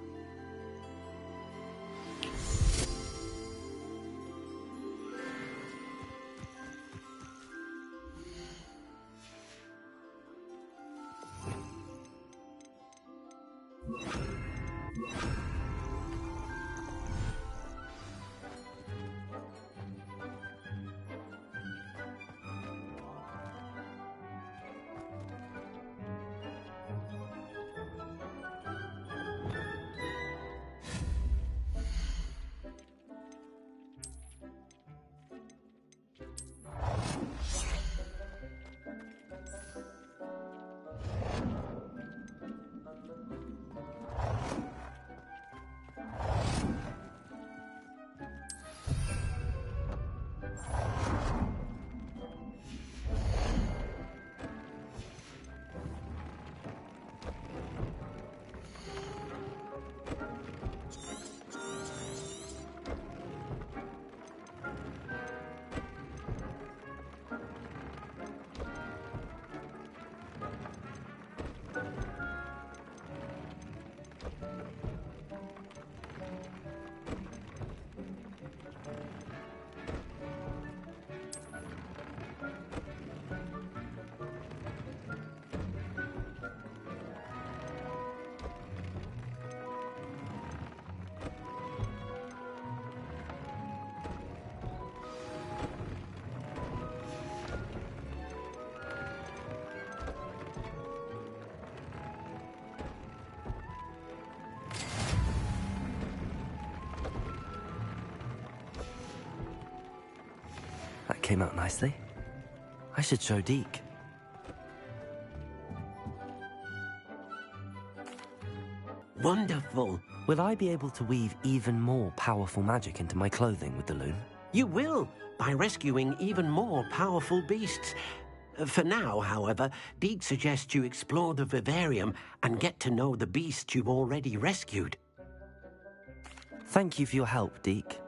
That came out nicely. I should show Deke. Wonderful. Will I be able to weave even more powerful magic into my clothing with the loom? You will, by rescuing even more powerful beasts. For now, however, Deke suggests you explore the vivarium and get to know the beasts you've already rescued. Thank you for your help, Deke.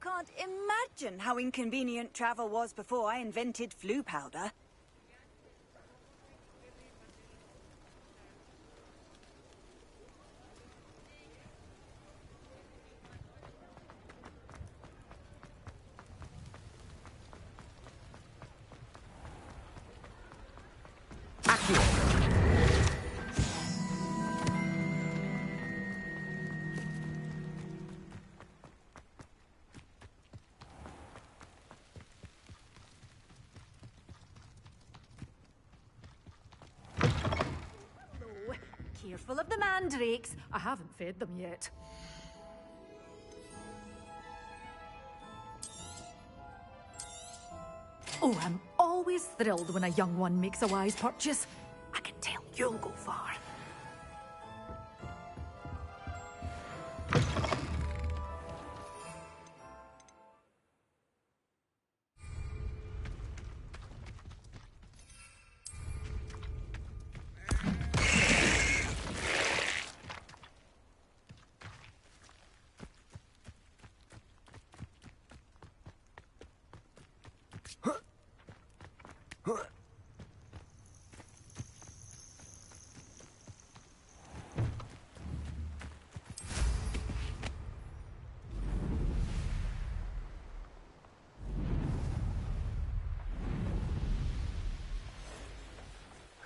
can't imagine how inconvenient travel was before I invented flu powder. Careful of the mandrakes. I haven't fed them yet. Oh, I'm always thrilled when a young one makes a wise purchase. I can tell you'll go far.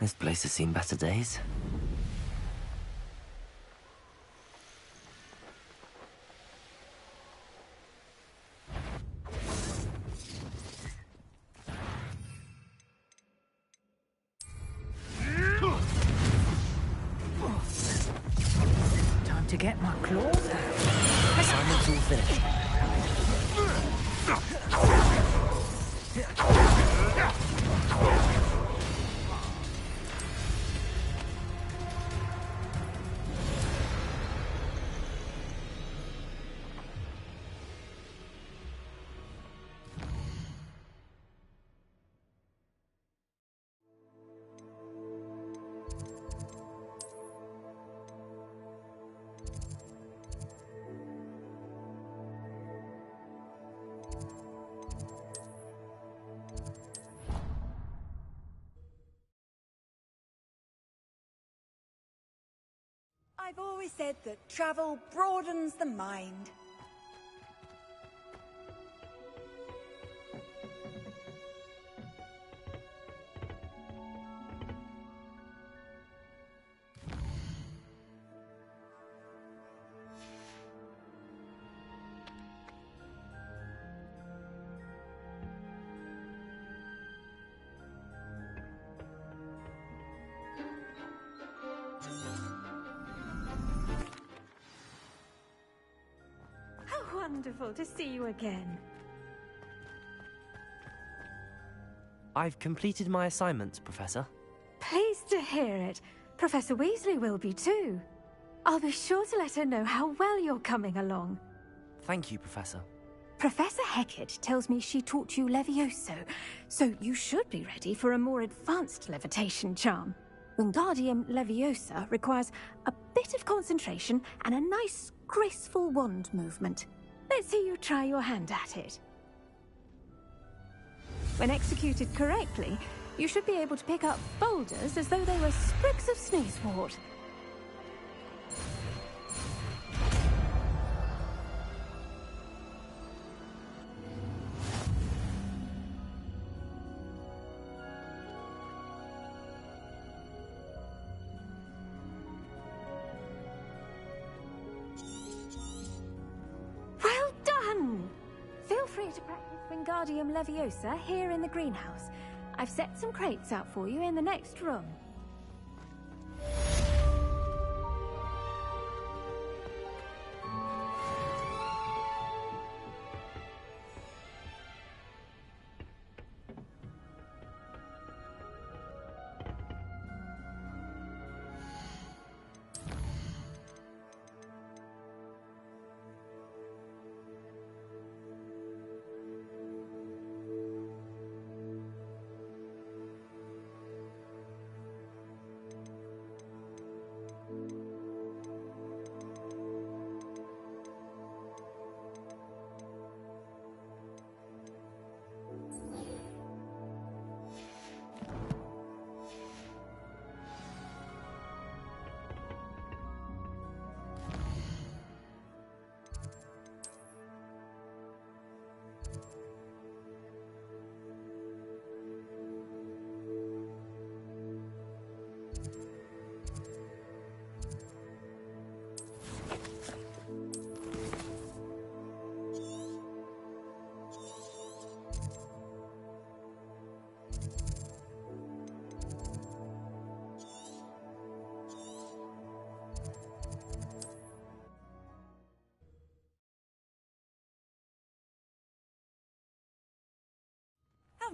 This place has seen better days. Time to get my claws out. Assignment's all finished. I've always said that travel broadens the mind. Wonderful to see you again. I've completed my assignments, Professor. Pleased to hear it. Professor Weasley will be too. I'll be sure to let her know how well you're coming along. Thank you, Professor. Professor Hecat tells me she taught you Levioso, so you should be ready for a more advanced levitation charm. Wingardium Leviosa requires a bit of concentration and a nice, graceful wand movement. Let's see you try your hand at it. When executed correctly, you should be able to pick up boulders as though they were sprigs of sneezewort. Feel free to practice Wingardium Leviosa here in the greenhouse. I've set some crates out for you in the next room.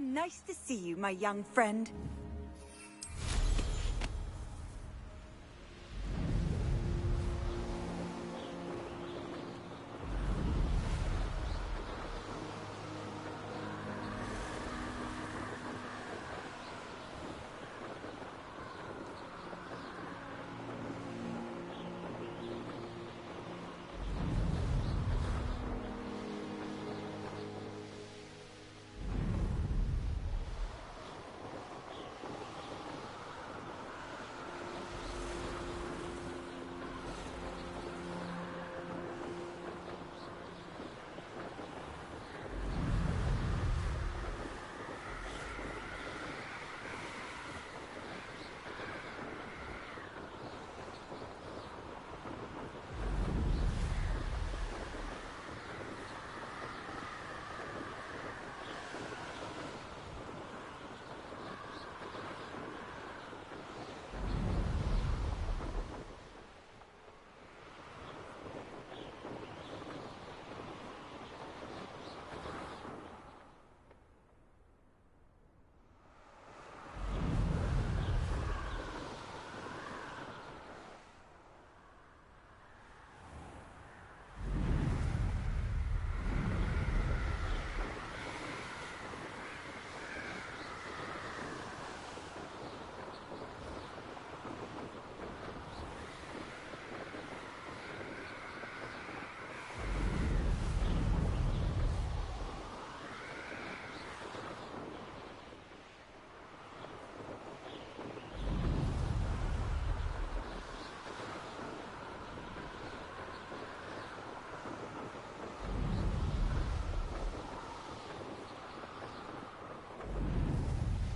nice to see you, my young friend.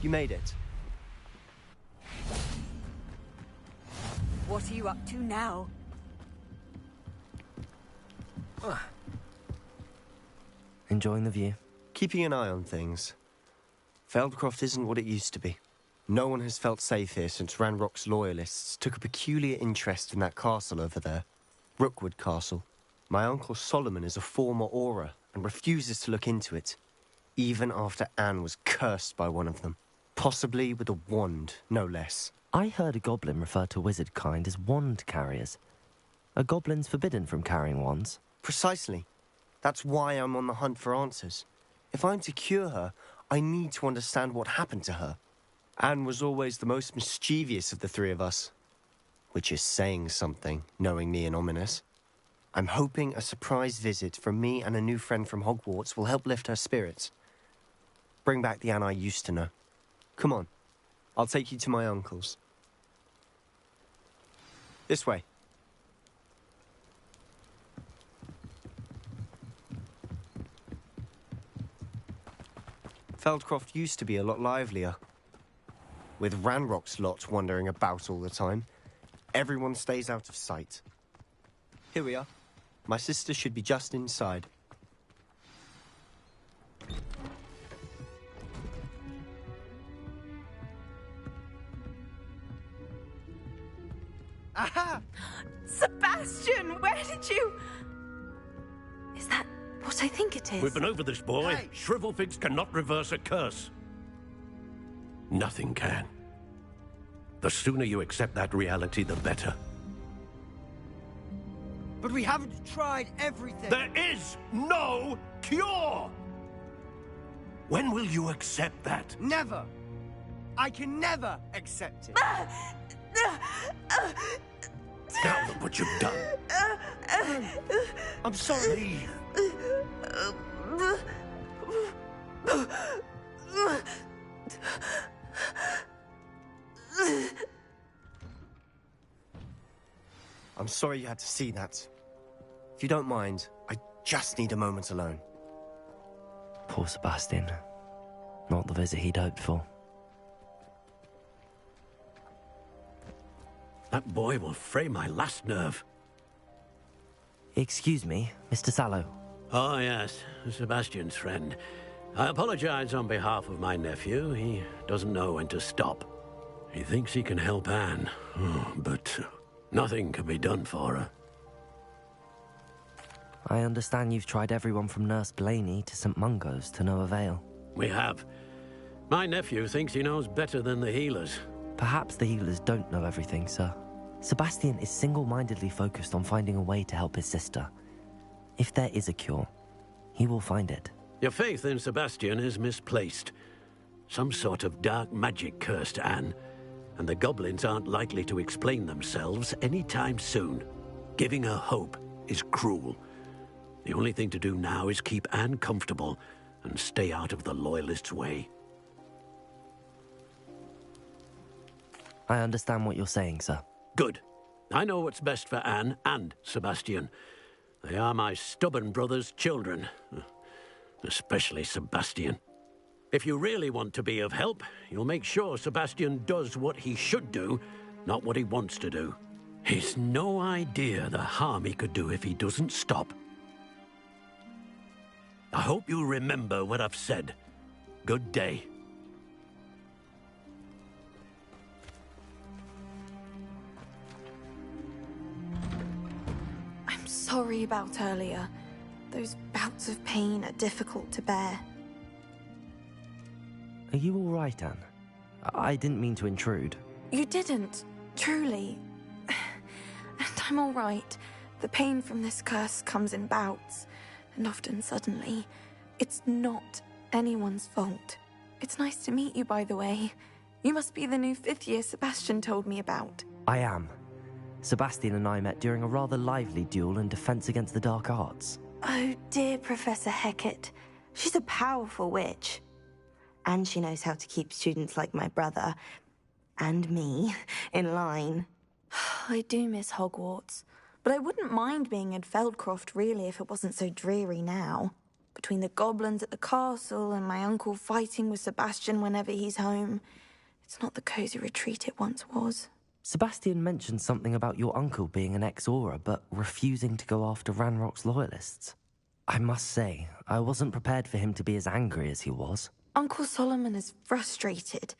You made it. What are you up to now? Enjoying the view? Keeping an eye on things. Feldcroft isn't what it used to be. No one has felt safe here since Ranrock's loyalists took a peculiar interest in that castle over there. Rookwood Castle. My uncle Solomon is a former Auror and refuses to look into it, even after Anne was cursed by one of them. Possibly with a wand, no less. I heard a goblin refer to wizard kind as wand carriers. Are goblins forbidden from carrying wands? Precisely. That's why I'm on the hunt for answers. If I'm to cure her, I need to understand what happened to her. Anne was always the most mischievous of the three of us. Which is saying something, knowing me and ominous. I'm hoping a surprise visit from me and a new friend from Hogwarts will help lift her spirits. Bring back the Anne I used to know. Come on, I'll take you to my uncle's. This way. Feldcroft used to be a lot livelier. With Ranrock's lot wandering about all the time, everyone stays out of sight. Here we are. My sister should be just inside. Aha! Sebastian, where did you... Is that what I think it is? We've been over this, boy. Hey. Shrivelfigs cannot reverse a curse. Nothing can. The sooner you accept that reality, the better. But we haven't tried everything. There is no cure! When will you accept that? Never. I can never accept it. Now look what you've done. I'm sorry. I'm sorry you had to see that. If you don't mind, I just need a moment alone. Poor Sebastian. Not the visit he'd hoped for. That boy will fray my last nerve. Excuse me, Mr. Sallow. Oh, yes, Sebastian's friend. I apologize on behalf of my nephew. He doesn't know when to stop. He thinks he can help Anne, but nothing can be done for her. I understand you've tried everyone from Nurse Blaney to St. Mungo's to no avail. We have. My nephew thinks he knows better than the healers. Perhaps the healers don't know everything, sir. Sebastian is single-mindedly focused on finding a way to help his sister. If there is a cure, he will find it. Your faith in Sebastian is misplaced. Some sort of dark magic cursed Anne, and the goblins aren't likely to explain themselves anytime soon. Giving her hope is cruel. The only thing to do now is keep Anne comfortable and stay out of the Loyalists' way. I understand what you're saying, sir. Good. I know what's best for Anne and Sebastian. They are my stubborn brother's children. Especially Sebastian. If you really want to be of help, you'll make sure Sebastian does what he should do, not what he wants to do. He's no idea the harm he could do if he doesn't stop. I hope you remember what I've said. Good day. I'm sorry about earlier. Those bouts of pain are difficult to bear. Are you all right, Anne? I didn't mean to intrude. You didn't, truly. And I'm all right. The pain from this curse comes in bouts, and often suddenly. It's not anyone's fault. It's nice to meet you, by the way. You must be the new 5th year Sebastian told me about. I am. Sebastian and I met during a rather lively duel in Defense Against the Dark Arts. Oh, dear Professor Hecat. She's a powerful witch. And she knows how to keep students like my brother, and me, in line. I do miss Hogwarts, but I wouldn't mind being in Feldcroft, really, if it wasn't so dreary now. Between the goblins at the castle and my uncle fighting with Sebastian whenever he's home, it's not the cozy retreat it once was. Sebastian mentioned something about your uncle being an ex-Auror, but refusing to go after Ranrock's loyalists. I must say, I wasn't prepared for him to be as angry as he was. Uncle Solomon is frustrated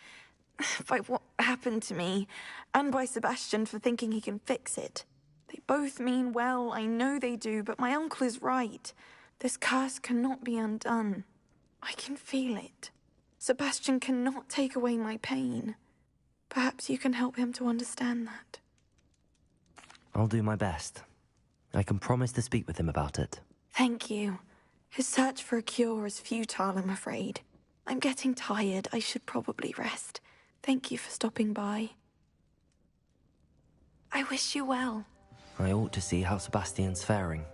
by what happened to me, and by Sebastian for thinking he can fix it. They both mean well, I know they do, but my uncle is right. This curse cannot be undone. I can feel it. Sebastian cannot take away my pain. Perhaps you can help him to understand that. I'll do my best. I can promise to speak with him about it. Thank you. His search for a cure is futile, I'm afraid. I'm getting tired. I should probably rest. Thank you for stopping by. I wish you well. I ought to see how Sebastian's faring.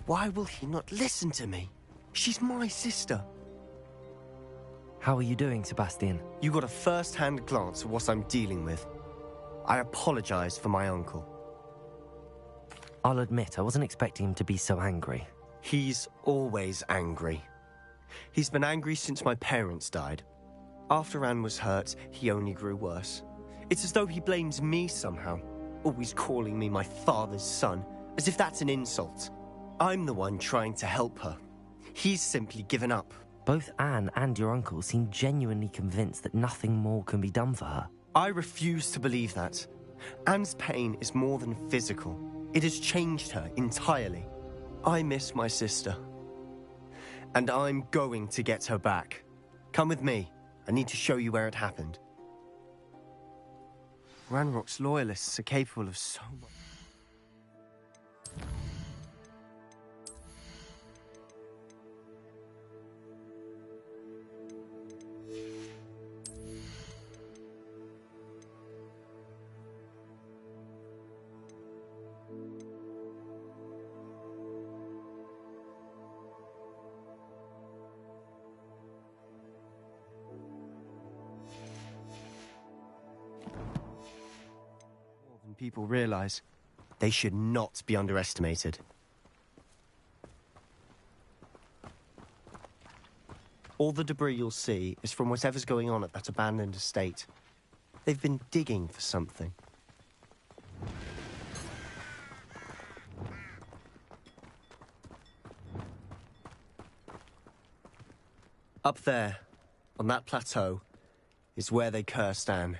Why will he not listen to me? She's my sister. How are you doing, Sebastian? You got a first-hand glance at what I'm dealing with. I apologize for my uncle. I'll admit, I wasn't expecting him to be so angry. He's always angry. He's been angry since my parents died. After Anne was hurt, he only grew worse. It's as though he blames me somehow, always calling me my father's son, as if that's an insult. I'm the one trying to help her. He's simply given up. Both Anne and your uncle seem genuinely convinced that nothing more can be done for her. I refuse to believe that. Anne's pain is more than physical. It has changed her entirely. I miss my sister. And I'm going to get her back. Come with me. I need to show you where it happened. Ranrock's loyalists are capable of so much. People realize they should not be underestimated. All the debris you'll see is from whatever's going on at that abandoned estate. They've been digging for something. Up there, on that plateau, is where they cursed Anne.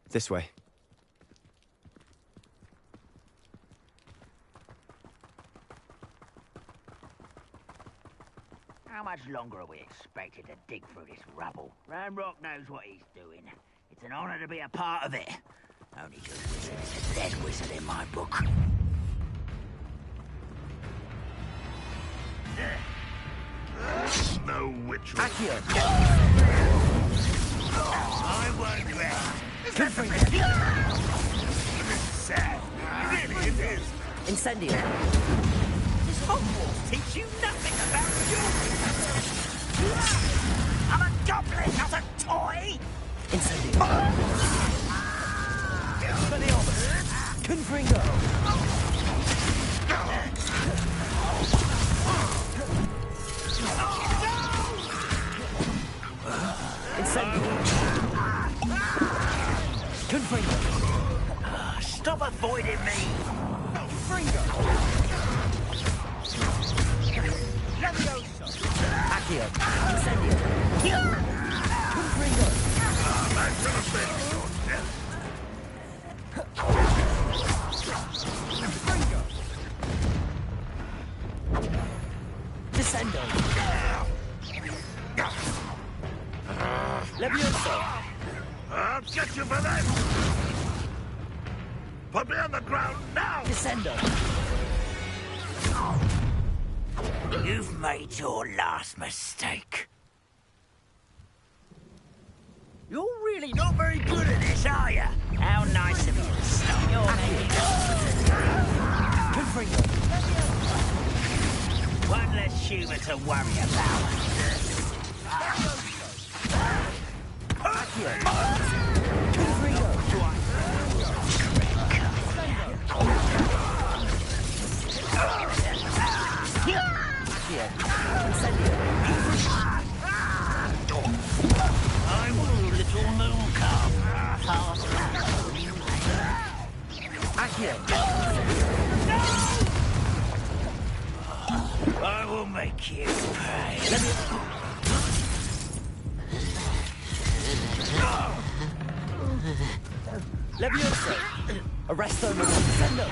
This way. How much longer are we expected to dig through this rubble? Ranrock knows what he's doing. It's an honor to be a part of it. Only good wizard is a dead wizard in my book. No witch. Accio! I won't rest. Good for It's sad. Really, it is. Incendio. Does Hogwarts teach you nothing about you? I'm a goblin, not a toy! Incendio. Confringo. Confringo. Stop avoiding me! Fringo! Levioso! Accio. Incendio. Confringo. Descendo. Levioso. I'll get you for that! Put me on the ground now! Descendo. You've made your last mistake. You're really not very good at this, are you? How nice of you to stop your one less humour to worry about. I will, little moon calf. Fast I will make you pay. Levioso. Arresto Descendo.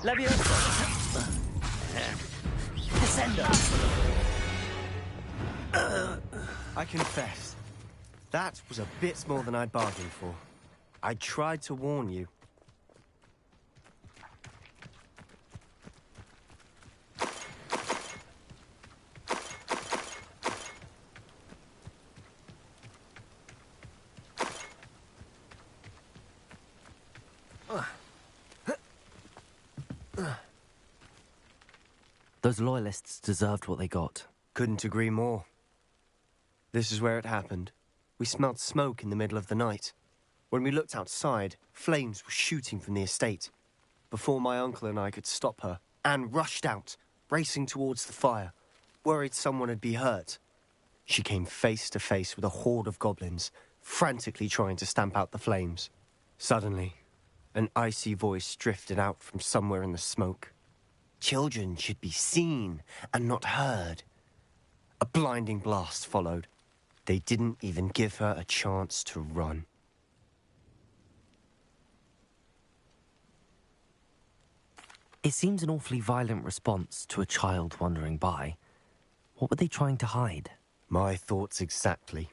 Levioso. Descendo. I confess, that was a bit more than I'd bargained for. I tried to warn you. Those loyalists deserved what they got. Couldn't agree more. This is where it happened. We smelled smoke in the middle of the night. When we looked outside, flames were shooting from the estate. Before my uncle and I could stop her, Anne rushed out, racing towards the fire, worried someone had been hurt. She came face to face with a horde of goblins, frantically trying to stamp out the flames. Suddenly, an icy voice drifted out from somewhere in the smoke. Children should be seen and not heard. A blinding blast followed. They didn't even give her a chance to run. It seems an awfully violent response to a child wandering by. What were they trying to hide? My thoughts exactly.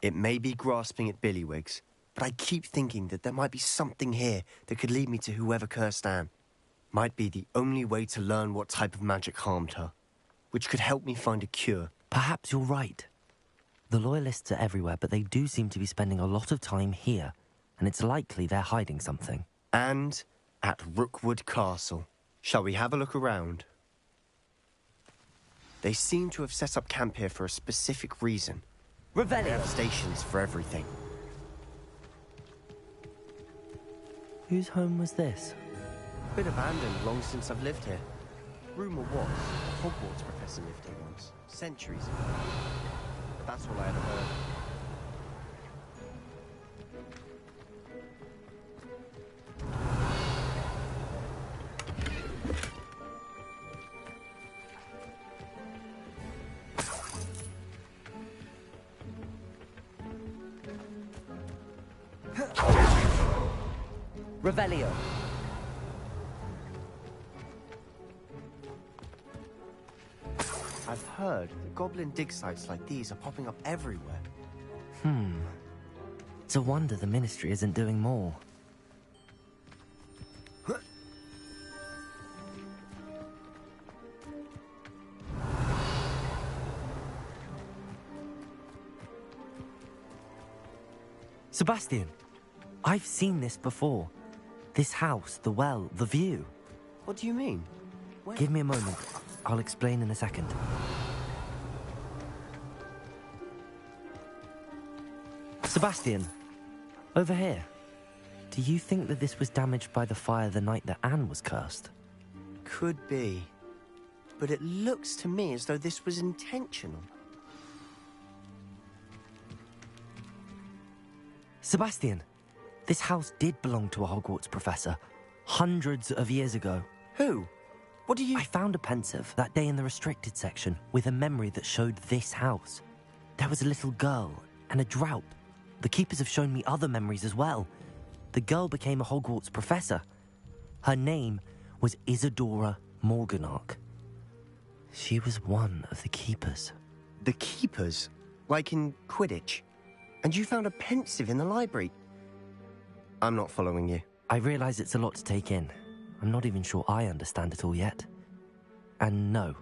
It may be grasping at Billywigs, but I keep thinking that there might be something here that could lead me to whoever cursed Anne. Might be the only way to learn what type of magic harmed her, which could help me find a cure. Perhaps you're right. The Loyalists are everywhere, but they do seem to be spending a lot of time here, and it's likely they're hiding something. And at Rookwood Castle. Shall we have a look around? They seem to have set up camp here for a specific reason. Revelio. They have stations for everything. Whose home was this? Been abandoned long since I've lived here. Rumour was a Hogwarts professor lived here once, centuries ago. But that's all I ever heard. Revelio. I've heard that goblin dig sites like these are popping up everywhere. It's a wonder the Ministry isn't doing more. Sebastian, I've seen this before. This house, the well, the view. What do you mean? Where? Give me a moment. I'll explain in a second. Sebastian, over here. Do you think that this was damaged by the fire the night that Anne was cursed? Could be. But it looks to me as though this was intentional. Sebastian, this house did belong to a Hogwarts professor, hundreds of years ago. Who? What do you... I found a pensive that day in the restricted section with a memory that showed this house. There was a little girl and a drought. The keepers have shown me other memories as well. The girl became a Hogwarts professor. Her name was Isadora Morganach. She was one of the keepers. The keepers? Like in Quidditch? And you found a pensive in the library? I'm not following you. I realize it's a lot to take in. I'm not even sure I understand it all yet. And no,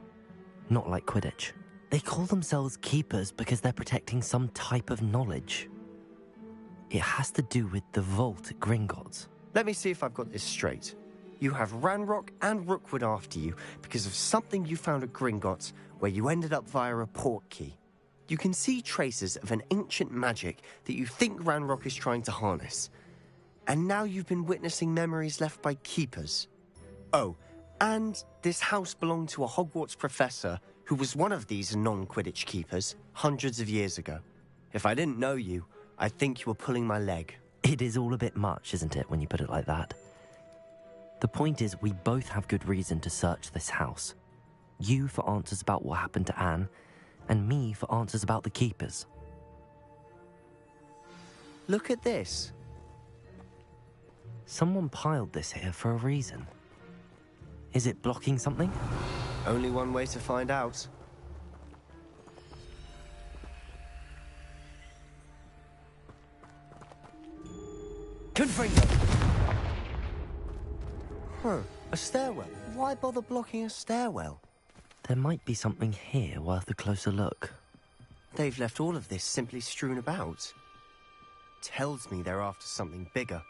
not like Quidditch. They call themselves keepers because they're protecting some type of knowledge. It has to do with the vault at Gringotts. Let me see if I've got this straight. You have Ranrock and Rookwood after you because of something you found at Gringotts where you ended up via a port key. You can see traces of an ancient magic that you think Ranrock is trying to harness. And now you've been witnessing memories left by keepers. Oh, and this house belonged to a Hogwarts professor who was one of these non-Quidditch keepers hundreds of years ago. If I didn't know you, I'd think you were pulling my leg. It is all a bit much, isn't it, when you put it like that? The point is, we both have good reason to search this house. You for answers about what happened to Anne, and me for answers about the keepers. Look at this. Someone piled this here for a reason. Is it blocking something? Only one way to find out. Confringo! Huh, a stairwell. Why bother blocking a stairwell? There might be something here worth a closer look. They've left all of this simply strewn about. Tells me they're after something bigger.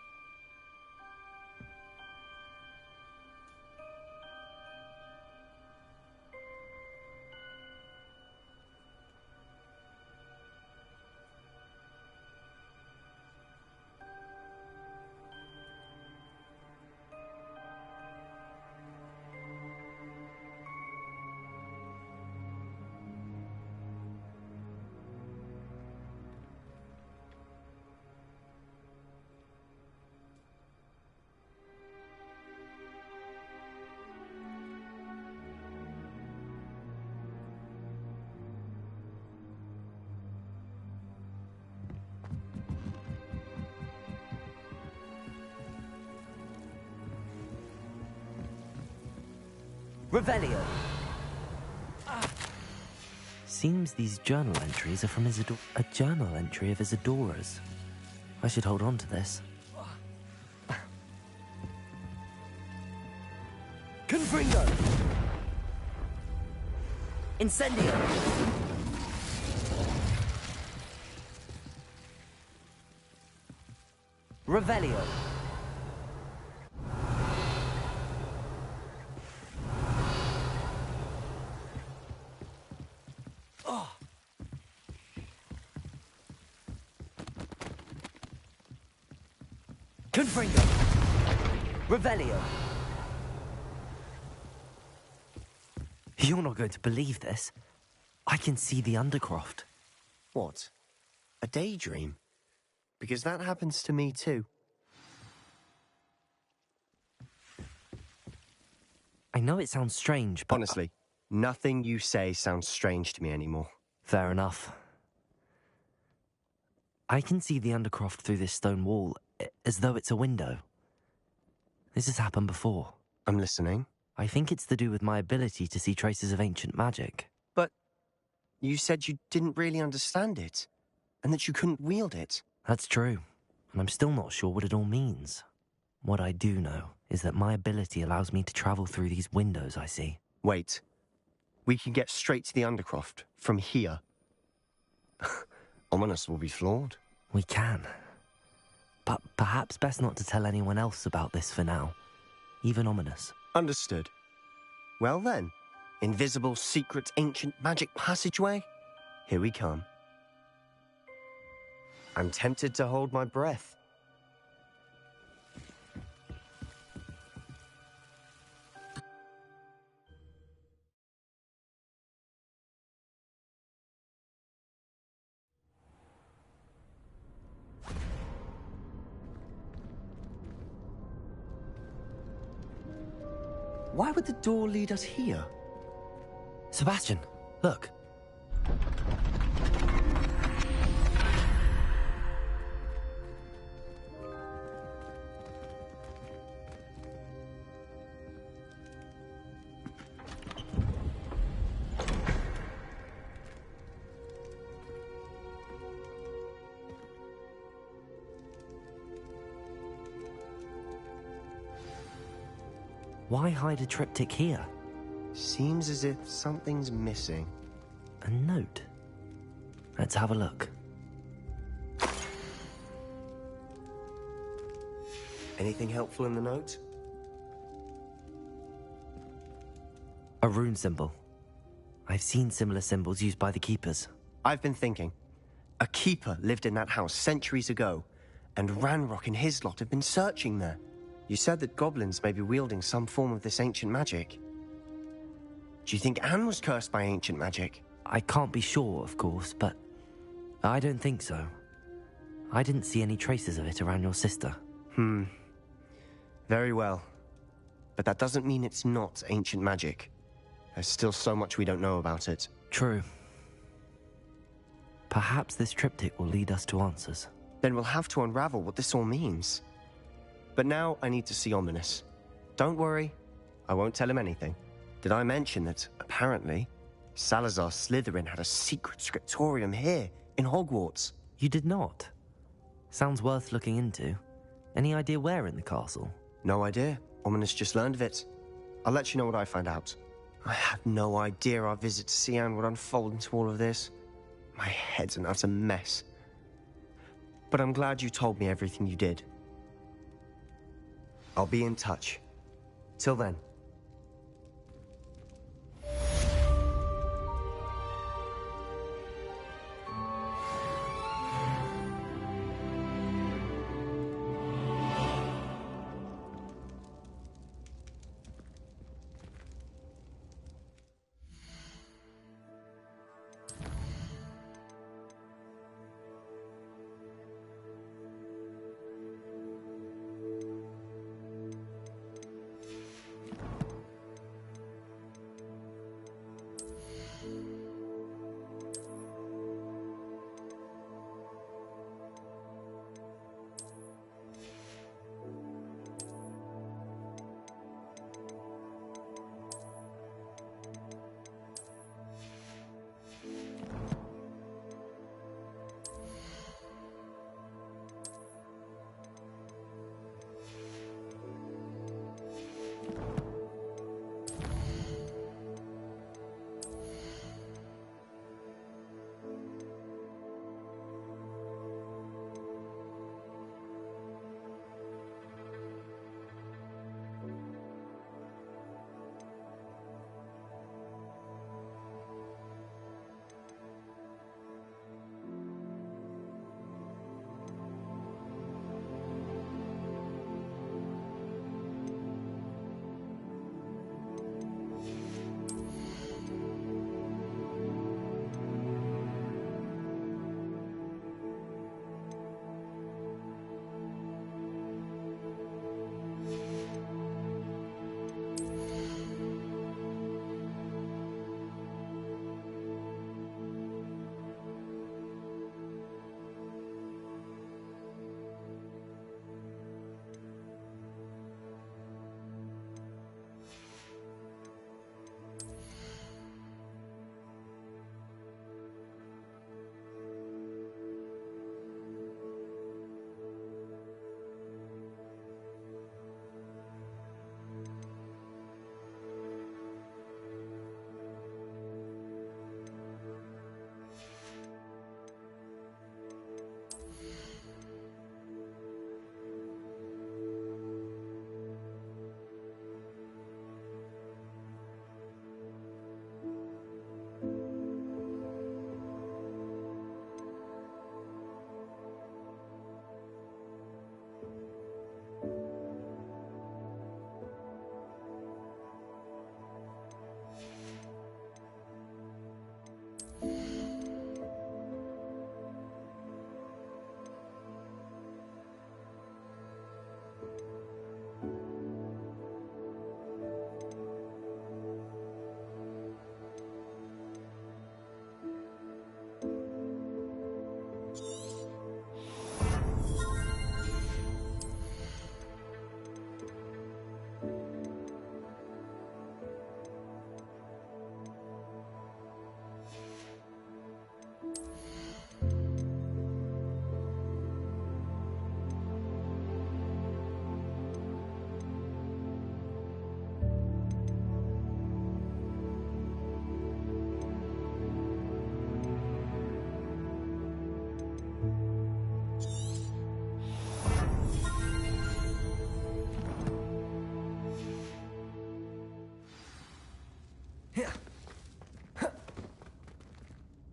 Revelio! Seems these journal entries are from Isadora. A journal entry of Isadora's. I should hold on to this. Confringo! Incendio! Revelio! Confringo! Revelio! You're not going to believe this. I can see the Undercroft. What? A daydream? Because that happens to me too. I know it sounds strange, but... Honestly, nothing you say sounds strange to me anymore. Fair enough. I can see the Undercroft through this stone wall, as though it's a window. This has happened before. I'm listening. I think it's to do with my ability to see traces of ancient magic. But you said you didn't really understand it, and that you couldn't wield it. That's true, and I'm still not sure what it all means. What I do know is that my ability allows me to travel through these windows I see. Wait. We can get straight to the Undercroft from here. Ominis will be floored. We can. But perhaps best not to tell anyone else about this for now. Even Ominis. Understood. Well then, invisible, secret, ancient magic passageway? Here we come. I'm tempted to hold my breath. Why would the door lead us here? Sebastian, look. Why hide a triptych here? Seems as if something's missing. A note. Let's have a look. Anything helpful in the note? A rune symbol. I've seen similar symbols used by the keepers. I've been thinking. A keeper lived in that house centuries ago, and Ranrock and his lot have been searching there. You said that goblins may be wielding some form of this ancient magic. Do you think Anne was cursed by ancient magic? I can't be sure, of course, but I don't think so. I didn't see any traces of it around your sister. Very well. But that doesn't mean it's not ancient magic. There's still so much we don't know about it. True. Perhaps this triptych will lead us to answers. Then we'll have to unravel what this all means. But now I need to see Ominis. Don't worry, I won't tell him anything. Did I mention that, apparently, Salazar Slytherin had a secret scriptorium here, in Hogwarts? You did not? Sounds worth looking into. Any idea where in the castle? No idea. Ominis just learned of it. I'll let you know what I find out. I had no idea our visit to Cian would unfold into all of this. My head's an utter mess. But I'm glad you told me everything you did. I'll be in touch. Till then.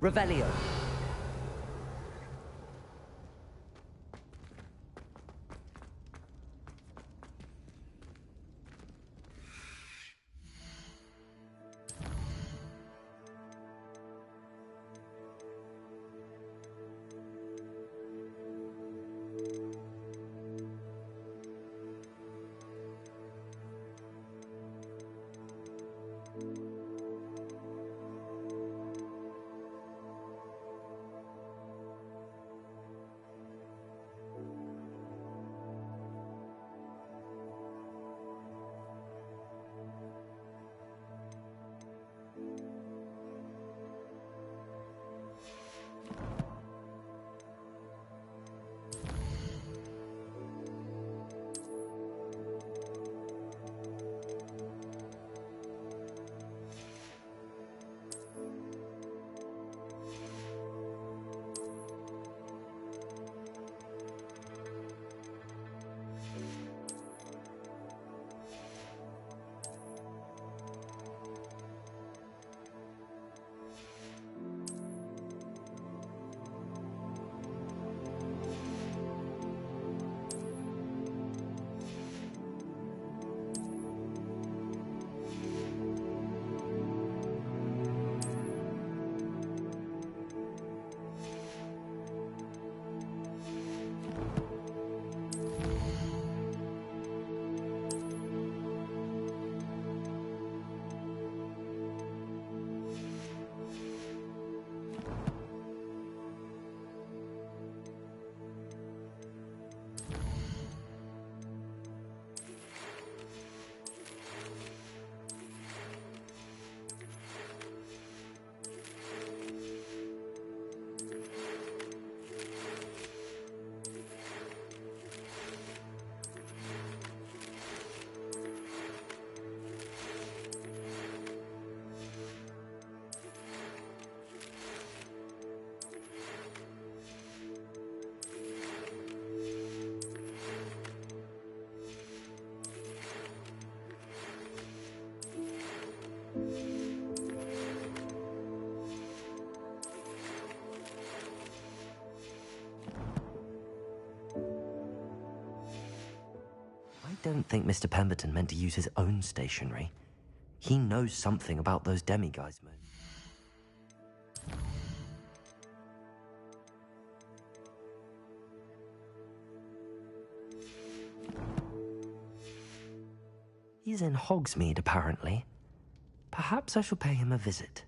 Revelio. I don't think Mr. Pemberton meant to use his own stationery. He knows something about those demiguise men. He's in Hogsmeade, apparently. Perhaps I shall pay him a visit.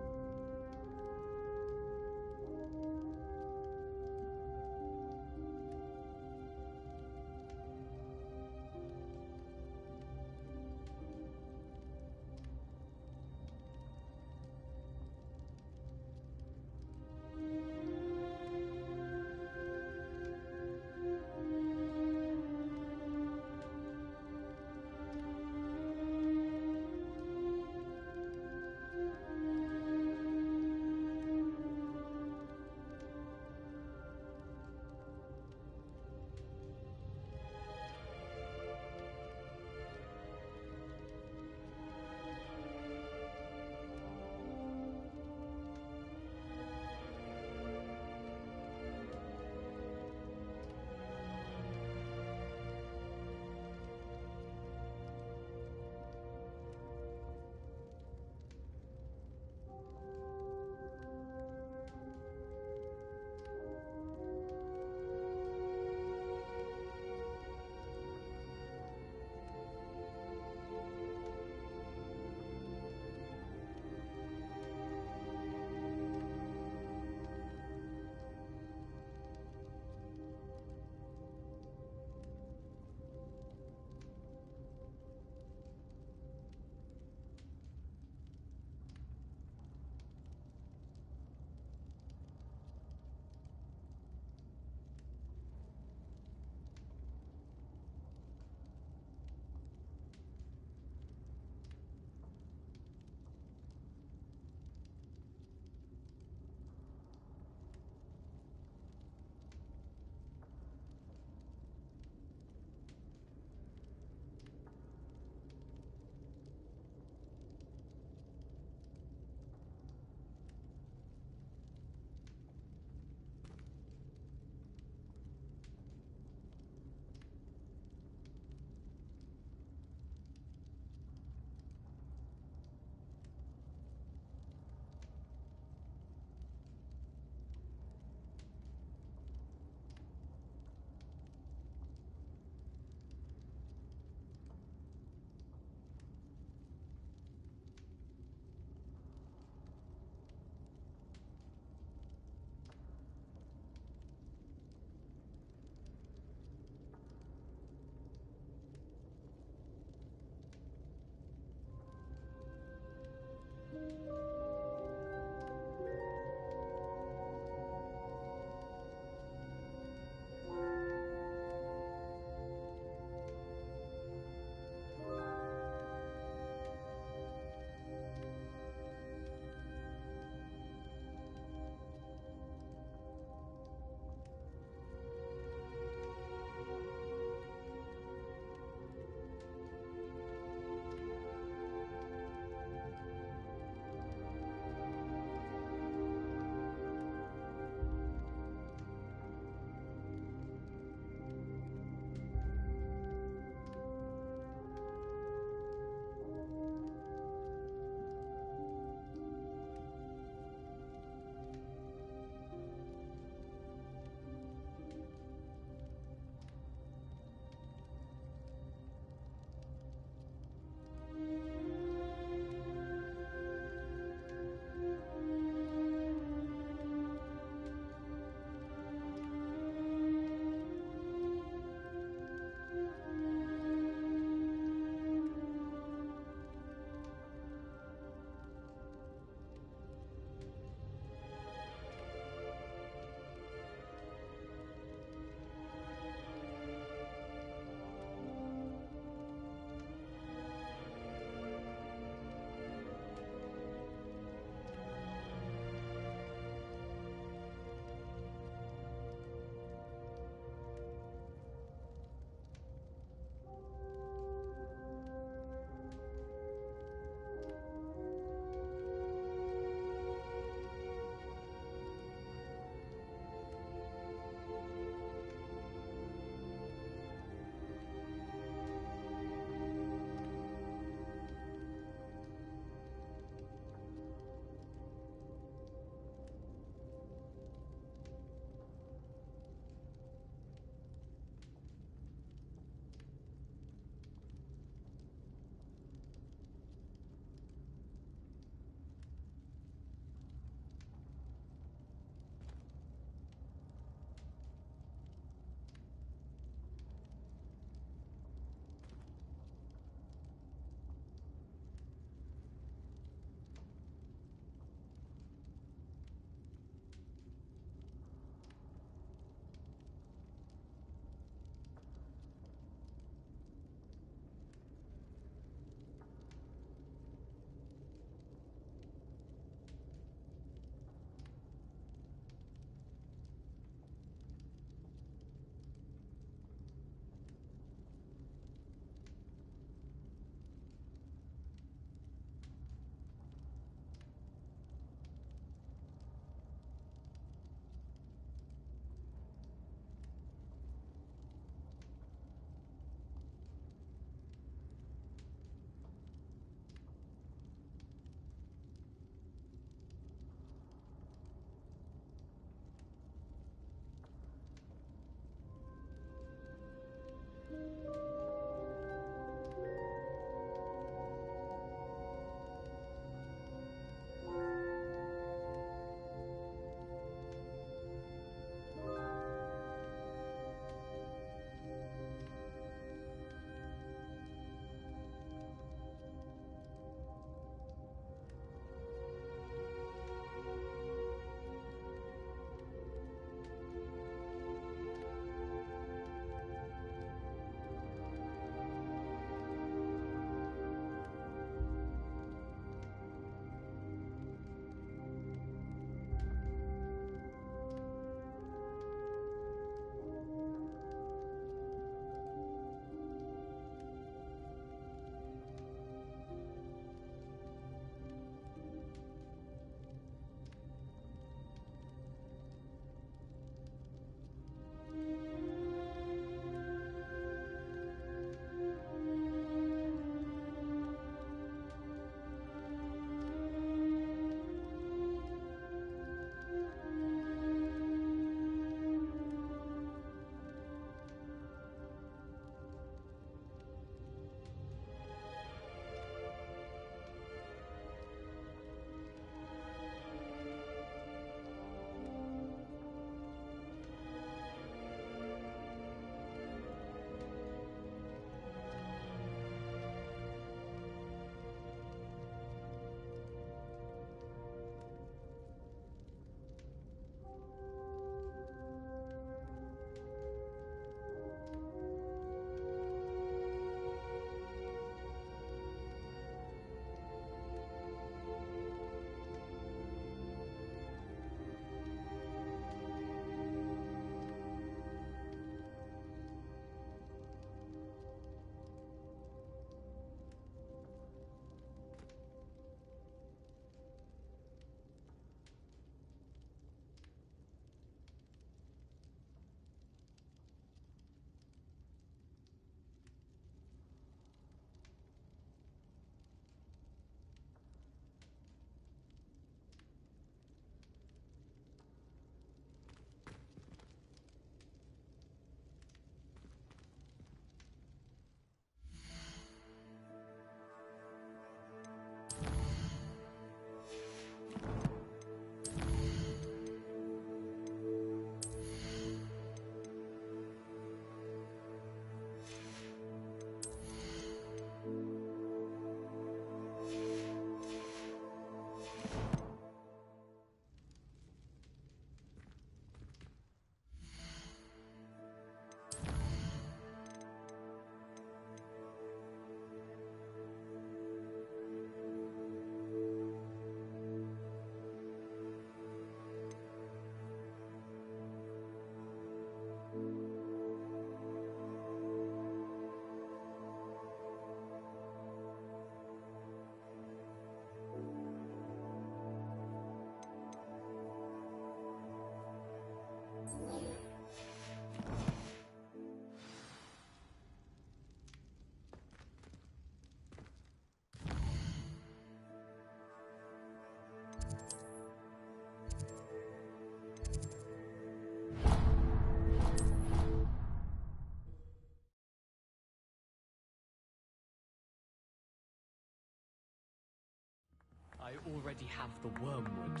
already have the wormwood.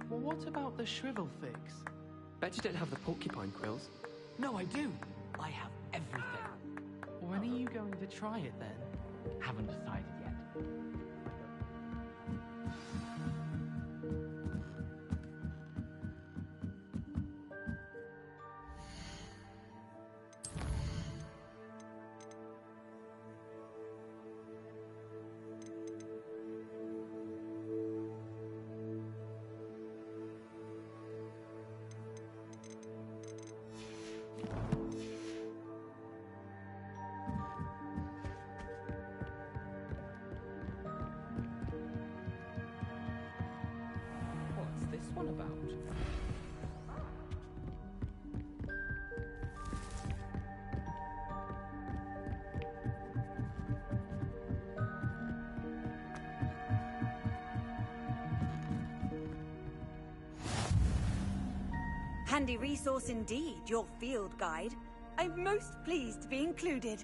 Well, what about the shrivel figs? Bet you don't have the porcupine quills. No, I do. I have everything. When are you going to try it then? Haven't decided yet. One about? Handy resource indeed, your field guide. I'm most pleased to be included.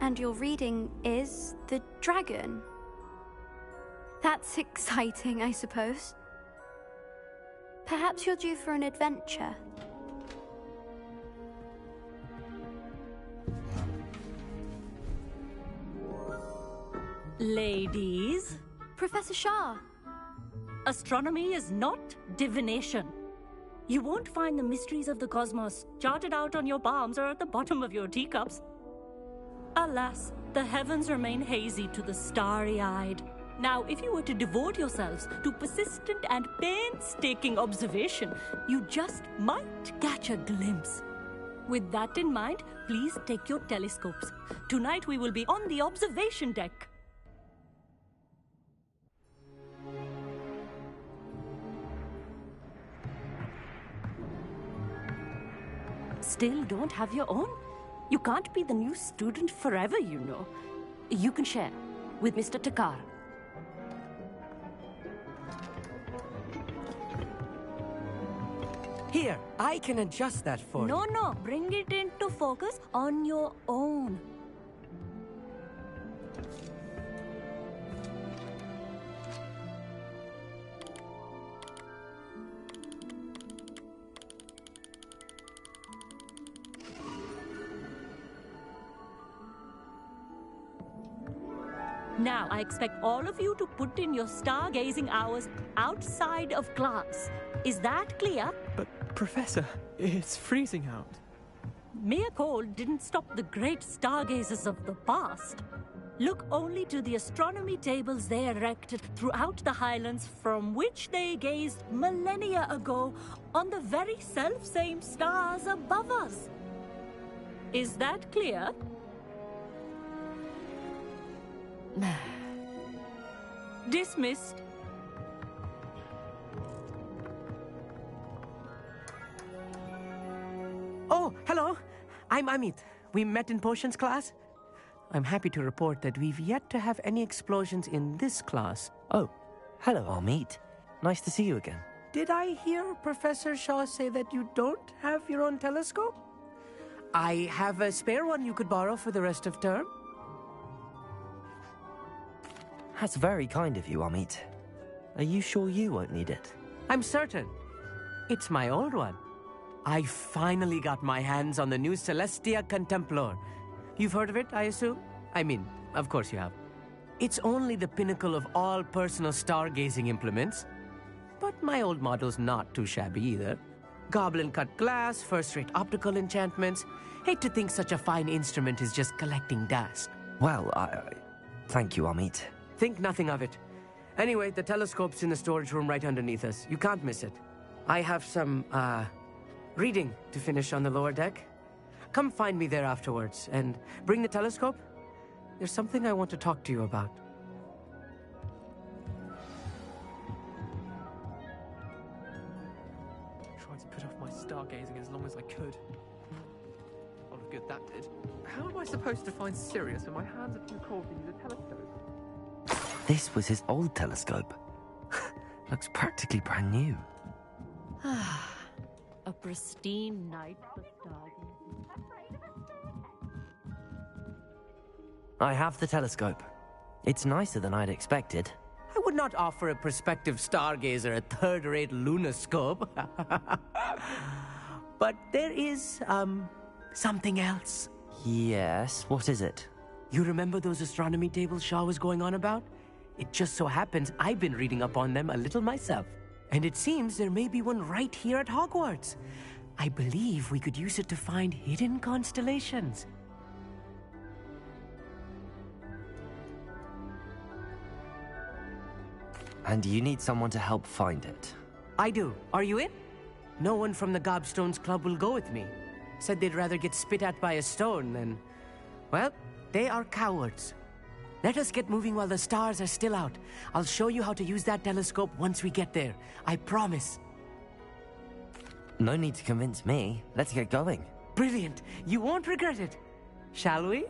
And your reading is The Dragon. That's exciting, I suppose. Perhaps you're due for an adventure. Ladies. Professor Shah. Astronomy is not divination. You won't find the mysteries of the cosmos charted out on your palms or at the bottom of your teacups. Alas, the heavens remain hazy to the starry-eyed. Now, if you were to devote yourselves to persistent and painstaking observation, you just might catch a glimpse. With that in mind, please take your telescopes. Tonight we will be on the observation deck. Still don't have your own? You can't be the new student forever, you know. You can share with Mr. Takar. Here, I can adjust that for you. No, bring it into focus on your own. Now, I expect all of you to put in your stargazing hours outside of class. Is that clear? But, Professor, it's freezing out. Mere cold didn't stop the great stargazers of the past. Look only to the astronomy tables they erected throughout the Highlands from which they gazed millennia ago on the very self-same stars above us. Is that clear? Dismissed. Oh, hello. I'm Amit. We met in potions class. I'm happy to report that we've yet to have any explosions in this class. Oh, hello, Amit. Nice to see you again. Did I hear Professor Shaw say that you don't have your own telescope? I have a spare one you could borrow for the rest of term. That's very kind of you, Amit. Are you sure you won't need it? I'm certain. It's my old one. I finally got my hands on the new Celestia Contemplar. You've heard of it, I assume? I mean, of course you have. It's only the pinnacle of all personal stargazing implements. But my old model's not too shabby either. Goblin-cut glass, first-rate optical enchantments. Hate to think such a fine instrument is just collecting dust. Well, thank you, Amit. Think nothing of it. Anyway, the telescope's in the storage room right underneath us. You can't miss it. I have some, reading to finish on the lower deck. Come find me there afterwards, and bring the telescope. There's something I want to talk to you about. Tried to put off my stargazing as long as I could. A lot of good that did. How am I supposed to find Sirius when my hands are too cold to use a telescope? This was his old telescope. Looks practically brand new. A pristine night for stargazing. I have the telescope. It's nicer than I'd expected. I would not offer a prospective stargazer a third-rate lunoscope. But there is, something else. Yes, what is it? You remember those astronomy tables Shaw was going on about? It just so happens I've been reading up on them a little myself. And it seems there may be one right here at Hogwarts. I believe we could use it to find hidden constellations. And you need someone to help find it. I do. Are you in? No one from the Gobstones Club will go with me. Said they'd rather get spit at by a stone than... Well, they are cowards. Let us get moving while the stars are still out. I'll show you how to use that telescope once we get there. I promise. No need to convince me. Let's get going. Brilliant. You won't regret it. Shall we?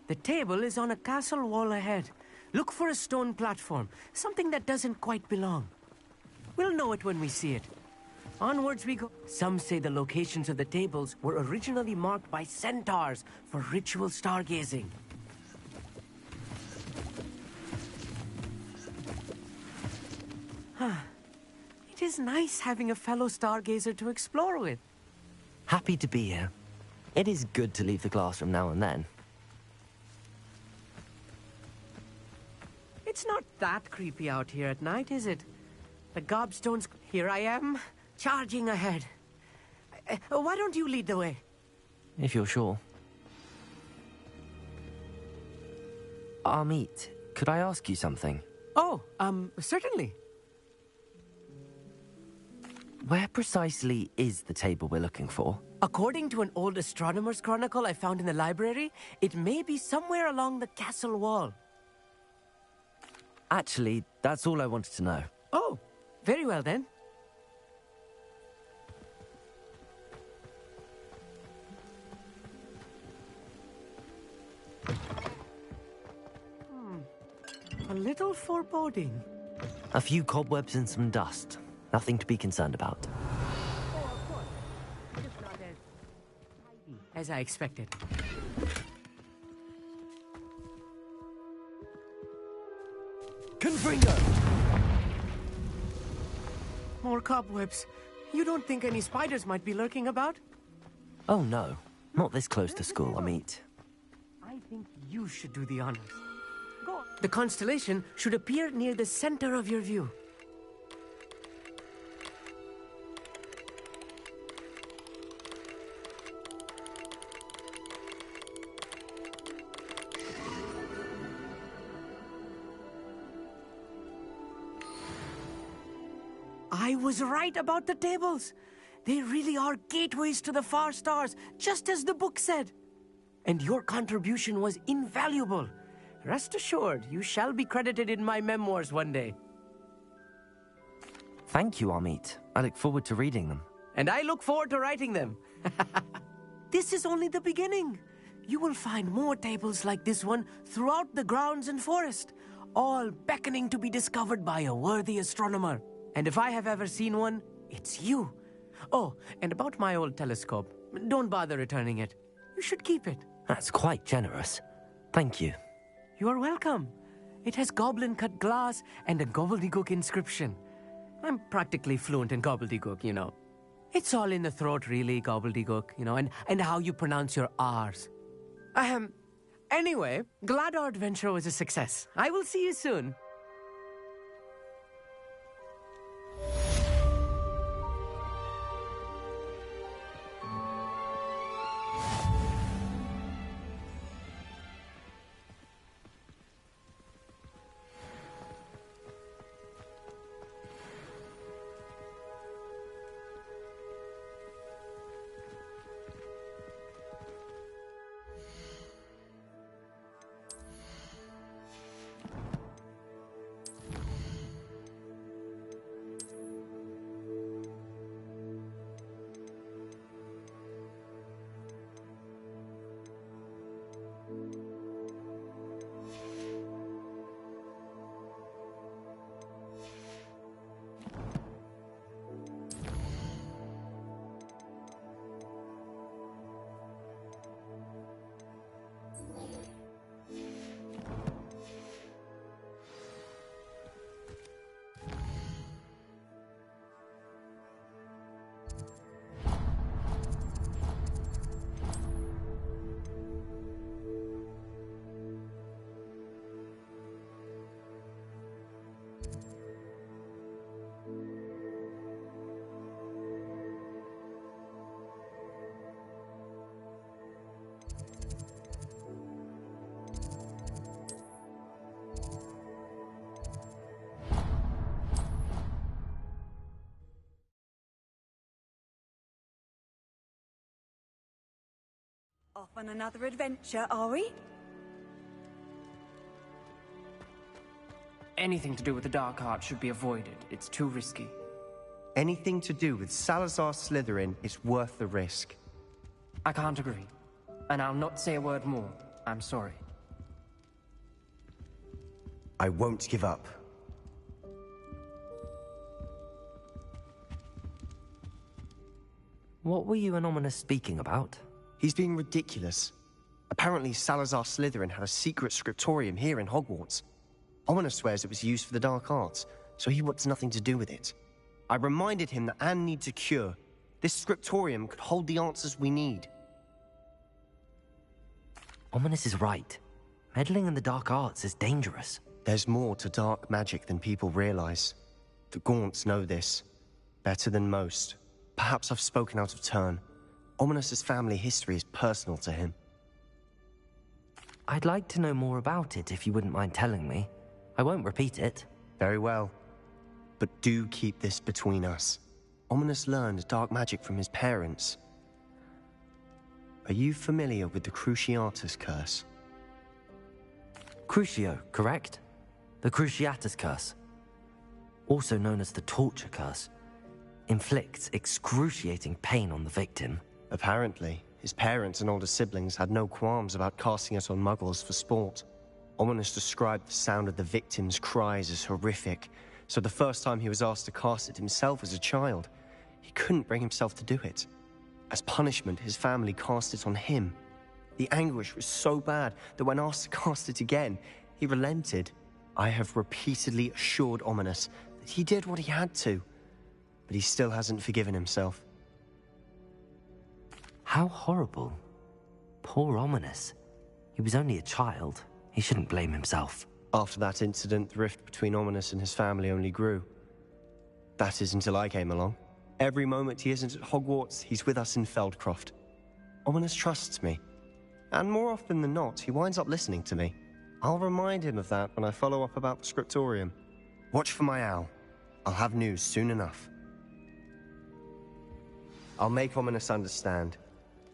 The table is on a castle wall ahead. Look for a stone platform, something that doesn't quite belong. We'll know it when we see it. Onwards we go. Some say the locations of the tables were originally marked by centaurs for ritual stargazing. It is nice having a fellow stargazer to explore with. Happy to be here. It is good to leave the classroom now and then. It's not that creepy out here at night, is it? The Gobstones... Here I am, charging ahead. Why don't you lead the way? If you're sure. Amit, could I ask you something? Oh, certainly. Where precisely is the table we're looking for? According to an old astronomer's chronicle I found in the library, it may be somewhere along the castle wall. Actually, that's all I wanted to know. Oh, very well then. A little foreboding. A few cobwebs and some dust. Nothing to be concerned about. Oh, of course. Just not as I expected. Confringo! More cobwebs. You don't think any spiders might be lurking about? Oh no, not this close to school, Amit. I think you should do the honors. Go on. The constellation should appear near the center of your view. I was right about the tables. They really are gateways to the far stars, just as the book said. And your contribution was invaluable. Rest assured, you shall be credited in my memoirs one day. Thank you, Amit. I look forward to reading them. And I look forward to writing them. This is only the beginning. You will find more tables like this one throughout the grounds and forest, all beckoning to be discovered by a worthy astronomer. And if I have ever seen one, it's you. Oh, and about my old telescope, don't bother returning it. You should keep it. That's quite generous. Thank you. You are welcome. It has goblin-cut glass and a gobbledygook inscription. I'm practically fluent in gobbledygook, you know. It's all in the throat, really, gobbledygook, you know, and how you pronounce your R's. Anyway, glad our adventure was a success. I will see you soon. Off on another adventure, are we? Anything to do with the Dark Arts should be avoided. It's too risky. Anything to do with Salazar Slytherin is worth the risk. I can't agree. And I'll not say a word more. I'm sorry. I won't give up. What were you and Ominis speaking about? He's being ridiculous. Apparently Salazar Slytherin had a secret scriptorium here in Hogwarts. Ominis swears it was used for the Dark Arts, so he wants nothing to do with it. I reminded him that Anne needs a cure. This scriptorium could hold the answers we need. Ominis is right. Meddling in the Dark Arts is dangerous. There's more to dark magic than people realize. The Gaunts know this. Better than most. Perhaps I've spoken out of turn. Ominis' family history is personal to him. I'd like to know more about it if you wouldn't mind telling me. I won't repeat it. Very well. But do keep this between us. Ominis learned dark magic from his parents. Are you familiar with the Cruciatus Curse? Crucio, correct? The Cruciatus Curse. Also known as the Torture Curse. Inflicts excruciating pain on the victim. Apparently, his parents and older siblings had no qualms about casting it on muggles for sport. Ominis described the sound of the victim's cries as horrific, so the first time he was asked to cast it himself as a child, he couldn't bring himself to do it. As punishment, his family cast it on him. The anguish was so bad that when asked to cast it again, he relented. I have repeatedly assured Ominis that he did what he had to, but he still hasn't forgiven himself. How horrible. Poor Ominis. He was only a child. He shouldn't blame himself. After that incident, the rift between Ominis and his family only grew. That is until I came along. Every moment he isn't at Hogwarts, he's with us in Feldcroft. Ominis trusts me. And more often than not, he winds up listening to me. I'll remind him of that when I follow up about the scriptorium. Watch for my owl. I'll have news soon enough. I'll make Ominis understand.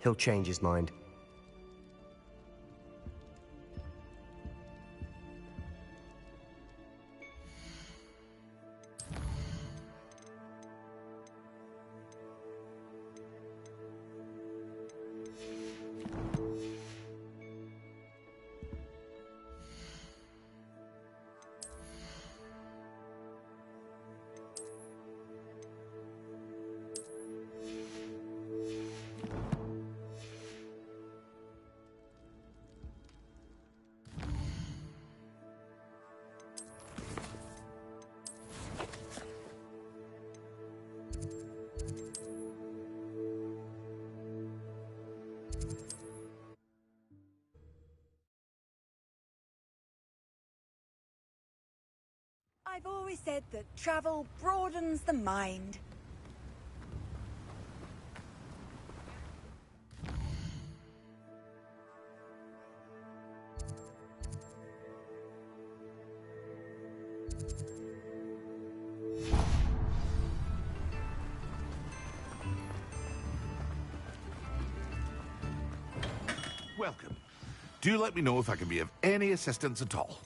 He'll change his mind. I've always said that travel broadens the mind. Welcome. Do let me know if I can be of any assistance at all.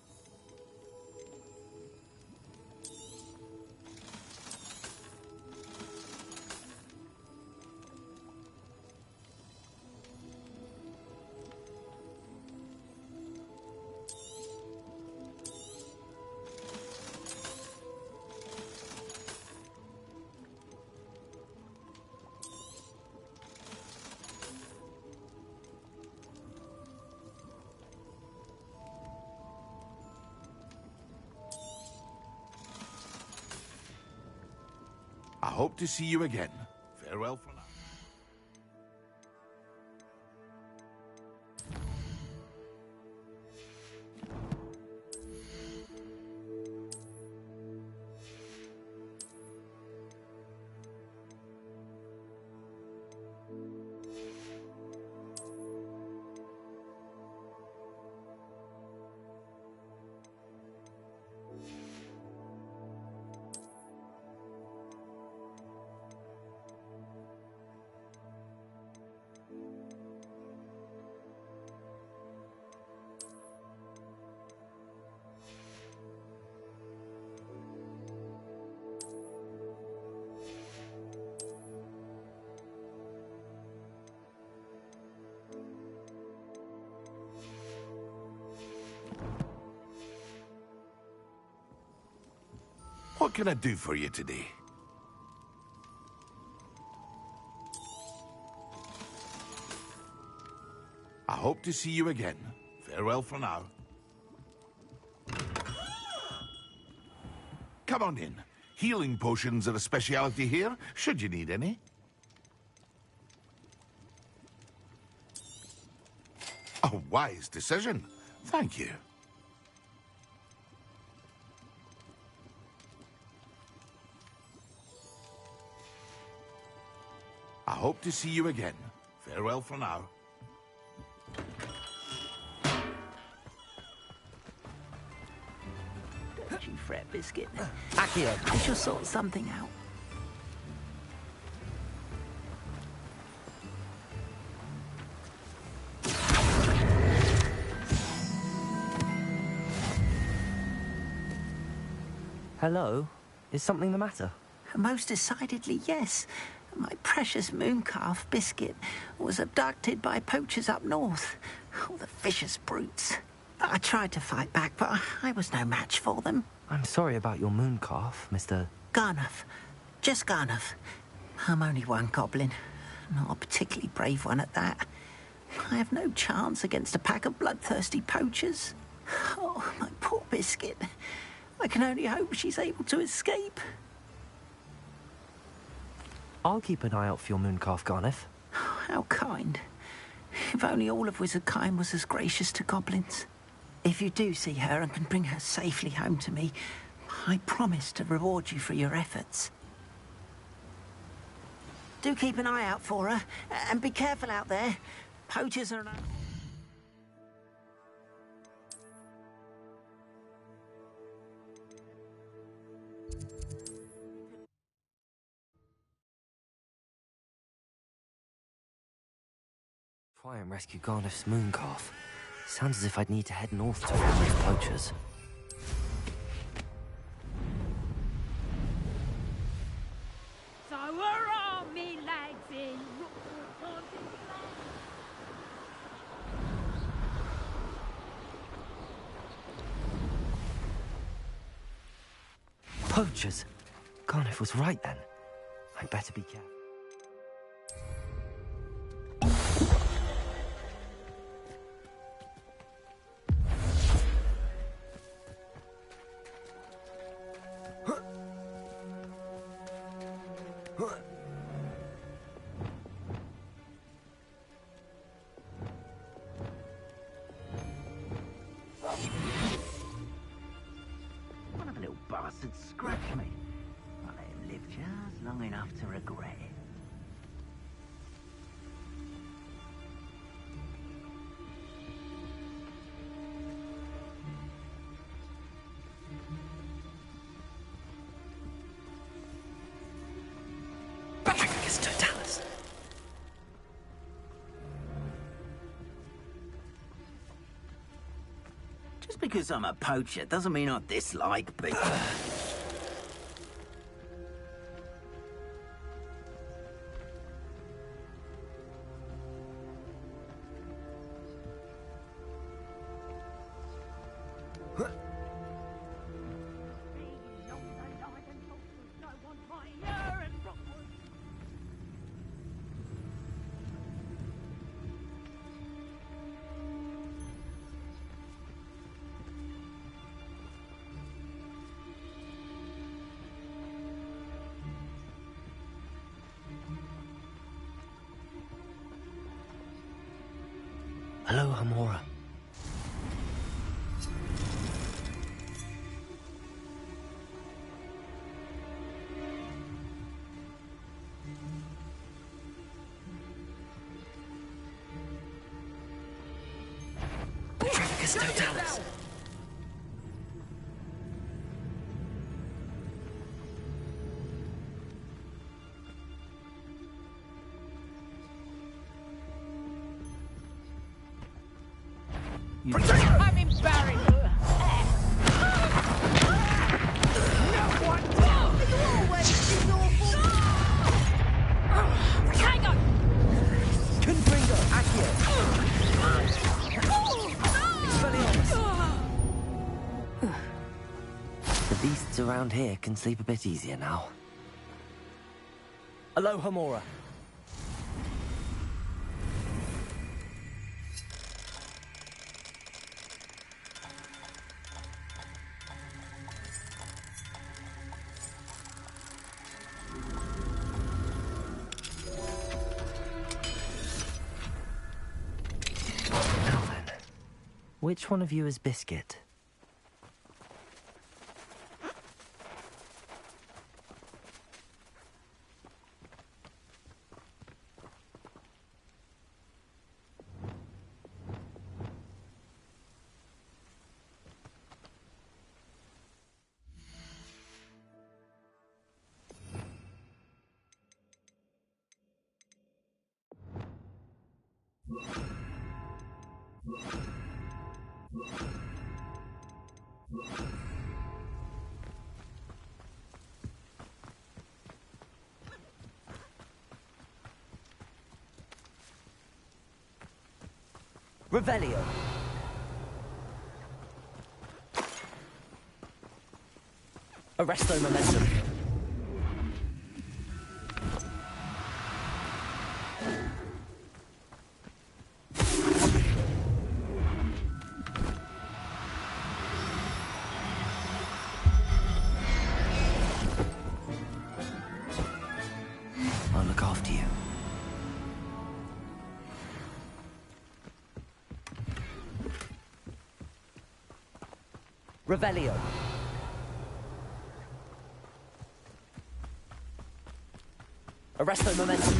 I hope to see you again. Farewell for now. What can I do for you today? I hope to see you again. Farewell for now. Come on in. Healing potions are a speciality here, should you need any. A wise decision. Thank you. I hope to see you again. Farewell for now. Don't you fret, Biscuit. Accio. I shall sort something out. Hello? Is something the matter? Most decidedly, yes. My precious mooncalf, Biscuit, was abducted by poachers up north. All the vicious brutes. I tried to fight back, but I was no match for them. I'm sorry about your mooncalf, Mr. Garnuff. Just Garnuff. I'm only one goblin. Not a particularly brave one at that. I have no chance against a pack of bloodthirsty poachers. Oh, my poor Biscuit. I can only hope she's able to escape. I'll keep an eye out for your mooncalf, Garnuff. How kind. If only all of Wizardkind was as gracious to goblins. If you do see her and can bring her safely home to me, I promise to reward you for your efforts. Do keep an eye out for her, and be careful out there. Poachers are... Try and rescue Garnuff's mooncalf. Sounds as if I'd need to head north to find those poachers. So where are me lads in Rookwood Poachers? Garnuff was right then. I'd better be careful. One of the little bastards scratched me. I'll let him live just long enough to regret it. Patricus Totalis. Just because I'm a poacher doesn't mean I dislike people. Hello, Hamora. Patricus Totalis. I'm in Barry. Hang on! Confringo, Accio. Expelliarmus. beasts around here can sleep a bit easier now. Aloha, Mora. Now then, which one of you is Biscuit? Revelio. Arresto momentum. I'll look after you. Revelio. Arresto momentum.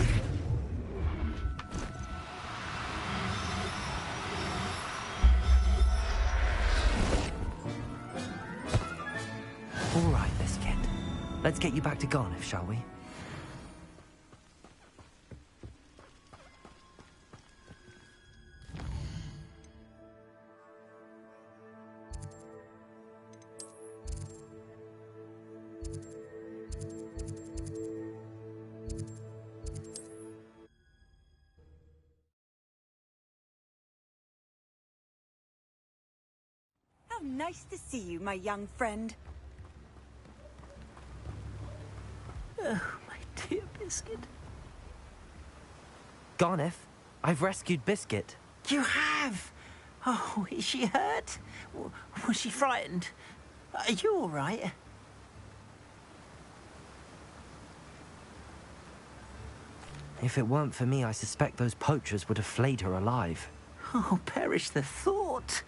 All right, Biscuit. Let's get you back to Garniff, shall we? How nice to see you, my young friend. Oh, my dear Biscuit. Garniff, I've rescued Biscuit. You have? Oh, is she hurt? Was she frightened? Are you all right? If it weren't for me, I suspect those poachers would have flayed her alive. Oh, perish the thought.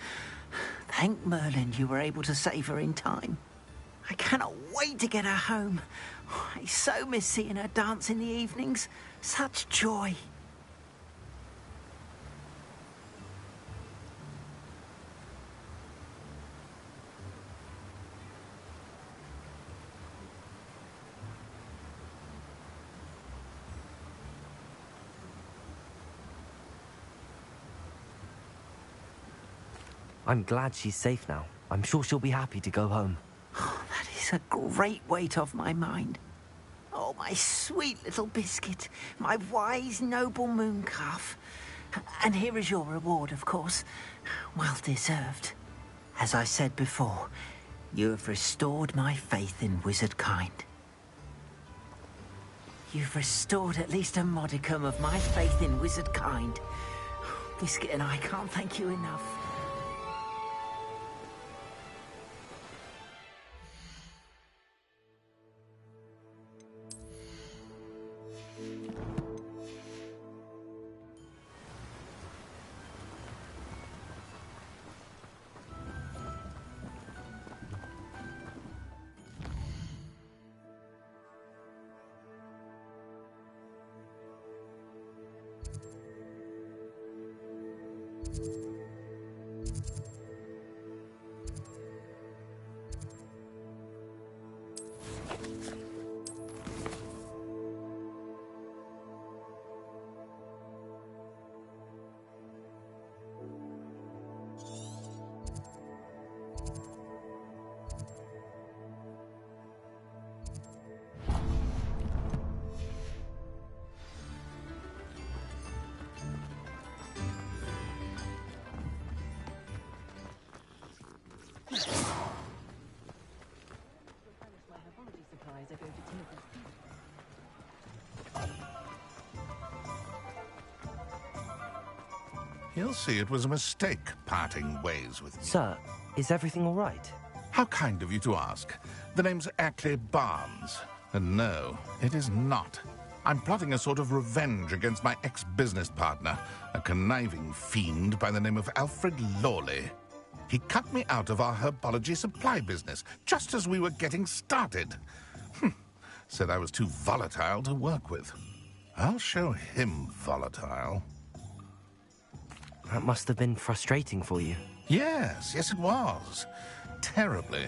Thank Merlin you were able to save her in time. I cannot wait to get her home. I so miss seeing her dance in the evenings. Such joy. I'm glad she's safe now. I'm sure she'll be happy to go home. Oh, that is a great weight off my mind. Oh, my sweet little Biscuit, my wise, noble moon calf. And here is your reward, of course. Well deserved. As I said before, you have restored my faith in wizard kind. You've restored at least a modicum of my faith in wizard kind. Biscuit and I can't thank you enough. Otherwise, I go to Timothy's. He'll see it was a mistake parting ways with me. Sir, is everything all right? How kind of you to ask. The name's Ackley Barnes. And no, it is not. I'm plotting a sort of revenge against my ex-business partner, a conniving fiend by the name of Alfred Lawley. He cut me out of our herbology supply business, just as we were getting started. Said I was too volatile to work with. I'll show him volatile. That must have been frustrating for you. Yes, it was. Terribly.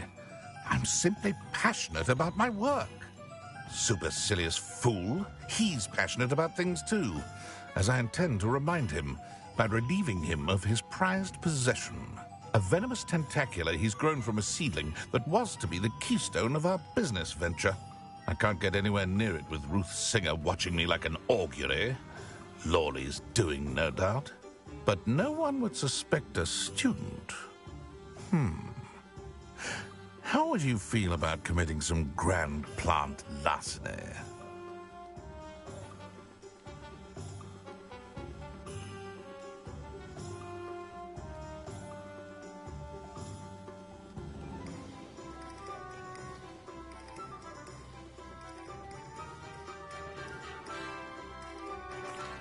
I'm simply passionate about my work. Supercilious fool. He's passionate about things too, as I intend to remind him by relieving him of his prized possession. A venomous tentacula he's grown from a seedling that was to be the keystone of our business venture. I can't get anywhere near it with Ruth Singer watching me like an augury. Lawley's doing, no doubt. But no one would suspect a student. How would you feel about committing some grand plant larceny?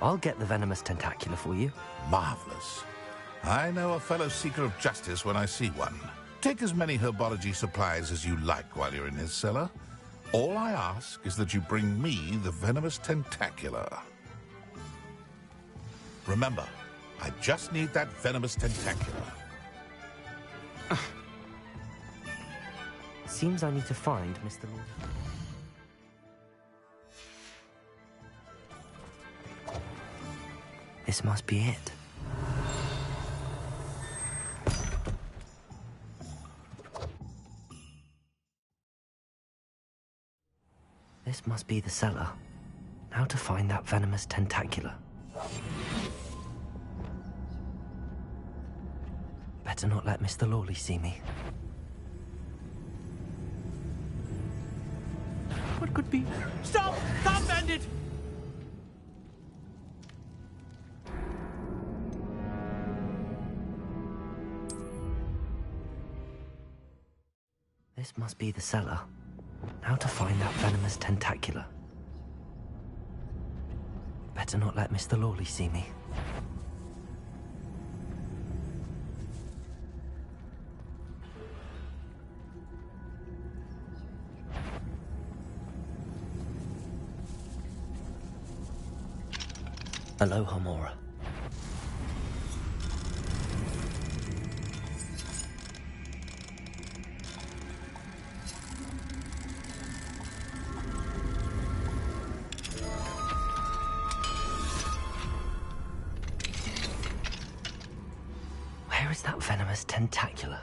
I'll get the venomous tentacula for you. Marvelous. I know a fellow seeker of justice when I see one. Take as many herbology supplies as you like while you're in his cellar. All I ask is that you bring me the venomous tentacula. Remember, I just need that venomous tentacula. Seems I need to find Mr. Lawley. This must be it. This must be the cellar. Now to find that venomous tentacula. Better not let Mr. Lawley see me. What could be? Stop! Stop, bandit! This must be the cellar. Now to find that venomous tentacula. Better not let Mr. Lawley see me. Aloha, Mora. Where is that venomous tentacula?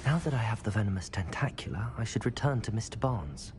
Now that I have the venomous tentacula, I should return to Mr. Barnes.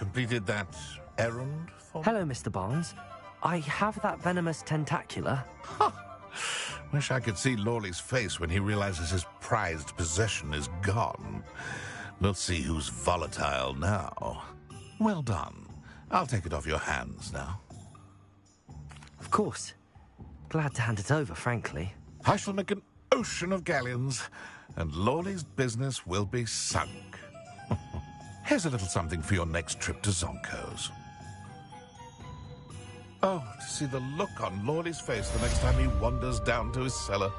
completed that errand for me? Hello, Mr. Barnes. I have that venomous tentacula. Wish I could see Lawley's face when he realizes his prized possession is gone. We'll see who's volatile now. Well done. I'll take it off your hands now. Of course. Glad to hand it over, frankly. I shall make an ocean of galleons, and Lawley's business will be sunk. Here's a little something for your next trip to Zonko's. Oh, to see the look on Lawley's face the next time he wanders down to his cellar.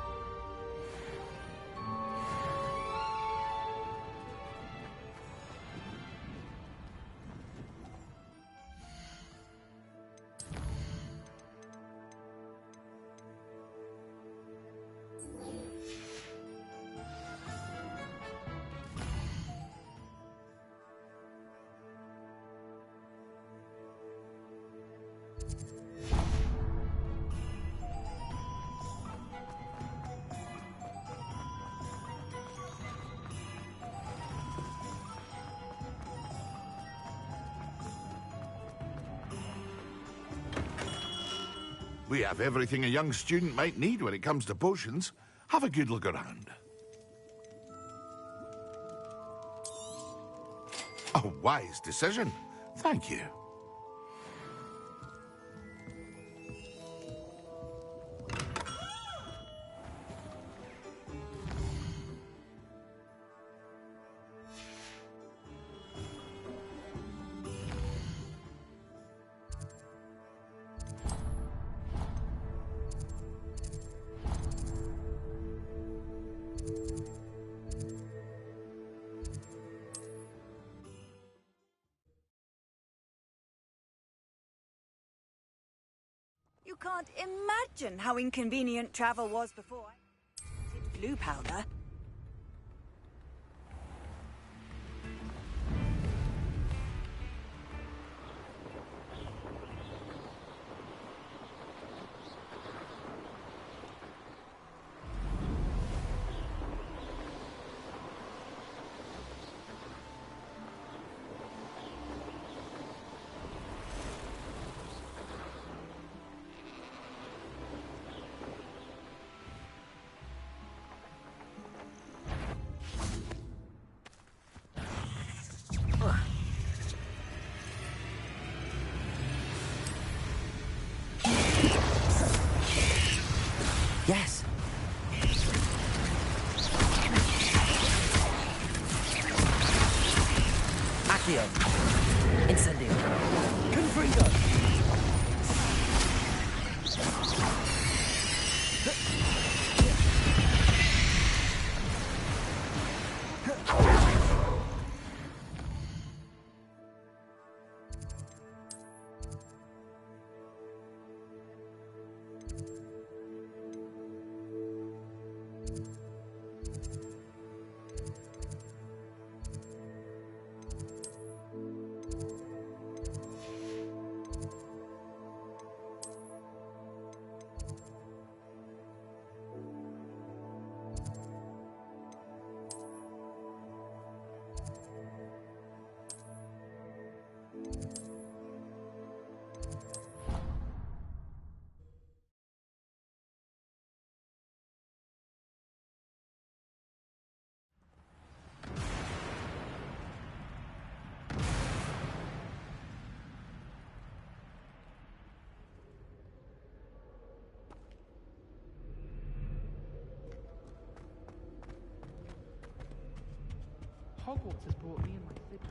We have everything a young student might need when it comes to potions. Have a good look around. A wise decision. Thank you. You can't imagine how inconvenient travel was before I did blue powder. Yes. Accio. Incendio. Confringo. Hogwarts has brought me and my siblings.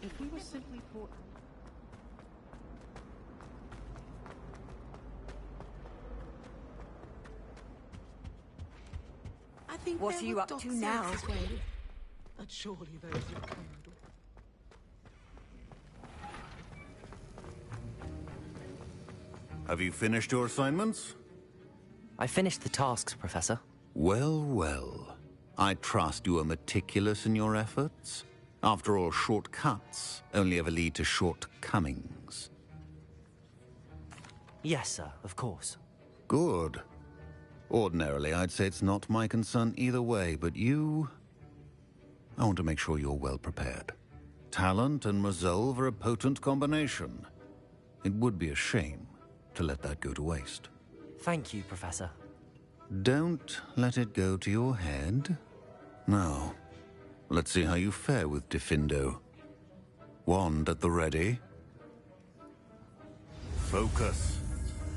If we were simply taught. I think What are you up to now? But surely those who come. Have you finished your assignments? I finished the tasks, Professor. Well, well. I trust you are meticulous in your efforts. After all, shortcuts only ever lead to shortcomings. Yes, sir, of course. Good. Ordinarily, I'd say it's not my concern either way, but you... I want to make sure you're well prepared. Talent and resolve are a potent combination. It would be a shame to let that go to waste. Thank you, Professor. Don't let it go to your head. Now, let's see how you fare with Diffindo. Wand at the ready. Focus.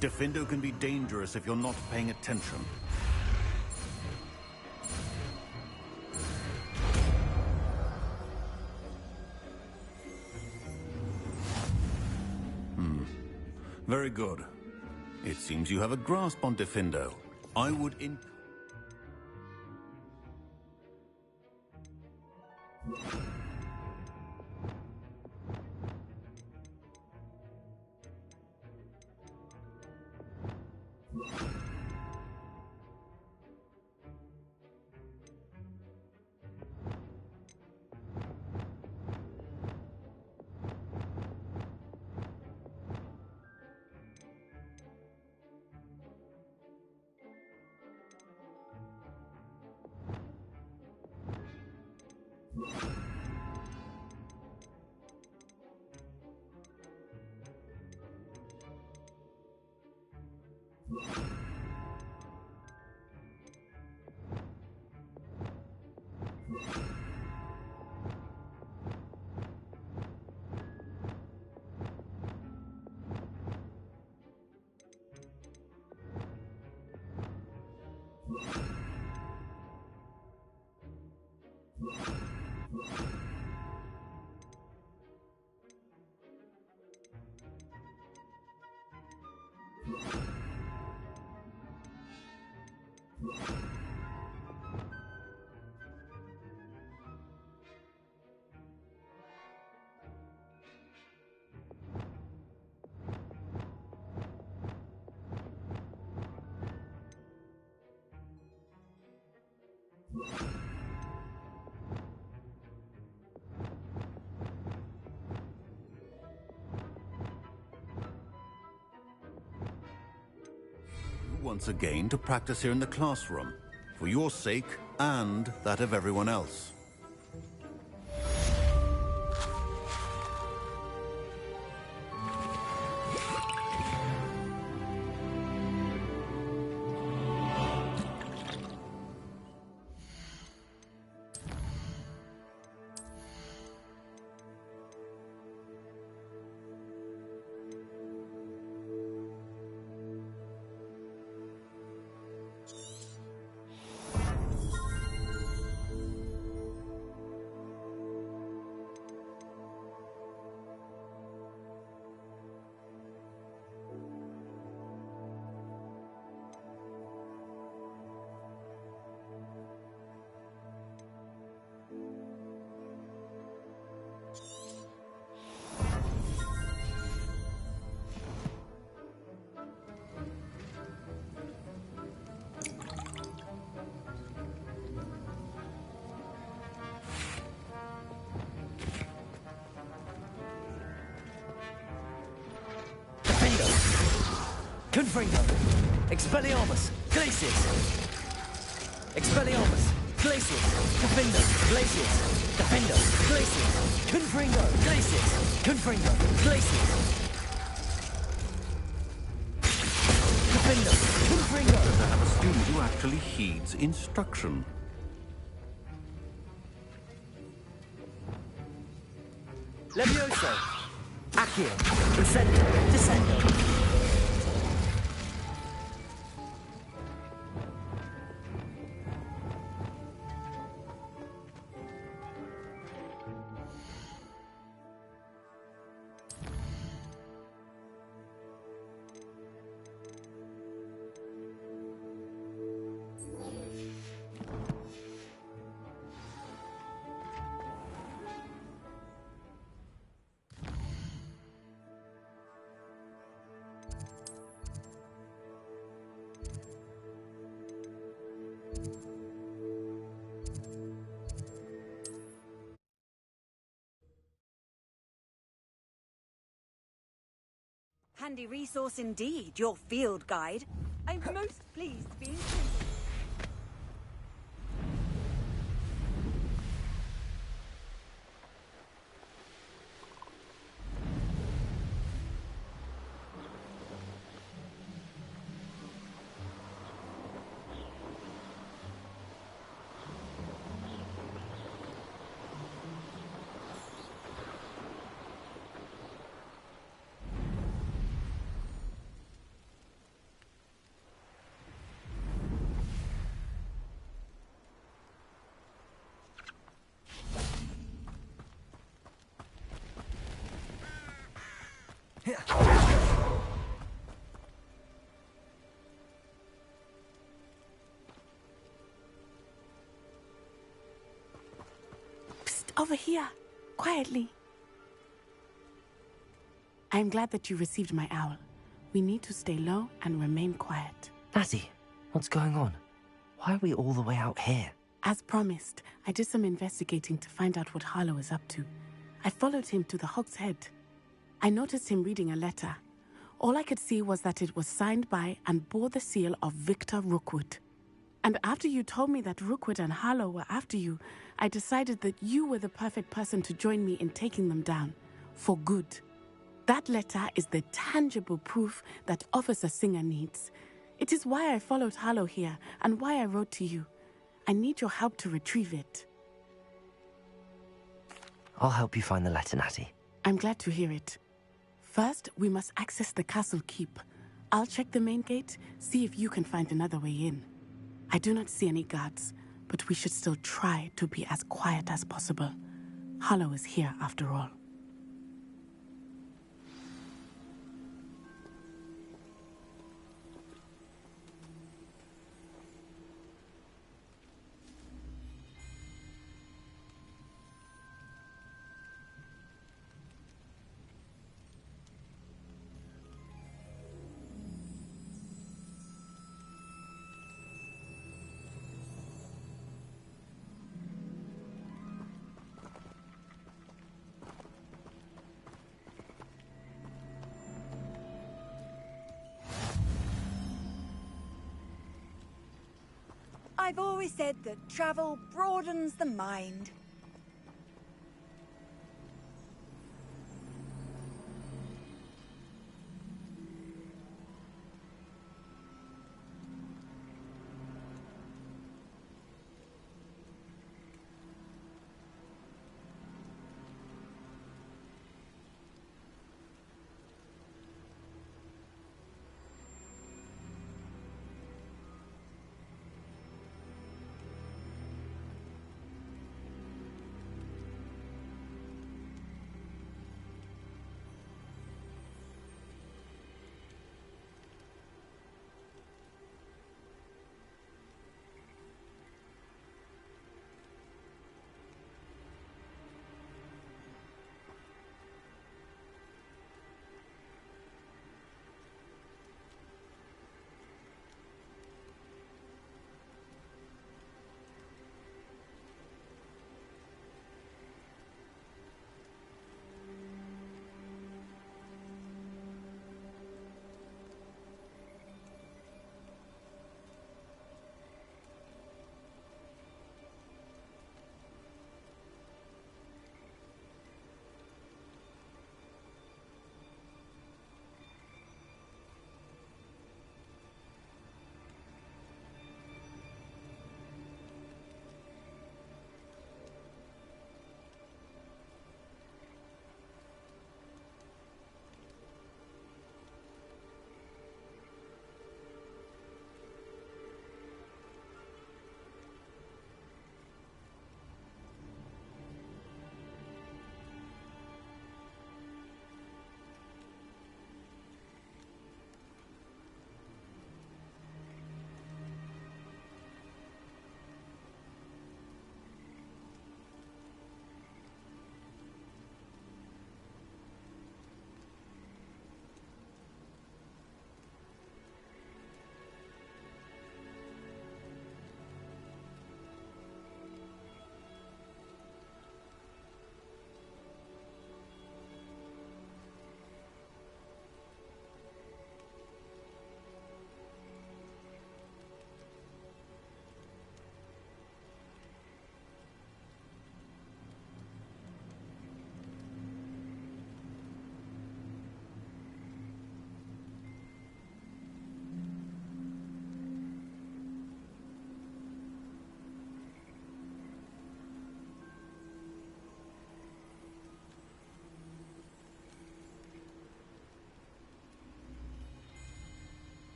Diffindo can be dangerous if you're not paying attention. Very good. It seems you have a grasp on Diffindo. I would once again to practice here in the classroom, for your sake and that of everyone else. Confringo! Expelliarmus! Glacius! Expelliarmus! Glacius! Diffindo! Glacius! Diffindo! Glacius! Confringo! Glacius! Confringo! Glacius! Diffindo! Confringo! To have a student who actually heeds instruction. Levioso! Accio! Incendio! Descendo! handy resource indeed, your field guide. I'm most pleased to be included. Psst, over here. Quietly. I'm glad that you received my owl. We need to stay low and remain quiet. Natty, what's going on? Why are we all the way out here? As promised, I did some investigating to find out what Harlow is up to. I followed him to the Hog's Head. I noticed him reading a letter. All I could see was that it was signed by and bore the seal of Victor Rookwood. And after you told me that Rookwood and Harlow were after you, I decided that you were the perfect person to join me in taking them down. For good. That letter is the tangible proof that Officer Singer needs. It is why I followed Harlow here and why I wrote to you. I need your help to retrieve it. I'll help you find the letter, Natty. I'm glad to hear it. First, we must access the castle keep. I'll check the main gate, see if you can find another way in. I do not see any guards, but we should still try to be as quiet as possible. Harlow is here after all. I've always said that travel broadens the mind.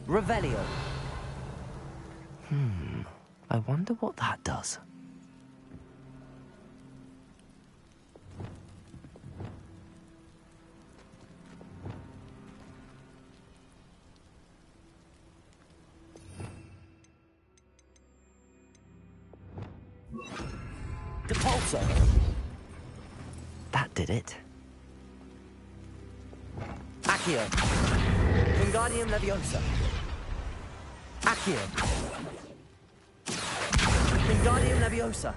Revelio. I wonder what that does. Depulso. That did it. Accio. Wingardium Leviosa. Accio. Wingardium Leviosa.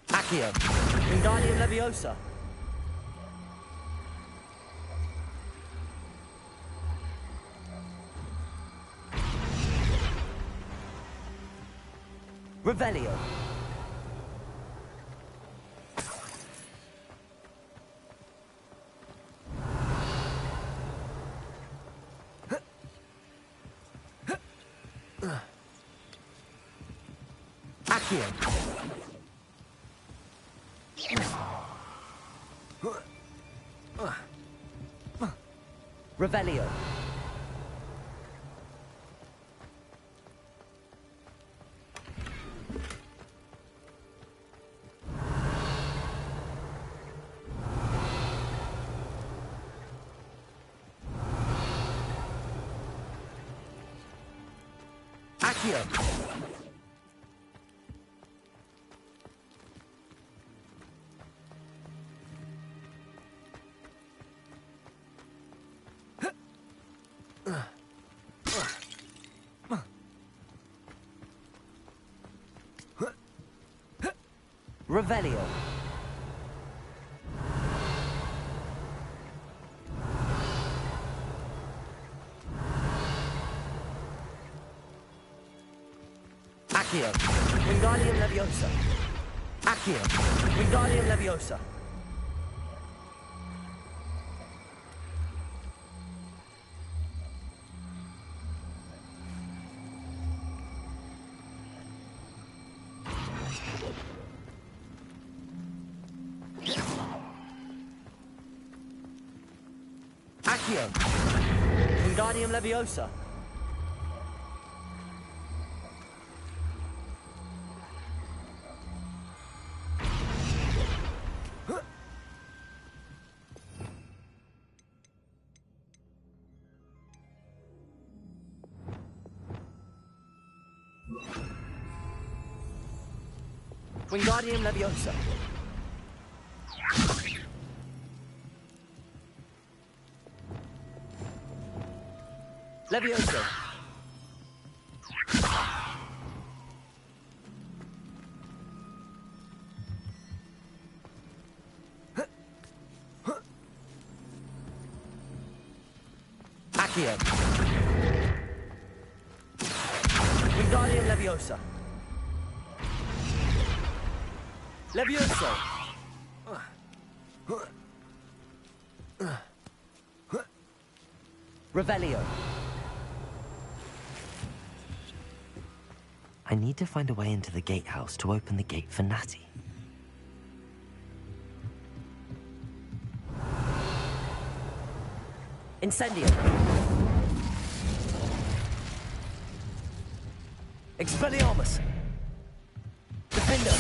Accio. Wingardium Leviosa. Revelio. Accio. Revelio. Accio. Revelio. Accio. Wingardium Leviosa. Accio. Wingardium Leviosa. Accio. Wingardium Leviosa. Wingardium Leviosa. Leviosa. Accio. Wingardium Leviosa. Levioso. Revelio. I need to find a way into the gatehouse to open the gate for Natty. Incendio. Expelliarmus. Defender.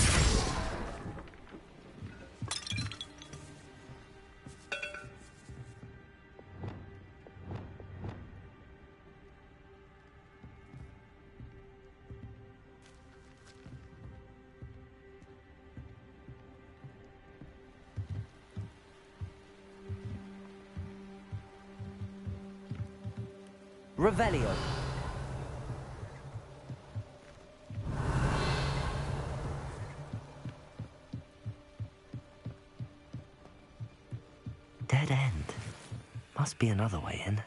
Revelio. Dead end. Must be another way in.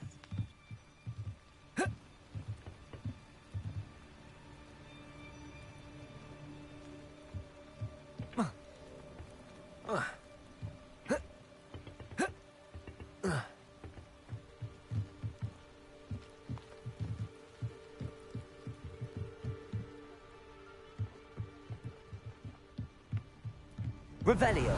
Revelio.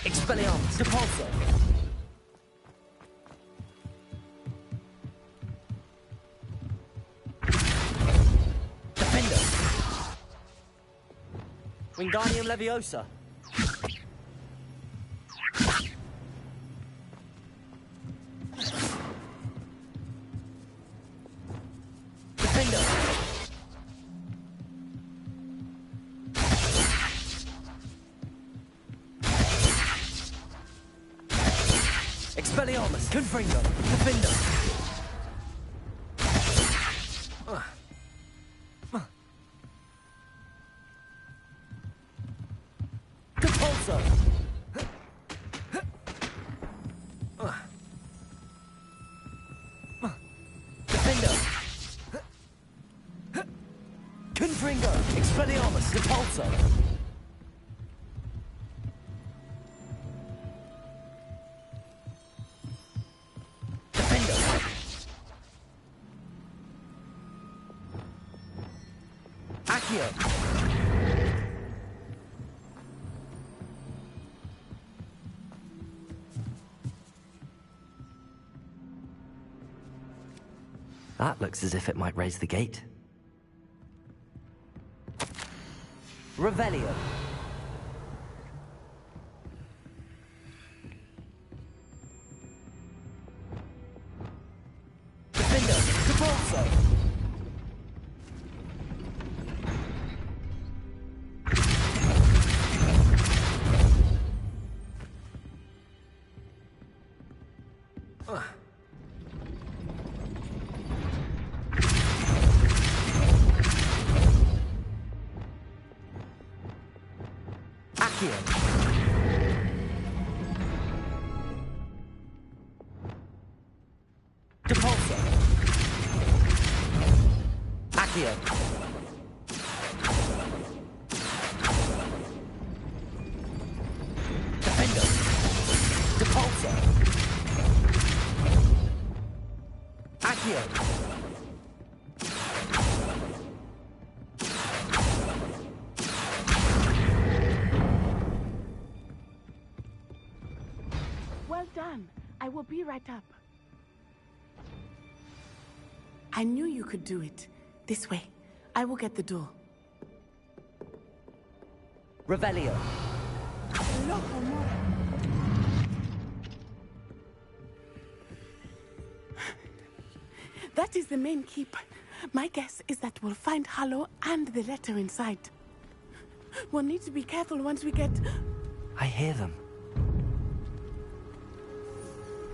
Expelliarmus. Depulso. Defender. Wingardium Leviosa. Defender. Expelliarmus. Confringo. Defender. Depulso. Defender. Confringo. Expelliarmus. Depulso. Accio. That looks as if it might raise the gate. Revelio. Defender. Depulso. Accio. Depulso. Accio. Defender. Depulso. Accio. Well done. I will be right up. I knew you could do it. This way. I will get the door. Revelio. That is the main keep. My guess is that we'll find Harlow and the letter inside. We'll need to be careful once we get... I hear them.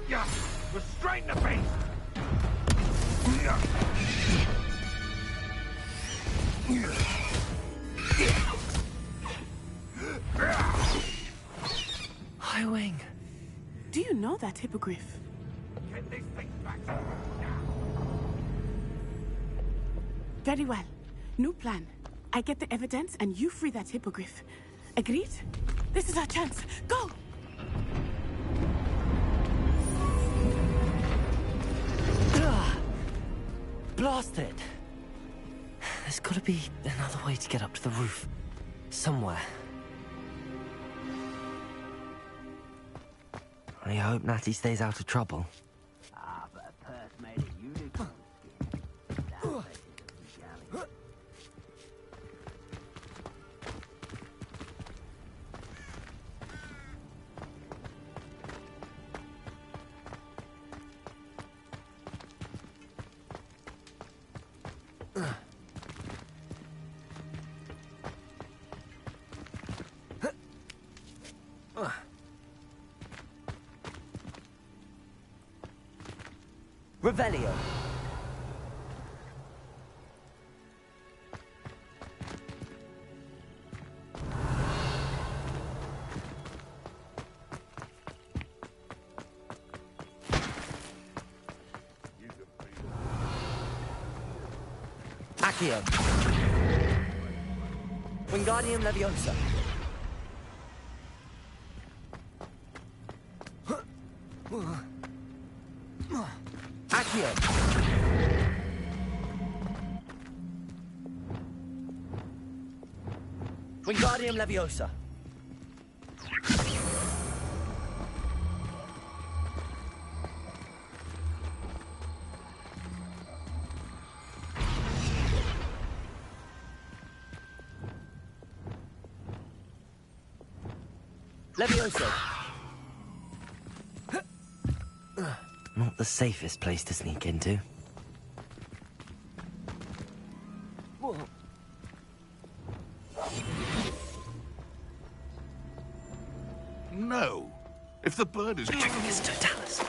Yeah, restrain the beast! Highwing. Do you know that hippogriff? Get these things back. Very well. New plan. I get the evidence and you free that hippogriff. Agreed? This is our chance. Go! Blast it! There's gotta be another way to get up to the roof. Somewhere. I hope Natty stays out of trouble. Ah, but a purse made of unicorn skin. That place is a galley. Revelio. Accio. Wingardium Leviosa. Accio. Wingardium Leviosa. Leviosa. Not the safest place to sneak into. No. If the bird is... It's Totalis.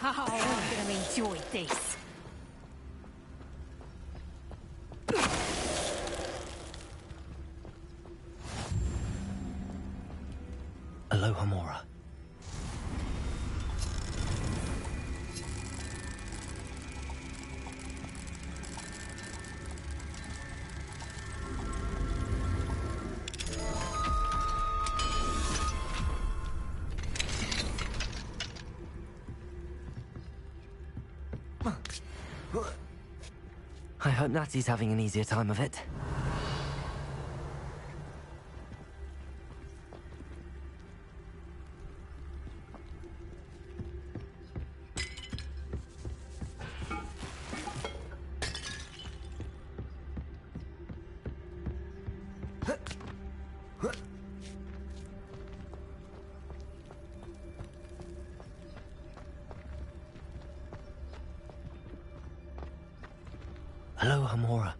Oh, I'm gonna enjoy this. Alohomora. I hope Natty's having an easier time of it. Alohomora.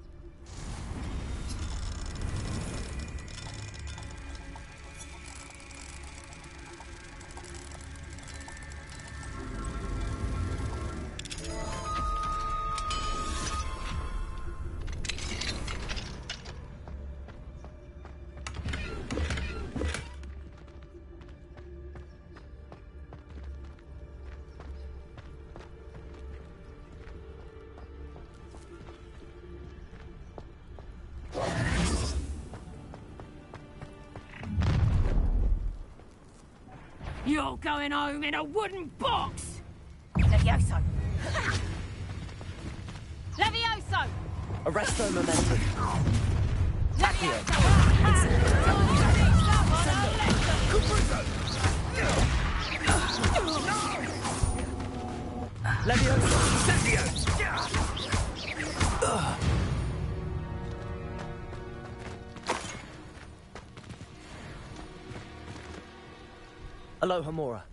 You're going home in a wooden box! Levioso. Levioso! Arresto Momentum. Accio. Leviosa. Alohomora.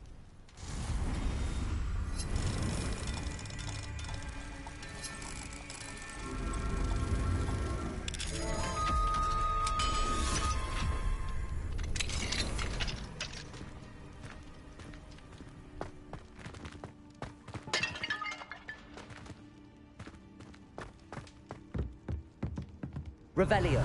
Revelio.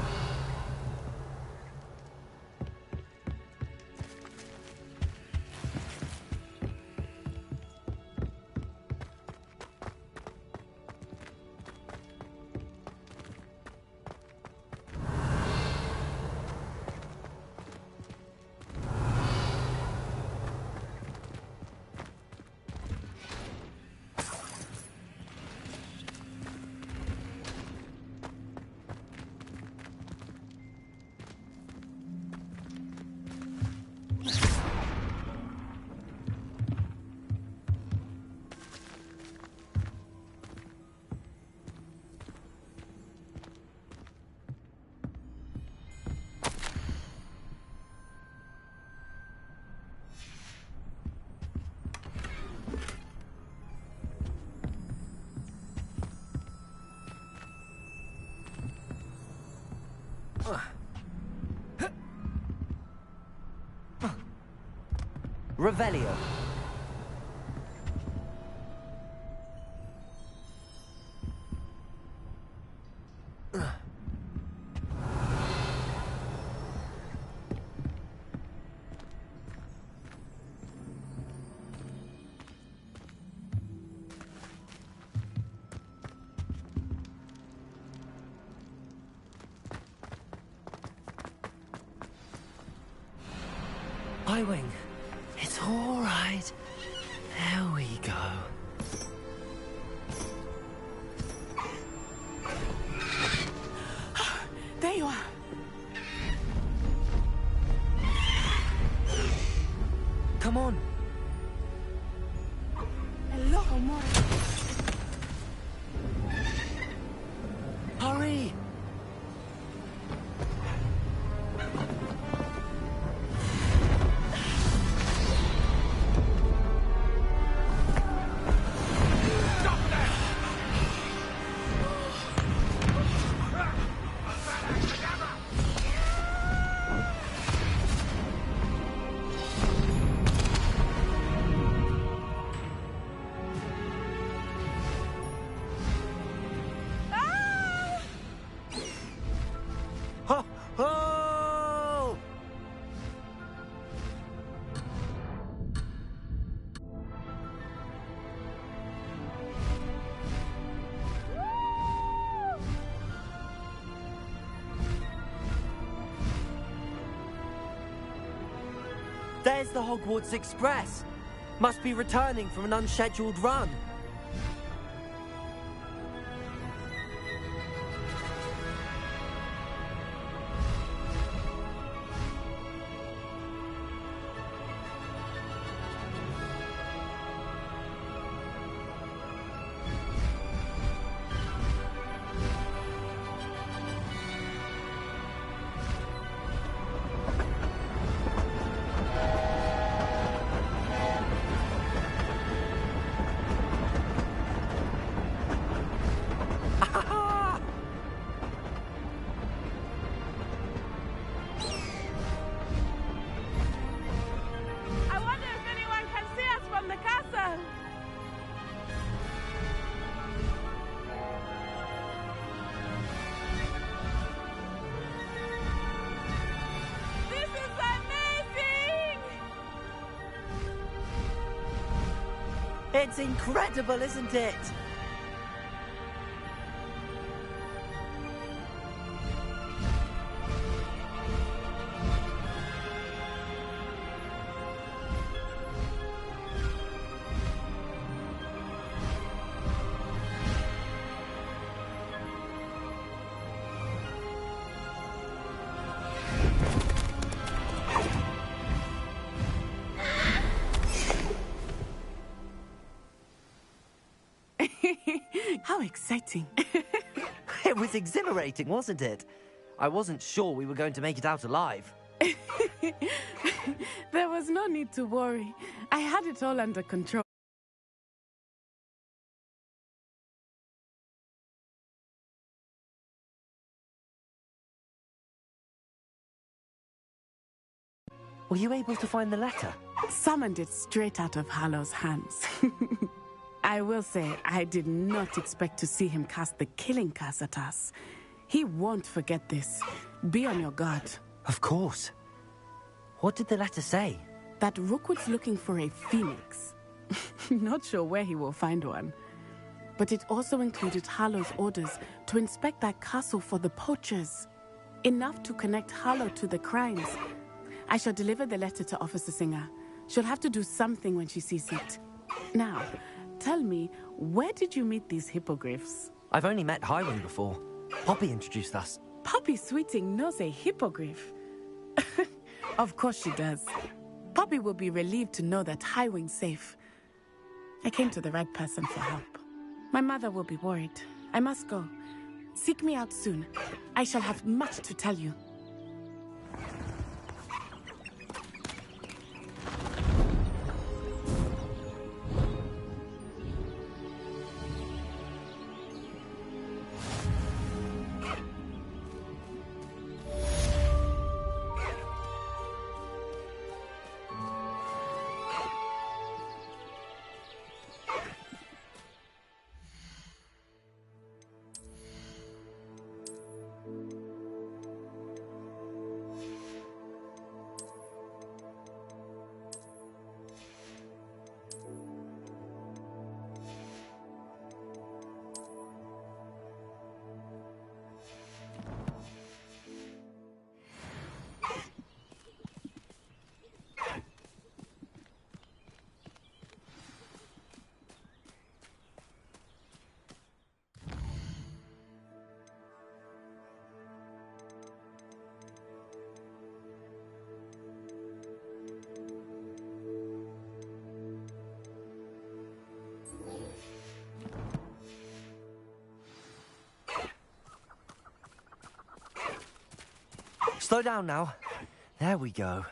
Revelio. Highwing, it's all right. There we go. There you are. Come on. Hello, Amore. Hurry! There's the Hogwarts Express. Must be returning from an unscheduled run. It's incredible, isn't it? How exciting. It was exhilarating, wasn't it? I wasn't sure we were going to make it out alive. There was no need to worry. I had it all under control. Were you able to find the letter? Summoned it straight out of Harlow's hands. I will say, I did not expect to see him cast the killing curse at us. He won't forget this. Be on your guard. Of course. What did the letter say? That Rookwood's looking for a phoenix. Not sure where he will find one. But it also included Harlow's orders to inspect that castle for the poachers. Enough to connect Harlow to the crimes. I shall deliver the letter to Officer Singer. She'll have to do something when she sees it. Now, tell me, where did you meet these hippogriffs? I've only met Highwing before. Poppy introduced us. Poppy Sweeting knows a hippogriff. Of course she does. Poppy will be relieved to know that Highwing's safe. I came to the right person for help. My mother will be worried. I must go. Seek me out soon. I shall have much to tell you. Slow down now. There we go.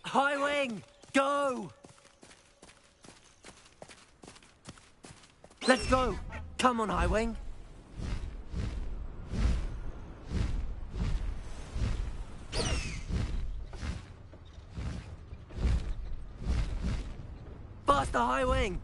High Wing, go! Let's go. Come on, High Wing. Faster, High Wing.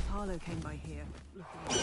Harlow came by here, looking